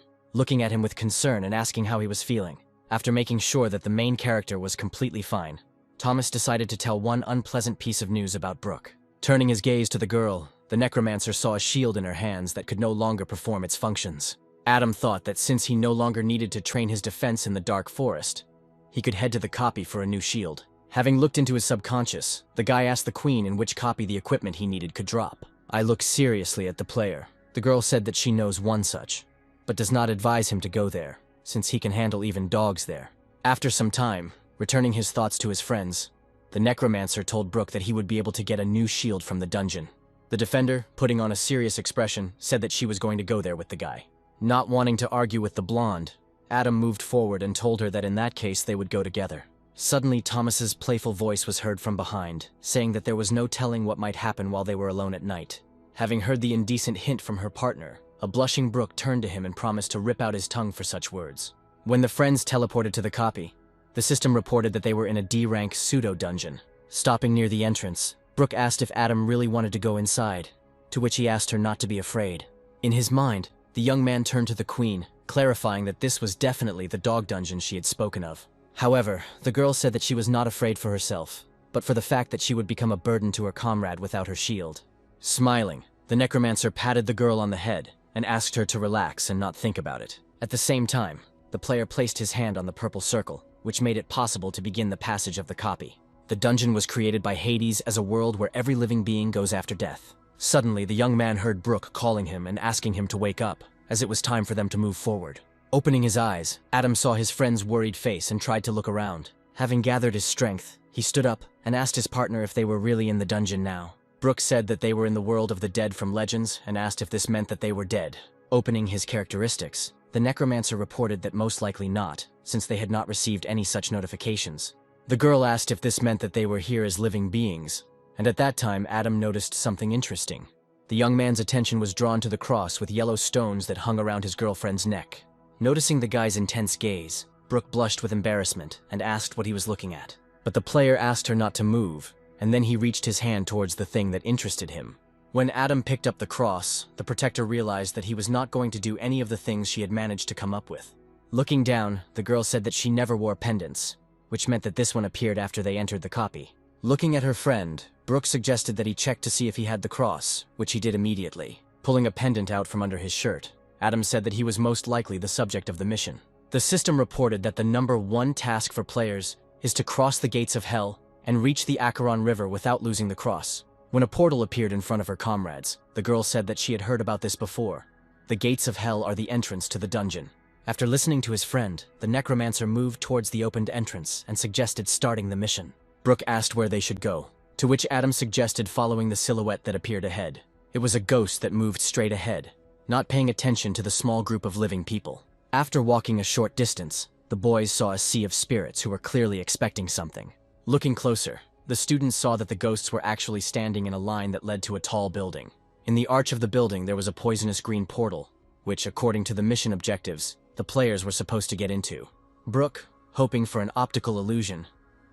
looking at him with concern and asking how he was feeling. After making sure that the main character was completely fine, Thomas decided to tell one unpleasant piece of news about Brooke. Turning his gaze to the girl, the Necromancer saw a shield in her hands that could no longer perform its functions. Adam thought that since he no longer needed to train his defense in the dark forest, he could head to the copy for a new shield. Having looked into his subconscious, the guy asked the queen in which copy the equipment he needed could drop. I looked seriously at the player. The girl said that she knows one such, but does not advise him to go there, since he can handle even dogs there. After some time, returning his thoughts to his friends, the Necromancer told Brooke that he would be able to get a new shield from the dungeon. The defender, putting on a serious expression, said that she was going to go there with the guy. Not wanting to argue with the blonde, Adam moved forward and told her that in that case they would go together. Suddenly, Thomas's playful voice was heard from behind, saying that there was no telling what might happen while they were alone at night. Having heard the indecent hint from her partner, a blushing Brooke turned to him and promised to rip out his tongue for such words. When the friends teleported to the copy, the system reported that they were in a D-rank pseudo-dungeon. Stopping near the entrance, Brooke asked if Adam really wanted to go inside, to which he asked her not to be afraid. In his mind, the young man turned to the queen, clarifying that this was definitely the dog dungeon she had spoken of. However, the girl said that she was not afraid for herself, but for the fact that she would become a burden to her comrade without her shield. Smiling, the Necromancer patted the girl on the head and asked her to relax and not think about it. At the same time, the player placed his hand on the purple circle, which made it possible to begin the passage of the copy. The dungeon was created by Hades as a world where every living being goes after death. Suddenly, the young man heard Brooke calling him and asking him to wake up, as it was time for them to move forward. Opening his eyes, Adam saw his friend's worried face and tried to look around. Having gathered his strength, he stood up and asked his partner if they were really in the dungeon now. Brooke said that they were in the world of the dead from legends and asked if this meant that they were dead. Opening his characteristics, the Necromancer reported that most likely not, since they had not received any such notifications. The girl asked if this meant that they were here as living beings, and at that time Adam noticed something interesting. The young man's attention was drawn to the cross with yellow stones that hung around his girlfriend's neck. Noticing the guy's intense gaze, Brooke blushed with embarrassment and asked what he was looking at. But the player asked her not to move, and then he reached his hand towards the thing that interested him. When Adam picked up the cross, the protector realized that he was not going to do any of the things she had managed to come up with. Looking down, the girl said that she never wore pendants, which meant that this one appeared after they entered the copy. Looking at her friend, Brooke suggested that he check to see if he had the cross, which he did immediately. Pulling a pendant out from under his shirt, Adam said that he was most likely the subject of the mission. The system reported that the #1 task for players is to cross the gates of hell and reach the Acheron River without losing the cross. When a portal appeared in front of her comrades, the girl said that she had heard about this before. The gates of hell are the entrance to the dungeon. After listening to his friend, the Necromancer moved towards the opened entrance and suggested starting the mission. Brooke asked where they should go, to which Adam suggested following the silhouette that appeared ahead. It was a ghost that moved straight ahead, not paying attention to the small group of living people. After walking a short distance, the boys saw a sea of spirits who were clearly expecting something. Looking closer, the students saw that the ghosts were actually standing in a line that led to a tall building. In the arch of the building there was a poisonous green portal, which, according to the mission objectives, the players were supposed to get into. Brooke, hoping for an optical illusion,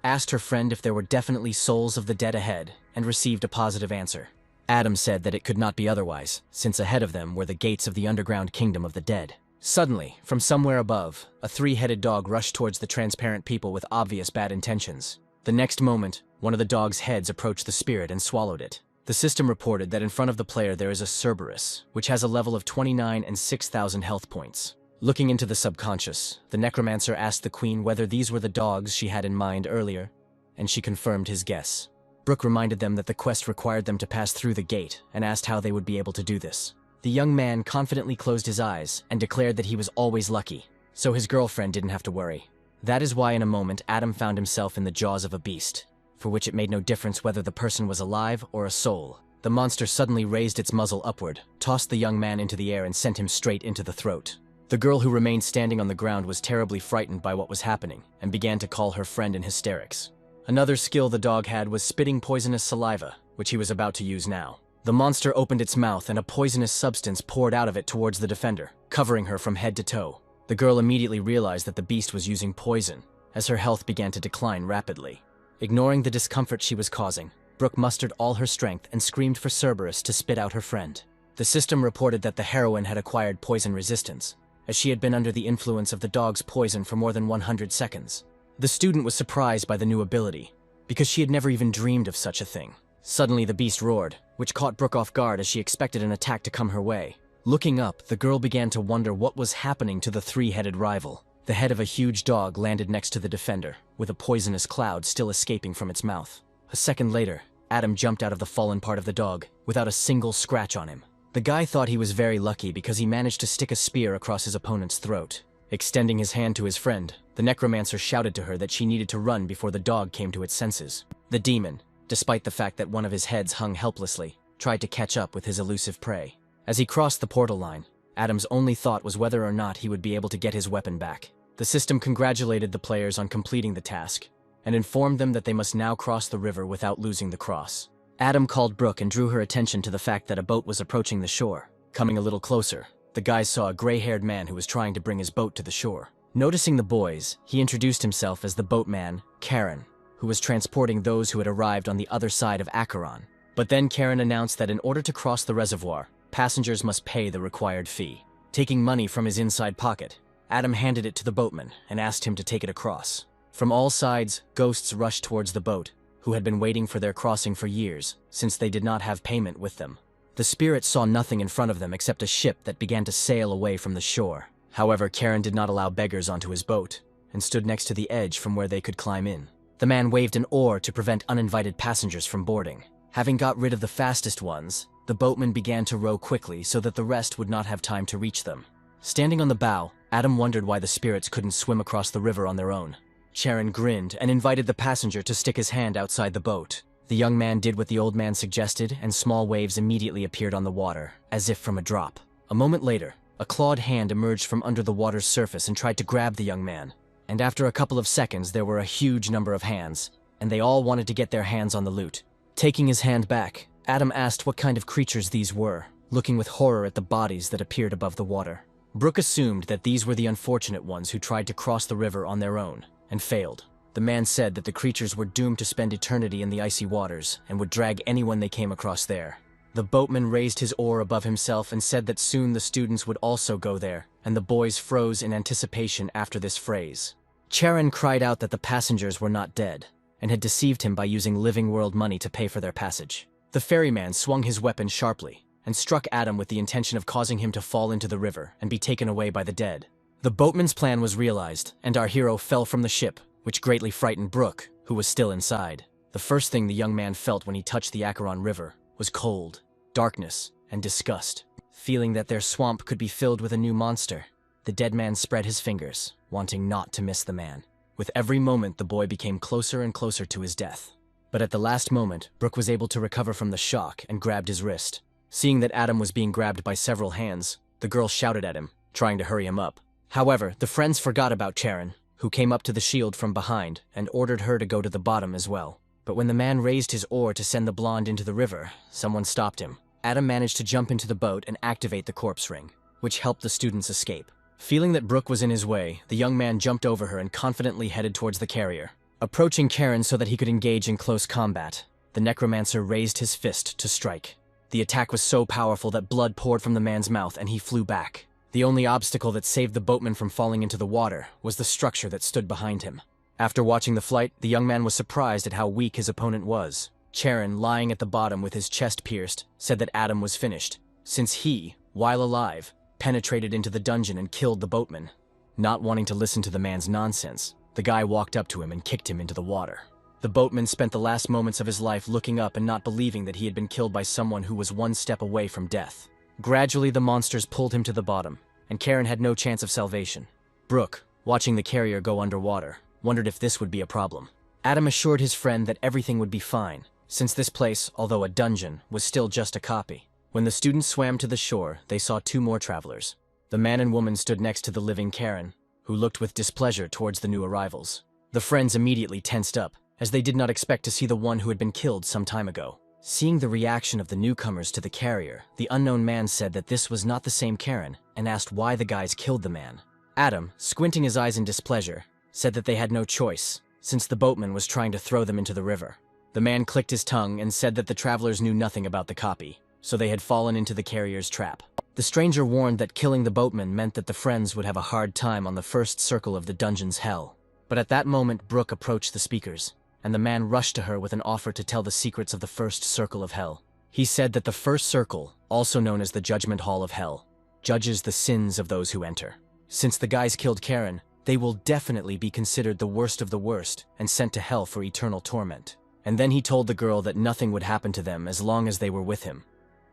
asked her friend if there were definitely souls of the dead ahead, and received a positive answer. Adam said that it could not be otherwise, since ahead of them were the gates of the underground kingdom of the dead. Suddenly, from somewhere above, a 3-headed dog rushed towards the transparent people with obvious bad intentions. The next moment, one of the dog's heads approached the spirit and swallowed it. The system reported that in front of the player there is a Cerberus, which has a level of 29 and 6,000 health points. Looking into the subconscious, the Necromancer asked the queen whether these were the dogs she had in mind earlier, and she confirmed his guess. Brooke reminded them that the quest required them to pass through the gate and asked how they would be able to do this. The young man confidently closed his eyes and declared that he was always lucky, so his girlfriend didn't have to worry. That is why in a moment Adam found himself in the jaws of a beast, for which it made no difference whether the person was alive or a soul. The monster suddenly raised its muzzle upward, tossed the young man into the air and sent him straight into the throat. The girl who remained standing on the ground was terribly frightened by what was happening and began to call her friend in hysterics. Another skill the dog had was spitting poisonous saliva, which he was about to use now. The monster opened its mouth and a poisonous substance poured out of it towards the defender, covering her from head to toe. The girl immediately realized that the beast was using poison, as her health began to decline rapidly. Ignoring the discomfort she was causing, Brooke mustered all her strength and screamed for Cerberus to spit out her friend. The system reported that the heroine had acquired poison resistance, as she had been under the influence of the dog's poison for more than 100 seconds. The student was surprised by the new ability, because she had never even dreamed of such a thing. Suddenly the beast roared, which caught Brooke off guard as she expected an attack to come her way. Looking up, the girl began to wonder what was happening to the three-headed rival. The head of a huge dog landed next to the defender, with a poisonous cloud still escaping from its mouth. A second later, Adam jumped out of the fallen part of the dog, without a single scratch on him. The guy thought he was very lucky because he managed to stick a spear across his opponent's throat. Extending his hand to his friend, the Necromancer shouted to her that she needed to run before the dog came to its senses. The demon, despite the fact that one of his heads hung helplessly, tried to catch up with his elusive prey. As he crossed the portal line, Adam's only thought was whether or not he would be able to get his weapon back. The system congratulated the players on completing the task, and informed them that they must now cross the river without losing the cross. Adam called Brooke and drew her attention to the fact that a boat was approaching the shore. Coming a little closer, the guys saw a gray-haired man who was trying to bring his boat to the shore. Noticing the boys, he introduced himself as the boatman, Karen, who was transporting those who had arrived on the other side of Acheron. But then Karen announced that in order to cross the reservoir, passengers must pay the required fee. Taking money from his inside pocket, Adam handed it to the boatman and asked him to take it across. From all sides, ghosts rushed towards the boat, who had been waiting for their crossing for years, since they did not have payment with them. The spirits saw nothing in front of them except a ship that began to sail away from the shore. However, Karen did not allow beggars onto his boat, and stood next to the edge from where they could climb in. The man waved an oar to prevent uninvited passengers from boarding. Having got rid of the fastest ones, the boatman began to row quickly so that the rest would not have time to reach them. Standing on the bow, Adam wondered why the spirits couldn't swim across the river on their own. Charon grinned and invited the passenger to stick his hand outside the boat. The young man did what the old man suggested, and small waves immediately appeared on the water, as if from a drop. A moment later, a clawed hand emerged from under the water's surface and tried to grab the young man. And after a couple of seconds, there were a huge number of hands, and they all wanted to get their hands on the loot. Taking his hand back, Adam asked what kind of creatures these were, looking with horror at the bodies that appeared above the water. Brooke assumed that these were the unfortunate ones who tried to cross the river on their own, and failed. The man said that the creatures were doomed to spend eternity in the icy waters, and would drag anyone they came across there. The boatman raised his oar above himself and said that soon the students would also go there, and the boys froze in anticipation after this phrase. Charon cried out that the passengers were not dead, and had deceived him by using living world money to pay for their passage. The ferryman swung his weapon sharply, and struck Adam with the intention of causing him to fall into the river and be taken away by the dead. The boatman's plan was realized, and our hero fell from the ship, which greatly frightened Brooke, who was still inside. The first thing the young man felt when he touched the Acheron River was cold, darkness, and disgust. Feeling that their swamp could be filled with a new monster, the dead man spread his fingers, wanting not to miss the man. With every moment, the boy became closer and closer to his death. But at the last moment, Brooke was able to recover from the shock and grabbed his wrist. Seeing that Adam was being grabbed by several hands, the girl shouted at him, trying to hurry him up. However, the friends forgot about Charon, who came up to the shield from behind and ordered her to go to the bottom as well. But when the man raised his oar to send the blonde into the river, someone stopped him. Adam managed to jump into the boat and activate the corpse ring, which helped the students escape. Feeling that Brooke was in his way, the young man jumped over her and confidently headed towards the carrier. Approaching Karen so that he could engage in close combat, the Necromancer raised his fist to strike. The attack was so powerful that blood poured from the man's mouth and he flew back. The only obstacle that saved the boatman from falling into the water was the structure that stood behind him. After watching the flight, the young man was surprised at how weak his opponent was. Charon, lying at the bottom with his chest pierced, said that Adam was finished, since he, while alive, penetrated into the dungeon and killed the boatman. Not wanting to listen to the man's nonsense, the guy walked up to him and kicked him into the water. The boatman spent the last moments of his life looking up and not believing that he had been killed by someone who was one step away from death. Gradually, the monsters pulled him to the bottom, and Karen had no chance of salvation. Brooke, watching the carrier go underwater, wondered if this would be a problem. Adam assured his friend that everything would be fine, since this place, although a dungeon, was still just a copy. When the students swam to the shore, they saw two more travelers. The man and woman stood next to the living Karen, who looked with displeasure towards the new arrivals. The friends immediately tensed up, as they did not expect to see the one who had been killed some time ago. Seeing the reaction of the newcomers to the carrier, the unknown man said that this was not the same Karen, and asked why the guys killed the man. Adam, squinting his eyes in displeasure, said that they had no choice, since the boatman was trying to throw them into the river. The man clicked his tongue and said that the travelers knew nothing about the copy. so they had fallen into the carrier's trap. The stranger warned that killing the boatman meant that the friends would have a hard time on the first circle of the dungeon's hell. But at that moment, Brooke approached the speakers, and the man rushed to her with an offer to tell the secrets of the first circle of hell. He said that the first circle, also known as the Judgment Hall of Hell, judges the sins of those who enter. Since the guys killed Karen, they will definitely be considered the worst of the worst and sent to hell for eternal torment. And then he told the girl that nothing would happen to them as long as they were with him,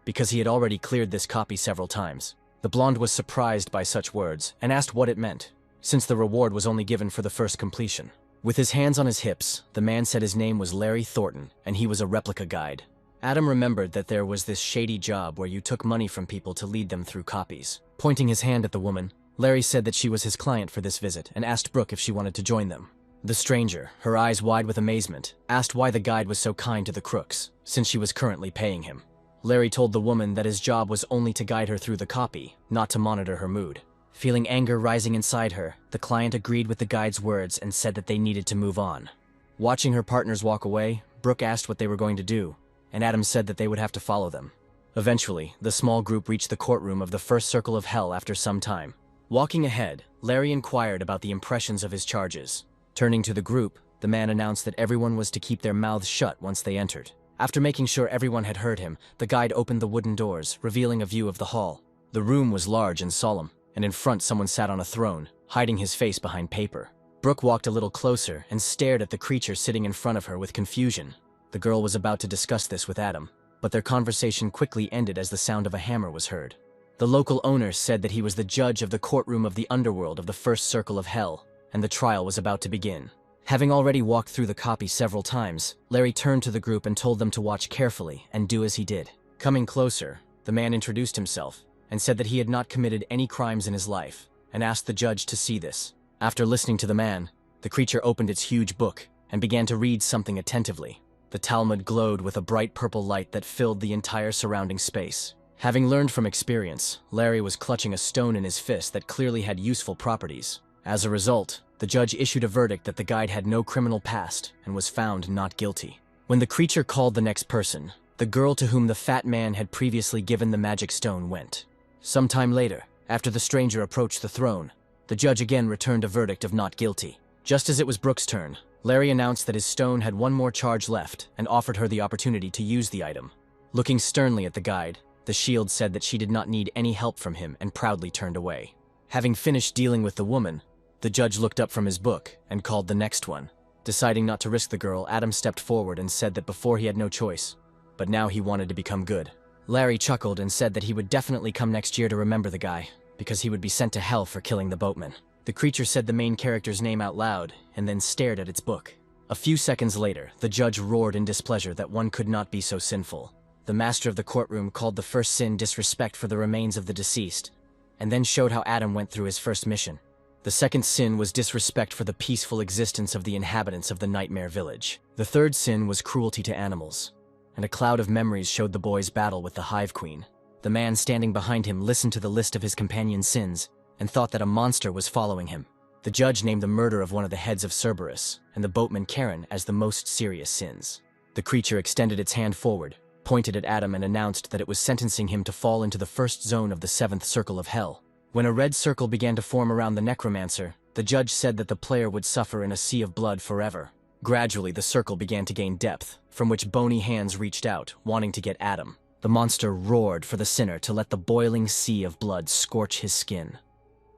because he had already cleared this copy several times. The blonde was surprised by such words and asked what it meant, since the reward was only given for the first completion. With his hands on his hips, the man said his name was Larry Thornton and he was a replica guide. Adam remembered that there was this shady job where you took money from people to lead them through copies. Pointing his hand at the woman, Larry said that she was his client for this visit and asked Brooke if she wanted to join them. The stranger, her eyes wide with amazement, asked why the guide was so kind to the crooks, since she was currently paying him. Larry told the woman that his job was only to guide her through the copy, not to monitor her mood. Feeling anger rising inside her, the client agreed with the guide's words and said that they needed to move on. Watching her partners walk away, Brooke asked what they were going to do, and Adam said that they would have to follow them. Eventually, the small group reached the courtroom of the first circle of hell after some time. Walking ahead, Larry inquired about the impressions of his charges. Turning to the group, the man announced that everyone was to keep their mouths shut once they entered. After making sure everyone had heard him, the guide opened the wooden doors, revealing a view of the hall. The room was large and solemn, and in front someone sat on a throne, hiding his face behind paper. Brooke walked a little closer and stared at the creature sitting in front of her with confusion. The girl was about to discuss this with Adam, but their conversation quickly ended as the sound of a hammer was heard. The local owner said that he was the judge of the courtroom of the underworld of the first circle of hell, and the trial was about to begin. Having already walked through the copy several times, Larry turned to the group and told them to watch carefully and do as he did. Coming closer, the man introduced himself and said that he had not committed any crimes in his life and asked the judge to see this. After listening to the man, the creature opened its huge book and began to read something attentively. The Talmud glowed with a bright purple light that filled the entire surrounding space. Having learned from experience, Larry was clutching a stone in his fist that clearly had useful properties. As a result, the judge issued a verdict that the guide had no criminal past and was found not guilty. When the creature called the next person, the girl to whom the fat man had previously given the magic stone went. Sometime later, after the stranger approached the throne, the judge again returned a verdict of not guilty. Just as it was Brooke's turn, Larry announced that his stone had one more charge left and offered her the opportunity to use the item. Looking sternly at the guide, the shield said that she did not need any help from him and proudly turned away. Having finished dealing with the woman, the judge looked up from his book and called the next one. Deciding not to risk the girl, Adam stepped forward and said that before he had no choice, but now he wanted to become good. Larry chuckled and said that he would definitely come next year to remember the guy, because he would be sent to hell for killing the boatman. The creature said the main character's name out loud and then stared at its book. A few seconds later, the judge roared in displeasure that one could not be so sinful. The master of the courtroom called the first sin disrespect for the remains of the deceased, and then showed how Adam went through his first mission. The second sin was disrespect for the peaceful existence of the inhabitants of the Nightmare Village. The third sin was cruelty to animals, and a cloud of memories showed the boy's battle with the Hive Queen. The man standing behind him listened to the list of his companion's sins and thought that a monster was following him. The judge named the murder of one of the heads of Cerberus and the boatman Karen as the most serious sins. The creature extended its hand forward, pointed at Adam and announced that it was sentencing him to fall into the first zone of the seventh circle of hell. When a red circle began to form around the Necromancer, the judge said that the player would suffer in a sea of blood forever. Gradually, the circle began to gain depth, from which bony hands reached out, wanting to get Adam. The monster roared for the sinner to let the boiling sea of blood scorch his skin,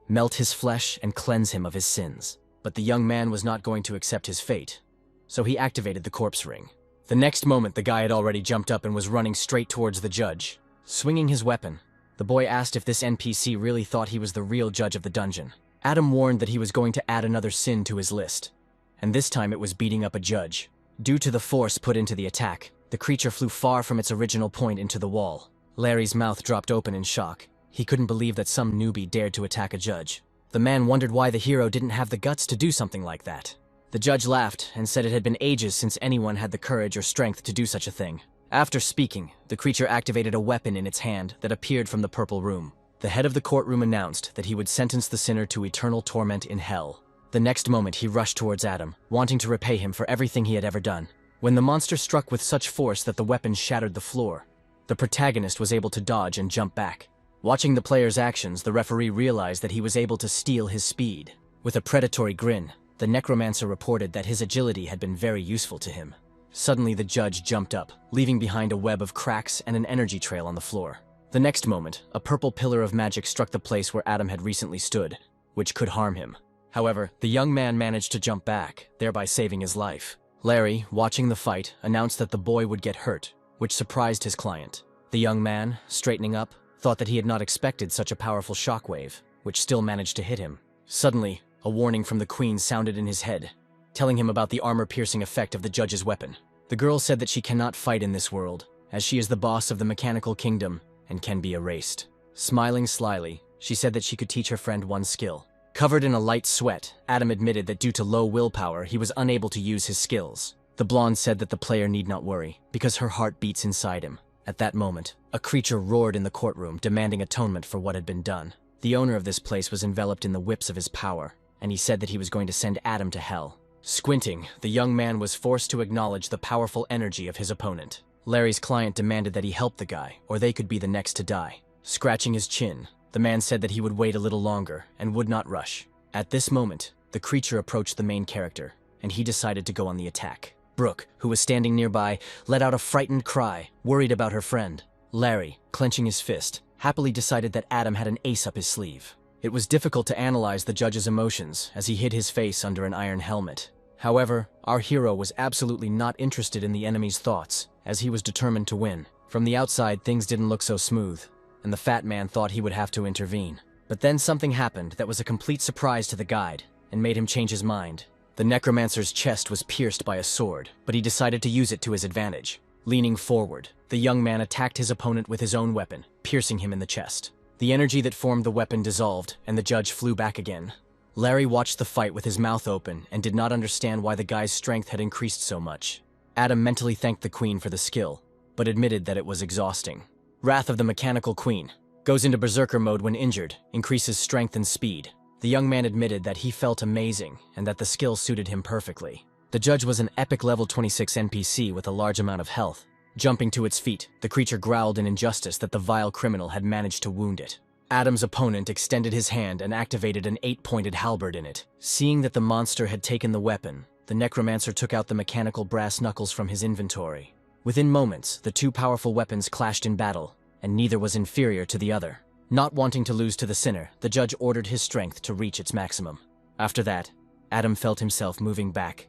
melt his flesh, and cleanse him of his sins. But the young man was not going to accept his fate, so he activated the corpse ring. The next moment, the guy had already jumped up and was running straight towards the judge, swinging his weapon. The boy asked if this NPC really thought he was the real judge of the dungeon. Adam warned that he was going to add another sin to his list, and this time it was beating up a judge. Due to the force put into the attack, the creature flew far from its original point into the wall. Larry's mouth dropped open in shock. He couldn't believe that some newbie dared to attack a judge. The man wondered why the hero didn't have the guts to do something like that. The judge laughed and said it had been ages since anyone had the courage or strength to do such a thing. After speaking, the creature activated a weapon in its hand that appeared from the purple room. The head of the courtroom announced that he would sentence the sinner to eternal torment in hell. The next moment, he rushed towards Adam, wanting to repay him for everything he had ever done. When the monster struck with such force that the weapon shattered the floor, the protagonist was able to dodge and jump back. Watching the player's actions, the referee realized that he was able to steal his speed. With a predatory grin, the Necromancer reported that his agility had been very useful to him. Suddenly, the judge jumped up, leaving behind a web of cracks and an energy trail on the floor. The next moment, a purple pillar of magic struck the place where Adam had recently stood, which could harm him. However, the young man managed to jump back, thereby saving his life. Larry, watching the fight, announced that the boy would get hurt, which surprised his client. The young man, straightening up, thought that he had not expected such a powerful shockwave, which still managed to hit him. Suddenly, a warning from the queen sounded in his head, telling him about the armor-piercing effect of the judge's weapon. The girl said that she cannot fight in this world, as she is the boss of the mechanical kingdom and can be erased. Smiling slyly, she said that she could teach her friend one skill. Covered in a light sweat, Adam admitted that due to low willpower, he was unable to use his skills. The blonde said that the player need not worry, because her heart beats inside him. At that moment, a creature roared in the courtroom, demanding atonement for what had been done. The owner of this place was enveloped in the whips of his power, and he said that he was going to send Adam to hell. Squinting, the young man was forced to acknowledge the powerful energy of his opponent. Larry's client demanded that he help the guy, or they could be the next to die. Scratching his chin, the man said that he would wait a little longer and would not rush. At this moment, the creature approached the main character, and he decided to go on the attack. Brooke, who was standing nearby, let out a frightened cry, worried about her friend. Larry, clenching his fist, happily decided that Adam had an ace up his sleeve. It was difficult to analyze the judge's emotions as he hid his face under an iron helmet. However, our hero was absolutely not interested in the enemy's thoughts, as he was determined to win. From the outside, things didn't look so smooth, and the fat man thought he would have to intervene. But then something happened that was a complete surprise to the guide, and made him change his mind. The Necromancer's chest was pierced by a sword, but he decided to use it to his advantage. Leaning forward, the young man attacked his opponent with his own weapon, piercing him in the chest. The energy that formed the weapon dissolved, and the judge flew back again. Larry watched the fight with his mouth open and did not understand why the guy's strength had increased so much. Adam mentally thanked the queen for the skill, but admitted that it was exhausting. Wrath of the Mechanical Queen. Goes into berserker mode when injured, increases strength and speed. The young man admitted that he felt amazing and that the skill suited him perfectly. The judge was an epic level 26 NPC with a large amount of health. Jumping to its feet, the creature growled in injustice that the vile criminal had managed to wound it. Adam's opponent extended his hand and activated an 8-pointed halberd in it. Seeing that the monster had taken the weapon, the Necromancer took out the mechanical brass knuckles from his inventory. Within moments, the two powerful weapons clashed in battle, and neither was inferior to the other. Not wanting to lose to the sinner, the judge ordered his strength to reach its maximum. After that, Adam felt himself moving back,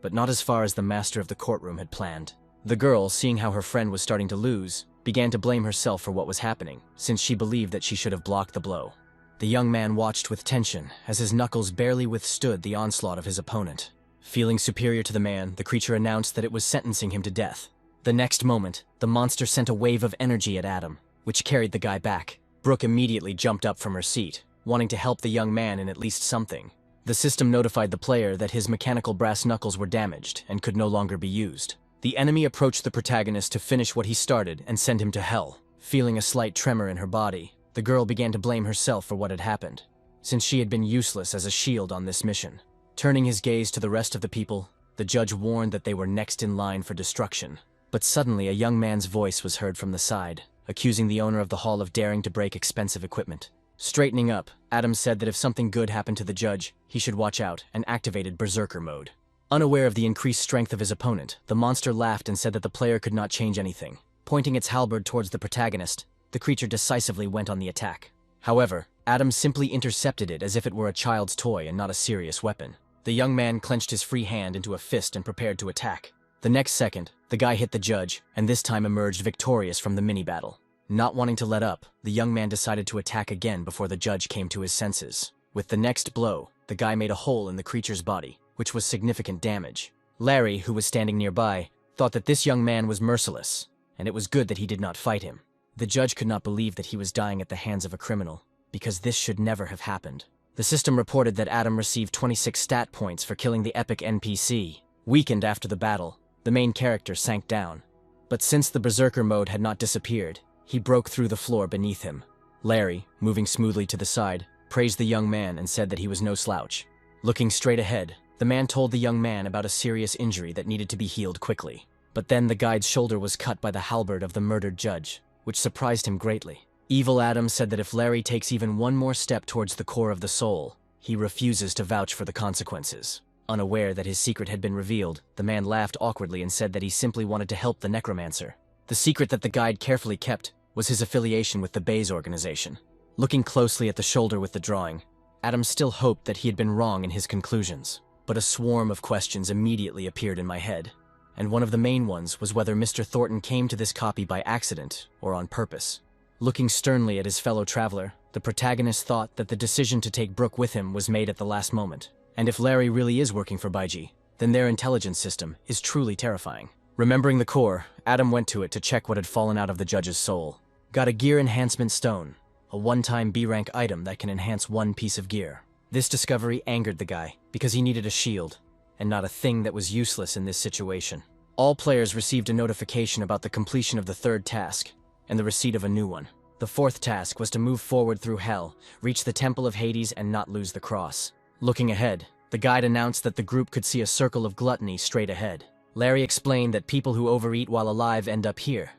but not as far as the master of the courtroom had planned. The girl, seeing how her friend was starting to lose, began to blame herself for what was happening, since she believed that she should have blocked the blow. The young man watched with tension as his knuckles barely withstood the onslaught of his opponent. Feeling superior to the man, the creature announced that it was sentencing him to death. The next moment, the monster sent a wave of energy at Adam, which carried the guy back. Brooke immediately jumped up from her seat, wanting to help the young man in at least something. The system notified the player that his mechanical brass knuckles were damaged and could no longer be used. The enemy approached the protagonist to finish what he started and send him to hell. Feeling a slight tremor in her body, the girl began to blame herself for what had happened, since she had been useless as a shield on this mission. Turning his gaze to the rest of the people, the judge warned that they were next in line for destruction. But suddenly a young man's voice was heard from the side, accusing the owner of the hall of daring to break expensive equipment. Straightening up, Adam said that if something good happened to the judge, he should watch out, and activated berserker mode. Unaware of the increased strength of his opponent, the monster laughed and said that the player could not change anything. Pointing its halberd towards the protagonist, the creature decisively went on the attack. However, Adam simply intercepted it as if it were a child's toy and not a serious weapon. The young man clenched his free hand into a fist and prepared to attack. The next second, the guy hit the judge, and this time emerged victorious from the mini-battle. Not wanting to let up, the young man decided to attack again before the judge came to his senses. With the next blow, the guy made a hole in the creature's body, which was significant damage. Larry, who was standing nearby, thought that this young man was merciless, and it was good that he did not fight him. The judge could not believe that he was dying at the hands of a criminal, because this should never have happened. The system reported that Adam received 26 stat points for killing the epic NPC. Weakened after the battle, the main character sank down. But since the berserker mode had not disappeared, he broke through the floor beneath him. Larry, moving smoothly to the side, praised the young man and said that he was no slouch. Looking straight ahead, the man told the young man about a serious injury that needed to be healed quickly. But then the guide's shoulder was cut by the halberd of the murdered judge, which surprised him greatly. Evil Adam said that if Larry takes even one more step towards the core of the soul, he refuses to vouch for the consequences. Unaware that his secret had been revealed, the man laughed awkwardly and said that he simply wanted to help the Necromancer. The secret that the guide carefully kept was his affiliation with the Bayes organization. Looking closely at the shoulder with the drawing, Adam still hoped that he had been wrong in his conclusions. But a swarm of questions immediately appeared in my head, and one of the main ones was whether Mr. Thornton came to this copy by accident or on purpose. Looking sternly at his fellow traveler, the protagonist thought that the decision to take Brooke with him was made at the last moment. And if Larry really is working for Baiji, then their intelligence system is truly terrifying. Remembering the core, Adam went to it to check what had fallen out of the judge's soul. Got a gear enhancement stone, a one-time B-rank item that can enhance one piece of gear. This discovery angered the guy, because he needed a shield, and not a thing that was useless in this situation. All players received a notification about the completion of the third task, and the receipt of a new one. The fourth task was to move forward through hell, reach the Temple of Hades, and not lose the cross. Looking ahead, the guide announced that the group could see a circle of gluttony straight ahead. Larry explained that people who overeat while alive end up here,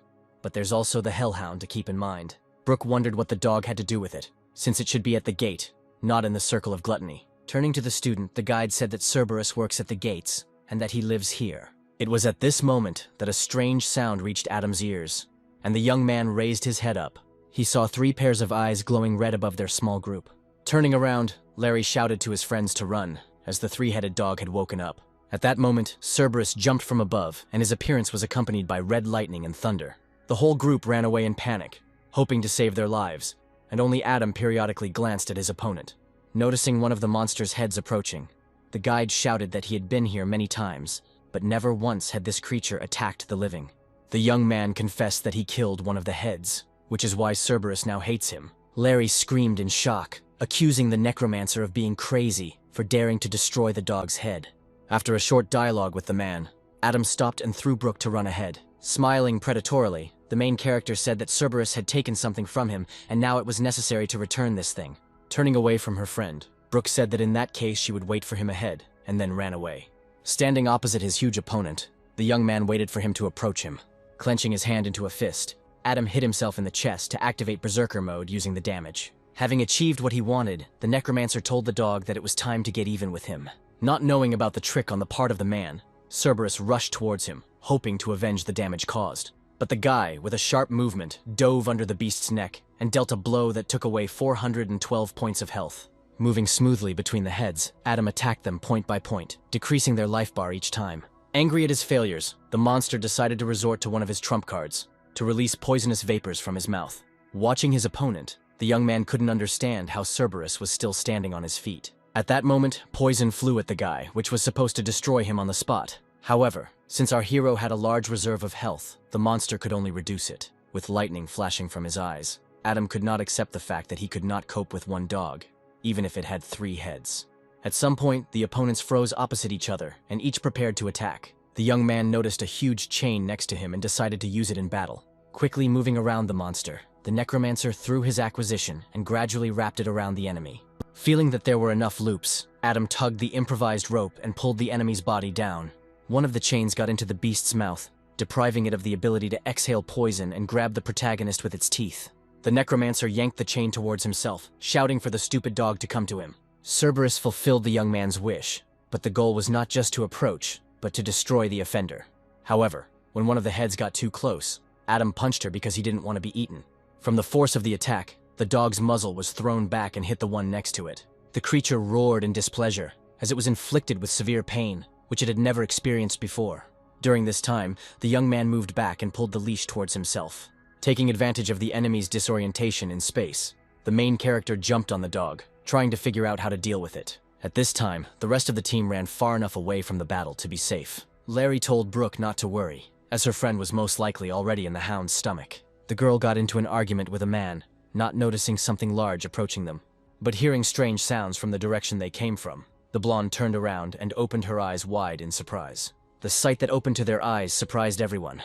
but there's also the Hellhound to keep in mind. Brooke wondered what the dog had to do with it, since it should be at the gate, not in the circle of gluttony. Turning to the student, the guide said that Cerberus works at the gates, and that he lives here. It was at this moment that a strange sound reached Adam's ears, and the young man raised his head up. He saw 3 pairs of eyes glowing red above their small group. Turning around, Larry shouted to his friends to run, as the 3-headed dog had woken up. At that moment, Cerberus jumped from above, and his appearance was accompanied by red lightning and thunder. The whole group ran away in panic, hoping to save their lives, and only Adam periodically glanced at his opponent. Noticing one of the monster's heads approaching, the guide shouted that he had been here many times, but never once had this creature attacked the living. The young man confessed that he killed one of the heads, which is why Cerberus now hates him. Larry screamed in shock, accusing the Necromancer of being crazy for daring to destroy the dog's head. After a short dialogue with the man, Adam stopped and threw Brooke to run ahead. Smiling predatorily, the main character said that Cerberus had taken something from him, and now it was necessary to return this thing. Turning away from her friend, Brooke said that in that case she would wait for him ahead, and then ran away. Standing opposite his huge opponent, the young man waited for him to approach him. Clenching his hand into a fist, Adam hit himself in the chest to activate Berserker mode using the damage. Having achieved what he wanted, the Necromancer told the dog that it was time to get even with him. Not knowing about the trick on the part of the man, Cerberus rushed towards him, hoping to avenge the damage caused. But the guy, with a sharp movement, dove under the beast's neck and dealt a blow that took away 412 points of health. Moving smoothly between the heads, Adam attacked them point by point, decreasing their life bar each time. Angry at his failures, the monster decided to resort to one of his trump cards, to release poisonous vapors from his mouth. Watching his opponent, the young man couldn't understand how Cerberus was still standing on his feet. At that moment, poison flew at the guy, which was supposed to destroy him on the spot. However, since our hero had a large reserve of health, the monster could only reduce it, with lightning flashing from his eyes. Adam could not accept the fact that he could not cope with one dog, even if it had 3 heads. At some point, the opponents froze opposite each other, and each prepared to attack. The young man noticed a huge chain next to him and decided to use it in battle. Quickly moving around the monster, the Necromancer threw his acquisition and gradually wrapped it around the enemy. Feeling that there were enough loops, Adam tugged the improvised rope and pulled the enemy's body down. One of the chains got into the beast's mouth, depriving it of the ability to exhale poison and grab the protagonist with its teeth. The Necromancer yanked the chain towards himself, shouting for the stupid dog to come to him. Cerberus fulfilled the young man's wish, but the goal was not just to approach, but to destroy the offender. However, when one of the heads got too close, Adam punched her because he didn't want to be eaten. From the force of the attack, the dog's muzzle was thrown back and hit the one next to it. The creature roared in displeasure, as it was inflicted with severe pain, which it had never experienced before. During this time, the young man moved back and pulled the leash towards himself. Taking advantage of the enemy's disorientation in space, the main character jumped on the dog, trying to figure out how to deal with it. At this time, the rest of the team ran far enough away from the battle to be safe. Larry told Brooke not to worry, as her friend was most likely already in the hound's stomach. The girl got into an argument with a man, not noticing something large approaching them. But hearing strange sounds from the direction they came from, the blonde turned around and opened her eyes wide in surprise. The sight that opened to their eyes surprised everyone.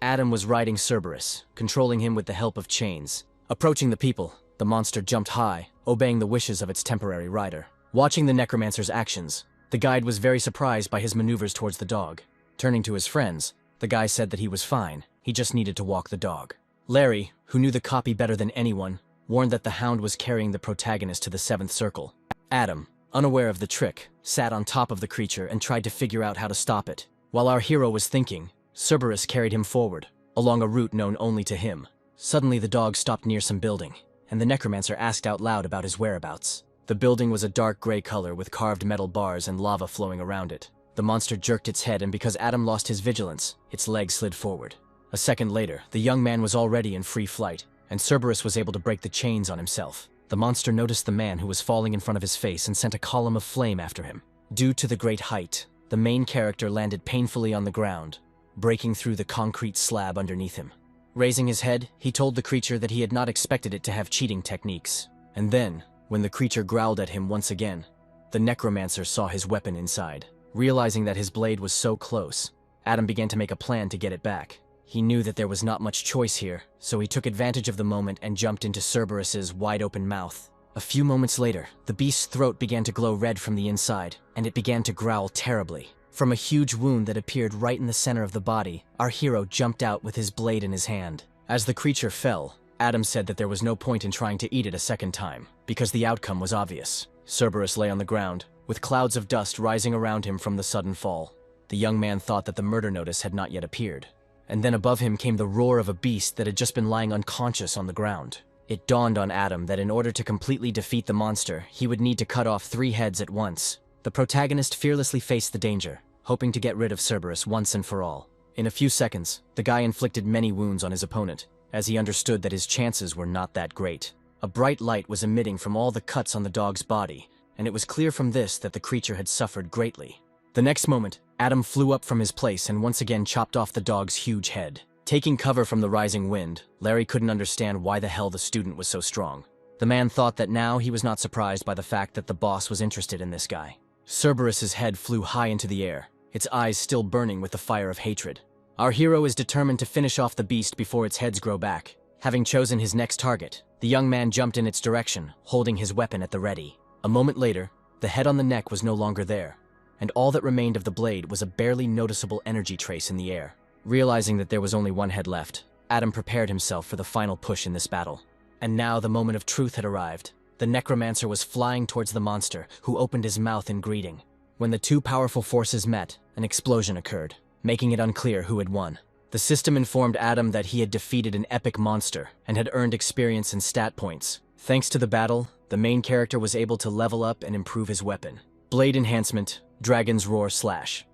Adam was riding Cerberus, controlling him with the help of chains. Approaching the people, the monster jumped high, obeying the wishes of its temporary rider. Watching the Necromancer's actions, the guide was very surprised by his maneuvers towards the dog. Turning to his friends, The guy said that he was fine, he just needed to walk the dog. Larry, who knew the copy better than anyone, warned that the hound was carrying the protagonist to the seventh circle. Adam, unaware of the trick, sat on top of the creature and tried to figure out how to stop it. While our hero was thinking, Cerberus carried him forward, along a route known only to him. Suddenly the dog stopped near some building, and the Necromancer asked out loud about his whereabouts. The building was a dark gray color with carved metal bars and lava flowing around it. The monster jerked its head, and because Adam lost his vigilance, its legs slid forward. A second later, the young man was already in free flight, and Cerberus was able to break the chains on himself. The monster noticed the man who was falling in front of his face and sent a column of flame after him. Due to the great height, the main character landed painfully on the ground, breaking through the concrete slab underneath him. Raising his head, he told the creature that he had not expected it to have cheating techniques. And then, when the creature growled at him once again, the Necromancer saw his weapon inside. Realizing that his blade was so close, Adam began to make a plan to get it back. He knew that there was not much choice here, so he took advantage of the moment and jumped into Cerberus's wide-open mouth. A few moments later, the beast's throat began to glow red from the inside, and it began to growl terribly. From a huge wound that appeared right in the center of the body, our hero jumped out with his blade in his hand. As the creature fell, Adam said that there was no point in trying to eat it a second time, because the outcome was obvious. Cerberus lay on the ground, with clouds of dust rising around him from the sudden fall. The young man thought that the murder notice had not yet appeared. And then above him came the roar of a beast that had just been lying unconscious on the ground. It dawned on Adam that in order to completely defeat the monster, he would need to cut off 3 heads at once. The protagonist fearlessly faced the danger, hoping to get rid of Cerberus once and for all. In a few seconds, the guy inflicted many wounds on his opponent, as he understood that his chances were not that great. A bright light was emitting from all the cuts on the dog's body, and it was clear from this that the creature had suffered greatly. The next moment, Adam flew up from his place and once again chopped off the dog's huge head. Taking cover from the rising wind, Larry couldn't understand why the hell the student was so strong. The man thought that now he was not surprised by the fact that the boss was interested in this guy. Cerberus's head flew high into the air, its eyes still burning with the fire of hatred. Our hero is determined to finish off the beast before its heads grow back. Having chosen his next target, the young man jumped in its direction, holding his weapon at the ready. A moment later, the head on the neck was no longer there, and all that remained of the blade was a barely noticeable energy trace in the air. Realizing that there was only one head left, Adam prepared himself for the final push in this battle. And now the moment of truth had arrived. The Necromancer was flying towards the monster, who opened his mouth in greeting. When the two powerful forces met, an explosion occurred, making it unclear who had won. The system informed Adam that he had defeated an epic monster and had earned experience and stat points. Thanks to the battle, the main character was able to level up and improve his weapon. Blade enhancement, Dragon's Roar Slash.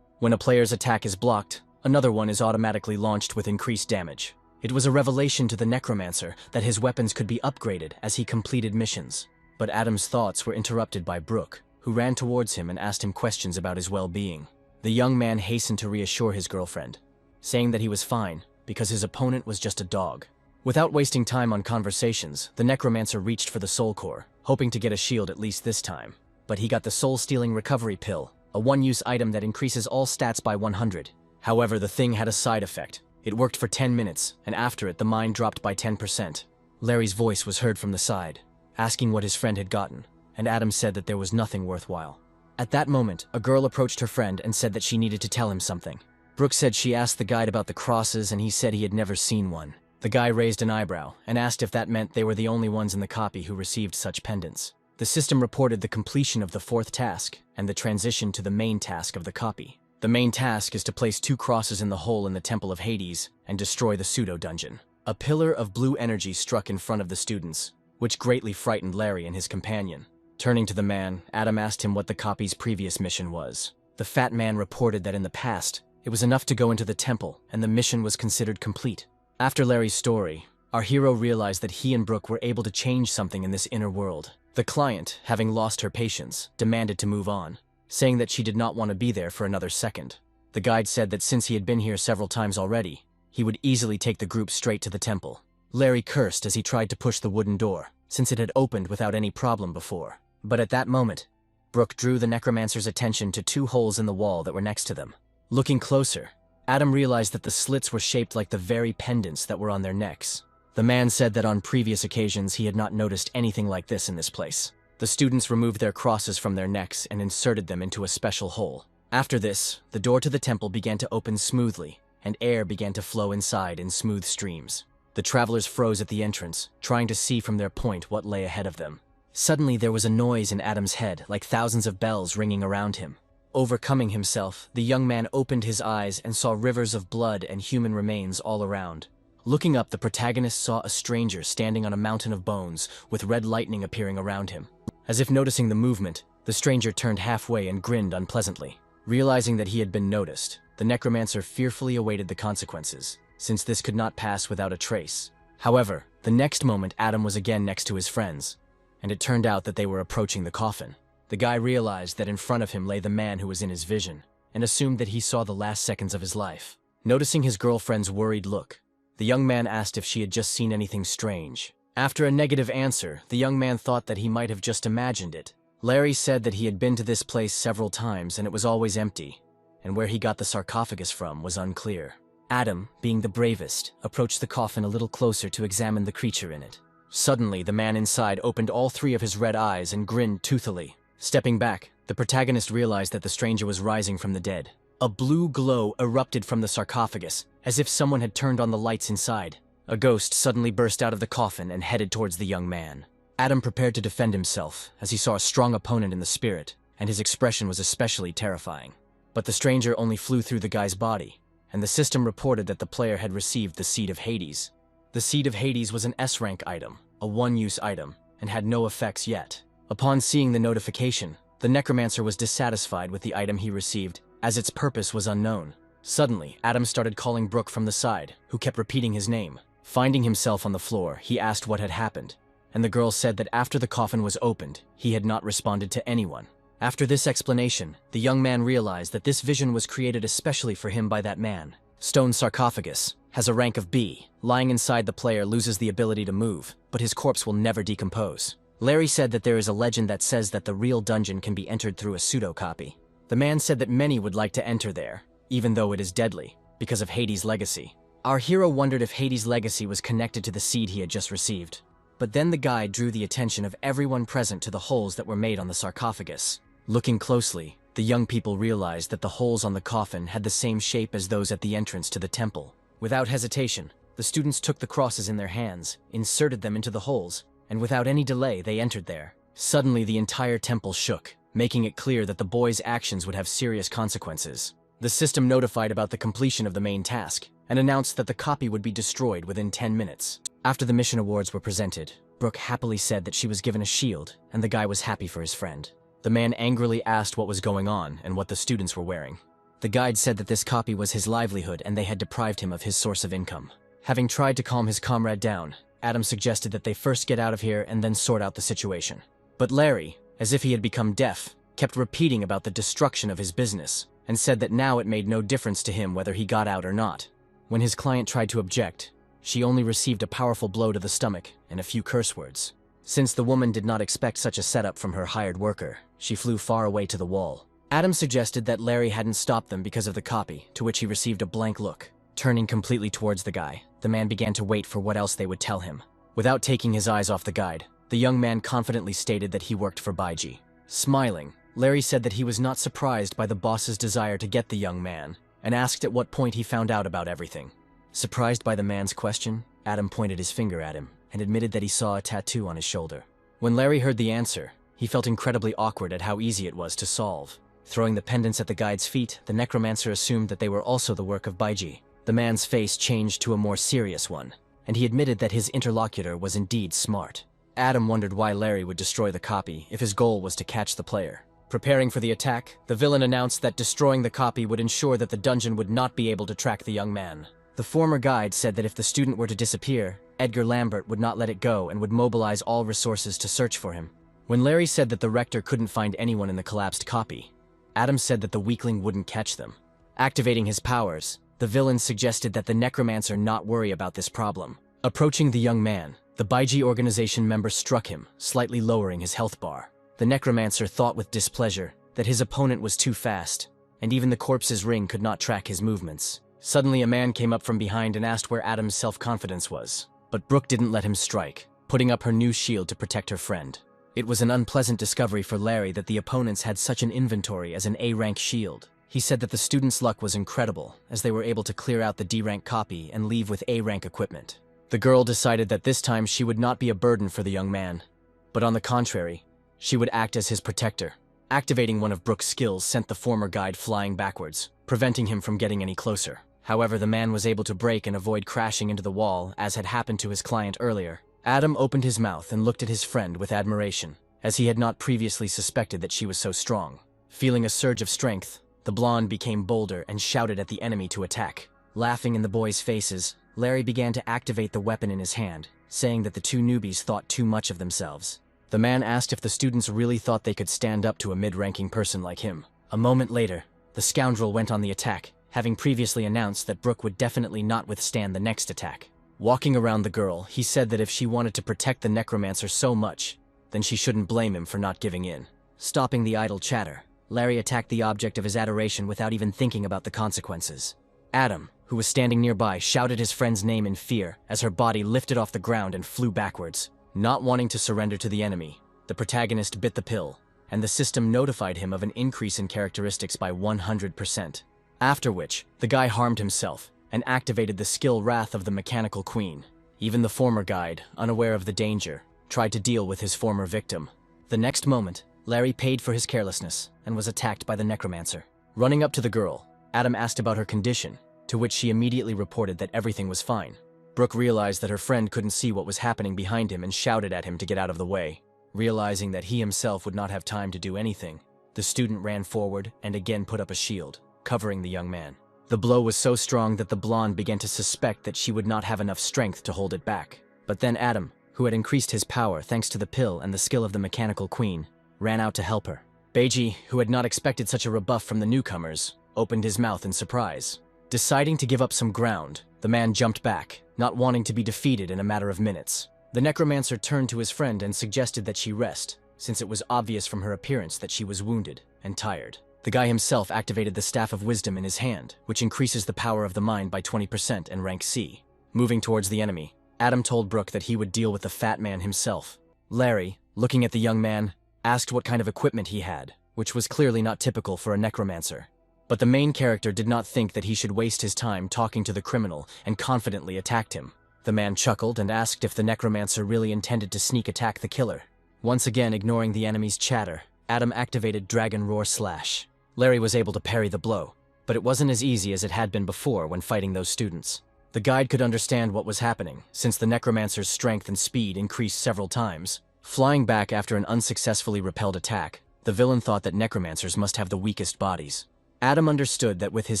When a player's attack is blocked, another one is automatically launched with increased damage. It was a revelation to the Necromancer that his weapons could be upgraded as he completed missions. But Adam's thoughts were interrupted by Brooke, who ran towards him and asked him questions about his well-being. The young man hastened to reassure his girlfriend, saying that he was fine because his opponent was just a dog. Without wasting time on conversations, the Necromancer reached for the soul core, hoping to get a shield at least this time. But he got the soul-stealing recovery pill, a one-use item that increases all stats by 100. However, the thing had a side effect. It worked for 10 minutes, and after it, the mind dropped by 10%. Larry's voice was heard from the side, asking what his friend had gotten, and Adam said that there was nothing worthwhile. At that moment, a girl approached her friend and said that she needed to tell him something. Brooke said she asked the guide about the crosses, and he said he had never seen one. The guy raised an eyebrow and asked if that meant they were the only ones in the copy who received such pendants. The system reported the completion of the 4th task and the transition to the main task of the copy. The main task is to place 2 crosses in the hole in the Temple of Hades and destroy the pseudo-dungeon. A pillar of blue energy struck in front of the students, which greatly frightened Larry and his companion. Turning to the man, Adam asked him what the copy's previous mission was. The fat man reported that in the past, it was enough to go into the temple and the mission was considered complete. After Larry's story, our hero realized that he and Brooke were able to change something in this inner world. The client, having lost her patience, demanded to move on, saying that she did not want to be there for another second. The guide said that since he had been here several times already, he would easily take the group straight to the temple. Larry cursed as he tried to push the wooden door, since it had opened without any problem before. But at that moment, Brooke drew the Necromancer's attention to 2 holes in the wall that were next to them. Looking closer, Adam realized that the slits were shaped like the very pendants that were on their necks. The man said that on previous occasions he had not noticed anything like this in this place. The students removed their crosses from their necks and inserted them into a special hole. After this, the door to the temple began to open smoothly, and air began to flow inside in smooth streams. The travelers froze at the entrance, trying to see from their point what lay ahead of them. Suddenly there was a noise in Adam's head, like thousands of bells ringing around him. Overcoming himself, the young man opened his eyes and saw rivers of blood and human remains all around. Looking up, the protagonist saw a stranger standing on a mountain of bones, with red lightning appearing around him. As if noticing the movement, the stranger turned halfway and grinned unpleasantly. Realizing that he had been noticed, the necromancer fearfully awaited the consequences, since this could not pass without a trace. However, the next moment Adam was again next to his friends, and it turned out that they were approaching the coffin. The guy realized that in front of him lay the man who was in his vision, and assumed that he saw the last seconds of his life. Noticing his girlfriend's worried look, the young man asked if she had just seen anything strange. After a negative answer, the young man thought that he might have just imagined it. Larry said that he had been to this place several times and it was always empty, and where he got the sarcophagus from was unclear. Adam, being the bravest, approached the coffin a little closer to examine the creature in it. Suddenly, the man inside opened all three of his red eyes and grinned toothily. Stepping back, the protagonist realized that the stranger was rising from the dead. A blue glow erupted from the sarcophagus, as if someone had turned on the lights inside. A ghost suddenly burst out of the coffin and headed towards the young man. Adam prepared to defend himself, as he saw a strong opponent in the spirit, and his expression was especially terrifying. But the stranger only flew through the guy's body, and the system reported that the player had received the Seed of Hades. The Seed of Hades was an S-rank item, a one-use item, and had no effects yet. Upon seeing the notification, the necromancer was dissatisfied with the item he received, as its purpose was unknown. Suddenly, Adam started calling Brooke from the side, who kept repeating his name. Finding himself on the floor, he asked what had happened, and the girl said that after the coffin was opened, he had not responded to anyone. After this explanation, the young man realized that this vision was created especially for him by that man. Stone sarcophagus has a rank of B. Lying inside the player loses the ability to move, but his corpse will never decompose. Larry said that there is a legend that says that the real dungeon can be entered through a pseudo-copy. The man said that many would like to enter there, even though it is deadly, because of Hades' legacy. Our hero wondered if Hades' legacy was connected to the seed he had just received. But then the guide drew the attention of everyone present to the holes that were made on the sarcophagus. Looking closely, the young people realized that the holes on the coffin had the same shape as those at the entrance to the temple. Without hesitation, the students took the crosses in their hands, inserted them into the holes, and without any delay they entered there. Suddenly the entire temple shook, making it clear that the boys' actions would have serious consequences. The system notified about the completion of the main task, and announced that the copy would be destroyed within 10 minutes. After the mission awards were presented, Brooke happily said that she was given a shield, and the guy was happy for his friend. The man angrily asked what was going on and what the students were wearing. The guide said that this copy was his livelihood and they had deprived him of his source of income. Having tried to calm his comrade down, Adam suggested that they first get out of here and then sort out the situation. But Larry, as if he had become deaf, kept repeating about the destruction of his business, and said that now it made no difference to him whether he got out or not. When his client tried to object, she only received a powerful blow to the stomach and a few curse words. Since the woman did not expect such a setup from her hired worker, she flew far away to the wall. Adam suggested that Larry hadn't stopped them because of the copy, to which he received a blank look. Turning completely towards the guy, the man began to wait for what else they would tell him. Without taking his eyes off the guide, the young man confidently stated that he worked for Baiji. Smiling, Larry said that he was not surprised by the boss's desire to get the young man, and asked at what point he found out about everything. Surprised by the man's question, Adam pointed his finger at him, and admitted that he saw a tattoo on his shoulder. When Larry heard the answer, he felt incredibly awkward at how easy it was to solve. Throwing the pendants at the guide's feet, the necromancer assumed that they were also the work of Baiji. The man's face changed to a more serious one, and he admitted that his interlocutor was indeed smart. Adam wondered why Larry would destroy the copy if his goal was to catch the player. Preparing for the attack, the villain announced that destroying the copy would ensure that the dungeon would not be able to track the young man. The former guide said that if the student were to disappear, Edgar Lambert would not let it go and would mobilize all resources to search for him. When Larry said that the rector couldn't find anyone in the collapsed copy, Adam said that the weakling wouldn't catch them. Activating his powers, the villain suggested that the necromancer not worry about this problem. Approaching the young man, the Baiji organization member struck him, slightly lowering his health bar. The necromancer thought with displeasure that his opponent was too fast, and even the corpse's ring could not track his movements. Suddenly a man came up from behind and asked where Adam's self-confidence was, but Brooke didn't let him strike, putting up her new shield to protect her friend. It was an unpleasant discovery for Larry that the opponents had such an inventory as an A-rank shield. He said that the students' luck was incredible, as they were able to clear out the D-rank copy and leave with A-rank equipment. The girl decided that this time she would not be a burden for the young man, but on the contrary, she would act as his protector. Activating one of Brooke's skills sent the former guide flying backwards, preventing him from getting any closer. However, the man was able to break and avoid crashing into the wall, as had happened to his client earlier. Adam opened his mouth and looked at his friend with admiration, as he had not previously suspected that she was so strong. Feeling a surge of strength, the blonde became bolder and shouted at the enemy to attack. Laughing in the boys' faces, Larry began to activate the weapon in his hand, saying that the two newbies thought too much of themselves. The man asked if the students really thought they could stand up to a mid-ranking person like him. A moment later, the scoundrel went on the attack, having previously announced that Brooke would definitely not withstand the next attack. Walking around the girl, he said that if she wanted to protect the Necromancer so much, then she shouldn't blame him for not giving in. Stopping the idle chatter, Larry attacked the object of his adoration without even thinking about the consequences. Adam, who was standing nearby, shouted his friend's name in fear as her body lifted off the ground and flew backwards. Not wanting to surrender to the enemy, the protagonist bit the pill, and the system notified him of an increase in characteristics by 100%. After which, the guy harmed himself and activated the skill Wrath of the Mechanical Queen. Even the former guide, unaware of the danger, tried to deal with his former victim. The next moment, Larry paid for his carelessness and was attacked by the Necromancer. Running up to the girl, Adam asked about her condition, to which she immediately reported that everything was fine. Brooke realized that her friend couldn't see what was happening behind him and shouted at him to get out of the way. Realizing that he himself would not have time to do anything, the student ran forward and again put up a shield, covering the young man. The blow was so strong that the blonde began to suspect that she would not have enough strength to hold it back. But then Adam, who had increased his power thanks to the pill and the skill of the Mechanical Queen, ran out to help her. Beiji, who had not expected such a rebuff from the newcomers, opened his mouth in surprise. Deciding to give up some ground, the man jumped back, not wanting to be defeated in a matter of minutes. The Necromancer turned to his friend and suggested that she rest, since it was obvious from her appearance that she was wounded and tired. The guy himself activated the Staff of Wisdom in his hand, which increases the power of the mind by 20% and rank C. Moving towards the enemy, Adam told Brooke that he would deal with the fat man himself. Larry, looking at the young man, asked what kind of equipment he had, which was clearly not typical for a Necromancer. But the main character did not think that he should waste his time talking to the criminal and confidently attacked him. The man chuckled and asked if the Necromancer really intended to sneak attack the killer. Once again ignoring the enemy's chatter, Adam activated Dragon Roar Slash. Larry was able to parry the blow, but it wasn't as easy as it had been before when fighting those students. The guide could understand what was happening, since the Necromancer's strength and speed increased several times. Flying back after an unsuccessfully repelled attack, the villain thought that Necromancers must have the weakest bodies. Adam understood that with his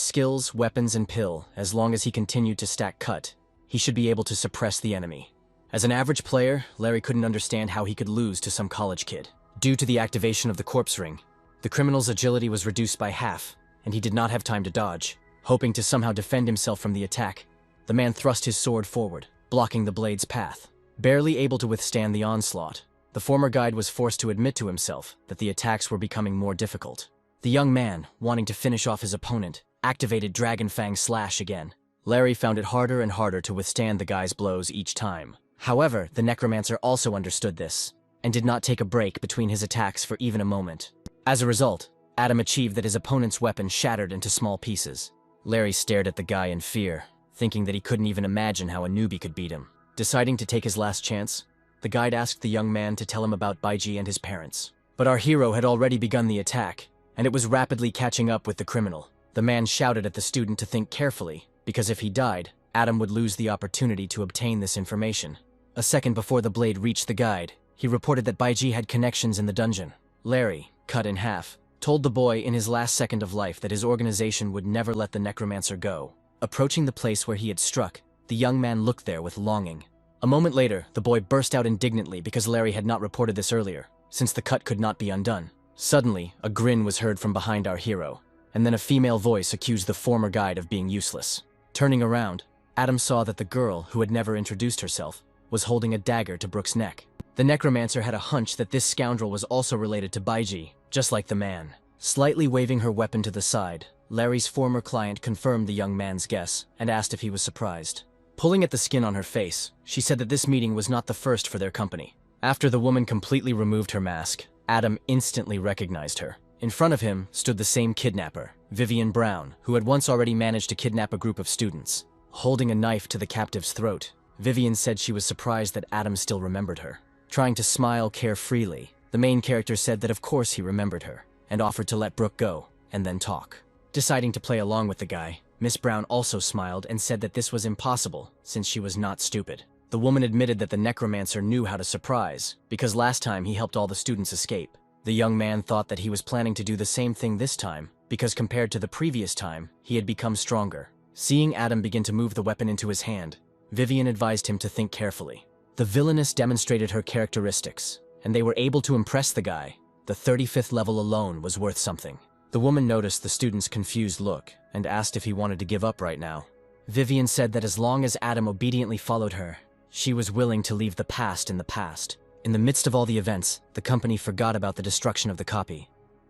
skills, weapons, and pill, as long as he continued to stack cut, he should be able to suppress the enemy. As an average player, Larry couldn't understand how he could lose to some college kid. Due to the activation of the corpse ring, the criminal's agility was reduced by half, and he did not have time to dodge. Hoping to somehow defend himself from the attack, the man thrust his sword forward, blocking the blade's path. Barely able to withstand the onslaught, the former guide was forced to admit to himself that the attacks were becoming more difficult. The young man, wanting to finish off his opponent, activated Dragon Fang Slash again. Larry found it harder and harder to withstand the guy's blows each time. However, the Necromancer also understood this, and did not take a break between his attacks for even a moment. As a result, Adam achieved that his opponent's weapon shattered into small pieces. Larry stared at the guy in fear, thinking that he couldn't even imagine how a newbie could beat him. Deciding to take his last chance, the guide asked the young man to tell him about Beiji and his parents. But our hero had already begun the attack, and it was rapidly catching up with the criminal. The man shouted at the student to think carefully, because if he died, Adam would lose the opportunity to obtain this information. A second before the blade reached the guide, he reported that Beiji had connections in the dungeon. Larry, cut in half, told the boy in his last second of life that his organization would never let the Necromancer go. Approaching the place where he had struck, the young man looked there with longing. A moment later, the boy burst out indignantly because Larry had not reported this earlier, since the cut could not be undone. Suddenly, a grin was heard from behind our hero, and then a female voice accused the former guide of being useless. Turning around, Adam saw that the girl, who had never introduced herself, was holding a dagger to Brooke's neck. The Necromancer had a hunch that this scoundrel was also related to Beiji, just like the man. Slightly waving her weapon to the side, Larry's former client confirmed the young man's guess and asked if he was surprised. Pulling at the skin on her face, she said that this meeting was not the first for their company. After the woman completely removed her mask, Adam instantly recognized her. In front of him stood the same kidnapper, Vivian Brown, who had once already managed to kidnap a group of students. Holding a knife to the captive's throat, Vivian said she was surprised that Adam still remembered her. Trying to smile carefreely, the main character said that of course he remembered her, and offered to let Brooke go, and then talk. Deciding to play along with the guy, Miss Brown also smiled and said that this was impossible, since she was not stupid. The woman admitted that the Necromancer knew how to surprise, because last time he helped all the students escape. The young man thought that he was planning to do the same thing this time, because compared to the previous time, he had become stronger. Seeing Adam begin to move the weapon into his hand, Vivian advised him to think carefully. The villainess demonstrated her characteristics, and they were able to impress the guy. The 35th level alone was worth something. The woman noticed the student's confused look and asked if he wanted to give up right now. Vivian said that as long as Adam obediently followed her, she was willing to leave the past in the past. In the midst of all the events, the company forgot about the destruction of the copy.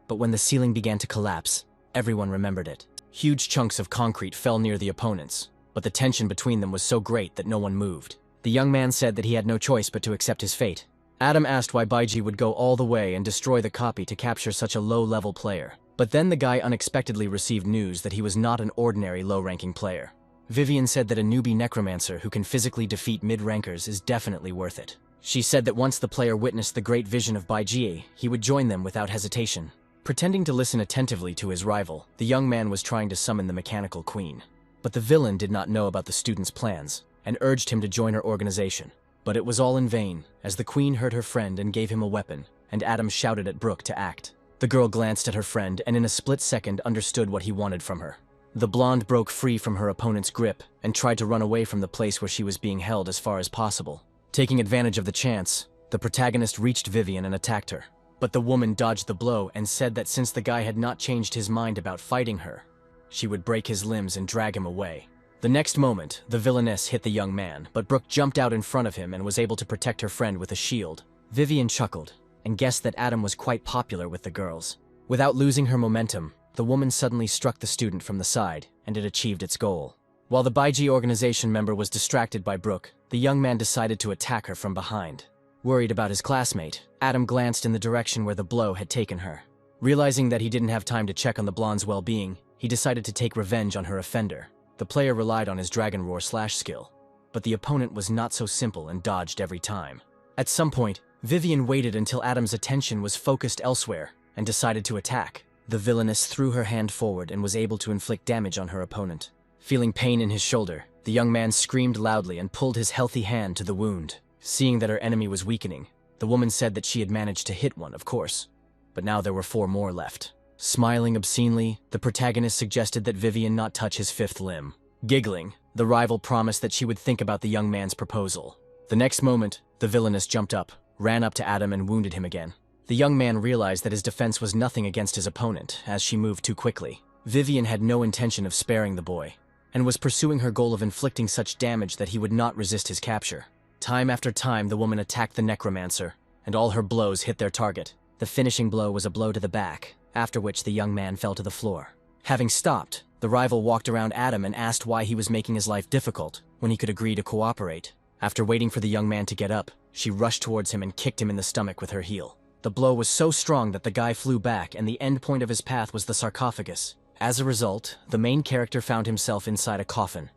But when the ceiling began to collapse, everyone remembered it. Huge chunks of concrete fell near the opponents, but the tension between them was so great that no one moved. The young man said that he had no choice but to accept his fate. Adam asked why Baiji would go all the way and destroy the copy to capture such a low-level player. But then the guy unexpectedly received news that he was not an ordinary low-ranking player. Vivian said that a newbie necromancer who can physically defeat mid-rankers is definitely worth it. She said that once the player witnessed the great vision of Baiji, he would join them without hesitation. Pretending to listen attentively to his rival, the young man was trying to summon the mechanical queen. But the villain did not know about the student's plans, and urged him to join her organization. But it was all in vain, as the queen heard her friend and gave him a weapon, and Adam shouted at Brooke to act. The girl glanced at her friend and in a split second understood what he wanted from her. The blonde broke free from her opponent's grip and tried to run away from the place where she was being held as far as possible. Taking advantage of the chance, the protagonist reached Vivian and attacked her. But the woman dodged the blow and said that since the guy had not changed his mind about fighting her, she would break his limbs and drag him away. The next moment, the villainess hit the young man, but Brooke jumped out in front of him and was able to protect her friend with a shield. Vivian chuckled and guessed that Adam was quite popular with the girls. Without losing her momentum, the woman suddenly struck the student from the side, and it achieved its goal. While the Baiji organization member was distracted by Brooke, the young man decided to attack her from behind. Worried about his classmate, Adam glanced in the direction where the blow had taken her. Realizing that he didn't have time to check on the blonde's well-being, he decided to take revenge on her offender. The player relied on his Dragon Roar slash skill, but the opponent was not so simple and dodged every time. At some point, Vivian waited until Adam's attention was focused elsewhere and decided to attack. The villainess threw her hand forward and was able to inflict damage on her opponent. Feeling pain in his shoulder, the young man screamed loudly and pulled his healthy hand to the wound. Seeing that her enemy was weakening, the woman said that she had managed to hit one, of course, but now there were 4 more left. Smiling obscenely, the protagonist suggested that Vivian not touch his 5th limb. Giggling, the rival promised that she would think about the young man's proposal. The next moment, the villainess jumped up, ran up to Adam and wounded him again. The young man realized that his defense was nothing against his opponent, as she moved too quickly. Vivian had no intention of sparing the boy, and was pursuing her goal of inflicting such damage that he would not resist his capture. Time after time, the woman attacked the Necromancer, and all her blows hit their target. The finishing blow was a blow to the back, after which the young man fell to the floor. Having stopped, the rival walked around Adam and asked why he was making his life difficult when he could agree to cooperate. After waiting for the young man to get up, she rushed towards him and kicked him in the stomach with her heel. The blow was so strong that the guy flew back, and the end point of his path was the sarcophagus. As a result, the main character found himself inside a coffin,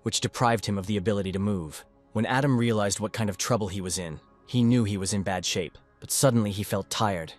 which deprived him of the ability to move. When Adam realized what kind of trouble he was in, he knew he was in bad shape, but suddenly he felt tired,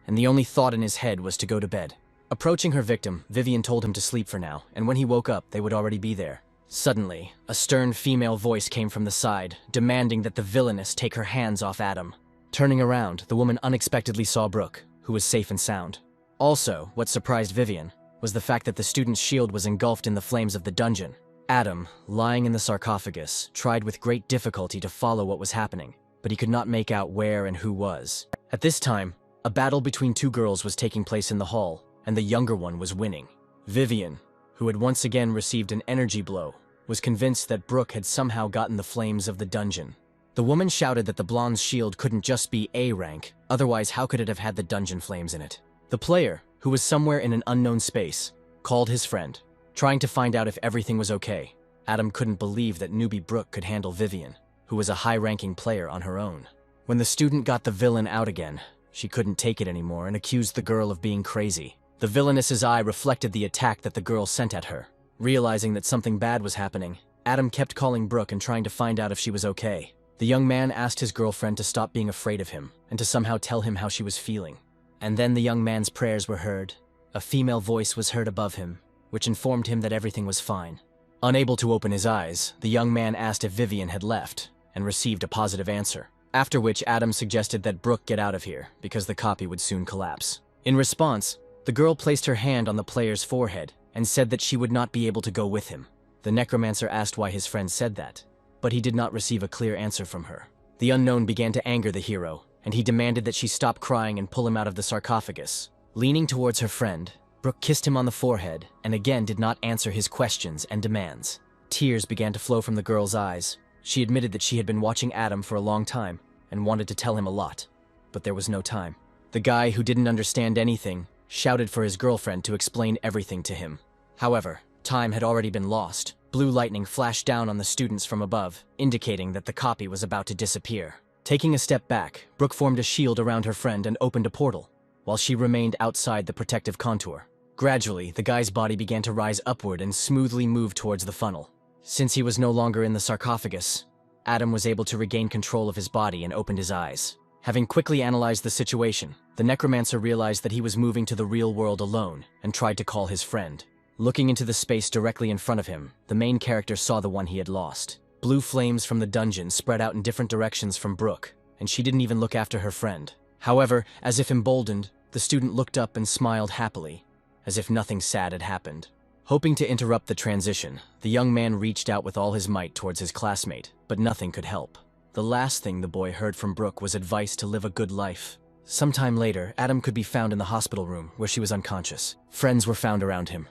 and the only thought in his head was to go to bed. Approaching her victim, Vivian told him to sleep for now, and when he woke up, they would already be there. Suddenly, a stern female voice came from the side, demanding that the villainess take her hands off Adam. Turning around, the woman unexpectedly saw Brooke, who was safe and sound. Also, what surprised Vivian was the fact that the student's shield was engulfed in the flames of the dungeon. Adam, lying in the sarcophagus, tried with great difficulty to follow what was happening, but he could not make out where and who was. At this time, a battle between 2 girls was taking place in the hall, and the younger one was winning. Vivian, who had once again received an energy blow, was convinced that Brooke had somehow gotten the flames of the dungeon. The woman shouted that the blonde's shield couldn't just be A rank, otherwise how could it have had the dungeon flames in it? The player, who was somewhere in an unknown space, called his friend, trying to find out if everything was okay. Adam couldn't believe that newbie Brooke could handle Vivian, who was a high-ranking player on her own. When the student got the villain out again, she couldn't take it anymore and accused the girl of being crazy. The villainous's eye reflected the attack that the girl sent at her. Realizing that something bad was happening, Adam kept calling Brooke and trying to find out if she was okay. The young man asked his girlfriend to stop being afraid of him and to somehow tell him how she was feeling. And then the young man's prayers were heard. A female voice was heard above him, which informed him that everything was fine. Unable to open his eyes, the young man asked if Vivian had left, and received a positive answer. After which Adam suggested that Brooke get out of here, because the copy would soon collapse. In response, the girl placed her hand on the player's forehead and said that she would not be able to go with him. The Necromancer asked why his friend said that, but he did not receive a clear answer from her. The unknown began to anger the hero, and he demanded that she stop crying and pull him out of the sarcophagus. Leaning towards her friend, Brooke kissed him on the forehead and again did not answer his questions and demands. Tears began to flow from the girl's eyes. She admitted that she had been watching Adam for a long time and wanted to tell him a lot, but there was no time. The guy, who didn't understand anything, shouted for his girlfriend to explain everything to him. However, time had already been lost. Blue lightning flashed down on the students from above, indicating that the copy was about to disappear. Taking a step back, Brooke formed a shield around her friend and opened a portal, while she remained outside the protective contour. Gradually, the guy's body began to rise upward and smoothly move towards the funnel. Since he was no longer in the sarcophagus, Adam was able to regain control of his body and opened his eyes. Having quickly analyzed the situation, the Necromancer realized that he was moving to the real world alone and tried to call his friend. Looking into the space directly in front of him, the main character saw the one he had lost. Blue flames from the dungeon spread out in different directions from Brooke, and she didn't even look after her friend. However, as if emboldened, the student looked up and smiled happily, as if nothing sad had happened. Hoping to interrupt the transition, the young man reached out with all his might towards his classmate, but nothing could help. The last thing the boy heard from Brooke was advice to live a good life. Sometime later, Adam could be found in the hospital room, where she was unconscious. Friends were found around him,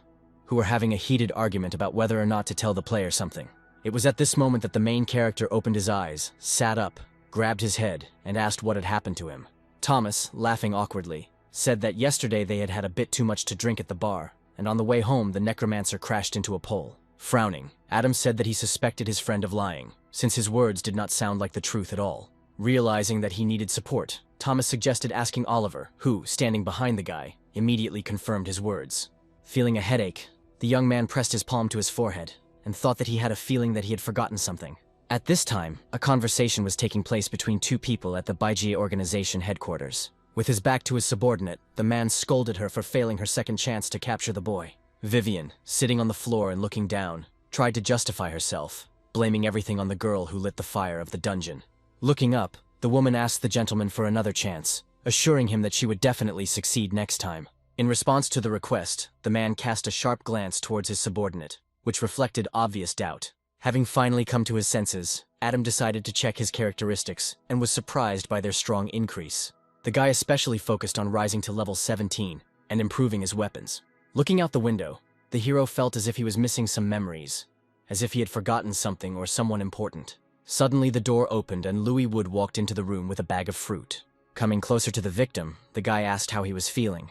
who were having a heated argument about whether or not to tell the player something. It was at this moment that the main character opened his eyes, sat up, grabbed his head, and asked what had happened to him. Thomas, laughing awkwardly, said that yesterday they had had a bit too much to drink at the bar, and on the way home the Necromancer crashed into a pole. Frowning, Adam said that he suspected his friend of lying, since his words did not sound like the truth at all. Realizing that he needed support, Thomas suggested asking Oliver, who, standing behind the guy, immediately confirmed his words. Feeling a headache, the young man pressed his palm to his forehead and thought that he had a feeling that he had forgotten something. At this time, a conversation was taking place between two people at the Baijie organization headquarters. With his back to his subordinate, the man scolded her for failing her second chance to capture the boy. Vivian, sitting on the floor and looking down, tried to justify herself, blaming everything on the girl who lit the fire of the dungeon. Looking up, the woman asked the gentleman for another chance, assuring him that she would definitely succeed next time. In response to the request, the man cast a sharp glance towards his subordinate, which reflected obvious doubt. Having finally come to his senses, Adam decided to check his characteristics and was surprised by their strong increase. The guy especially focused on rising to level 17 and improving his weapons. Looking out the window, the hero felt as if he was missing some memories, as if he had forgotten something or someone important. Suddenly the door opened and Louis Wood walked into the room with a bag of fruit. Coming closer to the victim, the guy asked how he was feeling,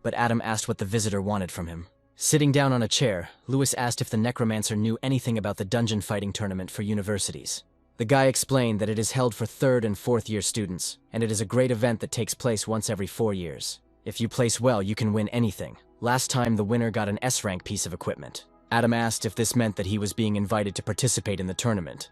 but Adam asked what the visitor wanted from him. Sitting down on a chair, Louis asked if the Necromancer knew anything about the dungeon fighting tournament for universities. The guy explained that it is held for 3rd and 4th year students, and it is a great event that takes place once every 4 years. If you place well, you can win anything. Last time, the winner got an S-rank piece of equipment. Adam asked if this meant that he was being invited to participate in the tournament,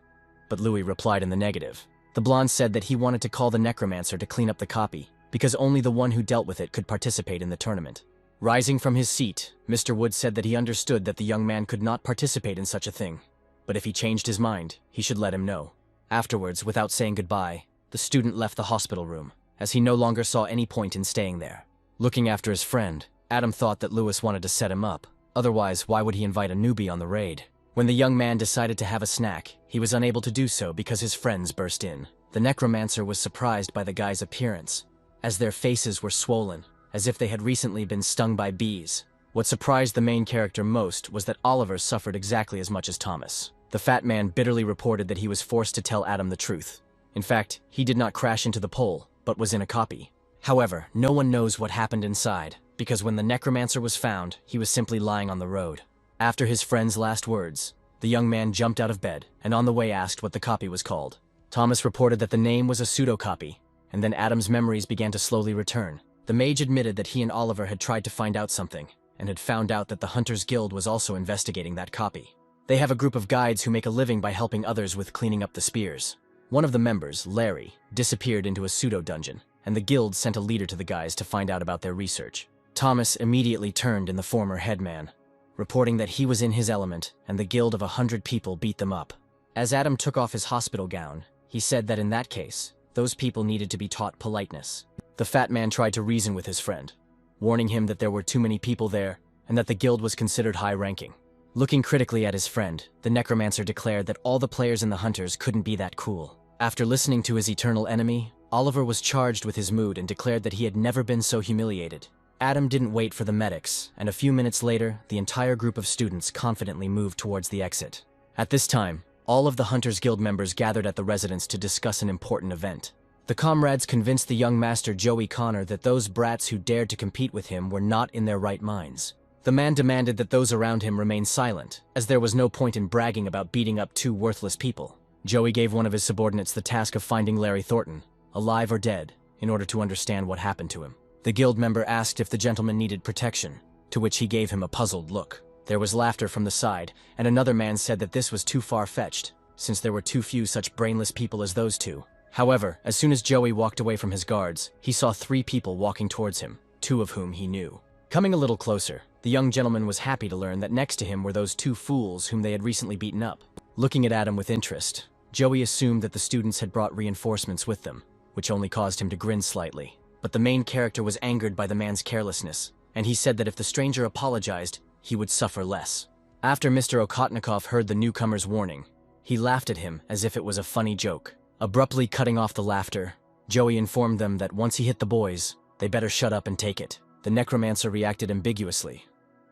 but Louis replied in the negative. The blonde said that he wanted to call the Necromancer to clean up the copy, because only the one who dealt with it could participate in the tournament. Rising from his seat, Mr. Wood said that he understood that the young man could not participate in such a thing, but if he changed his mind, he should let him know. Afterwards, without saying goodbye, the student left the hospital room, as he no longer saw any point in staying there. Looking after his friend, Adam thought that Louis wanted to set him up. Otherwise, why would he invite a newbie on the raid? When the young man decided to have a snack, he was unable to do so because his friends burst in. The Necromancer was surprised by the guy's appearance, as their faces were swollen, as if they had recently been stung by bees. What surprised the main character most was that Oliver suffered exactly as much as Thomas. The fat man bitterly reported that he was forced to tell Adam the truth. In fact, he did not crash into the pole, but was in a copy. However, no one knows what happened inside, because when the Necromancer was found, he was simply lying on the road. After his friend's last words, the young man jumped out of bed, and on the way asked what the copy was called. Thomas reported that the name was a pseudocopy, and then Adam's memories began to slowly return. The mage admitted that he and Oliver had tried to find out something, and had found out that the Hunters Guild was also investigating that copy. They have a group of guides who make a living by helping others with cleaning up the spears. One of the members, Larry, disappeared into a pseudo-dungeon, and the guild sent a leader to the guys to find out about their research. Thomas immediately turned in the former headman, reporting that he was in his element, and the guild of 100 people beat them up. As Adam took off his hospital gown, he said that in that case, those people needed to be taught politeness. The fat man tried to reason with his friend, warning him that there were too many people there, and that the guild was considered high-ranking. Looking critically at his friend, the Necromancer declared that all the players in the Hunters couldn't be that cool. After listening to his eternal enemy, Oliver was charged with his mood and declared that he had never been so humiliated. Adam didn't wait for the medics, and a few minutes later, the entire group of students confidently moved towards the exit. At this time, all of the Hunters Guild members gathered at the residence to discuss an important event. The comrades convinced the young master Joey Connor that those brats who dared to compete with him were not in their right minds. The man demanded that those around him remain silent, as there was no point in bragging about beating up two worthless people. Joey gave one of his subordinates the task of finding Larry Thornton, alive or dead, in order to understand what happened to him. The guild member asked if the gentleman needed protection, to which he gave him a puzzled look. There was laughter from the side, and another man said that this was too far-fetched, since there were too few such brainless people as those two. However, as soon as Joey walked away from his guards, he saw 3 people walking towards him, 2 of whom he knew. Coming a little closer, the young gentleman was happy to learn that next to him were those 2 fools whom they had recently beaten up. Looking at Adam with interest, Joey assumed that the students had brought reinforcements with them, which only caused him to grin slightly. But the main character was angered by the man's carelessness, and he said that if the stranger apologized, he would suffer less. After Mr. Okotnikov heard the newcomer's warning, he laughed at him as if it was a funny joke. Abruptly cutting off the laughter, Joey informed them that once he hit the boys, they better shut up and take it. The Necromancer reacted ambiguously.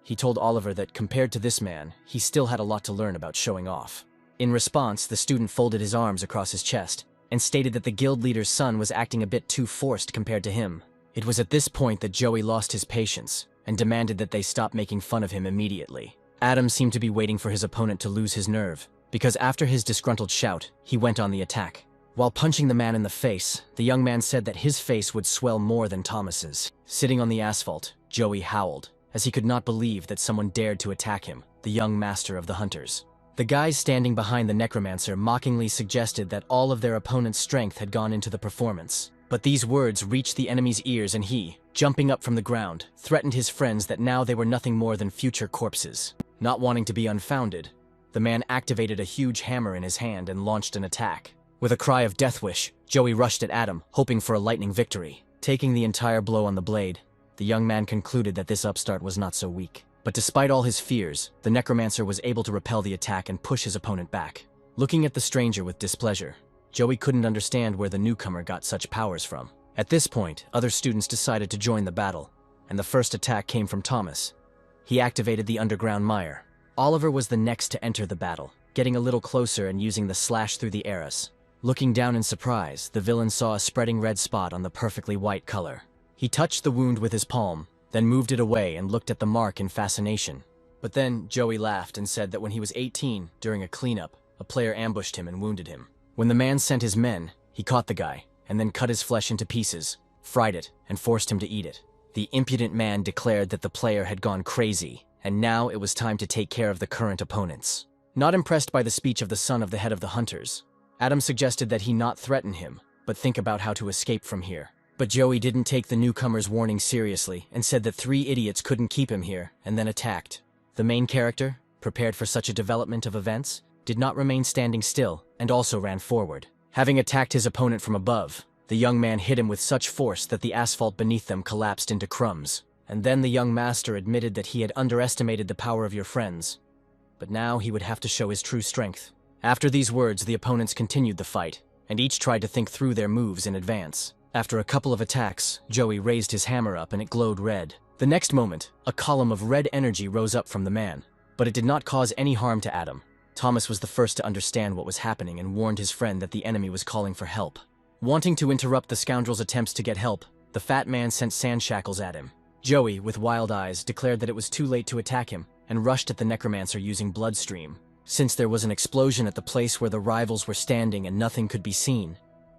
He told Oliver that compared to this man, he still had a lot to learn about showing off. In response, the student folded his arms across his chest and stated that the guild leader's son was acting a bit too forced compared to him. It was at this point that Joey lost his patience and demanded that they stop making fun of him immediately. Adam seemed to be waiting for his opponent to lose his nerve, because after his disgruntled shout, he went on the attack. While punching the man in the face, the young man said that his face would swell more than Thomas's. Sitting on the asphalt, Joey howled, as he could not believe that someone dared to attack him, the young master of the Hunters. The guys standing behind the Necromancer mockingly suggested that all of their opponent's strength had gone into the performance. But these words reached the enemy's ears, and he, jumping up from the ground, threatened his friends that now they were nothing more than future corpses. Not wanting to be unfounded, the man activated a huge hammer in his hand and launched an attack. With a cry of death wish, Joey rushed at Adam, hoping for a lightning victory. Taking the entire blow on the blade, the young man concluded that this upstart was not so weak. But despite all his fears, the Necromancer was able to repel the attack and push his opponent back. Looking at the stranger with displeasure, Joey couldn't understand where the newcomer got such powers from. At this point, other students decided to join the battle, and the first attack came from Thomas. He activated the underground mire. Oliver was the next to enter the battle, getting a little closer and using the slash through the arrows. Looking down in surprise, the villain saw a spreading red spot on the perfectly white color. He touched the wound with his palm, then moved it away and looked at the mark in fascination. But then Joey laughed and said that when he was 18, during a cleanup, a player ambushed him and wounded him. When the man sent his men, he caught the guy, and then cut his flesh into pieces, fried it, and forced him to eat it. The impudent man declared that the player had gone crazy, and now it was time to take care of the current opponents. Not impressed by the speech of the son of the head of the Hunters, Adam suggested that he not threaten him, but think about how to escape from here. But Joey didn't take the newcomer's warning seriously and said that 3 idiots couldn't keep him here, and then attacked. The main character, prepared for such a development of events, did not remain standing still and also ran forward. Having attacked his opponent from above, the young man hit him with such force that the asphalt beneath them collapsed into crumbs. And then the young master admitted that he had underestimated the power of your friends. But now he would have to show his true strength. After these words, the opponents continued the fight, and each tried to think through their moves in advance. After a couple of attacks, Joey raised his hammer up and it glowed red. The next moment, a column of red energy rose up from the man, but it did not cause any harm to Adam. Thomas was the first to understand what was happening and warned his friend that the enemy was calling for help. Wanting to interrupt the scoundrel's attempts to get help, the fat man sent sand shackles at him. Joey, with wild eyes, declared that it was too late to attack him and rushed at the Necromancer using Bloodstream. Since there was an explosion at the place where the rivals were standing and nothing could be seen,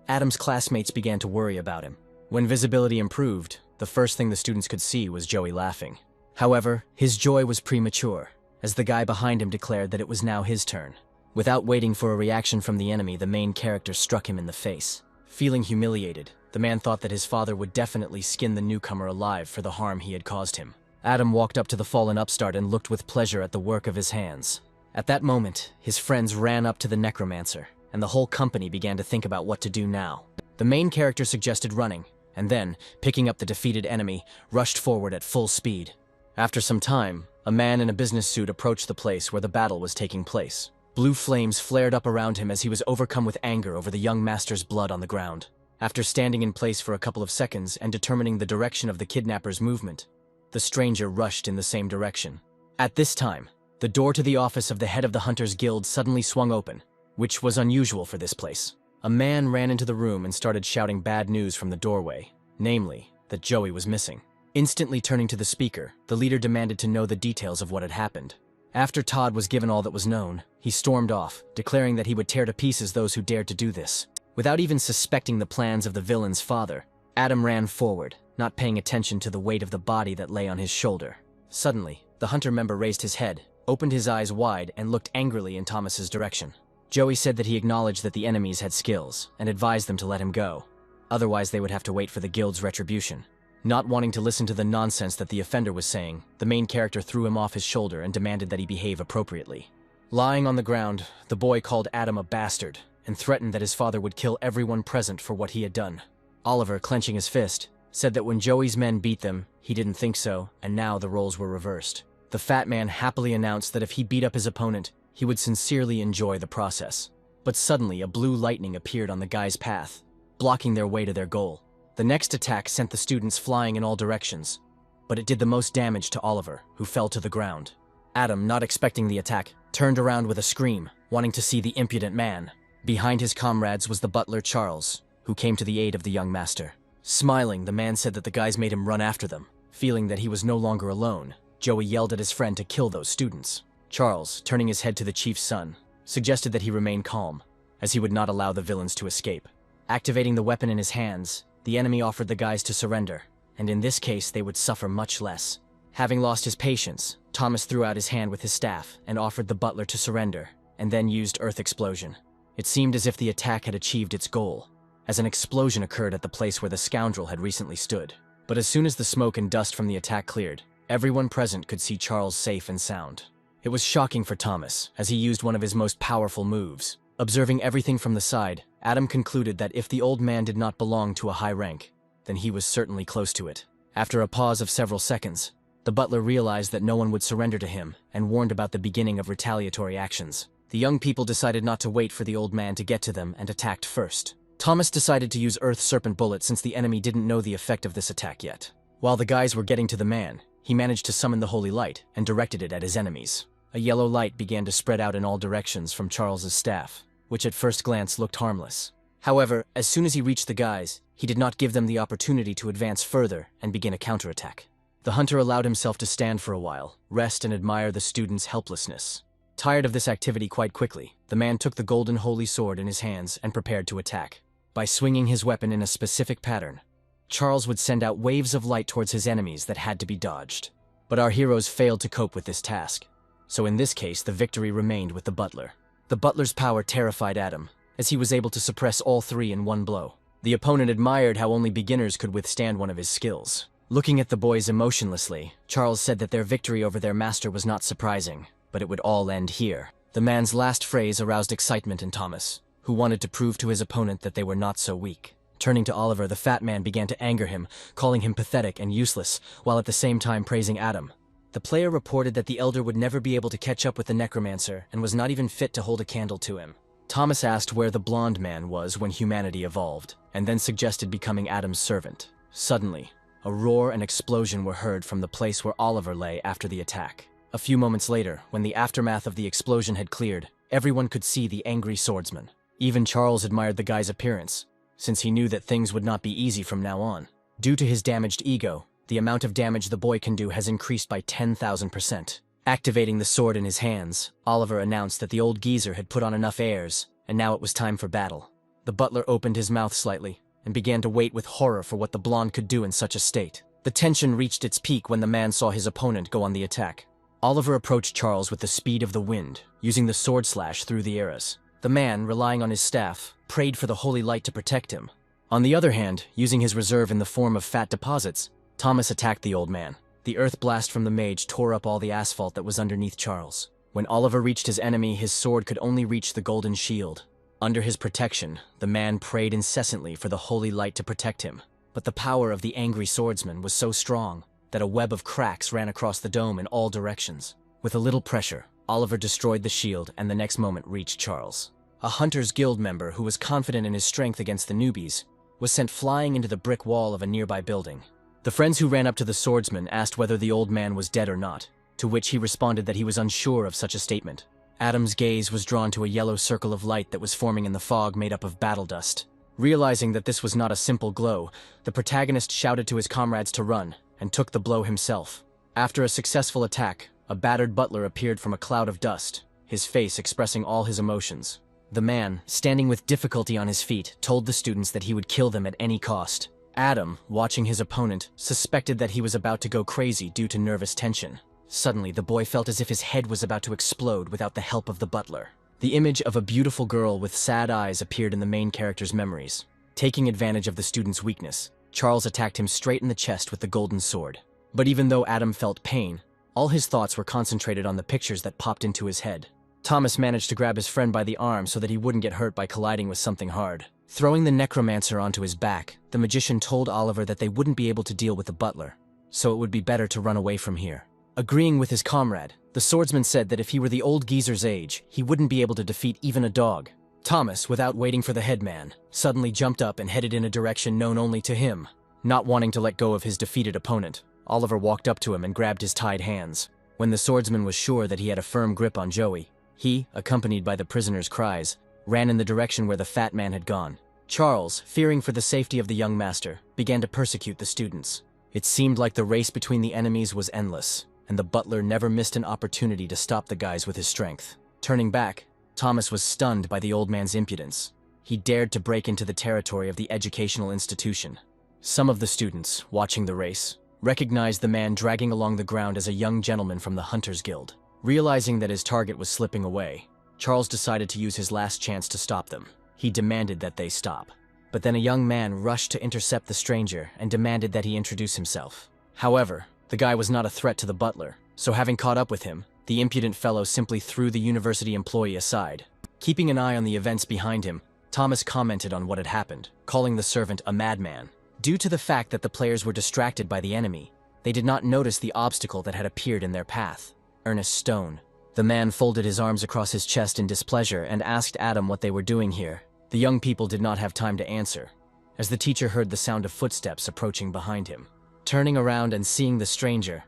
Adam's classmates began to worry about him. When visibility improved, the first thing the students could see was Joey laughing. However, his joy was premature, as the guy behind him declared that it was now his turn. Without waiting for a reaction from the enemy, the main character struck him in the face. Feeling humiliated, the man thought that his father would definitely skin the newcomer alive for the harm he had caused him. Adam walked up to the fallen upstart and looked with pleasure at the work of his hands. At that moment, his friends ran up to the Necromancer, and the whole company began to think about what to do now. The main character suggested running, and then, picking up the defeated enemy, rushed forward at full speed. After some time, a man in a business suit approached the place where the battle was taking place. Blue flames flared up around him as he was overcome with anger over the young master's blood on the ground. After standing in place for a couple of seconds and determining the direction of the kidnapper's movement, the stranger rushed in the same direction. At this time, the door to the office of the head of the Hunters Guild suddenly swung open, which was unusual for this place. A man ran into the room and started shouting bad news from the doorway, namely, that Joey was missing. Instantly turning to the speaker, the leader demanded to know the details of what had happened. After Todd was given all that was known, he stormed off, declaring that he would tear to pieces those who dared to do this. Without even suspecting the plans of the villain's father, Adam ran forward, not paying attention to the weight of the body that lay on his shoulder. Suddenly, the hunter member raised his head, opened his eyes wide, and looked angrily in Thomas's direction. Joey said that he acknowledged that the enemies had skills, and advised them to let him go. Otherwise, they would have to wait for the guild's retribution. Not wanting to listen to the nonsense that the offender was saying, the main character threw him off his shoulder and demanded that he behave appropriately. Lying on the ground, the boy called Adam a bastard, and threatened that his father would kill everyone present for what he had done. Oliver, clenching his fist, said that when Joey's men beat them, he didn't think so, and now the roles were reversed. The fat man happily announced that if he beat up his opponent, he would sincerely enjoy the process. But suddenly, a blue lightning appeared on the guy's path, blocking their way to their goal. The next attack sent the students flying in all directions, but it did the most damage to Oliver, who fell to the ground. Adam, not expecting the attack, turned around with a scream, wanting to see the impudent man. Behind his comrades was the butler Charles, who came to the aid of the young master. Smiling, the man said that the guys made him run after them. Feeling that he was no longer alone, Joey yelled at his friend to kill those students. Charles, turning his head to the chief's son, suggested that he remain calm, as he would not allow the villains to escape. Activating the weapon in his hands, the enemy offered the guys to surrender, and in this case they would suffer much less. Having lost his patience, Thomas threw out his hand with his staff and offered the butler to surrender, and then used earth explosion. It seemed as if the attack had achieved its goal, as an explosion occurred at the place where the scoundrel had recently stood. But as soon as the smoke and dust from the attack cleared, everyone present could see Charles safe and sound. It was shocking for Thomas, as he used one of his most powerful moves. Observing everything from the side, Adam concluded that if the old man did not belong to a high rank, then he was certainly close to it. After a pause of several seconds, the butler realized that no one would surrender to him and warned about the beginning of retaliatory actions. The young people decided not to wait for the old man to get to them and attacked first. Thomas decided to use Earth Serpent Bullet since the enemy didn't know the effect of this attack yet. While the guys were getting to the man, he managed to summon the Holy Light and directed it at his enemies. A yellow light began to spread out in all directions from Charles's staff, which at first glance looked harmless. However, as soon as he reached the guys, he did not give them the opportunity to advance further and begin a counterattack. The hunter allowed himself to stand for a while, rest and admire the student's helplessness. Tired of this activity quite quickly, the man took the golden holy sword in his hands and prepared to attack. By swinging his weapon in a specific pattern, Charles would send out waves of light towards his enemies that had to be dodged. But our heroes failed to cope with this task, so in this case the victory remained with the butler. The butler's power terrified Adam, as he was able to suppress all three in one blow. The opponent admired how only beginners could withstand one of his skills. Looking at the boys emotionlessly, Charles said that their victory over their master was not surprising, but it would all end here. The man's last phrase aroused excitement in Thomas, who wanted to prove to his opponent that they were not so weak. Turning to Oliver, the fat man began to anger him, calling him pathetic and useless, while at the same time praising Adam. The player reported that the elder would never be able to catch up with the Necromancer and was not even fit to hold a candle to him. Thomas asked where the blonde man was when humanity evolved, and then suggested becoming Adam's servant. Suddenly, a roar and explosion were heard from the place where Oliver lay after the attack. A few moments later, when the aftermath of the explosion had cleared, everyone could see the angry swordsman. Even Charles admired the guy's appearance, since he knew that things would not be easy from now on. Due to his damaged ego, the amount of damage the boy can do has increased by 10,000%. Activating the sword in his hands, Oliver announced that the old geezer had put on enough airs, and now it was time for battle. The butler opened his mouth slightly, and began to wait with horror for what the blonde could do in such a state. The tension reached its peak when the man saw his opponent go on the attack. Oliver approached Charles with the speed of the wind, using the sword slash through the eras. The man, relying on his staff, prayed for the holy light to protect him. On the other hand, using his reserve in the form of fat deposits, Thomas attacked the old man. The earth blast from the mage tore up all the asphalt that was underneath Charles. When Oliver reached his enemy, his sword could only reach the golden shield. Under his protection, the man prayed incessantly for the holy light to protect him. But the power of the angry swordsman was so strong that a web of cracks ran across the dome in all directions. With a little pressure, Oliver destroyed the shield and the next moment reached Charles. A Hunters Guild member who was confident in his strength against the newbies was sent flying into the brick wall of a nearby building. The friends who ran up to the swordsman asked whether the old man was dead or not, to which he responded that he was unsure of such a statement. Adam's gaze was drawn to a yellow circle of light that was forming in the fog made up of battle dust. Realizing that this was not a simple glow, the protagonist shouted to his comrades to run, and took the blow himself. After a successful attack, a battered butler appeared from a cloud of dust, his face expressing all his emotions. The man, standing with difficulty on his feet, told the students that he would kill them at any cost. Adam, watching his opponent, suspected that he was about to go crazy due to nervous tension. Suddenly, the boy felt as if his head was about to explode without the help of the butler. The image of a beautiful girl with sad eyes appeared in the main character's memories. Taking advantage of the student's weakness, Charles attacked him straight in the chest with the golden sword. But even though Adam felt pain, all his thoughts were concentrated on the pictures that popped into his head. Thomas managed to grab his friend by the arm so that he wouldn't get hurt by colliding with something hard. Throwing the Necromancer onto his back, the magician told Oliver that they wouldn't be able to deal with the butler, so it would be better to run away from here. Agreeing with his comrade, the swordsman said that if he were the old geezer's age, he wouldn't be able to defeat even a dog. Thomas, without waiting for the headman, suddenly jumped up and headed in a direction known only to him. Not wanting to let go of his defeated opponent, Oliver walked up to him and grabbed his tied hands. When the swordsman was sure that he had a firm grip on Joey, he, accompanied by the prisoner's cries, ran in the direction where the fat man had gone. Charles, fearing for the safety of the young master, began to persecute the students. It seemed like the race between the enemies was endless, and the butler never missed an opportunity to stop the guys with his strength. Turning back, Thomas was stunned by the old man's impudence. He dared to break into the territory of the educational institution. Some of the students, watching the race, recognized the man dragging along the ground as a young gentleman from the Hunters Guild. Realizing that his target was slipping away, Charles decided to use his last chance to stop them. He demanded that they stop. But then a young man rushed to intercept the stranger and demanded that he introduce himself. However, the guy was not a threat to the butler, so having caught up with him, the impudent fellow simply threw the university employee aside. Keeping an eye on the events behind him, Thomas commented on what had happened, calling the servant a madman. Due to the fact that the players were distracted by the enemy, they did not notice the obstacle that had appeared in their path. Ernest Stone. The man folded his arms across his chest in displeasure and asked Adam what they were doing here. The young people did not have time to answer, as the teacher heard the sound of footsteps approaching behind him. Turning around and seeing the stranger,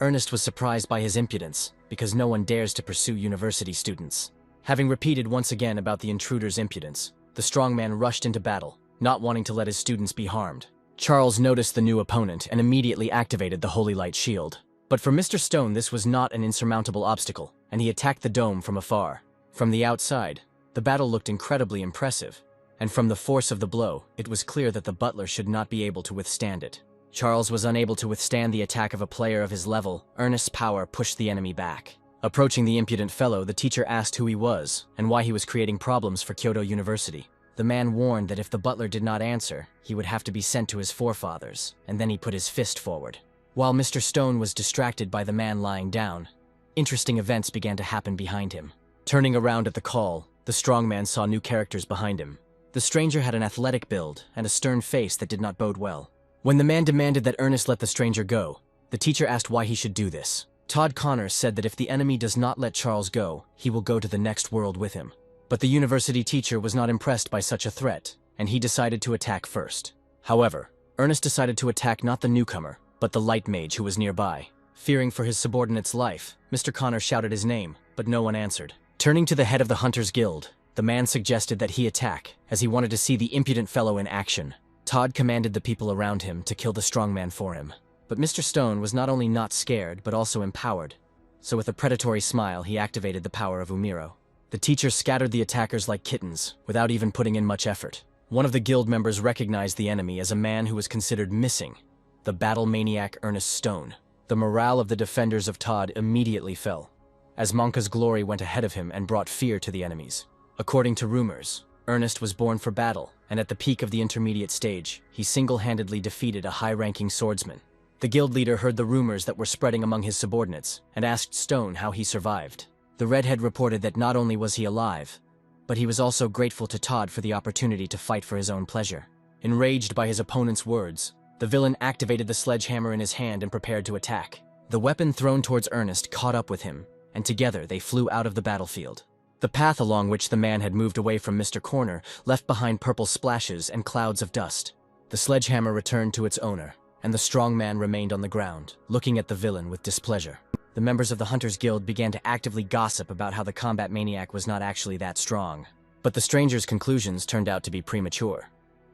Ernest was surprised by his impudence, because no one dares to pursue university students. Having repeated once again about the intruder's impudence, the strong man rushed into battle, not wanting to let his students be harmed. Charles noticed the new opponent and immediately activated the Holy Light Shield. But for Mr. Stone, this was not an insurmountable obstacle, and he attacked the dome from afar. From the outside, the battle looked incredibly impressive, and from the force of the blow, it was clear that the butler should not be able to withstand it. Charles was unable to withstand the attack of a player of his level. Ernest's power pushed the enemy back. Approaching the impudent fellow, the teacher asked who he was and why he was creating problems for Kyoto University. The man warned that if the butler did not answer, he would have to be sent to his forefathers, and then he put his fist forward. While Mr. Stone was distracted by the man lying down, interesting events began to happen behind him. Turning around at the call, the strong man saw new characters behind him. The stranger had an athletic build and a stern face that did not bode well. When the man demanded that Ernest let the stranger go, the teacher asked why he should do this. Todd Connor said that if the enemy does not let Charles go, he will go to the next world with him. But the university teacher was not impressed by such a threat, and he decided to attack first. However, Ernest decided to attack not the newcomer, but the light mage who was nearby. Fearing for his subordinate's life, Mr. Connor shouted his name, but no one answered. Turning to the head of the Hunters Guild, the man suggested that he attack, as he wanted to see the impudent fellow in action. Todd commanded the people around him to kill the strong man for him. But Mr. Stone was not only not scared, but also empowered. So with a predatory smile, he activated the power of Umiro. The teacher scattered the attackers like kittens, without even putting in much effort. One of the guild members recognized the enemy as a man who was considered missing, the battle maniac Ernest Stone. The morale of the defenders of Todd immediately fell, as Monka's glory went ahead of him and brought fear to the enemies. According to rumors, Ernest was born for battle, and at the peak of the intermediate stage, he single-handedly defeated a high-ranking swordsman. The guild leader heard the rumors that were spreading among his subordinates and asked Stone how he survived. The redhead reported that not only was he alive, but he was also grateful to Todd for the opportunity to fight for his own pleasure. Enraged by his opponent's words, the villain activated the sledgehammer in his hand and prepared to attack. The weapon thrown towards Ernest caught up with him, and together they flew out of the battlefield. The path along which the man had moved away from Mr. Corner left behind purple splashes and clouds of dust. The sledgehammer returned to its owner, and the strong man remained on the ground, looking at the villain with displeasure. The members of the Hunters Guild began to actively gossip about how the combat maniac was not actually that strong. But the stranger's conclusions turned out to be premature,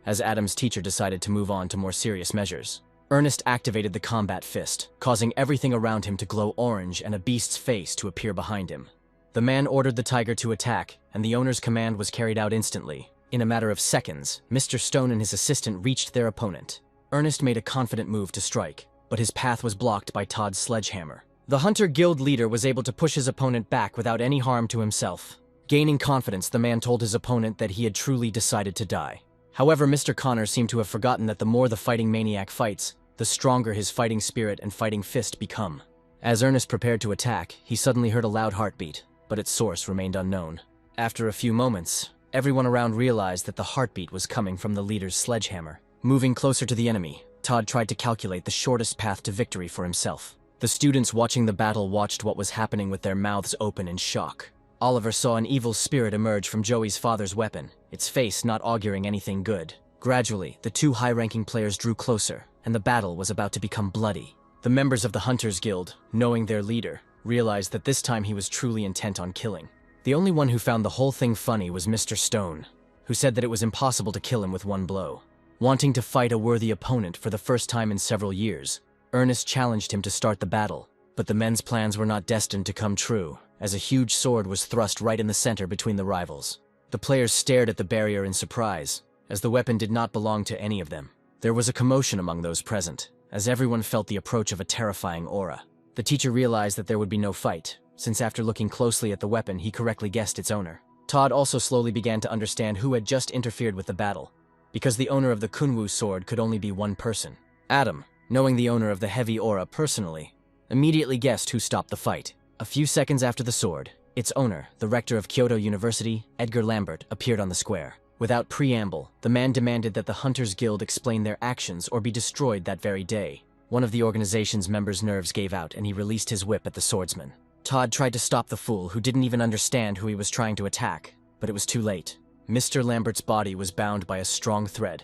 as Adam's teacher decided to move on to more serious measures. Ernest activated the combat fist, causing everything around him to glow orange and a beast's face to appear behind him. The man ordered the tiger to attack, and the owner's command was carried out instantly. In a matter of seconds, Mr. Stone and his assistant reached their opponent. Ernest made a confident move to strike, but his path was blocked by Todd's sledgehammer. The Hunter Guild leader was able to push his opponent back without any harm to himself. Gaining confidence, the man told his opponent that he had truly decided to die. However, Mr. Connor seemed to have forgotten that the more the fighting maniac fights, the stronger his fighting spirit and fighting fist become. As Ernest prepared to attack, he suddenly heard a loud heartbeat, but its source remained unknown. After a few moments, everyone around realized that the heartbeat was coming from the leader's sledgehammer. Moving closer to the enemy, Todd tried to calculate the shortest path to victory for himself. The students watching the battle watched what was happening with their mouths open in shock. Oliver saw an evil spirit emerge from Joey's father's weapon, its face not auguring anything good. Gradually, the two high-ranking players drew closer, and the battle was about to become bloody. The members of the Hunters Guild, knowing their leader, realized that this time he was truly intent on killing. The only one who found the whole thing funny was Mr. Stone, who said that it was impossible to kill him with one blow. Wanting to fight a worthy opponent for the first time in several years, Ernest challenged him to start the battle, but the men's plans were not destined to come true, as a huge sword was thrust right in the center between the rivals. The players stared at the barrier in surprise, as the weapon did not belong to any of them. There was a commotion among those present, as everyone felt the approach of a terrifying aura. The teacher realized that there would be no fight, since after looking closely at the weapon, he correctly guessed its owner. Todd also slowly began to understand who had just interfered with the battle, because the owner of the Kunwu sword could only be one person. Adam, knowing the owner of the heavy aura personally, immediately guessed who stopped the fight. A few seconds after the sword, its owner, the rector of Kyoto University, Edgar Lambert, appeared on the square. Without preamble, the man demanded that the Hunters Guild explain their actions or be destroyed that very day. One of the organization's members' nerves gave out and he released his whip at the swordsman. Todd tried to stop the fool who didn't even understand who he was trying to attack, but it was too late. Mr. Lambert's body was bound by a strong thread,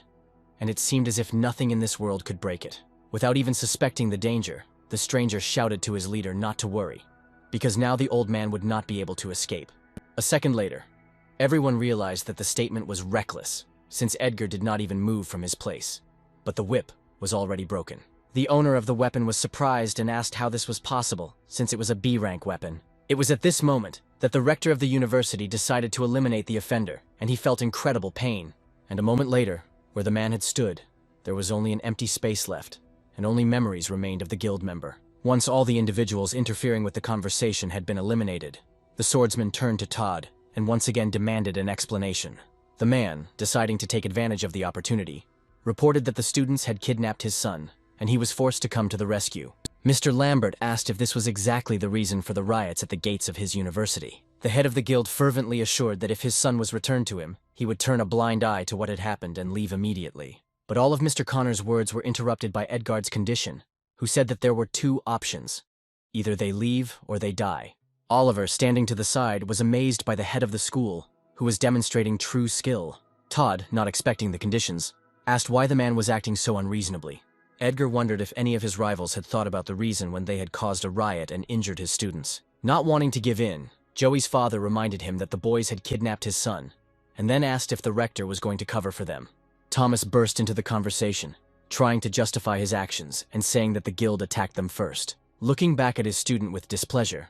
and it seemed as if nothing in this world could break it. Without even suspecting the danger, the stranger shouted to his leader not to worry, because now the old man would not be able to escape. A second later, everyone realized that the statement was reckless, since Edgar did not even move from his place. But the whip was already broken. The owner of the weapon was surprised and asked how this was possible, since it was a B-rank weapon. It was at this moment that the rector of the university decided to eliminate the offender, and he felt incredible pain. And a moment later, where the man had stood, there was only an empty space left, and only memories remained of the guild member. Once all the individuals interfering with the conversation had been eliminated, the swordsman turned to Todd and once again demanded an explanation. The man, deciding to take advantage of the opportunity, reported that the students had kidnapped his son, and he was forced to come to the rescue. Mr. Lambert asked if this was exactly the reason for the riots at the gates of his university. The head of the guild fervently assured that if his son was returned to him, he would turn a blind eye to what had happened and leave immediately. But all of Mr. Connor's words were interrupted by Edgard's condition, who said that there were two options. Either they leave or they die. Oliver, standing to the side, was amazed by the head of the school, who was demonstrating true skill. Todd, not expecting the conditions, asked why the man was acting so unreasonably. Edgar wondered if any of his rivals had thought about the reason when they had caused a riot and injured his students. Not wanting to give in, Joey's father reminded him that the boys had kidnapped his son, and then asked if the rector was going to cover for them. Thomas burst into the conversation, trying to justify his actions and saying that the guild attacked them first. Looking back at his student with displeasure,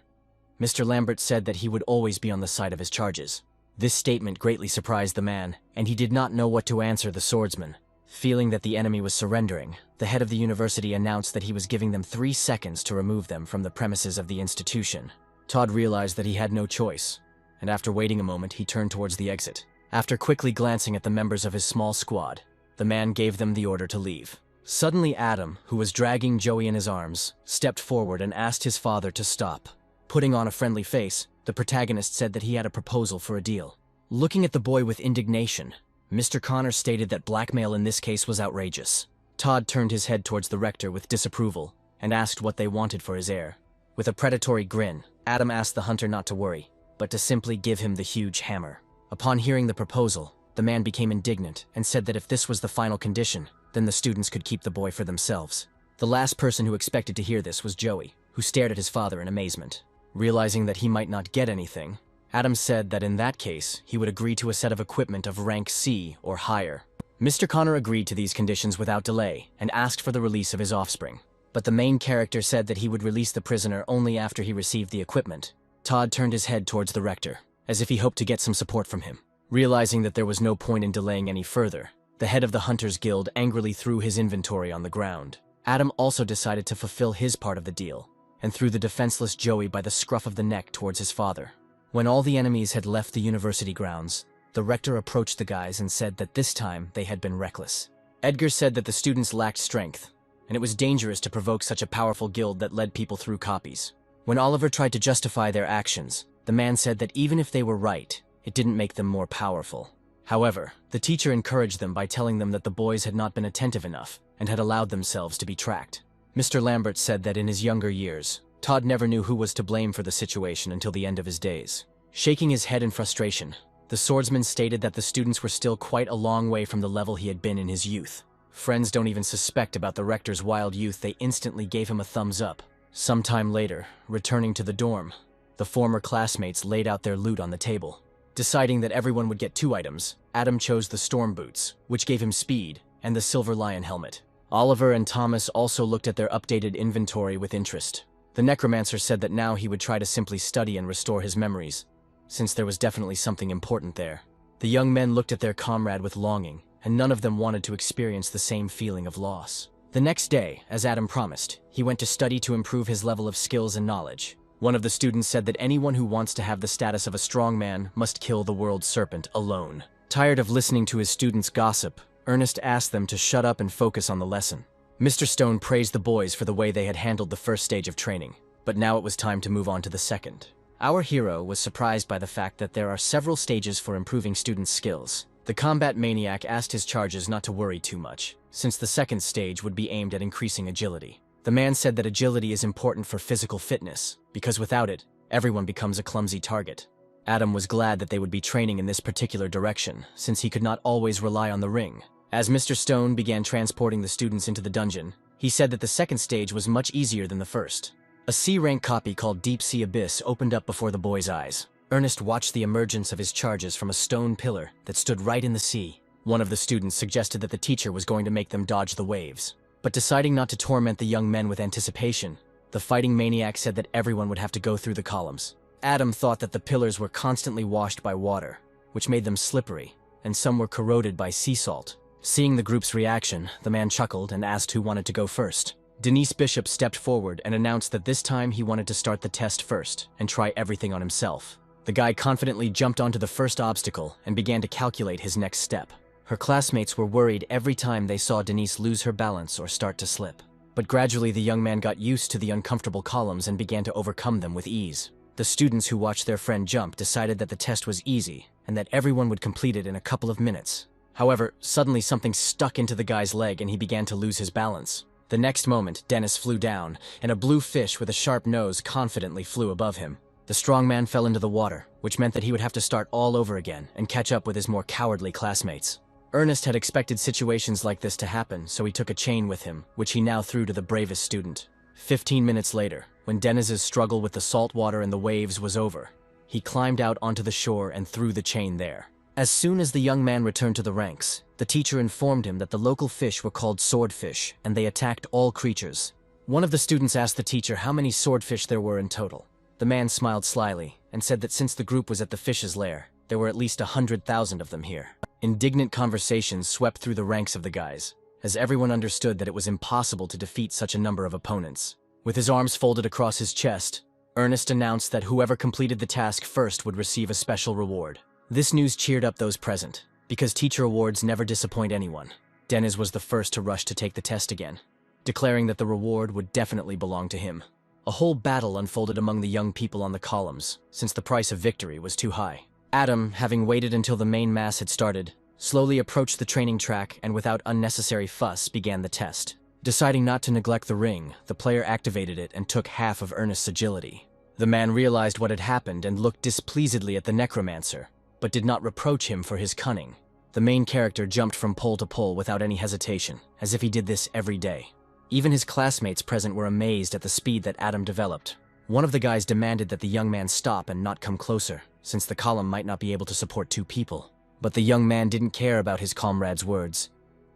Mr. Lambert said that he would always be on the side of his charges. This statement greatly surprised the man, and he did not know what to answer the swordsman. Feeling that the enemy was surrendering, the head of the university announced that he was giving them 3 seconds to remove them from the premises of the institution. Todd realized that he had no choice, and after waiting a moment, he turned towards the exit. After quickly glancing at the members of his small squad, the man gave them the order to leave. Suddenly Adam, who was dragging Joey in his arms, stepped forward and asked his father to stop. Putting on a friendly face, the protagonist said that he had a proposal for a deal. Looking at the boy with indignation, Mr. Connor stated that blackmail in this case was outrageous. Todd turned his head towards the rector with disapproval and asked what they wanted for his heir. With a predatory grin, Adam asked the hunter not to worry, but to simply give him the huge hammer. Upon hearing the proposal, the man became indignant and said that if this was the final condition, then the students could keep the boy for themselves. The last person who expected to hear this was Joey, who stared at his father in amazement. Realizing that he might not get anything, Adam said that in that case, he would agree to a set of equipment of rank C or higher. Mr. Connor agreed to these conditions without delay and asked for the release of his offspring. But the main character said that he would release the prisoner only after he received the equipment. Todd turned his head towards the rector, as if he hoped to get some support from him. Realizing that there was no point in delaying any further, the head of the Hunters Guild angrily threw his inventory on the ground. Adam also decided to fulfill his part of the deal, and threw the defenseless Joey by the scruff of the neck towards his father. When all the enemies had left the university grounds, the rector approached the guys and said that this time they had been reckless. Edgar said that the students lacked strength, and it was dangerous to provoke such a powerful guild that led people through copies. When Oliver tried to justify their actions, the man said that even if they were right, it didn't make them more powerful. However, the teacher encouraged them by telling them that the boys had not been attentive enough and had allowed themselves to be tracked. Mr. Lambert said that in his younger years, Todd never knew who was to blame for the situation until the end of his days. Shaking his head in frustration, the swordsman stated that the students were still quite a long way from the level he had been in his youth. Friends don't even suspect about the rector's wild youth, they instantly gave him a thumbs up. Sometime later, returning to the dorm, the former classmates laid out their loot on the table. Deciding that everyone would get 2 items, Adam chose the storm boots, which gave him speed, and the silver lion helmet. Oliver and Thomas also looked at their updated inventory with interest. The Necromancer said that now he would try to simply study and restore his memories, since there was definitely something important there. The young men looked at their comrade with longing, and none of them wanted to experience the same feeling of loss. The next day, as Adam promised, he went to study to improve his level of skills and knowledge. One of the students said that anyone who wants to have the status of a strong man must kill the world serpent alone. Tired of listening to his students' gossip, Ernest asked them to shut up and focus on the lesson. Mr. Stone praised the boys for the way they had handled the first stage of training, but now it was time to move on to the second. Our hero was surprised by the fact that there are several stages for improving students' skills. The combat maniac asked his charges not to worry too much, since the second stage would be aimed at increasing agility. The man said that agility is important for physical fitness, because without it, everyone becomes a clumsy target. Adam was glad that they would be training in this particular direction, since he could not always rely on the ring. As Mr. Stone began transporting the students into the dungeon, he said that the second stage was much easier than the first. A C-rank copy called Deep Sea Abyss opened up before the boy's eyes. Ernest watched the emergence of his charges from a stone pillar that stood right in the sea. One of the students suggested that the teacher was going to make them dodge the waves. But deciding not to torment the young men with anticipation, the fighting maniac said that everyone would have to go through the columns. Adam thought that the pillars were constantly washed by water, which made them slippery, and some were corroded by sea salt. Seeing the group's reaction, the man chuckled and asked who wanted to go first. Denise Bishop stepped forward and announced that this time he wanted to start the test first and try everything on himself. The guy confidently jumped onto the first obstacle and began to calculate his next step. Her classmates were worried every time they saw Denise lose her balance or start to slip. But gradually the young man got used to the uncomfortable columns and began to overcome them with ease. The students who watched their friend jump decided that the test was easy and that everyone would complete it in a couple of minutes. However, suddenly something stuck into the guy's leg and he began to lose his balance. The next moment, Dennis flew down, and a blue fish with a sharp nose confidently flew above him. The strong man fell into the water, which meant that he would have to start all over again and catch up with his more cowardly classmates. Ernest had expected situations like this to happen, so he took a chain with him, which he now threw to the bravest student. 15 minutes later, when Dennis's struggle with the salt water and the waves was over, he climbed out onto the shore and threw the chain there. As soon as the young man returned to the ranks, the teacher informed him that the local fish were called swordfish, and they attacked all creatures. One of the students asked the teacher how many swordfish there were in total. The man smiled slyly and said that since the group was at the fish's lair, there were at least 100,000 of them here. Indignant conversations swept through the ranks of the guys, as everyone understood that it was impossible to defeat such a number of opponents. With his arms folded across his chest, Ernest announced that whoever completed the task first would receive a special reward. This news cheered up those present, because teacher awards never disappoint anyone. Dennis was the first to rush to take the test again, declaring that the reward would definitely belong to him. A whole battle unfolded among the young people on the columns, since the price of victory was too high. Adam, having waited until the main mass had started, slowly approached the training track and without unnecessary fuss began the test. Deciding not to neglect the ring, the player activated it and took half of Ernest's agility. The man realized what had happened and looked displeasedly at the Necromancer, but did not reproach him for his cunning. The main character jumped from pole to pole without any hesitation, as if he did this every day. Even his classmates present were amazed at the speed that Adam developed. One of the guys demanded that the young man stop and not come closer, since the column might not be able to support 2 people. But the young man didn't care about his comrade's words,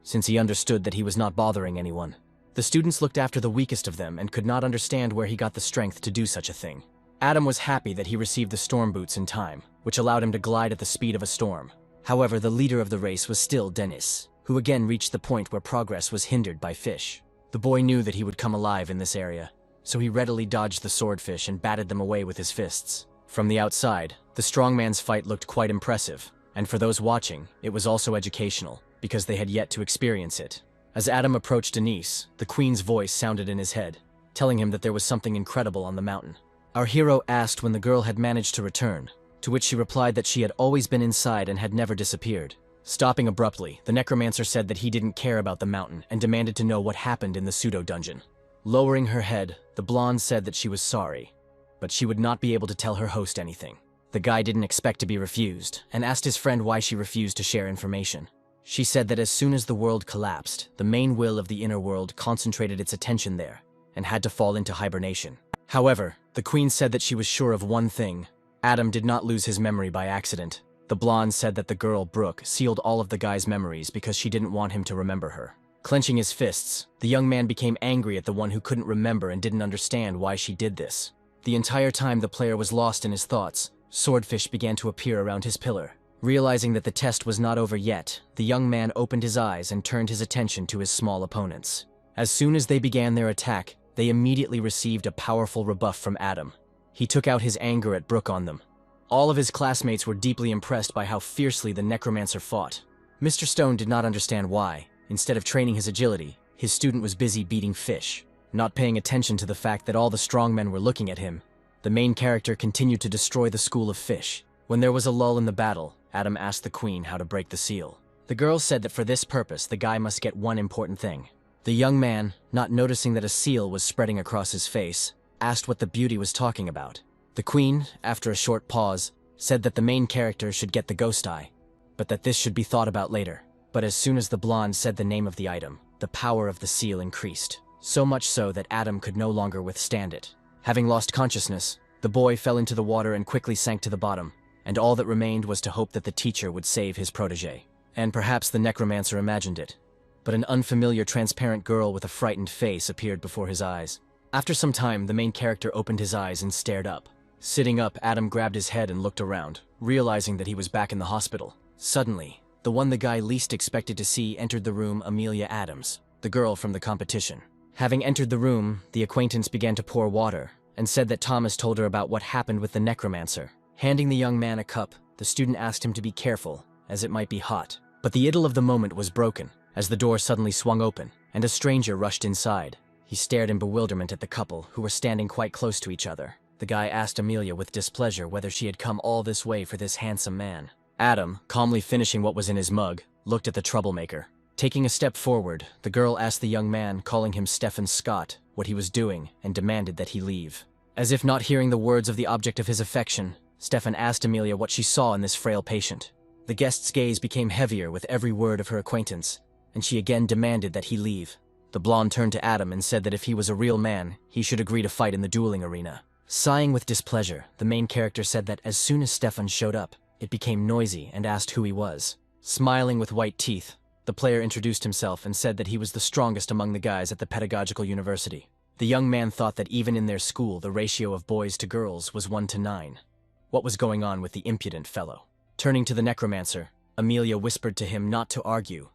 since he understood that he was not bothering anyone. The students looked after the weakest of them and could not understand where he got the strength to do such a thing. Adam was happy that he received the storm boots in time, which allowed him to glide at the speed of a storm. However, the leader of the race was still Dennis, who again reached the point where progress was hindered by fish. The boy knew that he would come alive in this area, so he readily dodged the swordfish and batted them away with his fists. From the outside, the strongman's fight looked quite impressive, and for those watching, it was also educational, because they had yet to experience it. As Adam approached Denise, the queen's voice sounded in his head, telling him that there was something incredible on the mountain. Our hero asked when the girl had managed to return, to which she replied that she had always been inside and had never disappeared. Stopping abruptly, the Necromancer said that he didn't care about the mountain and demanded to know what happened in the pseudo-dungeon. Lowering her head, the blonde said that she was sorry, but she would not be able to tell her host anything. The guy didn't expect to be refused, and asked his friend why she refused to share information. She said that as soon as the world collapsed, the main will of the inner world concentrated its attention there, and had to fall into hibernation. However, the queen said that she was sure of one thing: Adam did not lose his memory by accident. The blonde said that the girl, Brooke, sealed all of the guy's memories because she didn't want him to remember her. Clenching his fists, the young man became angry at the one who couldn't remember and didn't understand why she did this. The entire time the player was lost in his thoughts, swordfish began to appear around his pillar. Realizing that the test was not over yet, the young man opened his eyes and turned his attention to his small opponents. As soon as they began their attack, they immediately received a powerful rebuff from Adam. He took out his anger at Brooke on them. All of his classmates were deeply impressed by how fiercely the Necromancer fought. Mr. Stone did not understand why. Instead of training his agility, his student was busy beating fish. Not paying attention to the fact that all the strong men were looking at him, the main character continued to destroy the school of fish. When there was a lull in the battle, Adam asked the queen how to break the seal. The girl said that for this purpose, the guy must get one important thing. The young man, not noticing that a seal was spreading across his face, asked what the beauty was talking about. The queen, after a short pause, said that the main character should get the ghost eye, but that this should be thought about later. But as soon as the blonde said the name of the item, the power of the seal increased, so much so that Adam could no longer withstand it. Having lost consciousness, the boy fell into the water and quickly sank to the bottom, and all that remained was to hope that the teacher would save his protege. And perhaps the Necromancer imagined it, but an unfamiliar transparent girl with a frightened face appeared before his eyes. After some time, the main character opened his eyes and stared up. Sitting up, Adam grabbed his head and looked around, realizing that he was back in the hospital. Suddenly, the one the guy least expected to see entered the room: Amelia Adams, the girl from the competition. Having entered the room, the acquaintance began to pour water, and said that Thomas told her about what happened with the Necromancer. Handing the young man a cup, the student asked him to be careful, as it might be hot. But the idyll of the moment was broken, as the door suddenly swung open, and a stranger rushed inside. He stared in bewilderment at the couple, who were standing quite close to each other. The guy asked Amelia with displeasure whether she had come all this way for this handsome man. Adam, calmly finishing what was in his mug, looked at the troublemaker. Taking a step forward, the girl asked the young man, calling him Stephen Scott, what he was doing, and demanded that he leave. As if not hearing the words of the object of his affection, Stephen asked Amelia what she saw in this frail patient. The guest's gaze became heavier with every word of her acquaintance, and she again demanded that he leave. The blonde turned to Adam and said that if he was a real man, he should agree to fight in the dueling arena. Sighing with displeasure, the main character said that as soon as Stefan showed up, it became noisy and asked who he was. Smiling with white teeth, the player introduced himself and said that he was the strongest among the guys at the pedagogical university. The young man thought that even in their school, the ratio of boys to girls was 1 to 9. What was going on with the impudent fellow? Turning to the Necromancer, Amelia whispered to him not to argue,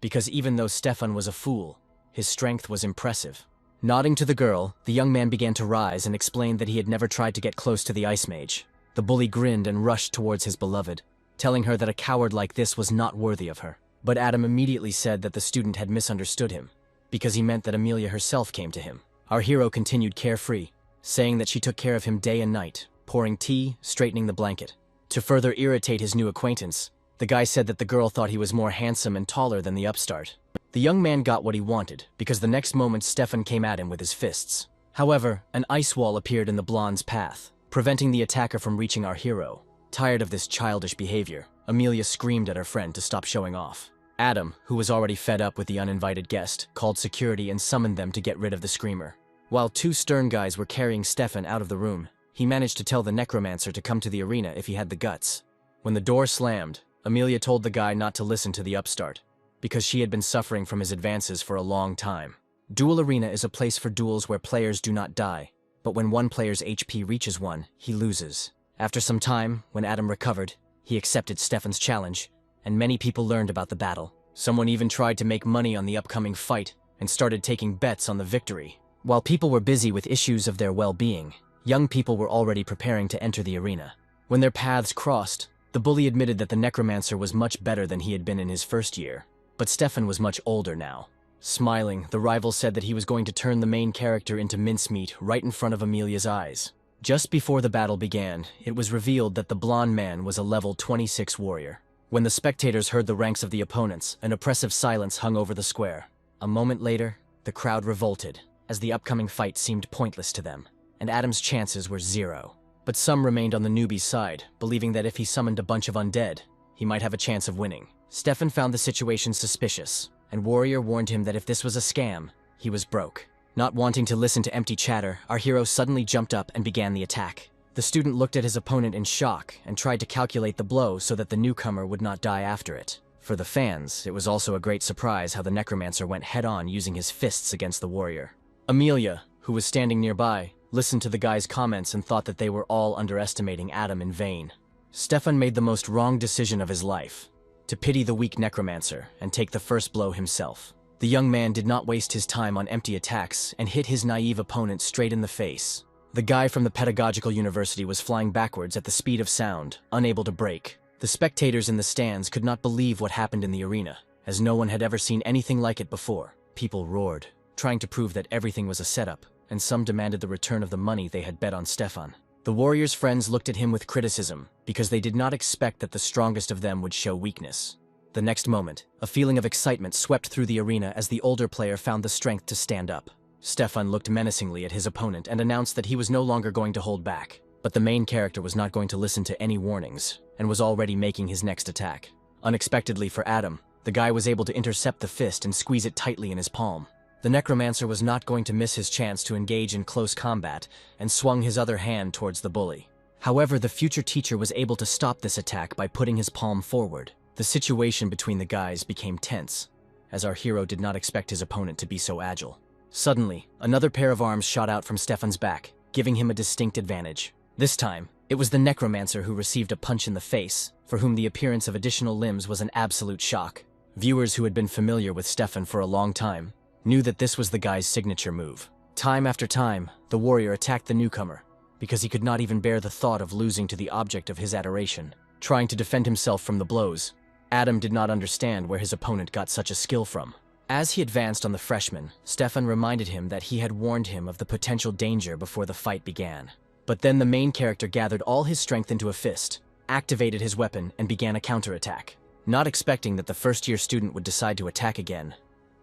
because even though Stefan was a fool, his strength was impressive. Nodding to the girl, the young man began to rise and explained that he had never tried to get close to the Ice Mage. The bully grinned and rushed towards his beloved, telling her that a coward like this was not worthy of her. But Adam immediately said that the student had misunderstood him, because he meant that Amelia herself came to him. Our hero continued carefree, saying that she took care of him day and night, pouring tea, straightening the blanket. To further irritate his new acquaintance, the guy said that the girl thought he was more handsome and taller than the upstart. The young man got what he wanted, because the next moment Stefan came at him with his fists. However, an ice wall appeared in the blonde's path, preventing the attacker from reaching our hero. Tired of this childish behavior, Amelia screamed at her friend to stop showing off. Adam, who was already fed up with the uninvited guest, called security and summoned them to get rid of the screamer. While two stern guys were carrying Stefan out of the room, he managed to tell the Necromancer to come to the arena if he had the guts. When the door slammed, Amelia told the guy not to listen to the upstart, because she had been suffering from his advances for a long time. Duel Arena is a place for duels where players do not die, but when one player's HP reaches 1, he loses. After some time, when Adam recovered, he accepted Stefan's challenge, and many people learned about the battle. Someone even tried to make money on the upcoming fight and started taking bets on the victory. While people were busy with issues of their well-being, young people were already preparing to enter the arena. When their paths crossed, the bully admitted that the Necromancer was much better than he had been in his first year, but Stefan was much older now. Smiling, the rival said that he was going to turn the main character into mincemeat right in front of Amelia's eyes. Just before the battle began, it was revealed that the blonde man was a level 26 warrior. When the spectators heard the ranks of the opponents, an oppressive silence hung over the square. A moment later, the crowd revolted, as the upcoming fight seemed pointless to them, and Adam's chances were 0. But some remained on the newbie's side, believing that if he summoned a bunch of undead, he might have a chance of winning. Stefan found the situation suspicious, and Warrior warned him that if this was a scam, he was broke. Not wanting to listen to empty chatter, our hero suddenly jumped up and began the attack. The student looked at his opponent in shock and tried to calculate the blow so that the newcomer would not die after it. For the fans, it was also a great surprise how the Necromancer went head-on using his fists against the warrior. Amelia, who was standing nearby, listened to the guy's comments and thought that they were all underestimating Adam in vain. Stefan made the most wrong decision of his life, to pity the weak Necromancer and take the first blow himself. The young man did not waste his time on empty attacks and hit his naive opponent straight in the face. The guy from the pedagogical university was flying backwards at the speed of sound, unable to break. The spectators in the stands could not believe what happened in the arena, as no one had ever seen anything like it before. People roared, trying to prove that everything was a setup, and some demanded the return of the money they had bet on Stefan. The warrior's friends looked at him with criticism, because they did not expect that the strongest of them would show weakness. The next moment, a feeling of excitement swept through the arena as the older player found the strength to stand up. Stefan looked menacingly at his opponent and announced that he was no longer going to hold back. But the main character was not going to listen to any warnings, and was already making his next attack. Unexpectedly for Adam, the guy was able to intercept the fist and squeeze it tightly in his palm. The Necromancer was not going to miss his chance to engage in close combat, and swung his other hand towards the bully. However, the future teacher was able to stop this attack by putting his palm forward. The situation between the guys became tense, as our hero did not expect his opponent to be so agile. Suddenly, another pair of arms shot out from Stefan's back, giving him a distinct advantage. This time, it was the Necromancer who received a punch in the face, for whom the appearance of additional limbs was an absolute shock. Viewers who had been familiar with Stefan for a long time knew that this was the guy's signature move. Time after time, the warrior attacked the newcomer, because he could not even bear the thought of losing to the object of his adoration. Trying to defend himself from the blows, Adam did not understand where his opponent got such a skill from. As he advanced on the freshman, Stefan reminded him that he had warned him of the potential danger before the fight began. But then the main character gathered all his strength into a fist, activated his weapon, and began a counterattack. Not expecting that the first-year student would decide to attack again,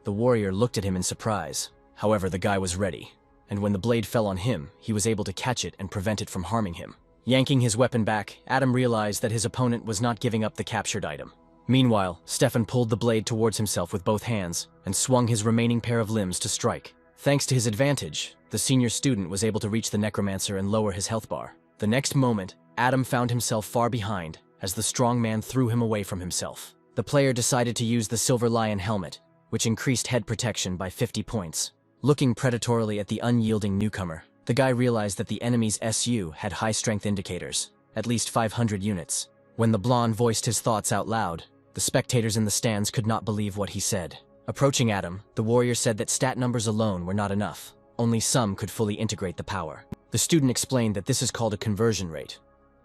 the warrior looked at him in surprise. However, the guy was ready, and when the blade fell on him, he was able to catch it and prevent it from harming him. Yanking his weapon back, Adam realized that his opponent was not giving up the captured item. Meanwhile, Stefan pulled the blade towards himself with both hands and swung his remaining pair of limbs to strike. Thanks to his advantage, the senior student was able to reach the Necromancer and lower his health bar. The next moment, Adam found himself far behind as the strong man threw him away from himself. The player decided to use the Silver Lion helmet, which increased head protection by 50 points. Looking predatorily at the unyielding newcomer, the guy realized that the enemy's SU had high strength indicators, at least 500 units. When the blonde voiced his thoughts out loud, the spectators in the stands could not believe what he said. Approaching Adam, the warrior said that stat numbers alone were not enough. Only some could fully integrate the power. The student explained that this is called a conversion rate,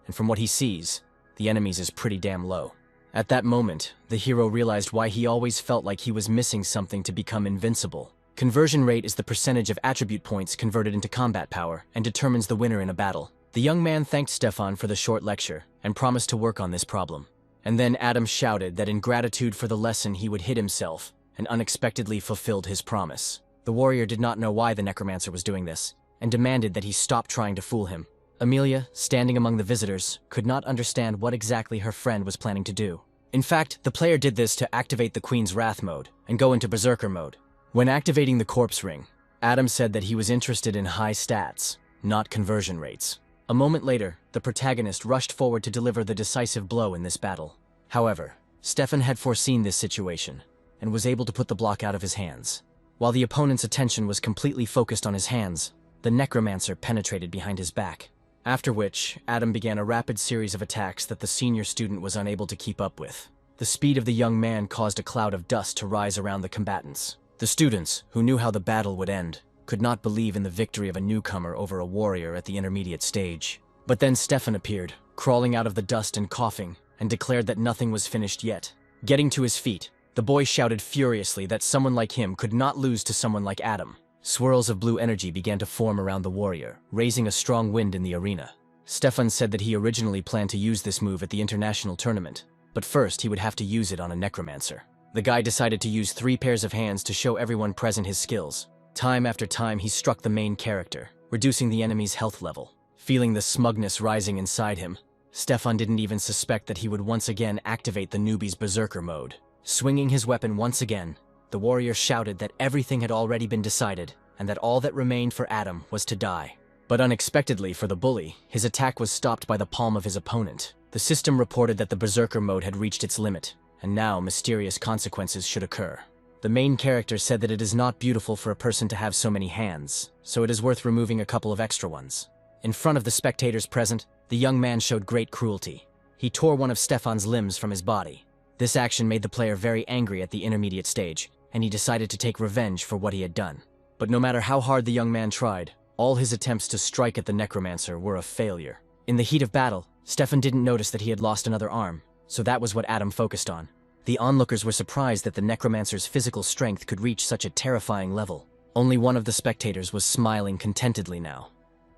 and from what he sees, the enemy's is pretty damn low. At that moment, the hero realized why he always felt like he was missing something to become invincible. Conversion rate is the percentage of attribute points converted into combat power and determines the winner in a battle. The young man thanked Stefan for the short lecture and promised to work on this problem. And then Adam shouted that in gratitude for the lesson he would hit himself, and unexpectedly fulfilled his promise. The warrior did not know why the Necromancer was doing this, and demanded that he stop trying to fool him. Amelia, standing among the visitors, could not understand what exactly her friend was planning to do. In fact, the player did this to activate the Queen's Wrath mode and go into Berserker mode. When activating the Corpse Ring, Adam said that he was interested in high stats, not conversion rates. A moment later, the protagonist rushed forward to deliver the decisive blow in this battle. However, Stefan had foreseen this situation and was able to put the block out of his hands. While the opponent's attention was completely focused on his hands, the Necromancer penetrated behind his back. After which, Adam began a rapid series of attacks that the senior student was unable to keep up with. The speed of the young man caused a cloud of dust to rise around the combatants. The students, who knew how the battle would end, could not believe in the victory of a newcomer over a warrior at the intermediate stage. But then Stefan appeared, crawling out of the dust and coughing, and declared that nothing was finished yet. Getting to his feet, the boy shouted furiously that someone like him could not lose to someone like Adam. Swirls of blue energy began to form around the warrior, raising a strong wind in the arena. Stefan said that he originally planned to use this move at the international tournament, but first he would have to use it on a Necromancer. The guy decided to use 3 pairs of hands to show everyone present his skills. Time after time he struck the main character, reducing the enemy's health level. Feeling the smugness rising inside him, Stefan didn't even suspect that he would once again activate the newbie's Berserker mode. Swinging his weapon once again, the warrior shouted that everything had already been decided, and that all that remained for Adam was to die. But unexpectedly for the bully, his attack was stopped by the palm of his opponent. The system reported that the Berserker mode had reached its limit, and now mysterious consequences should occur. The main character said that it is not beautiful for a person to have so many hands, so it is worth removing a couple of extra ones. In front of the spectators present, the young man showed great cruelty. He tore one of Stefan's limbs from his body. This action made the player very angry at the intermediate stage, and he decided to take revenge for what he had done. But no matter how hard the young man tried, all his attempts to strike at the Necromancer were a failure. In the heat of battle, Stefan didn't notice that he had lost another arm, so that was what Adam focused on. The onlookers were surprised that the Necromancer's physical strength could reach such a terrifying level. Only one of the spectators was smiling contentedly now.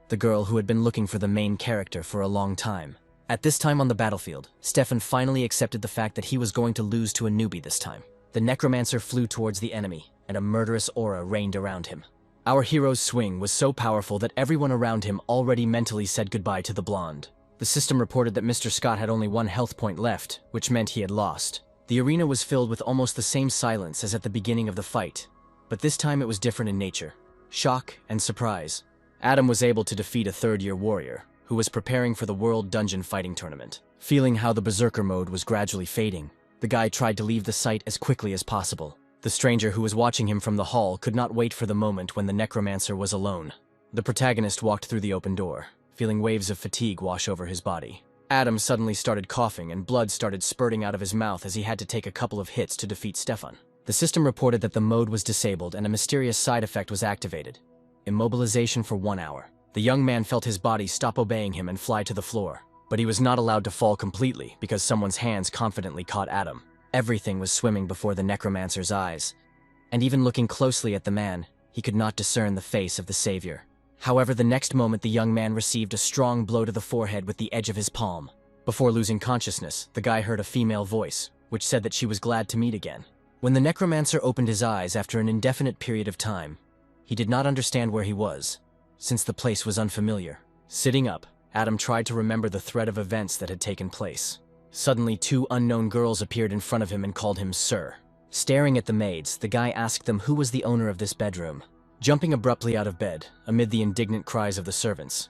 The girl who had been looking for the main character for a long time. At this time on the battlefield, Stefan finally accepted the fact that he was going to lose to a newbie this time. The Necromancer flew towards the enemy, and a murderous aura reigned around him. Our hero's swing was so powerful that everyone around him already mentally said goodbye to the blonde. The system reported that Mr. Scott had only 1 health point left, which meant he had lost. The arena was filled with almost the same silence as at the beginning of the fight, but this time it was different in nature. Shock and surprise. Adam was able to defeat a third-year warrior, who was preparing for the World Dungeon Fighting Tournament. Feeling how the Berserker mode was gradually fading, the guy tried to leave the site as quickly as possible. The stranger who was watching him from the hall could not wait for the moment when the Necromancer was alone. The protagonist walked through the open door, feeling waves of fatigue wash over his body. Adam suddenly started coughing and blood started spurting out of his mouth as he had to take a couple of hits to defeat Stefan. The system reported that the mode was disabled and a mysterious side effect was activated. Immobilization for 1 hour. The young man felt his body stop obeying him and fly to the floor. But he was not allowed to fall completely because someone's hands confidently caught Adam. Everything was swimming before the Necromancer's eyes. And even looking closely at the man, he could not discern the face of the savior. However, the next moment the young man received a strong blow to the forehead with the edge of his palm. Before losing consciousness, the guy heard a female voice, which said that she was glad to meet again. When the Necromancer opened his eyes after an indefinite period of time, he did not understand where he was, since the place was unfamiliar. Sitting up, Adam tried to remember the thread of events that had taken place. Suddenly, 2 unknown girls appeared in front of him and called him Sir. Staring at the maids, the guy asked them who was the owner of this bedroom. Jumping abruptly out of bed, amid the indignant cries of the servants,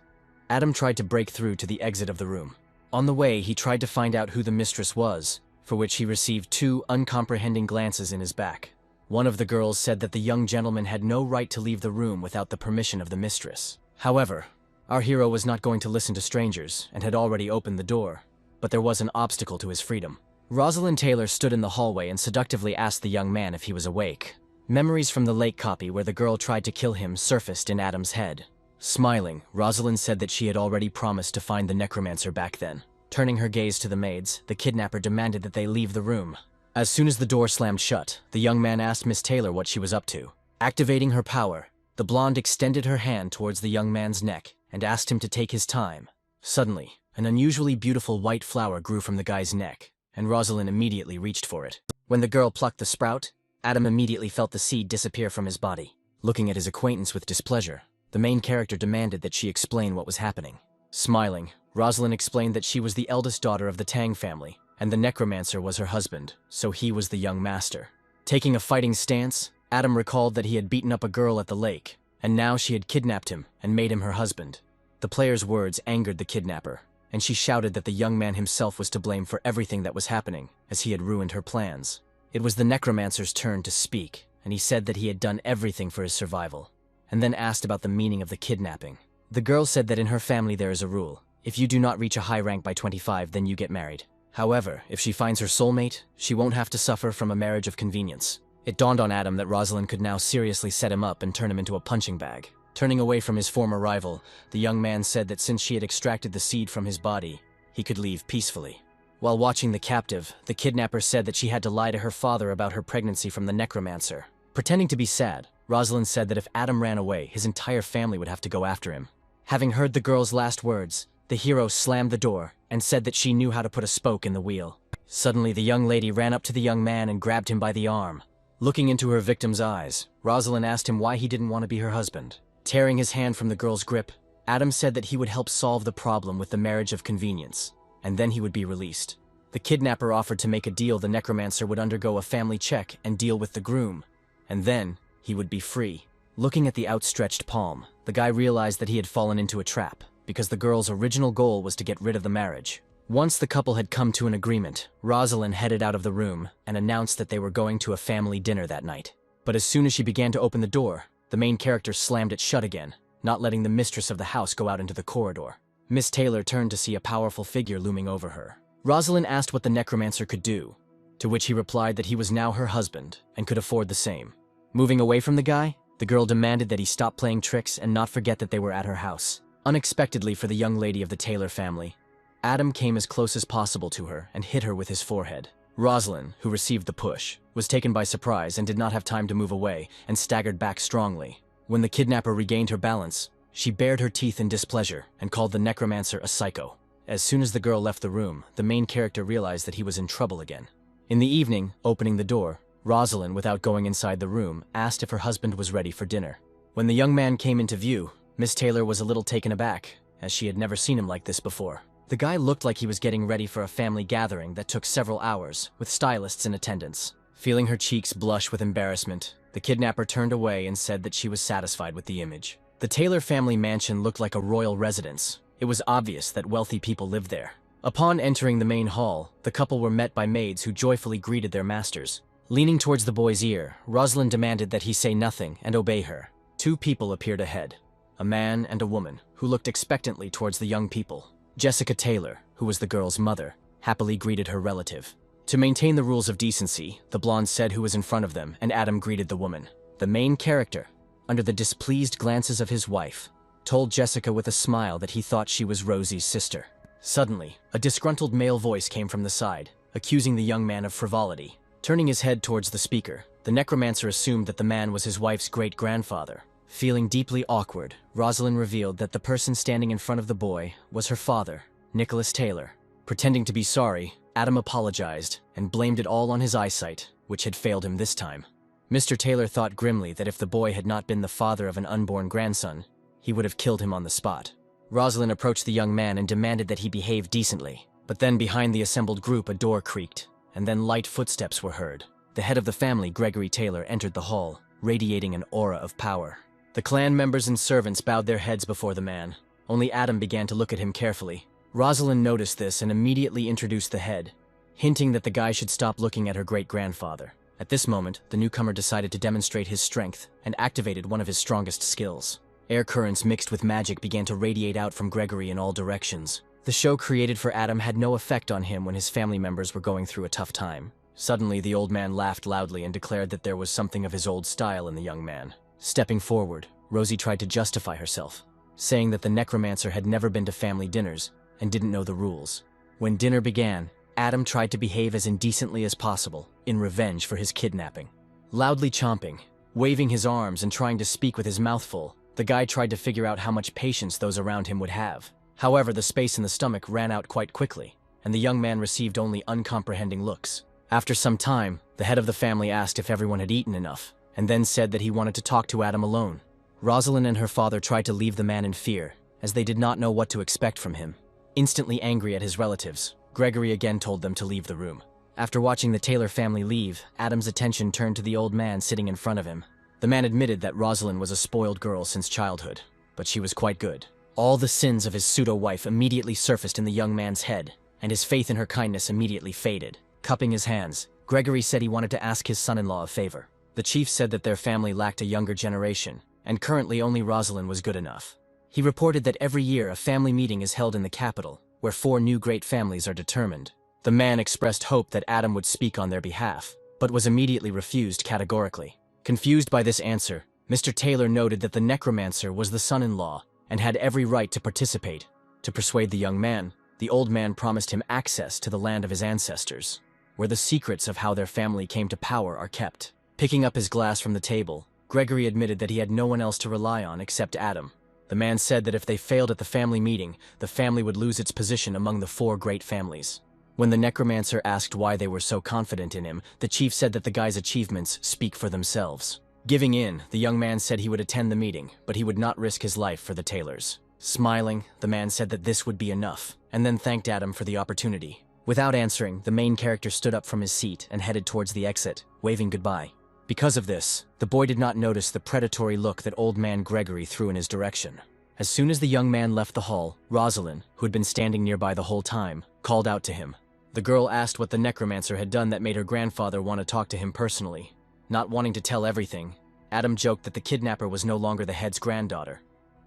Adam tried to break through to the exit of the room. On the way, he tried to find out who the mistress was, for which he received 2 uncomprehending glances in his back. One of the girls said that the young gentleman had no right to leave the room without the permission of the mistress. However, our hero was not going to listen to strangers and had already opened the door. but there was an obstacle to his freedom. Rosalind Taylor stood in the hallway and seductively asked the young man if he was awake. Memories from the lake copy where the girl tried to kill him surfaced in Adam's head. Smiling, Rosalind said that she had already promised to find the Necromancer back then. Turning her gaze to the maids, the kidnapper demanded that they leave the room. As soon as the door slammed shut, the young man asked Miss Taylor what she was up to. Activating her power, the blonde extended her hand towards the young man's neck and asked him to take his time. Suddenly, an unusually beautiful white flower grew from the guy's neck, and Rosalind immediately reached for it. When the girl plucked the sprout, Adam immediately felt the seed disappear from his body. Looking at his acquaintance with displeasure, the main character demanded that she explain what was happening. Smiling, Rosalind explained that she was the eldest daughter of the Tang family, and the Necromancer was her husband, so he was the young master. Taking a fighting stance, Adam recalled that he had beaten up a girl at the lake, and now she had kidnapped him and made him her husband. The player's words angered the kidnapper, and she shouted that the young man himself was to blame for everything that was happening, as he had ruined her plans. It was the Necromancer's turn to speak, and he said that he had done everything for his survival, and then asked about the meaning of the kidnapping. The girl said that in her family there is a rule. If you do not reach a high rank by 25, then you get married. However, if she finds her soulmate, she won't have to suffer from a marriage of convenience. It dawned on Adam that Rosalind could now seriously set him up and turn him into a punching bag. Turning away from his former rival, the young man said that since she had extracted the seed from his body, he could leave peacefully. While watching the captive, the kidnapper said that she had to lie to her father about her pregnancy from the Necromancer. Pretending to be sad, Rosalind said that if Adam ran away, his entire family would have to go after him. Having heard the girl's last words, the hero slammed the door and said that she knew how to put a spoke in the wheel. Suddenly, the young lady ran up to the young man and grabbed him by the arm. Looking into her victim's eyes, Rosalind asked him why he didn't want to be her husband. Tearing his hand from the girl's grip, Adam said that he would help solve the problem with the marriage of convenience, and then he would be released. The kidnapper offered to make a deal the Necromancer would undergo a family check and deal with the groom, and then he would be free. Looking at the outstretched palm, the guy realized that he had fallen into a trap, because the girl's original goal was to get rid of the marriage. Once the couple had come to an agreement, Rosalind headed out of the room and announced that they were going to a family dinner that night. But as soon as she began to open the door, the main character slammed it shut again, not letting the mistress of the house go out into the corridor. Miss Taylor turned to see a powerful figure looming over her. Rosalind asked what the Necromancer could do, to which he replied that he was now her husband and could afford the same. Moving away from the guy, the girl demanded that he stop playing tricks and not forget that they were at her house. Unexpectedly for the young lady of the Taylor family, Adam came as close as possible to her and hit her with his forehead. Rosalind, who received the push, was taken by surprise and did not have time to move away and staggered back strongly. When the kidnapper regained her balance, she bared her teeth in displeasure and called the Necromancer a psycho. As soon as the girl left the room, the main character realized that he was in trouble again. In the evening, opening the door, Rosalind, without going inside the room, asked if her husband was ready for dinner. When the young man came into view, Miss Taylor was a little taken aback, as she had never seen him like this before. The guy looked like he was getting ready for a family gathering that took several hours, with stylists in attendance. Feeling her cheeks blush with embarrassment, the kidnapper turned away and said that she was satisfied with the image. The Taylor family mansion looked like a royal residence. It was obvious that wealthy people lived there. Upon entering the main hall, the couple were met by maids who joyfully greeted their masters. Leaning towards the boy's ear, Rosalind demanded that he say nothing and obey her. Two people appeared ahead, a man and a woman, who looked expectantly towards the young people. Jessica Taylor, who was the girl's mother, happily greeted her relative. To maintain the rules of decency, the blonde said who was in front of them, and Adam greeted the woman. The main character, under the displeased glances of his wife, told Jessica with a smile that he thought she was Rosie's sister. Suddenly, a disgruntled male voice came from the side, accusing the young man of frivolity. Turning his head towards the speaker, the Necromancer assumed that the man was his wife's great-grandfather. Feeling deeply awkward, Rosalind revealed that the person standing in front of the boy was her father, Nicholas Taylor. Pretending to be sorry, Adam apologized and blamed it all on his eyesight, which had failed him this time. Mr. Taylor thought grimly that if the boy had not been the father of an unborn grandson, he would have killed him on the spot. Rosalind approached the young man and demanded that he behave decently. But then behind the assembled group a door creaked, and then light footsteps were heard. The head of the family, Gregory Taylor, entered the hall, radiating an aura of power. The clan members and servants bowed their heads before the man. Only Adam began to look at him carefully. Rosalind noticed this and immediately introduced the head, hinting that the guy should stop looking at her great-grandfather. At this moment, the newcomer decided to demonstrate his strength and activated one of his strongest skills. Air currents mixed with magic began to radiate out from Gregory in all directions. The show created for Adam had no effect on him when his family members were going through a tough time. Suddenly, the old man laughed loudly and declared that there was something of his old style in the young man. Stepping forward, Rosie tried to justify herself, saying that the Necromancer had never been to family dinners and didn't know the rules. When dinner began, Adam tried to behave as indecently as possible, in revenge for his kidnapping. Loudly chomping, waving his arms and trying to speak with his mouth full, the guy tried to figure out how much patience those around him would have. However, the space in the stomach ran out quite quickly, and the young man received only uncomprehending looks. After some time, the head of the family asked if everyone had eaten enough, and then said that he wanted to talk to Adam alone. Rosalind and her father tried to leave the man in fear, as they did not know what to expect from him. Instantly angry at his relatives, Gregory again told them to leave the room. After watching the Taylor family leave, Adam's attention turned to the old man sitting in front of him. The man admitted that Rosalind was a spoiled girl since childhood, but she was quite good. All the sins of his pseudo-wife immediately surfaced in the young man's head, and his faith in her kindness immediately faded. Cupping his hands, Gregory said he wanted to ask his son-in-law a favor. The chief said that their family lacked a younger generation, and currently only Rosalind was good enough. He reported that every year a family meeting is held in the capital, where 4 new great families are determined. The man expressed hope that Adam would speak on their behalf, but was immediately refused categorically. Confused by this answer, Mr. Taylor noted that the Necromancer was the son-in-law and had every right to participate. To persuade the young man, the old man promised him access to the land of his ancestors, where the secrets of how their family came to power are kept. Picking up his glass from the table, Gregory admitted that he had no one else to rely on except Adam. The man said that if they failed at the family meeting, the family would lose its position among the 4 great families. When the Necromancer asked why they were so confident in him, the chief said that the guy's achievements speak for themselves. Giving in, the young man said he would attend the meeting, but he would not risk his life for the Taylors. Smiling, the man said that this would be enough, and then thanked Adam for the opportunity. Without answering, the main character stood up from his seat and headed towards the exit, waving goodbye. Because of this, the boy did not notice the predatory look that old man Gregory threw in his direction. As soon as the young man left the hall, Rosalind, who had been standing nearby the whole time, called out to him. The girl asked what the Necromancer had done that made her grandfather want to talk to him personally. Not wanting to tell everything, Adam joked that the kidnapper was no longer the head's granddaughter,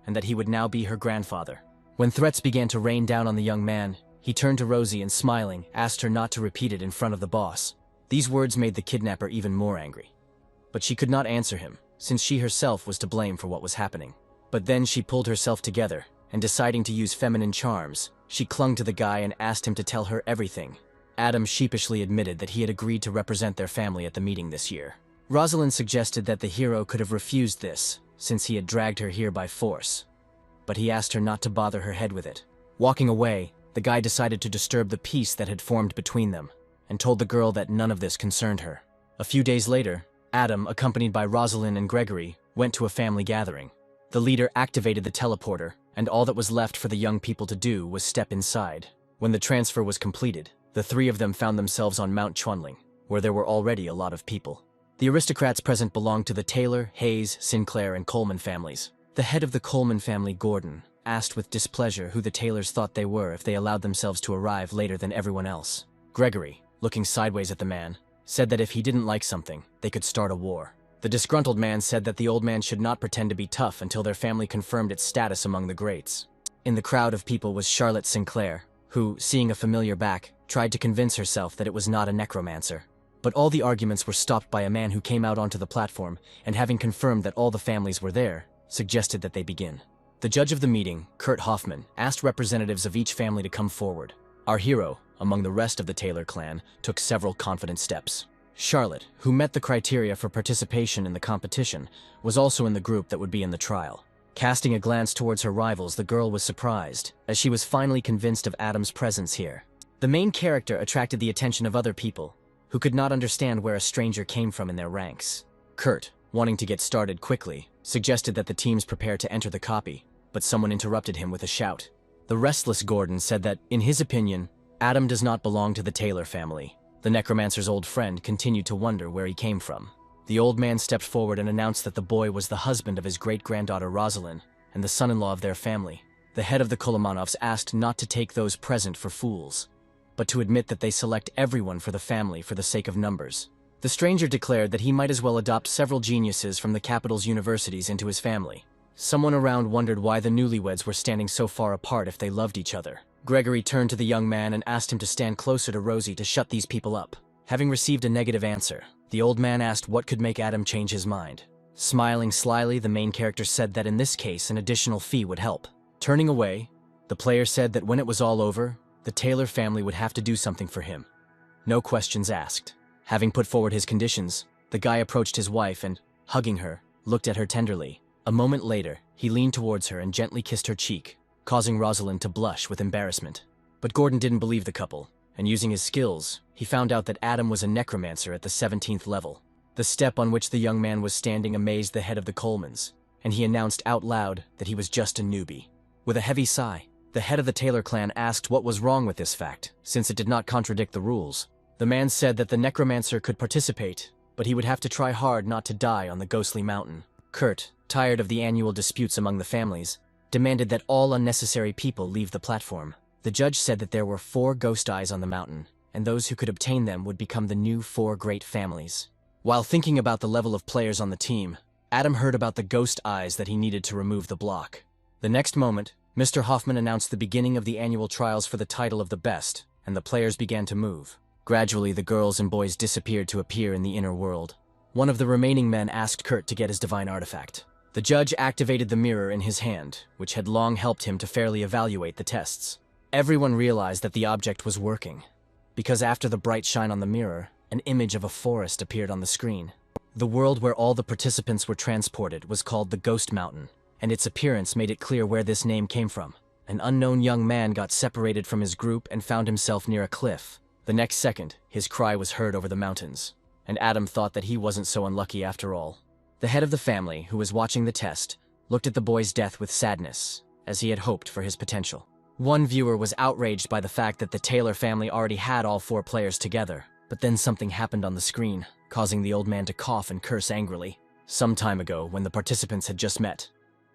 and that he would now be her grandfather. When threats began to rain down on the young man, he turned to Rosie and, smiling, asked her not to repeat it in front of the boss. These words made the kidnapper even more angry. But she could not answer him, since she herself was to blame for what was happening. But then she pulled herself together, and deciding to use feminine charms, she clung to the guy and asked him to tell her everything. Adam sheepishly admitted that he had agreed to represent their family at the meeting this year. Rosalind suggested that the hero could have refused this, since he had dragged her here by force. But he asked her not to bother her head with it. Walking away, the guy decided to disturb the peace that had formed between them, and told the girl that none of this concerned her. A few days later, Adam, accompanied by Rosalind and Gregory, went to a family gathering. The leader activated the teleporter, and all that was left for the young people to do was step inside. When the transfer was completed, the 3 of them found themselves on Mount Chunling, where there were already a lot of people. The aristocrats present belonged to the Taylor, Hayes, Sinclair, and Coleman families. The head of the Coleman family, Gordon, asked with displeasure who the Taylors thought they were if they allowed themselves to arrive later than everyone else. Gregory, looking sideways at the man, said that if he didn't like something, they could start a war. The disgruntled man said that the old man should not pretend to be tough until their family confirmed its status among the greats. In the crowd of people was Charlotte Sinclair, who, seeing a familiar back, tried to convince herself that it was not a necromancer. But all the arguments were stopped by a man who came out onto the platform, and having confirmed that all the families were there, suggested that they begin. The judge of the meeting, Kurt Hoffman, asked representatives of each family to come forward. Our hero, among the rest of the Taylor clan, took several confident steps. Charlotte, who met the criteria for participation in the competition, was also in the group that would be in the trial. Casting a glance towards her rivals, the girl was surprised, as she was finally convinced of Adam's presence here. The main character attracted the attention of other people, who could not understand where a stranger came from in their ranks. Kurt, wanting to get started quickly, suggested that the teams prepare to enter the copy, but someone interrupted him with a shout. The restless Gordon said that, in his opinion, Adam does not belong to the Taylor family. The Necromancer's old friend continued to wonder where he came from. The old man stepped forward and announced that the boy was the husband of his great-granddaughter Rosalind and the son-in-law of their family. The head of the Kolomanovs asked not to take those present for fools, but to admit that they select everyone for the family for the sake of numbers. The stranger declared that he might as well adopt several geniuses from the capital's universities into his family. Someone around wondered why the newlyweds were standing so far apart if they loved each other. Gregory turned to the young man and asked him to stand closer to Rosie to shut these people up. Having received a negative answer, the old man asked what could make Adam change his mind. Smiling slyly, the main character said that in this case an additional fee would help. Turning away, the player said that when it was all over, the Taylor family would have to do something for him. No questions asked. Having put forward his conditions, the guy approached his wife and, hugging her, looked at her tenderly. A moment later, he leaned towards her and gently kissed her cheek, causing Rosalind to blush with embarrassment. But Gordon didn't believe the couple, and using his skills, he found out that Adam was a necromancer at the 17th level. The step on which the young man was standing amazed the head of the Colemans, and he announced out loud that he was just a newbie. With a heavy sigh, the head of the Taylor clan asked what was wrong with this fact, since it did not contradict the rules. The man said that the necromancer could participate, but he would have to try hard not to die on the ghostly mountain. Kurt, tired of the annual disputes among the families, demanded that all unnecessary people leave the platform. The judge said that there were 4 ghost eyes on the mountain, and those who could obtain them would become the new 4 great families. While thinking about the level of players on the team, Adam heard about the ghost eyes that he needed to remove the block. The next moment, Mr. Hoffman announced the beginning of the annual trials for the title of the best, and the players began to move. Gradually, the girls and boys disappeared to appear in the inner world. One of the remaining men asked Kurt to get his divine artifact. The judge activated the mirror in his hand, which had long helped him to fairly evaluate the tests. Everyone realized that the object was working, because after the bright shine on the mirror, an image of a forest appeared on the screen. The world where all the participants were transported was called the Ghost Mountain, and its appearance made it clear where this name came from. An unknown young man got separated from his group and found himself near a cliff. The next second, his cry was heard over the mountains, and Adam thought that he wasn't so unlucky after all. The head of the family, who was watching the test, looked at the boy's death with sadness, as he had hoped for his potential. One viewer was outraged by the fact that the Taylor family already had all 4 players together, but then something happened on the screen, causing the old man to cough and curse angrily. Some time ago, when the participants had just met,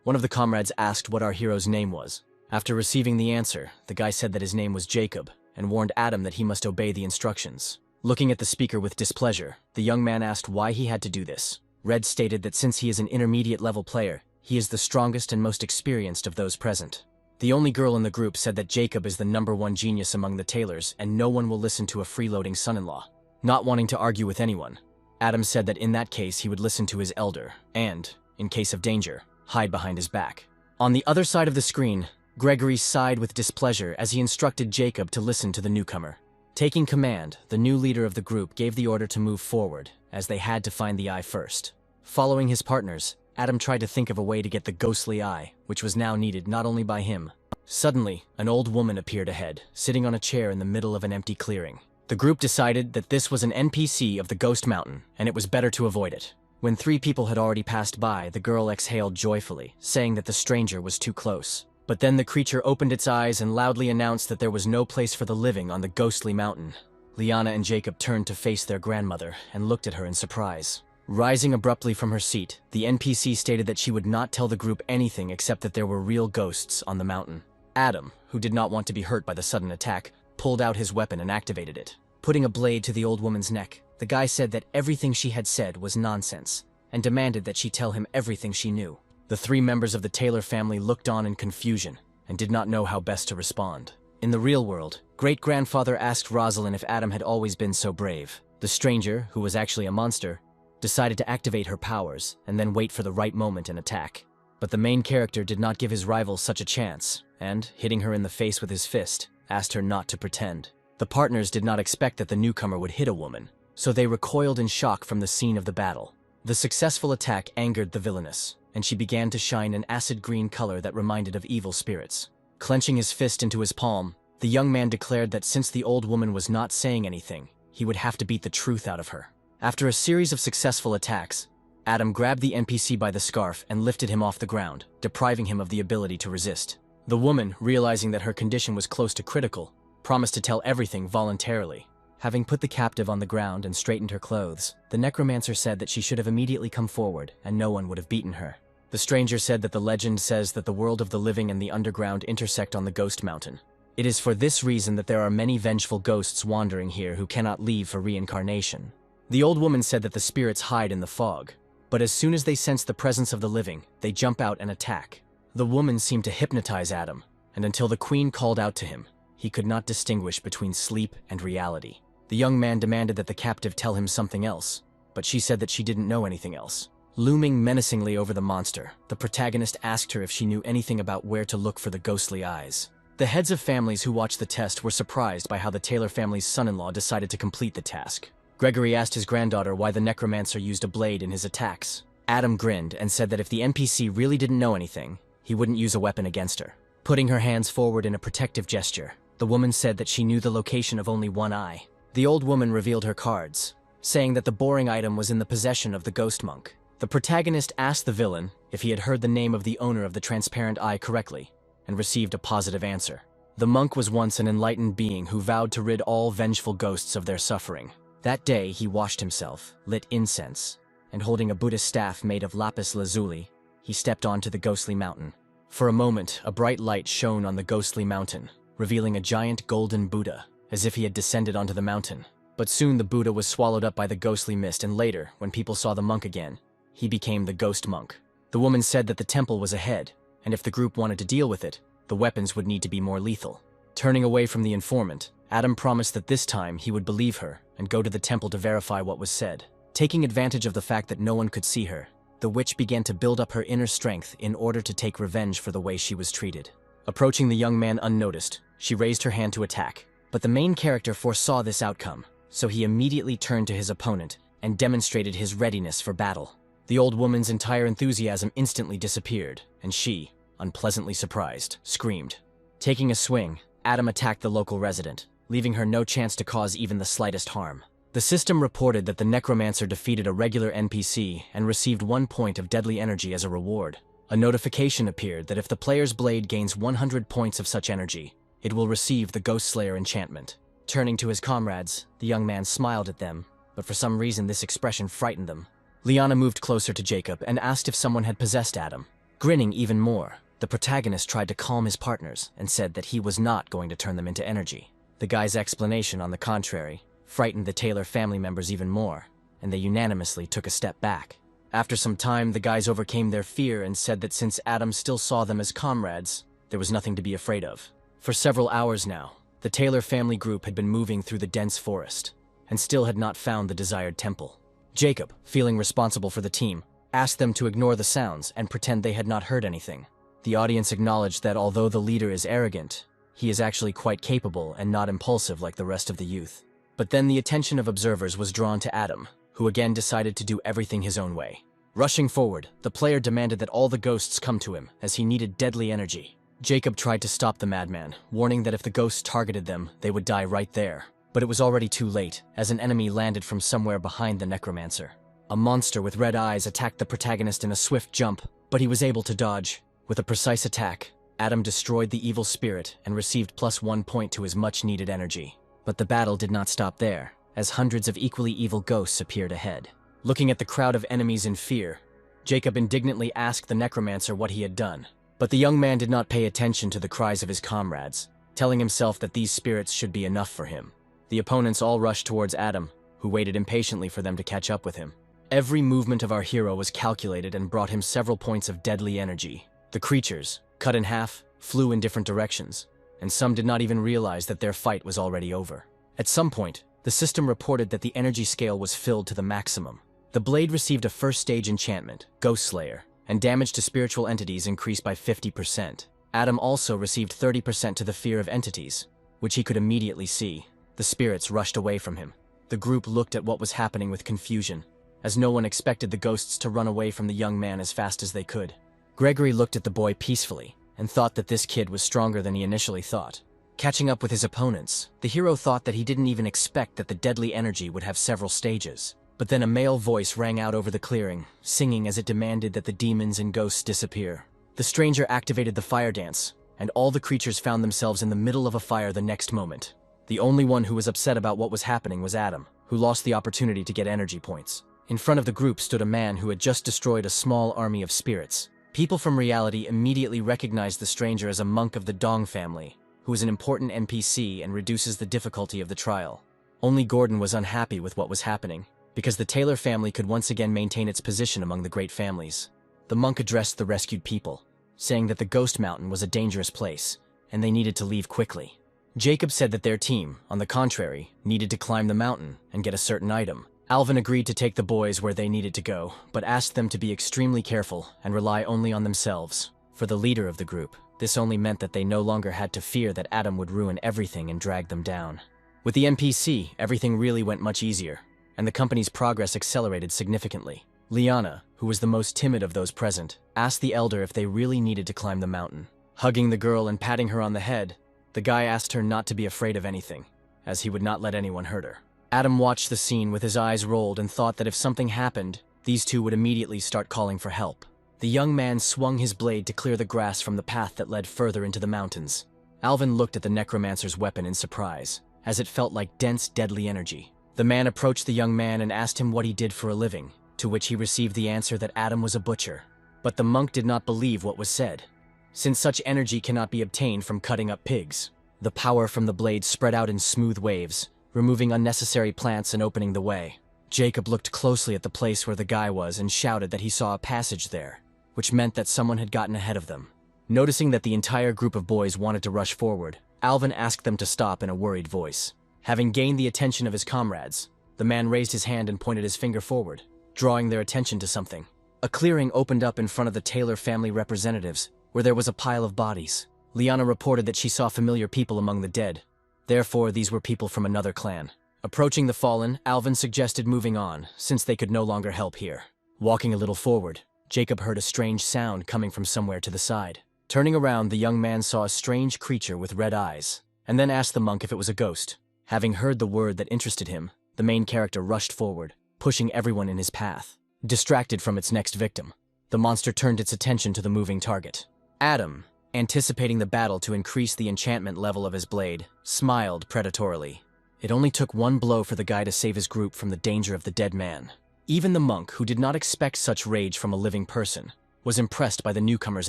one of the comrades asked what our hero's name was. After receiving the answer, the guy said that his name was Jacob, and warned Adam that he must obey the instructions. Looking at the speaker with displeasure, the young man asked why he had to do this. Red stated that since he is an intermediate level player, he is the strongest and most experienced of those present. The only girl in the group said that Jacob is the #1 genius among the Taylors and no one will listen to a freeloading son-in-law. Not wanting to argue with anyone, Adam said that in that case he would listen to his elder and, in case of danger, hide behind his back. On the other side of the screen, Gregory sighed with displeasure as he instructed Jacob to listen to the newcomer. Taking command, the new leader of the group gave the order to move forward, as they had to find the eye first. Following his partners, Adam tried to think of a way to get the ghostly eye, which was now needed not only by him. Suddenly, an old woman appeared ahead, sitting on a chair in the middle of an empty clearing. The group decided that this was an NPC of the Ghost Mountain, and it was better to avoid it. When 3 people had already passed by, the girl exhaled joyfully, saying that the stranger was too close. But then the creature opened its eyes and loudly announced that there was no place for the living on the ghostly mountain. Liana and Jacob turned to face their grandmother and looked at her in surprise. Rising abruptly from her seat, the NPC stated that she would not tell the group anything except that there were real ghosts on the mountain. Adam, who did not want to be hurt by the sudden attack, pulled out his weapon and activated it. Putting a blade to the old woman's neck, the guy said that everything she had said was nonsense, and demanded that she tell him everything she knew. The 3 members of the Taylor family looked on in confusion, and did not know how best to respond. In the real world, great-grandfather asked Rosalind if Adam had always been so brave. The stranger, who was actually a monster, decided to activate her powers, and then wait for the right moment and attack. But the main character did not give his rival such a chance, and, hitting her in the face with his fist, asked her not to pretend. The partners did not expect that the newcomer would hit a woman, so they recoiled in shock from the scene of the battle. The successful attack angered the villainess, and she began to shine an acid green color that reminded of evil spirits. Clenching his fist into his palm, the young man declared that since the old woman was not saying anything, he would have to beat the truth out of her. After a series of successful attacks, Adam grabbed the NPC by the scarf and lifted him off the ground, depriving him of the ability to resist. The woman, realizing that her condition was close to critical, promised to tell everything voluntarily. Having put the captive on the ground and straightened her clothes, the necromancer said that she should have immediately come forward and no one would have beaten her. The stranger said that the legend says that the world of the living and the underground intersect on the Ghost Mountain. It is for this reason that there are many vengeful ghosts wandering here who cannot leave for reincarnation. The old woman said that the spirits hide in the fog, but as soon as they sense the presence of the living, they jump out and attack. The woman seemed to hypnotize Adam, and until the queen called out to him, he could not distinguish between sleep and reality. The young man demanded that the captive tell him something else, but she said that she didn't know anything else. Looming menacingly over the monster, the protagonist asked her if she knew anything about where to look for the ghostly eyes. The heads of families who watched the test were surprised by how the Taylor family's son-in-law decided to complete the task. Gregory asked his granddaughter why the necromancer used a blade in his attacks. Adam grinned and said that if the NPC really didn't know anything, he wouldn't use a weapon against her. Putting her hands forward in a protective gesture, the woman said that she knew the location of only one eye. The old woman revealed her cards, saying that the boring item was in the possession of the ghost monk. The protagonist asked the villain if he had heard the name of the owner of the transparent eye correctly, and received a positive answer. The monk was once an enlightened being who vowed to rid all vengeful ghosts of their suffering. That day, he washed himself, lit incense, and holding a Buddhist staff made of lapis lazuli, he stepped onto the ghostly mountain. For a moment, a bright light shone on the ghostly mountain, revealing a giant golden Buddha, as if he had descended onto the mountain. But soon the Buddha was swallowed up by the ghostly mist, and later, when people saw the monk again, he became the ghost monk. The woman said that the temple was ahead, and if the group wanted to deal with it, the weapons would need to be more lethal. Turning away from the informant, Adam promised that this time he would believe her and go to the temple to verify what was said. Taking advantage of the fact that no one could see her, the witch began to build up her inner strength in order to take revenge for the way she was treated. Approaching the young man unnoticed, she raised her hand to attack. But the main character foresaw this outcome, so he immediately turned to his opponent and demonstrated his readiness for battle. The old woman's entire enthusiasm instantly disappeared, and she, unpleasantly surprised, screamed. Taking a swing, Adam attacked the local resident, leaving her no chance to cause even the slightest harm. The system reported that the Necromancer defeated a regular NPC and received 1 point of deadly energy as a reward. A notification appeared that if the player's blade gains 100 points of such energy, it will receive the Ghost Slayer enchantment. Turning to his comrades, the young man smiled at them, but for some reason this expression frightened them. Liana moved closer to Jacob and asked if someone had possessed Adam. Grinning even more, the protagonist tried to calm his partners and said that he was not going to turn them into energy. The guy's explanation, on the contrary, frightened the Taylor family members even more, and they unanimously took a step back. After some time, the guys overcame their fear and said that since Adam still saw them as comrades, there was nothing to be afraid of. For several hours now, the Taylor family group had been moving through the dense forest, and still had not found the desired temple. Jacob, feeling responsible for the team, asked them to ignore the sounds and pretend they had not heard anything. The audience acknowledged that although the leader is arrogant, he is actually quite capable and not impulsive like the rest of the youth. But then the attention of observers was drawn to Adam, who again decided to do everything his own way. Rushing forward, the player demanded that all the ghosts come to him, as he needed deadly energy. Jacob tried to stop the madman, warning that if the ghosts targeted them, they would die right there. But it was already too late, as an enemy landed from somewhere behind the Necromancer. A monster with red eyes attacked the protagonist in a swift jump, but he was able to dodge. With a precise attack, Adam destroyed the evil spirit and received +1 point to his much-needed energy. But the battle did not stop there, as hundreds of equally evil ghosts appeared ahead. Looking at the crowd of enemies in fear, Jacob indignantly asked the Necromancer what he had done. But the young man did not pay attention to the cries of his comrades, telling himself that these spirits should be enough for him. The opponents all rushed towards Adam, who waited impatiently for them to catch up with him. Every movement of our hero was calculated and brought him several points of deadly energy. The creatures, cut in half, flew in different directions, and some did not even realize that their fight was already over. At some point, the system reported that the energy scale was filled to the maximum. The blade received a first-stage enchantment, Ghost Slayer, and damage to spiritual entities increased by 50%. Adam also received 30% to the fear of entities, which he could immediately see. The spirits rushed away from him. The group looked at what was happening with confusion, as no one expected the ghosts to run away from the young man as fast as they could. Gregory looked at the boy peacefully, and thought that this kid was stronger than he initially thought. Catching up with his opponents, the hero thought that he didn't even expect that the deadly energy would have several stages. But then a male voice rang out over the clearing, singing as it demanded that the demons and ghosts disappear. The stranger activated the fire dance, and all the creatures found themselves in the middle of a fire the next moment. The only one who was upset about what was happening was Adam, who lost the opportunity to get energy points. In front of the group stood a man who had just destroyed a small army of spirits. People from reality immediately recognized the stranger as a monk of the Dong family, who is an important NPC and reduces the difficulty of the trial. Only Gordon was unhappy with what was happening, because the Taylor family could once again maintain its position among the great families. The monk addressed the rescued people, saying that the Ghost Mountain was a dangerous place, and they needed to leave quickly. Jacob said that their team, on the contrary, needed to climb the mountain and get a certain item. Alvin agreed to take the boys where they needed to go, but asked them to be extremely careful and rely only on themselves. For the leader of the group, this only meant that they no longer had to fear that Adam would ruin everything and drag them down. With the NPC, everything really went much easier, and the company's progress accelerated significantly. Liana, who was the most timid of those present, asked the elder if they really needed to climb the mountain. Hugging the girl and patting her on the head, the guy asked her not to be afraid of anything, as he would not let anyone hurt her. Adam watched the scene with his eyes rolled and thought that if something happened, these two would immediately start calling for help. The young man swung his blade to clear the grass from the path that led further into the mountains. Alvin looked at the Necromancer's weapon in surprise, as it felt like dense, deadly energy. The man approached the young man and asked him what he did for a living, to which he received the answer that Adam was a butcher. But the monk did not believe what was said, since such energy cannot be obtained from cutting up pigs. The power from the blade spread out in smooth waves, removing unnecessary plants and opening the way. Jacob looked closely at the place where the guy was and shouted that he saw a passage there, which meant that someone had gotten ahead of them. Noticing that the entire group of boys wanted to rush forward, Alvin asked them to stop in a worried voice. Having gained the attention of his comrades, the man raised his hand and pointed his finger forward, drawing their attention to something. A clearing opened up in front of the Taylor family representatives, where there was a pile of bodies. Liana reported that she saw familiar people among the dead. Therefore, these were people from another clan. Approaching the fallen, Alvin suggested moving on, since they could no longer help here. Walking a little forward, Jacob heard a strange sound coming from somewhere to the side. Turning around, the young man saw a strange creature with red eyes, and then asked the monk if it was a ghost. Having heard the word that interested him, the main character rushed forward, pushing everyone in his path. Distracted from its next victim, the monster turned its attention to the moving target. Adam, anticipating the battle to increase the enchantment level of his blade, smiled predatorily. It only took one blow for the guy to save his group from the danger of the dead man. Even the monk, who did not expect such rage from a living person, was impressed by the newcomer's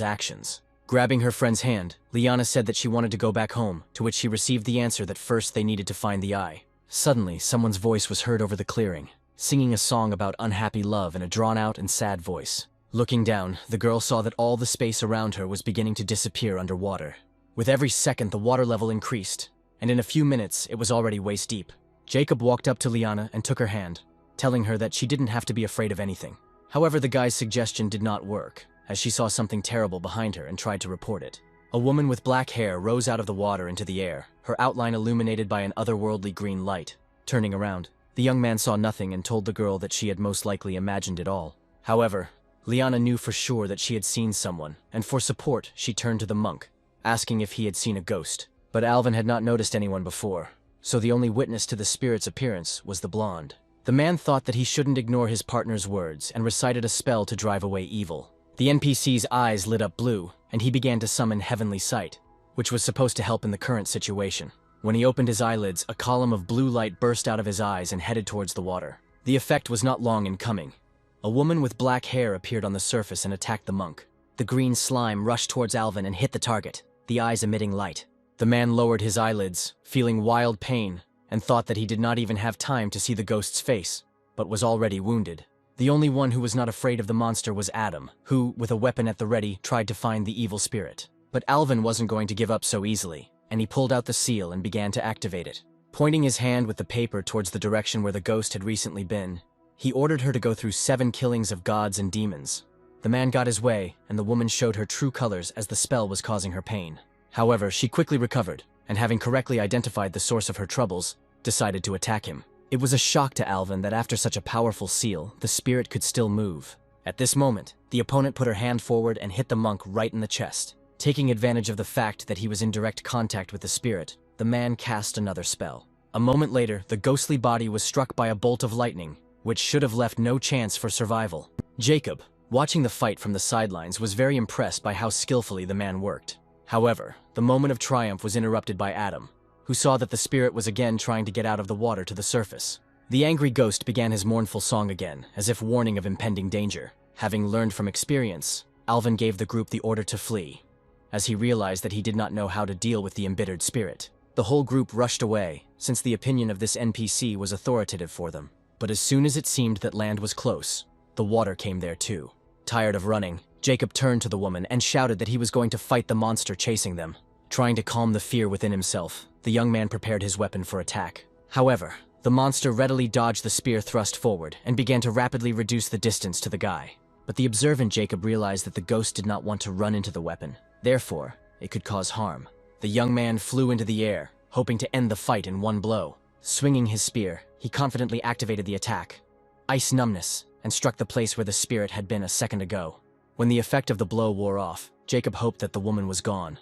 actions. Grabbing her friend's hand, Liana said that she wanted to go back home, to which she received the answer that first they needed to find the eye. Suddenly, someone's voice was heard over the clearing, singing a song about unhappy love in a drawn-out and sad voice. Looking down, the girl saw that all the space around her was beginning to disappear underwater. With every second, the water level increased, and in a few minutes, it was already waist-deep. Jacob walked up to Liana and took her hand, telling her that she didn't have to be afraid of anything. However, the guy's suggestion did not work, as she saw something terrible behind her and tried to report it. A woman with black hair rose out of the water into the air, her outline illuminated by an otherworldly green light. Turning around, the young man saw nothing and told the girl that she had most likely imagined it all. However, Liana knew for sure that she had seen someone, and for support, she turned to the monk, asking if he had seen a ghost. But Alvin had not noticed anyone before, so the only witness to the spirit's appearance was the blonde. The man thought that he shouldn't ignore his partner's words and recited a spell to drive away evil. The NPC's eyes lit up blue, and he began to summon Heavenly Sight, which was supposed to help in the current situation. When he opened his eyelids, a column of blue light burst out of his eyes and headed towards the water. The effect was not long in coming. A woman with black hair appeared on the surface and attacked the monk. The green slime rushed towards Alvin and hit the target, the eyes emitting light. The man lowered his eyelids, feeling wild pain, and thought that he did not even have time to see the ghost's face, but was already wounded. The only one who was not afraid of the monster was Adam, who, with a weapon at the ready, tried to find the evil spirit. But Alvin wasn't going to give up so easily, and he pulled out the seal and began to activate it. Pointing his hand with the paper towards the direction where the ghost had recently been, he ordered her to go through 7 killings of gods and demons. The man got his way, and the woman showed her true colors as the spell was causing her pain. However, she quickly recovered, and having correctly identified the source of her troubles, decided to attack him. It was a shock to Alvin that after such a powerful seal, the spirit could still move. At this moment, the opponent put her hand forward and hit the monk right in the chest. Taking advantage of the fact that he was in direct contact with the spirit, the man cast another spell. A moment later, the ghostly body was struck by a bolt of lightning, which should have left no chance for survival. Jacob, watching the fight from the sidelines, was very impressed by how skillfully the man worked. However, the moment of triumph was interrupted by Adam, who saw that the spirit was again trying to get out of the water to the surface. The angry ghost began his mournful song again, as if warning of impending danger. Having learned from experience, Alvin gave the group the order to flee, as he realized that he did not know how to deal with the embittered spirit. The whole group rushed away, since the opinion of this NPC was authoritative for them. But as soon as it seemed that land was close, the water came there too. Tired of running, Jacob turned to the woman and shouted that he was going to fight the monster chasing them. Trying to calm the fear within himself, the young man prepared his weapon for attack. However, the monster readily dodged the spear thrust forward and began to rapidly reduce the distance to the guy. But the observant Jacob realized that the ghost did not want to run into the weapon. Therefore, it could cause harm. The young man flew into the air, hoping to end the fight in one blow. Swinging his spear, he confidently activated the attack, Ice Numbness, and struck the place where the spirit had been a second ago. When the effect of the blow wore off, Jacob hoped that the woman was gone.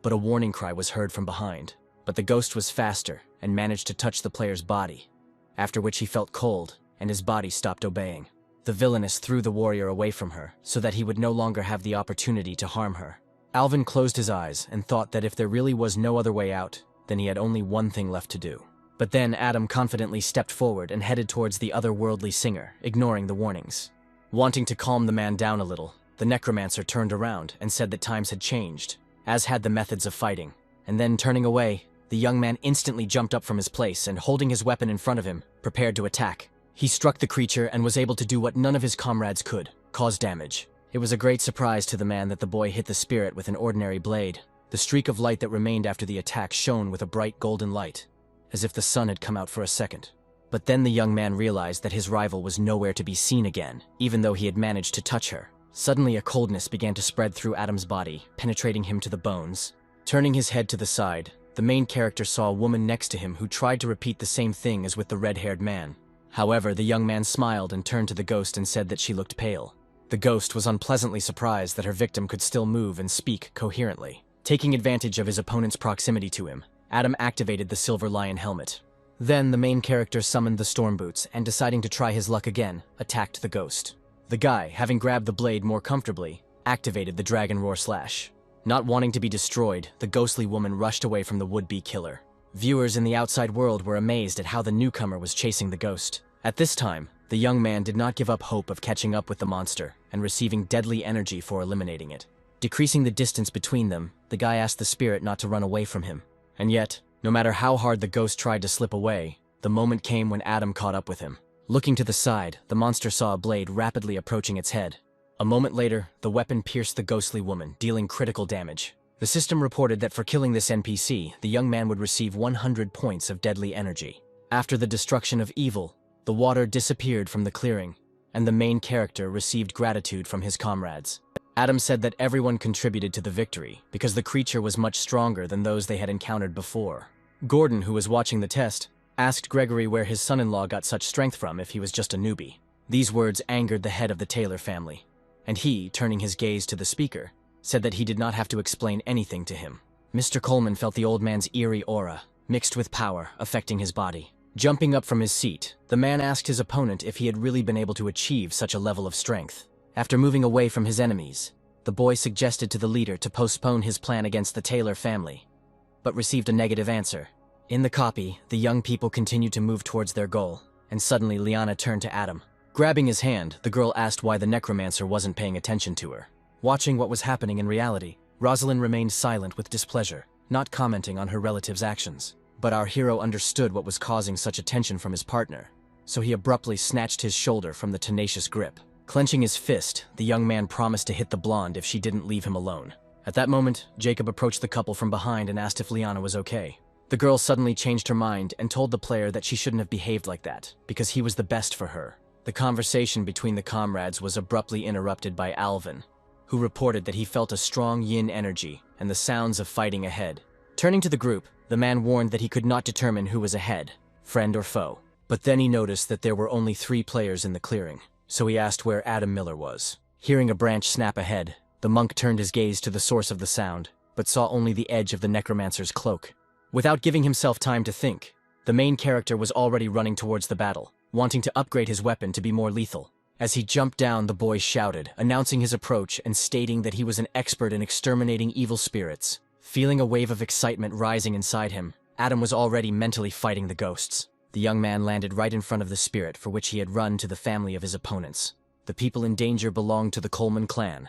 But a warning cry was heard from behind. But the ghost was faster and managed to touch the player's body, after which he felt cold and his body stopped obeying. The villainess threw the warrior away from her so that he would no longer have the opportunity to harm her. Alvin closed his eyes and thought that if there really was no other way out, then he had only one thing left to do. But then Adam confidently stepped forward and headed towards the otherworldly singer, ignoring the warnings. Wanting to calm the man down a little, the Necromancer turned around and said that times had changed, as had the methods of fighting. And then, turning away, the young man instantly jumped up from his place and, holding his weapon in front of him, prepared to attack. He struck the creature and was able to do what none of his comrades could, cause damage. It was a great surprise to the man that the boy hit the spirit with an ordinary blade. The streak of light that remained after the attack shone with a bright golden light, as if the sun had come out for a second. But then the young man realized that his rival was nowhere to be seen again, even though he had managed to touch her. Suddenly a coldness began to spread through Adam's body, penetrating him to the bones. Turning his head to the side, the main character saw a woman next to him who tried to repeat the same thing as with the red-haired man. However, the young man smiled and turned to the ghost and said that she looked pale. The ghost was unpleasantly surprised that her victim could still move and speak coherently. Taking advantage of his opponent's proximity to him, Adam activated the Silver Lion helmet. Then the main character summoned the Storm Boots and, deciding to try his luck again, attacked the ghost. The guy, having grabbed the blade more comfortably, activated the Dragon Roar Slash. Not wanting to be destroyed, the ghostly woman rushed away from the would-be killer. Viewers in the outside world were amazed at how the newcomer was chasing the ghost. At this time, the young man did not give up hope of catching up with the monster and receiving deadly energy for eliminating it. Decreasing the distance between them, the guy asked the spirit not to run away from him. And yet, no matter how hard the ghost tried to slip away, the moment came when Adam caught up with him. Looking to the side, the monster saw a blade rapidly approaching its head. A moment later, the weapon pierced the ghostly woman, dealing critical damage. The system reported that for killing this NPC, the young man would receive 100 points of deadly energy. After the destruction of evil, the water disappeared from the clearing, and the main character received gratitude from his comrades. Adam said that everyone contributed to the victory because the creature was much stronger than those they had encountered before. Gordon, who was watching the test, asked Gregory where his son-in-law got such strength from if he was just a newbie. These words angered the head of the Taylor family, and he, turning his gaze to the speaker, said that he did not have to explain anything to him. Mr. Coleman felt the old man's eerie aura, mixed with power, affecting his body. Jumping up from his seat, the man asked his opponent if he had really been able to achieve such a level of strength. After moving away from his enemies, the boy suggested to the leader to postpone his plan against the Taylor family, but received a negative answer. In the copy, the young people continued to move towards their goal, and suddenly Liana turned to Adam. Grabbing his hand, the girl asked why the Necromancer wasn't paying attention to her. Watching what was happening in reality, Rosalind remained silent with displeasure, not commenting on her relative's actions. But our hero understood what was causing such attention from his partner, so he abruptly snatched his shoulder from the tenacious grip. Clenching his fist, the young man promised to hit the blonde if she didn't leave him alone. At that moment, Jacob approached the couple from behind and asked if Liana was okay. The girl suddenly changed her mind and told the player that she shouldn't have behaved like that, because he was the best for her. The conversation between the comrades was abruptly interrupted by Alvin, who reported that he felt a strong yin energy and the sounds of fighting ahead. Turning to the group, the man warned that he could not determine who was ahead, friend or foe. But then he noticed that there were only 3 players in the clearing, so he asked where Adam Miller was. Hearing a branch snap ahead, the monk turned his gaze to the source of the sound, but saw only the edge of the Necromancer's cloak. Without giving himself time to think, the main character was already running towards the battle, wanting to upgrade his weapon to be more lethal. As he jumped down, the boy shouted, announcing his approach and stating that he was an expert in exterminating evil spirits. Feeling a wave of excitement rising inside him, Adam was already mentally fighting the ghosts. The young man landed right in front of the spirit for which he had run to the family of his opponents. The people in danger belonged to the Coleman clan,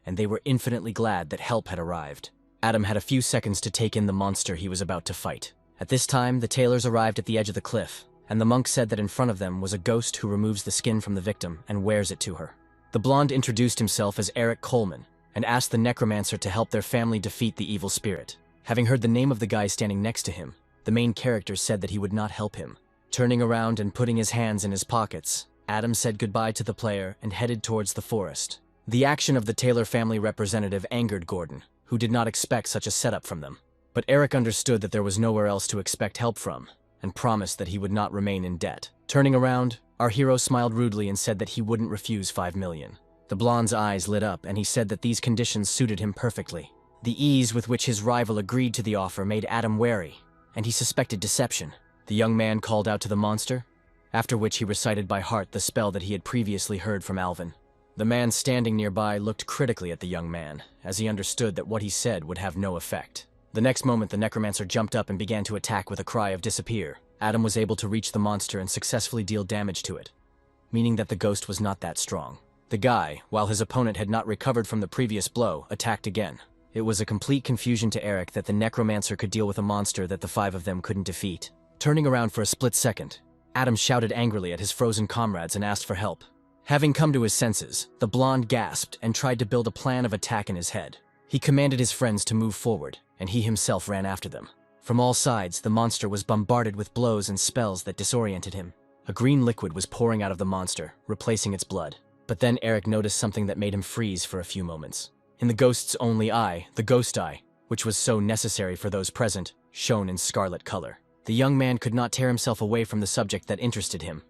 and they were infinitely glad that help had arrived. Adam had a few seconds to take in the monster he was about to fight. At this time, the Taylors arrived at the edge of the cliff, and the monk said that in front of them was a ghost who removes the skin from the victim and wears it to her. The blonde introduced himself as Eric Coleman, and asked the Necromancer to help their family defeat the evil spirit. Having heard the name of the guy standing next to him, The main character said that he would not help him. Turning around and putting his hands in his pockets, Adam said goodbye to the player and headed towards the forest. The action of the Taylor family representative angered Gordon, who did not expect such a setup from them. But Eric understood that there was nowhere else to expect help from, and promised that he would not remain in debt. Turning around, our hero smiled rudely and said that he wouldn't refuse 5 million. The blonde's eyes lit up and he said that these conditions suited him perfectly. The ease with which his rival agreed to the offer made Adam wary, and he suspected deception. The young man called out to the monster, after which he recited by heart the spell that he had previously heard from Alvin. The man standing nearby looked critically at the young man, as he understood that what he said would have no effect. The next moment the Necromancer jumped up and began to attack with a cry of disappear. Adam was able to reach the monster and successfully deal damage to it, meaning that the ghost was not that strong. The guy, while his opponent had not recovered from the previous blow, attacked again. It was a complete confusion to Eric that the Necromancer could deal with a monster that the 5 of them couldn't defeat. Turning around for a split second, Adam shouted angrily at his frozen comrades and asked for help. Having come to his senses, the blonde gasped and tried to build a plan of attack in his head. He commanded his friends to move forward, and he himself ran after them. From all sides, the monster was bombarded with blows and spells that disoriented him. A green liquid was pouring out of the monster, replacing its blood. But then Eric noticed something that made him freeze for a few moments. In the ghost's only eye, the ghost eye, which was so necessary for those present, shone in scarlet color. The young man could not tear himself away from the subject that interested him,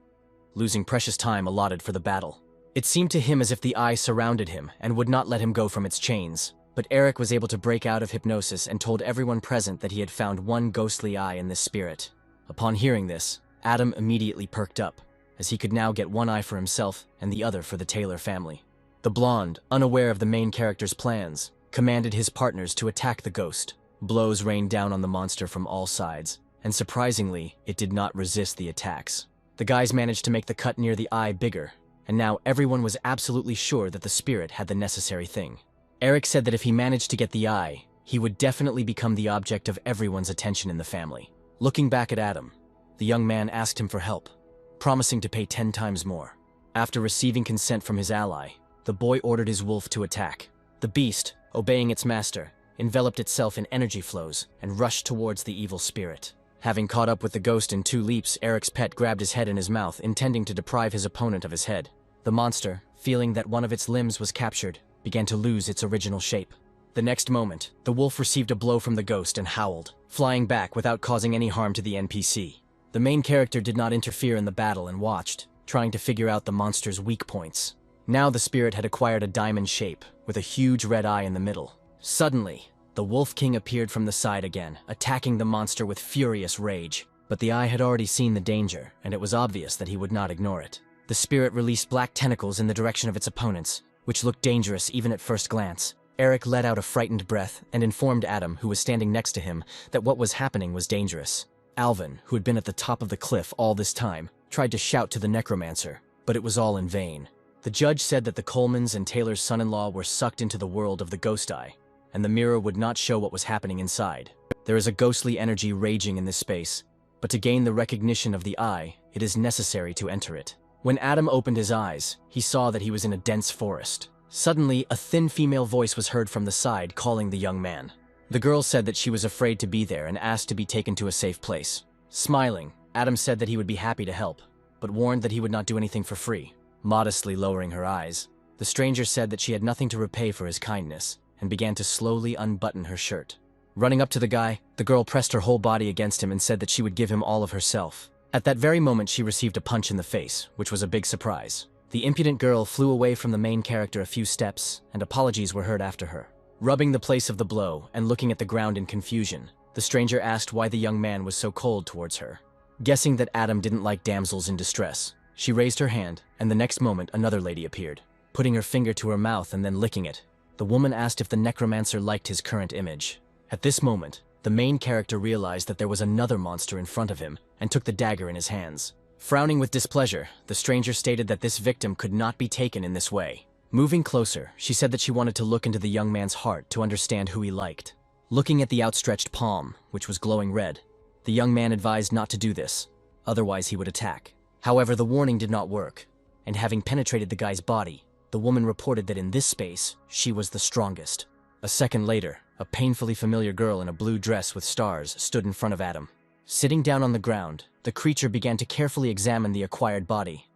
losing precious time allotted for the battle. It seemed to him as if the eye surrounded him and would not let him go from its chains. But Eric was able to break out of hypnosis and told everyone present that he had found one ghostly eye in this spirit. Upon hearing this, Adam immediately perked up, as he could now get one eye for himself and the other for the Taylor family. The blonde, unaware of the main character's plans, commanded his partners to attack the ghost. Blows rained down on the monster from all sides, and surprisingly, it did not resist the attacks. The guys managed to make the cut near the eye bigger, and now everyone was absolutely sure that the spirit had the necessary thing. Eric said that if he managed to get the eye, he would definitely become the object of everyone's attention in the family. Looking back at Adam, the young man asked him for help, promising to pay 10 times more. After receiving consent from his ally, the boy ordered his wolf to attack. The beast, obeying its master, enveloped itself in energy flows and rushed towards the evil spirit. Having caught up with the ghost in 2 leaps, Eric's pet grabbed his head in his mouth, intending to deprive his opponent of his head. The monster, feeling that one of its limbs was captured, began to lose its original shape. The next moment, the wolf received a blow from the ghost and howled, flying back without causing any harm to the NPC. The main character did not interfere in the battle and watched, trying to figure out the monster's weak points. Now the spirit had acquired a diamond shape, with a huge red eye in the middle. Suddenly, the Wolf King appeared from the side again, attacking the monster with furious rage. But the eye had already seen the danger, and it was obvious that he would not ignore it. The spirit released black tentacles in the direction of its opponents, which looked dangerous even at first glance. Eric let out a frightened breath and informed Adam, who was standing next to him, that what was happening was dangerous. Alvin, who had been at the top of the cliff all this time, tried to shout to the Necromancer, but it was all in vain. The judge said that the Colemans and Taylor's son-in-law were sucked into the world of the Ghost Eye, and the mirror would not show what was happening inside. There is a ghostly energy raging in this space, but to gain the recognition of the eye, it is necessary to enter it. When Adam opened his eyes, he saw that he was in a dense forest. Suddenly, a thin female voice was heard from the side calling the young man. The girl said that she was afraid to be there and asked to be taken to a safe place. Smiling, Adam said that he would be happy to help, but warned that he would not do anything for free. Modestly lowering her eyes, the stranger said that she had nothing to repay for his kindness, and began to slowly unbutton her shirt. Running up to the guy, the girl pressed her whole body against him and said that she would give him all of herself. At that very moment she received a punch in the face, which was a big surprise. The impudent girl flew away from the main character a few steps, and apologies were heard after her. Rubbing the place of the blow and looking at the ground in confusion, the stranger asked why the young man was so cold towards her. Guessing that Adam didn't like damsels in distress, she raised her hand, and the next moment another lady appeared, putting her finger to her mouth and then licking it. The woman asked if the Necromancer liked his current image. At this moment, the main character realized that there was another monster in front of him and took the dagger in his hands. Frowning with displeasure, the stranger stated that this victim could not be taken in this way. Moving closer, she said that she wanted to look into the young man's heart to understand who he liked. Looking at the outstretched palm, which was glowing red, the young man advised not to do this, otherwise he would attack. However, the warning did not work, and having penetrated the guy's body, the woman reported that in this space, she was the strongest. A second later, a painfully familiar girl in a blue dress with stars stood in front of Adam. Sitting down on the ground, the creature began to carefully examine the acquired body,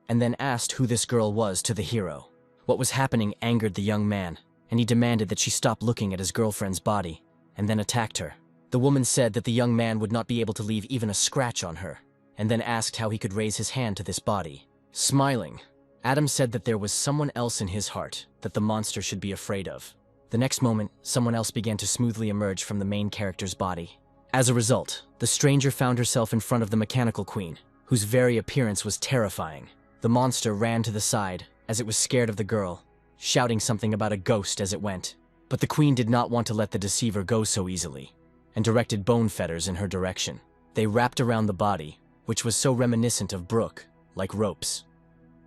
and then asked who this girl was to the hero. What was happening angered the young man, and he demanded that she stop looking at his girlfriend's body, and then attacked her. The woman said that the young man would not be able to leave even a scratch on her, and then asked how he could raise his hand to this body. Smiling, Adam said that there was someone else in his heart that the monster should be afraid of. The next moment, someone else began to smoothly emerge from the main character's body. As a result, the stranger found herself in front of the mechanical queen, whose very appearance was terrifying. The monster ran to the side, as it was scared of the girl, shouting something about a ghost as it went. But the queen did not want to let the deceiver go so easily, and directed bone fetters in her direction. They wrapped around the body, which was so reminiscent of Brooke, like ropes,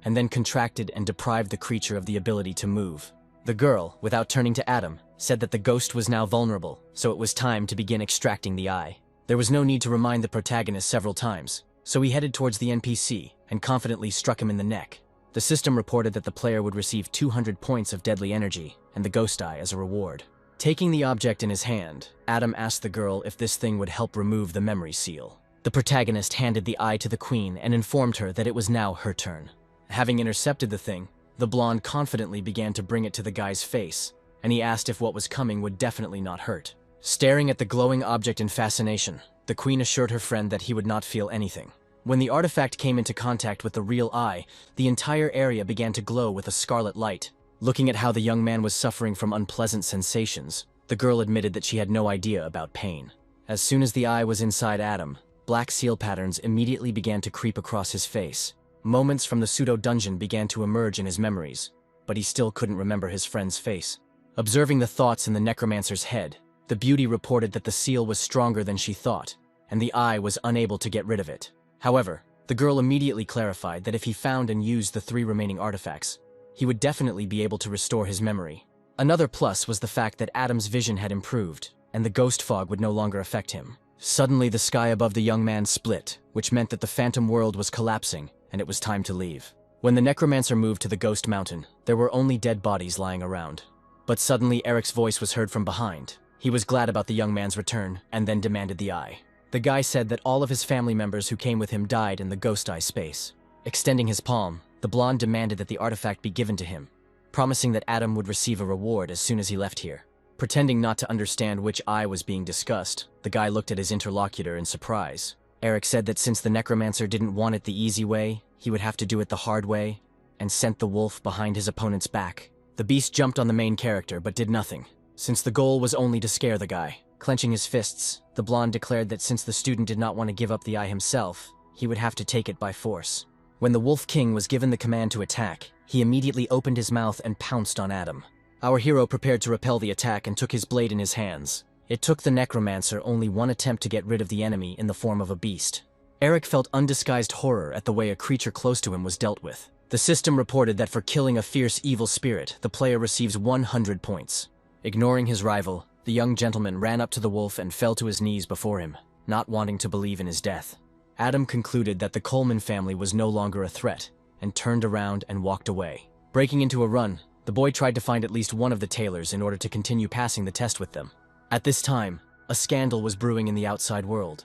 and then contracted and deprived the creature of the ability to move. The girl, without turning to Adam, said that the ghost was now vulnerable, so it was time to begin extracting the eye. There was no need to remind the protagonist several times, so he headed towards the NPC and confidently struck him in the neck. The system reported that the player would receive 200 points of deadly energy and the ghost eye as a reward. Taking the object in his hand, Adam asked the girl if this thing would help remove the memory seal. The protagonist handed the eye to the queen and informed her that it was now her turn. Having intercepted the thing, the blonde confidently began to bring it to the guy's face, and he asked if what was coming would definitely not hurt. Staring at the glowing object in fascination, the queen assured her friend that he would not feel anything. When the artifact came into contact with the real eye, the entire area began to glow with a scarlet light. Looking at how the young man was suffering from unpleasant sensations, the girl admitted that she had no idea about pain. As soon as the eye was inside Adam, black seal patterns immediately began to creep across his face. Moments from the pseudo-dungeon began to emerge in his memories, but he still couldn't remember his friend's face. Observing the thoughts in the necromancer's head, the beauty reported that the seal was stronger than she thought, and the eye was unable to get rid of it. However, the girl immediately clarified that if he found and used the 3 remaining artifacts, he would definitely be able to restore his memory. Another plus was the fact that Adam's vision had improved, and the ghost fog would no longer affect him. Suddenly, the sky above the young man split, which meant that the phantom world was collapsing, and it was time to leave. When the necromancer moved to the ghost mountain, there were only dead bodies lying around. But suddenly, Eric's voice was heard from behind. He was glad about the young man's return, and then demanded the eye. The guy said that all of his family members who came with him died in the ghost eye space. Extending his palm, the blonde demanded that the artifact be given to him, promising that Adam would receive a reward as soon as he left here. Pretending not to understand which eye was being discussed, the guy looked at his interlocutor in surprise. Eric said that since the necromancer didn't want it the easy way, he would have to do it the hard way, and sent the wolf behind his opponent's back. The beast jumped on the main character but did nothing, since the goal was only to scare the guy. Clenching his fists, the blonde declared that since the student did not want to give up the eye himself, he would have to take it by force. When the Wolf King was given the command to attack, he immediately opened his mouth and pounced on Adam. Our hero prepared to repel the attack and took his blade in his hands. It took the necromancer only one attempt to get rid of the enemy in the form of a beast. Eric felt undisguised horror at the way a creature close to him was dealt with. The system reported that for killing a fierce evil spirit, the player receives 100 points. Ignoring his rival, the young gentleman ran up to the wolf and fell to his knees before him, not wanting to believe in his death. Adam concluded that the Coleman family was no longer a threat, and turned around and walked away. Breaking into a run, the boy tried to find at least one of the tailors in order to continue passing the test with them. At this time, a scandal was brewing in the outside world.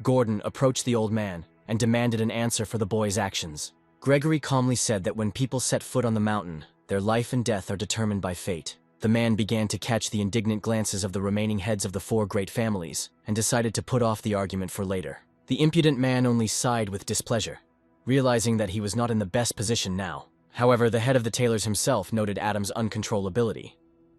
Gordon approached the old man and demanded an answer for the boy's actions. Gregory calmly said that when people set foot on the mountain, their life and death are determined by fate. The man began to catch the indignant glances of the remaining heads of the 4 great families and decided to put off the argument for later. The impudent man only sighed with displeasure, realizing that he was not in the best position now. However, the head of the tailors himself noted Adam's uncontrollability.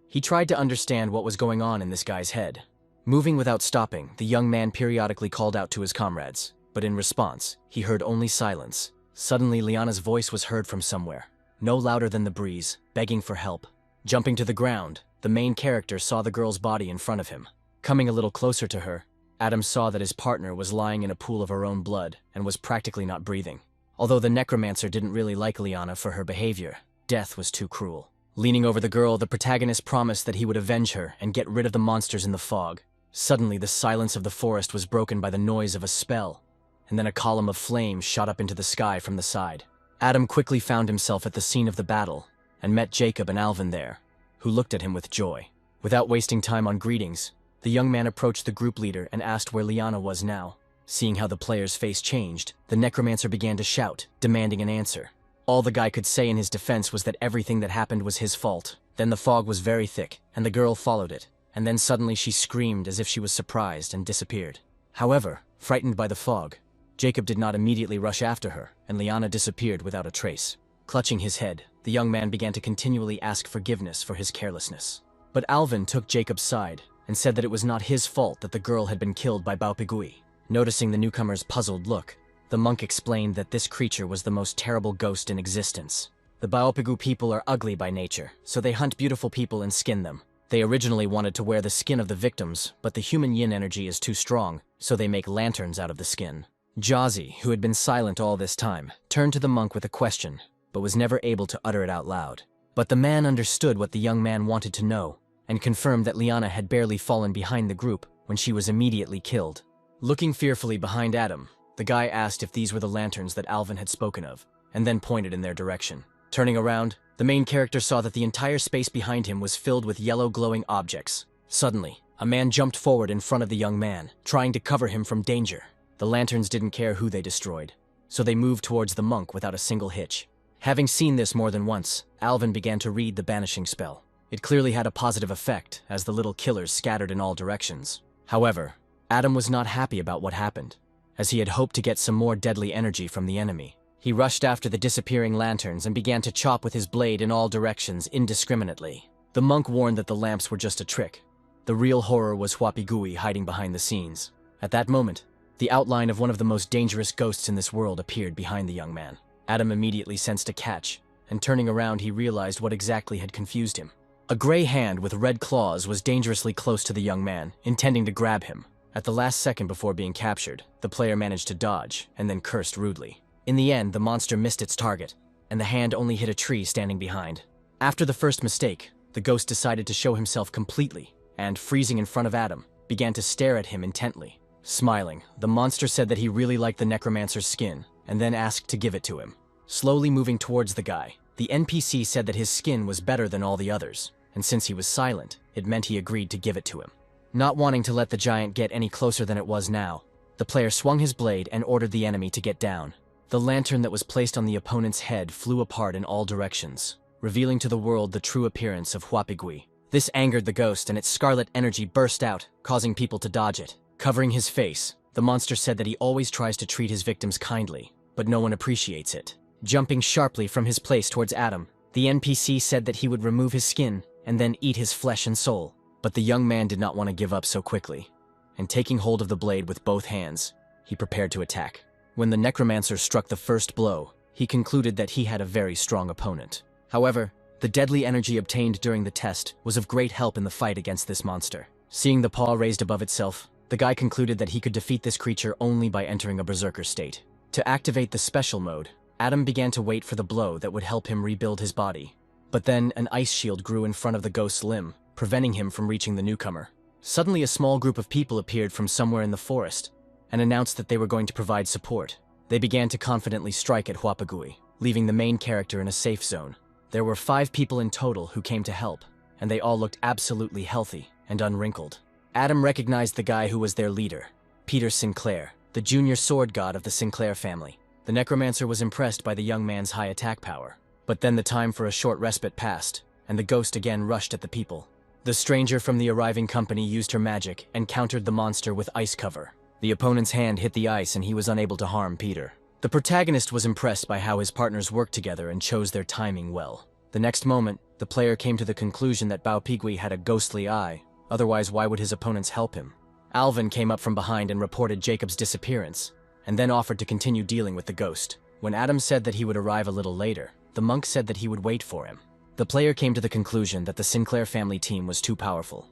He tried to understand what was going on in this guy's head. Moving without stopping, the young man periodically called out to his comrades, but in response, he heard only silence. Suddenly, Liana's voice was heard from somewhere, no louder than the breeze, begging for help. Jumping to the ground, the main character saw the girl's body in front of him. Coming a little closer to her, Adam saw that his partner was lying in a pool of her own blood and was practically not breathing. Although the necromancer didn't really like Liana for her behavior, death was too cruel. Leaning over the girl, the protagonist promised that he would avenge her and get rid of the monsters in the fog. Suddenly, the silence of the forest was broken by the noise of a spell, and then a column of flames shot up into the sky from the side. Adam quickly found himself at the scene of the battle, and met Jacob and Alvin there, who looked at him with joy. Without wasting time on greetings, The young man approached the group leader and asked where Liana was now. Seeing how the player's face changed, the Necromancer began to shout, demanding an answer. All the guy could say in his defense was that everything that happened was his fault. Then the fog was very thick, and the girl followed it, and then suddenly she screamed as if she was surprised and disappeared. However, frightened by the fog, Jacob did not immediately rush after her, and Liana disappeared without a trace. Clutching his head, the young man began to continually ask forgiveness for his carelessness. But Alvin took Jacob's side and said that it was not his fault that the girl had been killed by Baopigui. Noticing the newcomer's puzzled look, the monk explained that this creature was the most terrible ghost in existence. The Baopigu people are ugly by nature, so they hunt beautiful people and skin them. They originally wanted to wear the skin of the victims, but the human yin energy is too strong, so they make lanterns out of the skin. Jazzy, who had been silent all this time, turned to the monk with a question, but was never able to utter it out loud. But the man understood what the young man wanted to know, and confirmed that Liana had barely fallen behind the group when she was immediately killed. Looking fearfully behind Adam, the guy asked if these were the lanterns that Alvin had spoken of, and then pointed in their direction. Turning around, the main character saw that the entire space behind him was filled with yellow glowing objects. Suddenly, a man jumped forward in front of the young man, trying to cover him from danger. The lanterns didn't care who they destroyed, so they moved towards the monk without a single hitch. Having seen this more than once, Alvin began to read the banishing spell. It clearly had a positive effect, as the little killers scattered in all directions. However, Adam was not happy about what happened, as he had hoped to get some more deadly energy from the enemy. He rushed after the disappearing lanterns and began to chop with his blade in all directions indiscriminately. The monk warned that the lamps were just a trick. The real horror was Huapigui hiding behind the scenes. At that moment, the outline of one of the most dangerous ghosts in this world appeared behind the young man. Adam immediately sensed a catch, and turning around he realized what exactly had confused him. A gray hand with red claws was dangerously close to the young man, intending to grab him. At the last second before being captured, the player managed to dodge, and then cursed rudely. In the end, the monster missed its target, and the hand only hit a tree standing behind. After the first mistake, the ghost decided to show himself completely, and, freezing in front of Adam, began to stare at him intently. Smiling, the monster said that he really liked the Necromancer's skin, and then asked to give it to him. Slowly moving towards the guy, the NPC said that his skin was better than all the others, and since he was silent, it meant he agreed to give it to him. Not wanting to let the giant get any closer than it was now, the player swung his blade and ordered the enemy to get down. The lantern that was placed on the opponent's head flew apart in all directions, revealing to the world the true appearance of Huapigui. This angered the ghost, and its scarlet energy burst out, causing people to dodge it. Covering his face, the monster said that he always tries to treat his victims kindly, but no one appreciates it. Jumping sharply from his place towards Adam, the NPC said that he would remove his skin and then eat his flesh and soul. But the young man did not want to give up so quickly, and taking hold of the blade with both hands, he prepared to attack. When the Necromancer struck the first blow, he concluded that he had a very strong opponent. However, the deadly energy obtained during the test was of great help in the fight against this monster. Seeing the paw raised above itself, the guy concluded that he could defeat this creature only by entering a berserker state. To activate the special mode, Adam began to wait for the blow that would help him rebuild his body. But then an ice shield grew in front of the ghost's limb, preventing him from reaching the newcomer. Suddenly a small group of people appeared from somewhere in the forest and announced that they were going to provide support. They began to confidently strike at Huapigui, leaving the main character in a safe zone. There were 5 people in total who came to help, and they all looked absolutely healthy and unwrinkled. Adam recognized the guy who was their leader, Peter Sinclair, the junior sword god of the Sinclair family. The Necromancer was impressed by the young man's high attack power. But then the time for a short respite passed, and the ghost again rushed at the people. The stranger from the arriving company used her magic and countered the monster with ice cover. The opponent's hand hit the ice and he was unable to harm Peter. The protagonist was impressed by how his partners worked together and chose their timing well. The next moment, the player came to the conclusion that Baopigui had a ghostly eye, otherwise why would his opponents help him? Alvin came up from behind and reported Jacob's disappearance, and then offered to continue dealing with the ghost. When Adam said that he would arrive a little later, the monk said that he would wait for him. The player came to the conclusion that the Sinclair family team was too powerful,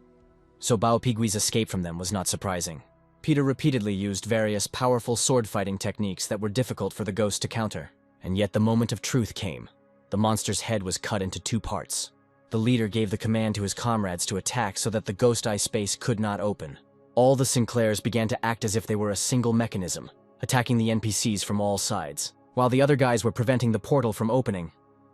so Baopigui's escape from them was not surprising. Peter repeatedly used various powerful sword-fighting techniques that were difficult for the ghost to counter, and yet the moment of truth came. The monster's head was cut into 2 parts. The leader gave the command to his comrades to attack so that the ghost eye space could not open. All the Sinclairs began to act as if they were a single mechanism, attacking the NPCs from all sides. While the other guys were preventing the portal from opening,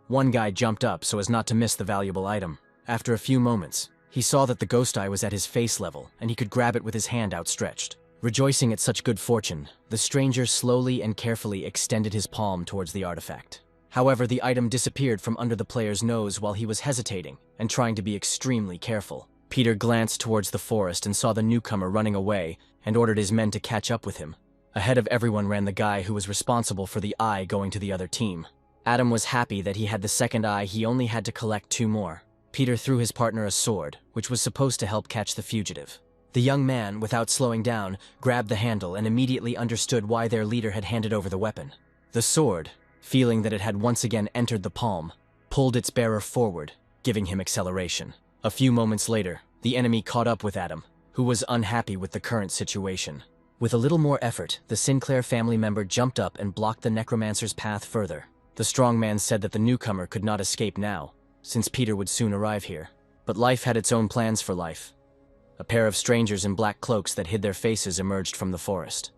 one guy jumped up so as not to miss the valuable item. After a few moments, He saw that the ghost eye was at his face level, and he could grab it with his hand outstretched. Rejoicing at such good fortune, the stranger slowly and carefully extended his palm towards the artifact. However, the item disappeared from under the player's nose while he was hesitating and trying to be extremely careful. Peter glanced towards the forest and saw the newcomer running away and ordered his men to catch up with him. Ahead of everyone ran the guy who was responsible for the eye going to the other team. Adam was happy that he had the second eye. He only had to collect 2 more. Peter threw his partner a sword, which was supposed to help catch the fugitive. The young man, without slowing down, grabbed the handle and immediately understood why their leader had handed over the weapon. The sword, feeling that it had once again entered the palm, pulled its bearer forward, giving him acceleration. A few moments later, the enemy caught up with Adam, who was unhappy with the current situation. With a little more effort, the Sinclair family member jumped up and blocked the Necromancer's path further. The strong man said that the newcomer could not escape now, since Peter would soon arrive here. But life had its own plans for life. A pair of strangers in black cloaks that hid their faces emerged from the forest.